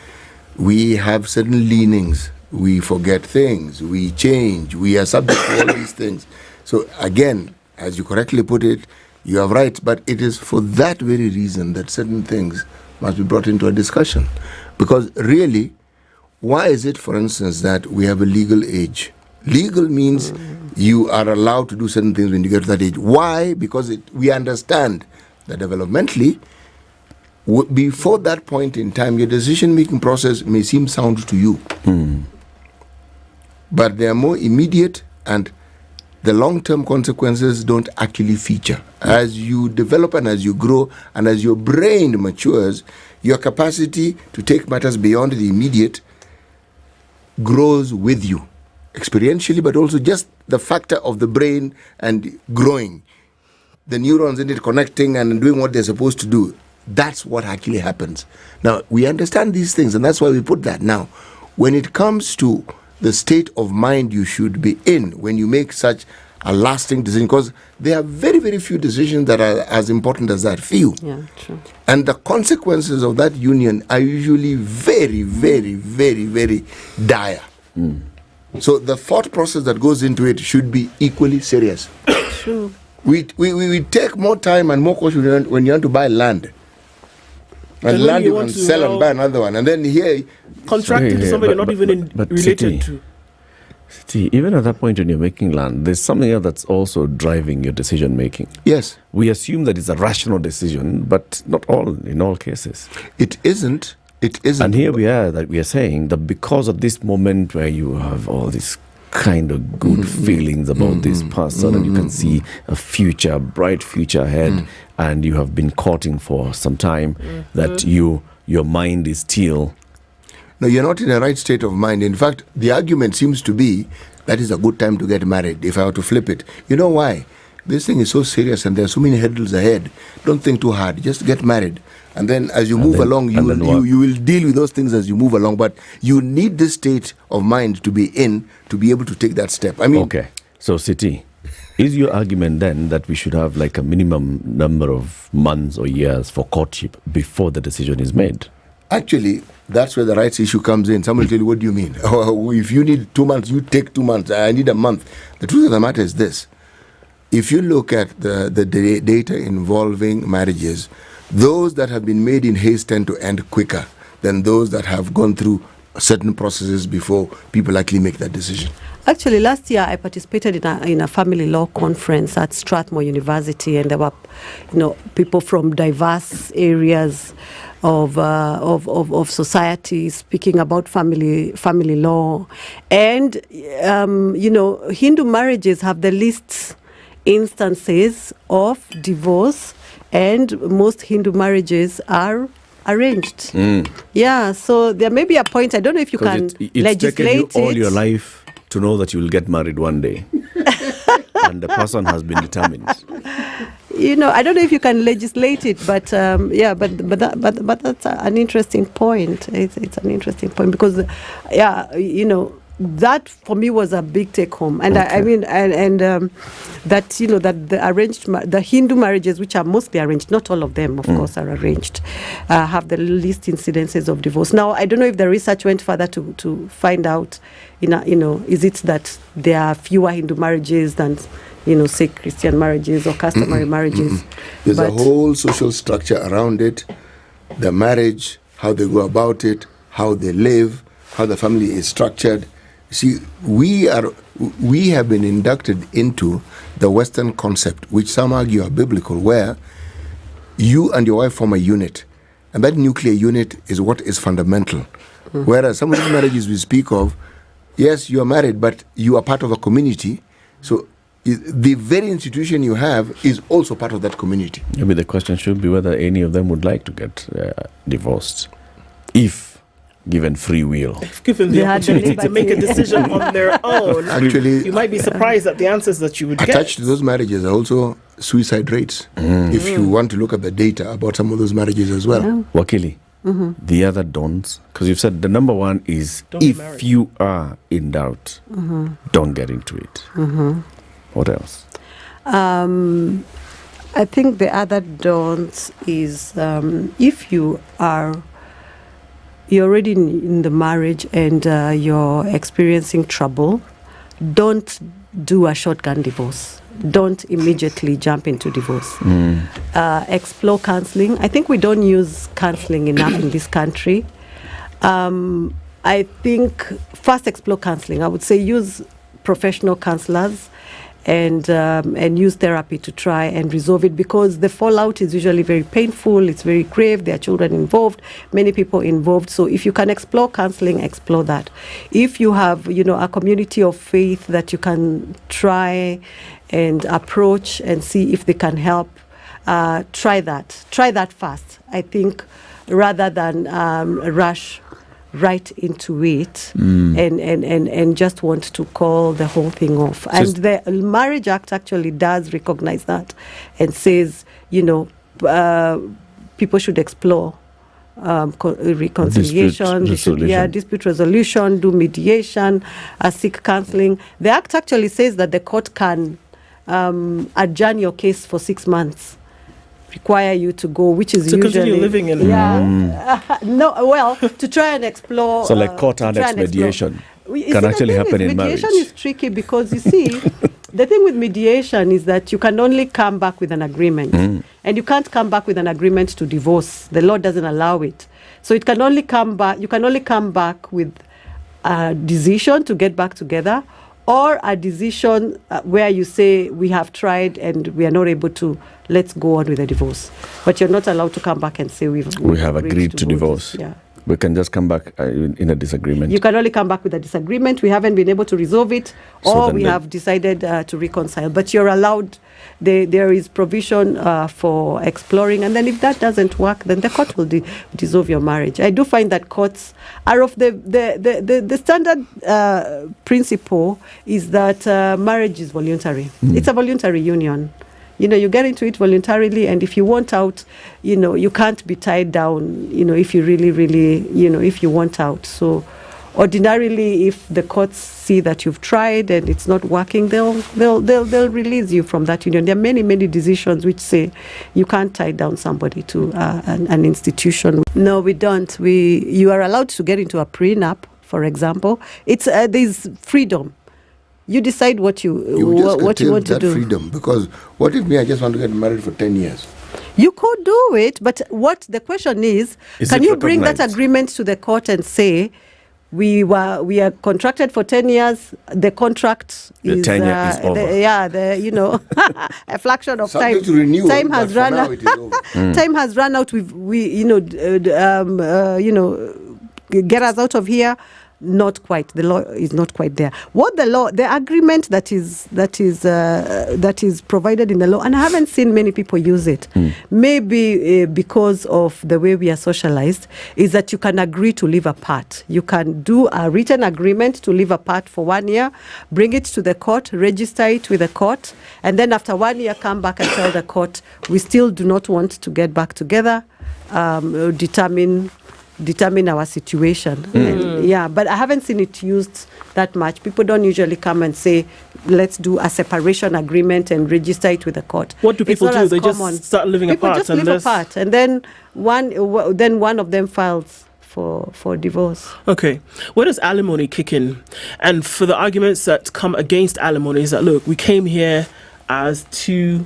Speaker 8: we have certain leanings. We forget things, we change, we are subject to all these things. So again, as you correctly put it, you are right, but it is for that very reason that certain things must be brought into a discussion. Because really, why is it, for instance, that we have a legal age? Legal means you are allowed to do certain things when you get to that age. Why? Because we understand that developmentally, before that point in time, your decision-making process may seem sound to you. But they are more immediate, and the long-term consequences don't actually feature. As you develop and as you grow and as your brain matures, your capacity to take matters beyond the immediate grows with you. experientially, but also just the factor of the brain and growing, the neurons in it connecting and doing what they're supposed to do. That's what actually happens. Now, we understand these things, and that's why we put that. Now, when it comes to the state of mind you should be in when you make such a lasting decision, because there are very, very few decisions that are as important as that. Few.
Speaker 6: Yeah, true.
Speaker 8: And the consequences of that union are usually very, very, very, very dire. So the thought process that goes into it should be equally serious.
Speaker 6: True.
Speaker 8: We take more time and more caution when you want to buy land. And
Speaker 9: And
Speaker 8: land
Speaker 9: you
Speaker 8: you
Speaker 9: want
Speaker 8: can
Speaker 9: to
Speaker 8: sell
Speaker 9: now-
Speaker 8: and buy another one. And then here...
Speaker 9: Contracted to somebody you're not even related to.
Speaker 16: See, even at that point when you're making land, there's something else that's also driving your decision making.
Speaker 8: Yes.
Speaker 16: We assume that it's a rational decision, but not in all cases.
Speaker 8: It isn't. It isn't.
Speaker 16: And here we are saying that because of this moment where you have all these kind of good feelings about this person and you can see a bright future ahead, and you have been courting for some time, that your mind is still...
Speaker 8: No, you're not in the right state of mind. In fact, the argument seems to be that is a good time to get married, if I were to flip it. You know why? This thing is so serious and there are so many hurdles ahead. Don't think too hard. Just get married. And then as you move along, you will deal with those things as you move along. But you need this state of mind to be in to be able to take that step. I mean...
Speaker 16: Okay. So, Siti, is your argument then that we should have like a minimum number of months or years for courtship before the decision is made?
Speaker 8: Actually, that's where the rights issue comes in. Someone will tell you, what do you mean? If you need 2 months, you take 2 months. I need a month. The truth of the matter is this. If you look at the data involving marriages, those that have been made in haste tend to end quicker than those that have gone through certain processes before people actually make that decision.
Speaker 6: Actually, last year I participated in a family law conference at Strathmore University, and there were, people from diverse areas of society speaking about family law, and Hindu marriages have the least instances of divorce, and most Hindu marriages are arranged. Yeah, so there may be a point. I don't know if you can
Speaker 16: it's taken you
Speaker 6: legislate
Speaker 16: all
Speaker 6: it.
Speaker 16: your life to know that you will get married one day, and the person has been determined.
Speaker 6: I don't know if you can legislate it, but but that's an interesting point. It's an interesting point because, that for me was a big take home, and
Speaker 16: Okay.
Speaker 6: that that the Hindu marriages, which are mostly arranged, not all of them, of course, are arranged, have the least incidences of divorce. Now, I don't know if the research went further to find out, is it that there are fewer Hindu marriages than, say Christian marriages or customary marriages?
Speaker 8: There's a whole social structure around it, the marriage, how they go about it, how they live, how the family is structured. See, we have been inducted into the Western concept, which some argue are biblical, where you and your wife form a unit, and that nuclear unit is what is fundamental. Whereas some of the marriages we speak of, yes, you are married, but you are part of a community, so the very institution you have is also part of that community.
Speaker 16: Maybe the question should be whether any of them would like to get divorced, if given free will.
Speaker 9: If given the opportunity to make a decision on their own,
Speaker 8: Actually,
Speaker 9: you might be surprised at the answers that you would get.
Speaker 8: Attached to those marriages are also suicide rates. If you want to look at the data about some of those marriages as well.
Speaker 16: Wakili, the other don'ts, because you've said the number one is
Speaker 9: Don't be
Speaker 16: if
Speaker 9: married.
Speaker 16: you are in doubt, don't get into it. What else?
Speaker 6: I think the other don't is if you're already in the marriage and you're experiencing trouble, don't do a shotgun divorce. Don't immediately jump into divorce. Explore counseling. I think we don't use counseling enough in this country. I think first explore counseling. I would say use professional counselors and use therapy to try and resolve it, because the fallout is usually very painful. It's very grave. There are children involved, many people involved. So if you can explore counseling, explore that. If you have, a community of faith that you can try and approach and see if they can help, try that. Try that first, I think, rather than rush right into it and just want to call the whole thing off. And the Marriage Act actually does recognize that and says, people should explore reconciliation, dispute resolution, do mediation, seek counseling. The Act actually says that the court can adjourn your case for 6 months. Require you to go, which is
Speaker 9: to
Speaker 6: usually
Speaker 9: continue living in
Speaker 6: to try and explore.
Speaker 16: So like court annex mediation can actually happen in marriage.
Speaker 6: Mediation is tricky because you see, the thing with mediation is that you can only come back with an agreement, and you can't come back with an agreement to divorce. The law doesn't allow it. So it can only come back. You can only come back with a decision to get back together, or a decision where you say we have tried and we are not able to, let's go on with the divorce. But you're not allowed to come back and say we
Speaker 16: have agreed to divorce.
Speaker 6: Yeah.
Speaker 16: We can just come back in a disagreement.
Speaker 6: You can only come back with a disagreement. We haven't been able to resolve it, or we have decided to reconcile. But you're allowed, there is provision for exploring. And then if that doesn't work, then the court will dissolve your marriage. I do find that courts are of the standard principle is that marriage is voluntary. It's a voluntary union. You get into it voluntarily, and if you want out, you can't be tied down, if you really, if you want out. So ordinarily, if the courts see that you've tried and it's not working, they'll release you from that union. There are many, many decisions which say you can't tie down somebody to an institution. No, we don't. You are allowed to get into a prenup, for example. It's there's freedom. You decide what you want to do.
Speaker 8: Freedom, because what if I just want to get married for 10 years?
Speaker 6: You could do it, but what the question is can you bring that agreement to the court and say we are contracted for 10 years, the contract is
Speaker 16: 10 years is over.
Speaker 6: A fraction of
Speaker 8: Subject
Speaker 6: time.
Speaker 8: To renew,
Speaker 6: time has run out. Time has run out. Get us out of here. Not quite. The law is not quite there. The agreement that is provided in the law, and I haven't seen many people use it. Maybe because of the way we are socialized, is that you can agree to live apart. You can do a written agreement to live apart for 1 year, bring it to the court, register it with the court, and then after 1 year, come back and tell the court we still do not want to get back together. Determine our situation. But I haven't seen it used that much. People don't usually come and say, let's do a separation agreement and register it with the court.
Speaker 9: What do people do? They just start living apart.
Speaker 6: People just live apart, and then one of them files for divorce.
Speaker 9: Okay. Where does alimony kick in? And for the arguments that come against alimony is that, look, we came here as two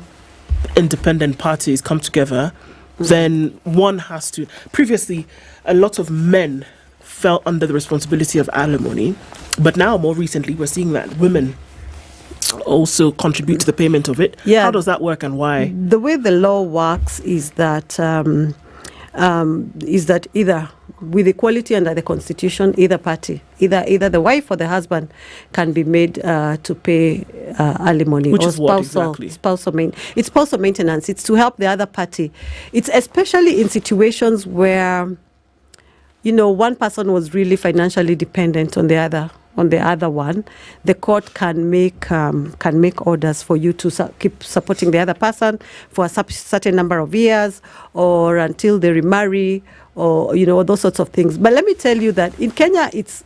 Speaker 9: independent parties come together, then one has to... Previously, a lot of men fell under the responsibility of alimony, but now, more recently, we're seeing that women also contribute to the payment of it. How does that work and why?
Speaker 6: The way the law works is that either with equality under the Constitution, either party, either the wife or the husband can be made to pay alimony.
Speaker 9: Which
Speaker 6: or
Speaker 9: is what exactly?
Speaker 6: It's spousal maintenance. It's to help the other party. It's especially in situations where, one person was really financially dependent on the other one. The court can make orders for you to keep supporting the other person for a certain number of years, or until they remarry, or those sorts of things. But let me tell you that in Kenya, it's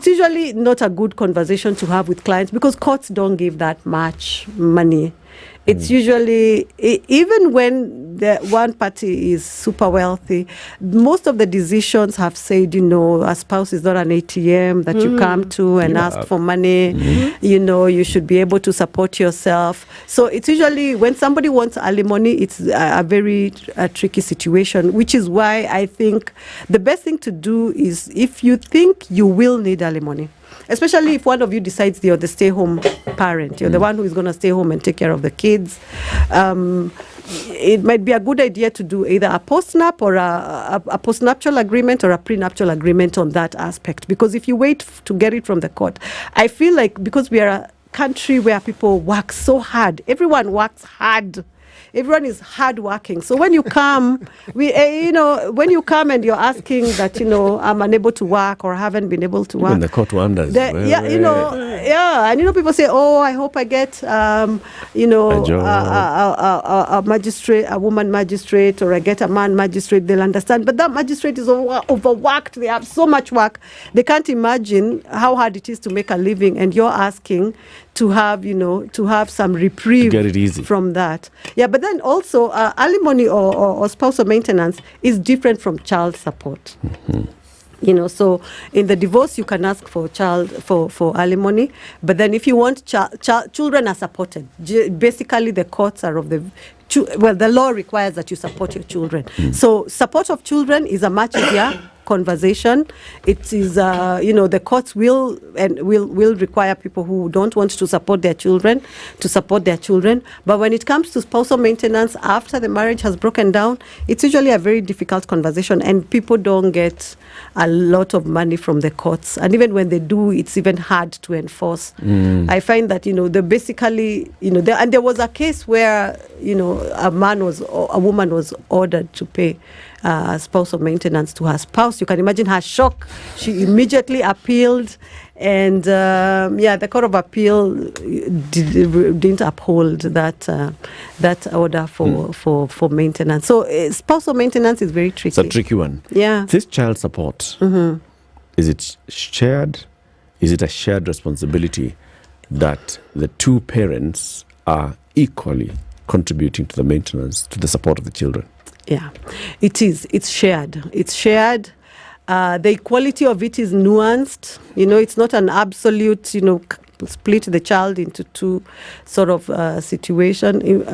Speaker 6: usually not a good conversation to have with clients, because courts don't give that much money. It's usually, even when the one party is super wealthy, most of the decisions have said, a spouse is not an ATM that you come to and ask for money. You should be able to support yourself. So it's usually, when somebody wants alimony, it's a very tricky situation, which is why I think the best thing to do is, if you think you will need alimony, especially if one of you decides you're the stay-home parent, you're the one who is going to stay home and take care of the kids, it might be a good idea to do either a post-nap or a post-nuptial agreement or a prenuptial agreement on that aspect. Because if you wait to get it from the court, I feel like, because we are a country where people work so hard, everyone works hard everyone is hardworking. So when you come, when you come and you're asking that, I'm unable to work or haven't been able to work.
Speaker 16: Even the court wonders.
Speaker 6: And people say, oh, I hope I get, a magistrate, a woman magistrate, or I get a man magistrate. They'll understand. But that magistrate is overworked. They have so much work. They can't imagine how hard it is to make a living, and you're asking to have, some reprieve
Speaker 16: to get it easy
Speaker 6: from that. Yeah, but then also alimony or spousal maintenance is different from child support. So in the divorce you can ask for for alimony, but then if you want children are supported. Basically, the courts are of the law requires that you support your children. So support of children is a much easier conversation. It is, the courts will require people who don't want to support their children to support their children. But when it comes to spousal maintenance after the marriage has broken down, it's usually a very difficult conversation, and people don't get a lot of money from the courts. And even when they do, it's even hard to enforce. I find that, they basically, and there was a case where, a woman was ordered to pay spousal maintenance to her spouse. You can imagine her shock. She immediately appealed, and the Court of Appeal didn't uphold that order for maintenance. So spousal maintenance is very tricky.
Speaker 16: It's a tricky one.
Speaker 6: Yeah.
Speaker 16: This child support, is it shared? Is it a shared responsibility that the two parents are equally contributing to the maintenance, to the support of the children?
Speaker 6: Yeah, it is. It's shared. It's shared. The equality of it is nuanced. It's not an absolute, split the child into two sort of situation,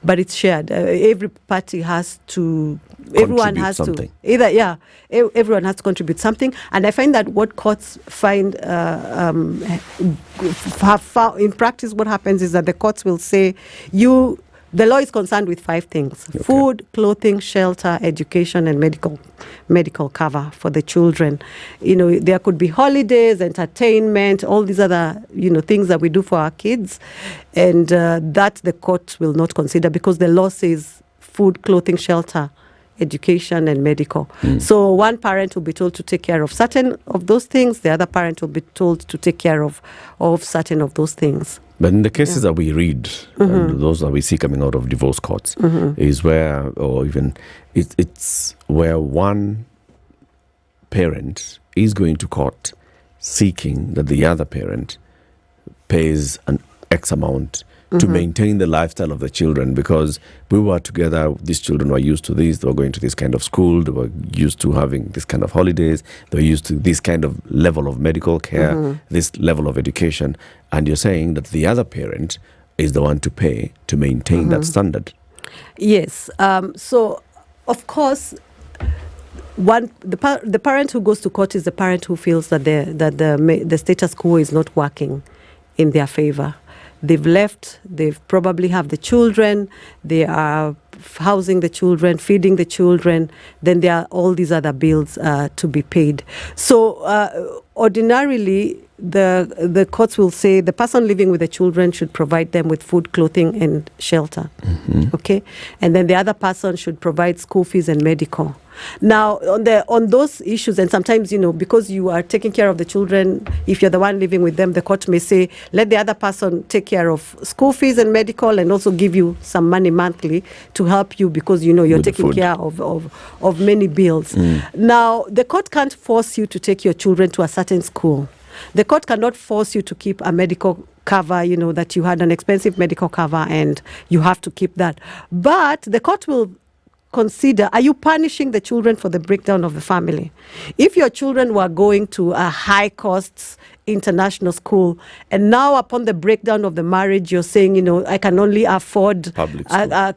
Speaker 6: but it's shared. Every party has to, everyone has
Speaker 16: something.
Speaker 6: to, everyone has to contribute something. And I find that what courts find, have found, in practice, what happens is that the courts will say, the law is concerned with 5 things: food, clothing, shelter, education, and medical cover for the children. There could be holidays, entertainment, all these other, things that we do for our kids, and that the court will not consider because the law says food, clothing, shelter, education, and medical. So one parent will be told to take care of certain of those things. The other parent will be told to take care of certain of those things.
Speaker 16: But in the cases that we read, and those that we see coming out of divorce courts, is where, or even it's where one parent is going to court seeking that the other parent pays an X amount to maintain the lifestyle of the children, because we were together, these children were used to this, they were going to this kind of school, they were used to having this kind of holidays, they were used to this kind of level of medical care, this level of education, and you're saying that the other parent is the one to pay to maintain that standard.
Speaker 6: Yes. So, of course, the parent who goes to court is the parent who feels that the status quo is not working in their favor. They've left, they've probably have the children, they are housing the children, feeding the children, then there are all these other bills to be paid. So ordinarily, the courts will say the person living with the children should provide them with food, clothing, and shelter. Okay? And then the other person should provide school fees and medical. Now, on those issues, and sometimes, because you are taking care of the children, if you're the one living with them, the court may say, let the other person take care of school fees and medical, and also give you some money monthly to help you, because, you're with taking care of many bills. Now, the court can't force you to take your children to a certain school. The court cannot force you to keep a medical cover, that you had an expensive medical cover and you have to keep that. But the court will consider, are you punishing the children for the breakdown of the family? If your children were going to a high costs international school, and now upon the breakdown of the marriage, you're saying, I can only afford a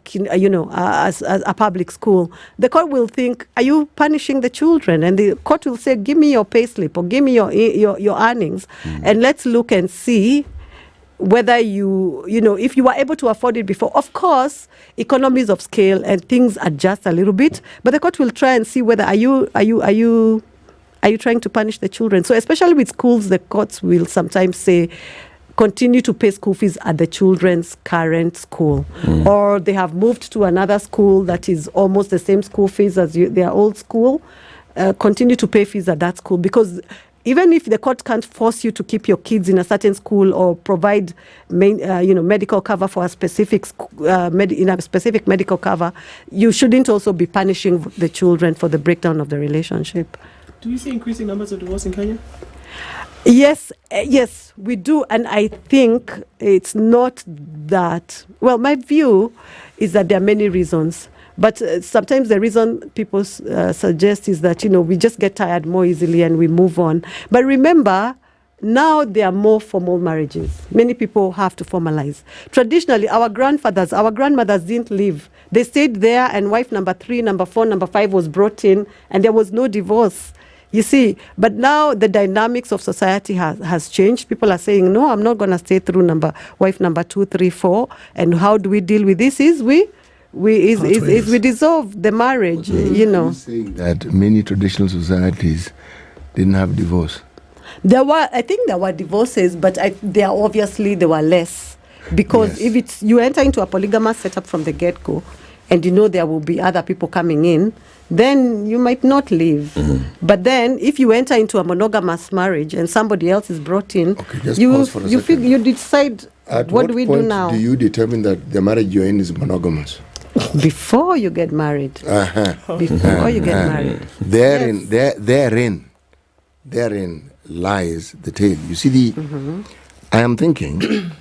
Speaker 6: public school, the court will think, are you punishing the children? And the court will say, give me your pay slip or give me your earnings, and let's look and see whether if you were able to afford it before. Of course, economies of scale and things adjust a little bit, but the court will try and see whether are you trying to punish the children. So especially with schools, the courts will sometimes say, continue to pay school fees at the children's current school, or they have moved to another school that is almost the same school fees as their old school, continue to pay fees at that school, because even if the court can't force you to keep your kids in a certain school or provide medical cover for a specific in a specific medical cover, you shouldn't also be punishing the children for the breakdown of the relationship.
Speaker 9: Do you see increasing numbers of divorce in Kenya?
Speaker 6: Yes, we do. And I think it's not that, well, my view is that there are many reasons. But sometimes the reason people suggest is that, we just get tired more easily and we move on. But remember, now there are more formal marriages. Many people have to formalize. Traditionally, our grandmothers didn't live. They stayed there, and wife number 3, number 4, number 5 was brought in, and there was no divorce. You see, but now the dynamics of society has changed. People are saying, no, I'm not going to stay through wife number 2, 3, 4. And how do we deal with this? We dissolve the marriage,
Speaker 8: Saying that many traditional societies didn't have divorce.
Speaker 6: I think there were divorces, but there were less. Because if you enter into a polygamous setup from the get-go, and there will be other people coming in, then you might not leave. But then if you enter into a monogamous marriage and somebody else is brought in, you decide, what do we do now?
Speaker 8: Do you determine that the marriage you're in is monogamous?
Speaker 6: Before you get married. Before you get married.
Speaker 8: Therein lies the tale. You see, I am thinking,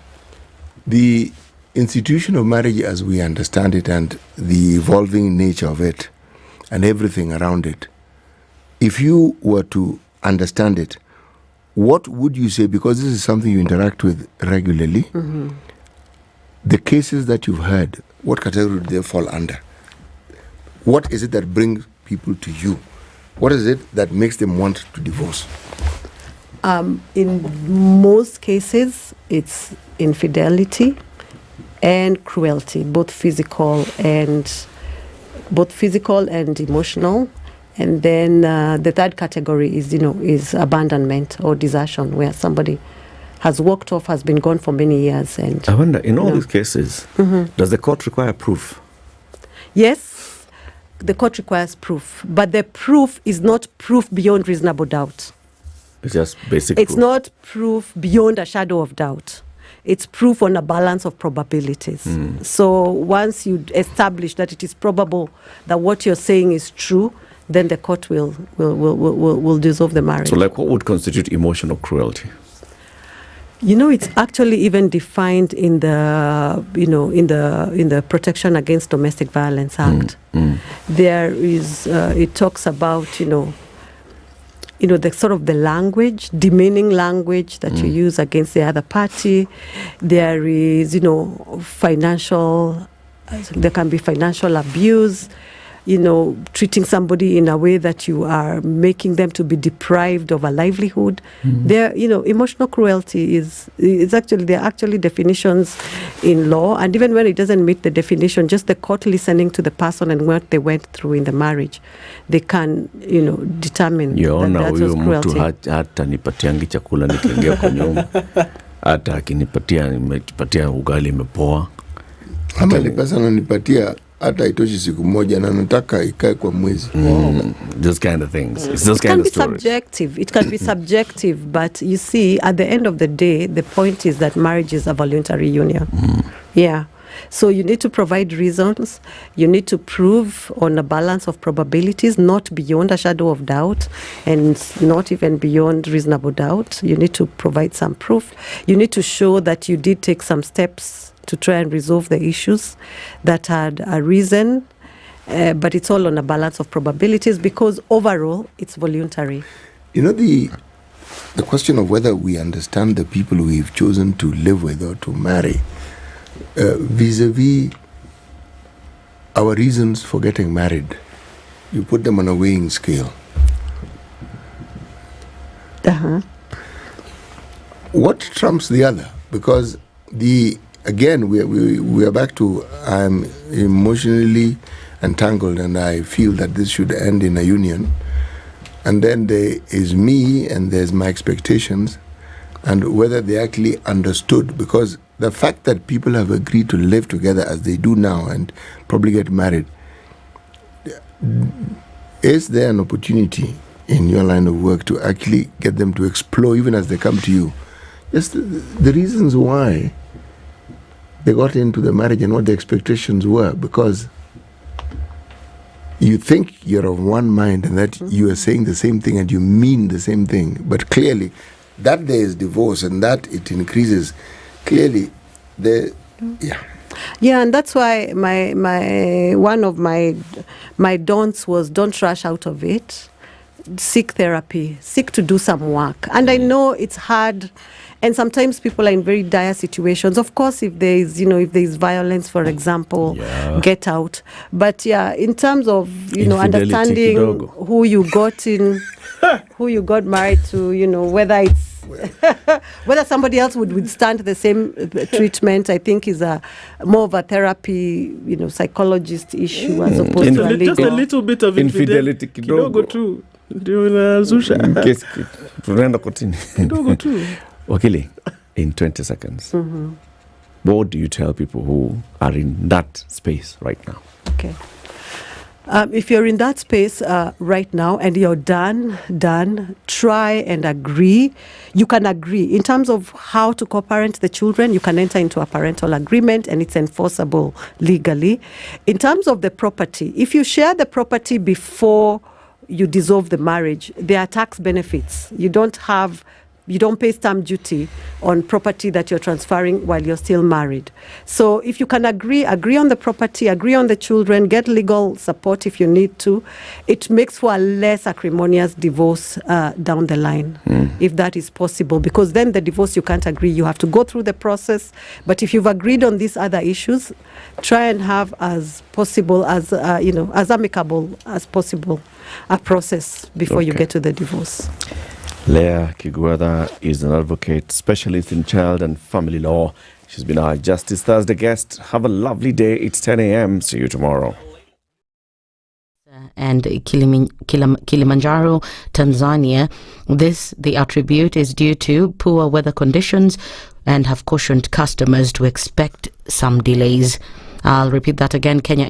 Speaker 8: the institution of marriage as we understand it and the evolving nature of it and everything around it, if you were to understand it, what would you say, because this is something you interact with regularly, the cases that you've heard, what category do they fall under? What is it that brings people to you? What is it that makes them want to divorce?
Speaker 6: In most cases, it's infidelity and cruelty, both physical and emotional. And then the third category is abandonment or desertion, where somebody has walked off, has been gone for many years. And
Speaker 16: I wonder, in all these cases, does the court require proof?
Speaker 6: Yes, the court requires proof, but the proof is not proof beyond reasonable doubt.
Speaker 16: It's just basic
Speaker 6: It's
Speaker 16: proof.
Speaker 6: not proof beyond a shadow of doubt. It's proof on a balance of probabilities. So once you establish that it is probable that what you're saying is true, then the court will dissolve the marriage.
Speaker 16: So, what would constitute emotional cruelty?
Speaker 6: It's actually even defined in the in the Protection Against Domestic Violence Act. There is it talks about the sort of the language, demeaning language that you use against the other party. There is financial. There can be financial abuse. Treating somebody in a way that you are making them to be deprived of a livelihood. There, emotional cruelty there are actually definitions in law, and even when it doesn't meet the definition, just the court listening to the person and what they went through in the marriage, they can, determine that was cruelty.
Speaker 16: Hata nipatiangi chakula nikiingia kwa nyumba, hata akinipatia ugali imepoa,
Speaker 8: ama ile pesa ananipatia hata itoshi siku moja na nataka ikae kwa mwezi.
Speaker 16: Those kind of things. It's those kind of stories.
Speaker 6: It can be subjective, but you see, at the end of the day, the point is that marriage is a voluntary union. Yeah. So you need to provide reasons. You need to prove on a balance of probabilities, not beyond a shadow of doubt, and not even beyond reasonable doubt. You need to provide some proof. You need to show that you did take some steps to try and resolve the issues that had a reason, but it's all on a balance of probabilities, because overall it's voluntary.
Speaker 8: The question of whether we understand the people we've chosen to live with or to marry vis-a-vis our reasons for getting married, you put them on a weighing scale. What trumps the other? Because again, we are back to I'm emotionally entangled and I feel that this should end in a union. And then there is me and there's my expectations. and whether they actually understood, because the fact that people have agreed to live together as they do now and probably get married, is there an opportunity in your line of work to actually get them to explore, even as they come to you, just the reasons why they got into the marriage and what the expectations were? Because you think you're of one mind and that you are saying the same thing and you mean the same thing, but clearly that there is divorce and that it increases. Clearly,
Speaker 6: Yeah, and that's why my one of my don'ts was don't rush out of it. Seek therapy. Seek to do some work. And I know it's hard, and sometimes people are in very dire situations. Of course, if there is violence, for example, get out. But yeah, in terms of understanding who you got married to, whether it's whether somebody else would withstand the same treatment, I think is more of a therapy, psychologist issue as opposed to a legal.
Speaker 11: Just a little bit of infidelity kidogo tu ndio inazusha.
Speaker 16: Tunaenda kotini.
Speaker 11: Kidogo tu.
Speaker 16: Wakili, in 20 seconds, what do you tell people who are in that space right now?
Speaker 6: Okay. If you're in that space right now and you're done, try and agree. You can agree. In terms of how to co-parent the children, you can enter into a parental agreement and it's enforceable legally. In terms of the property, if you share the property before you dissolve the marriage, there are tax benefits. You don't pay stamp duty on property that you're transferring while you're still married. So if you can agree on the property, agree on the children, get legal support if you need to, it makes for a less acrimonious divorce down the line, if that is possible. Because then the divorce, you can't agree. You have to go through the process. But if you've agreed on these other issues, try and have as possible, as amicable as possible, a process before you get to the divorce.
Speaker 16: Leah Kiguada is an advocate, specialist in child and family law. She's been our Justice Thursday guest. Have a lovely day. It's 10 a.m. See you tomorrow.
Speaker 1: And Kilimanjaro, Tanzania. The attribute is due to poor weather conditions and have cautioned customers to expect some delays. I'll repeat that again. Kenya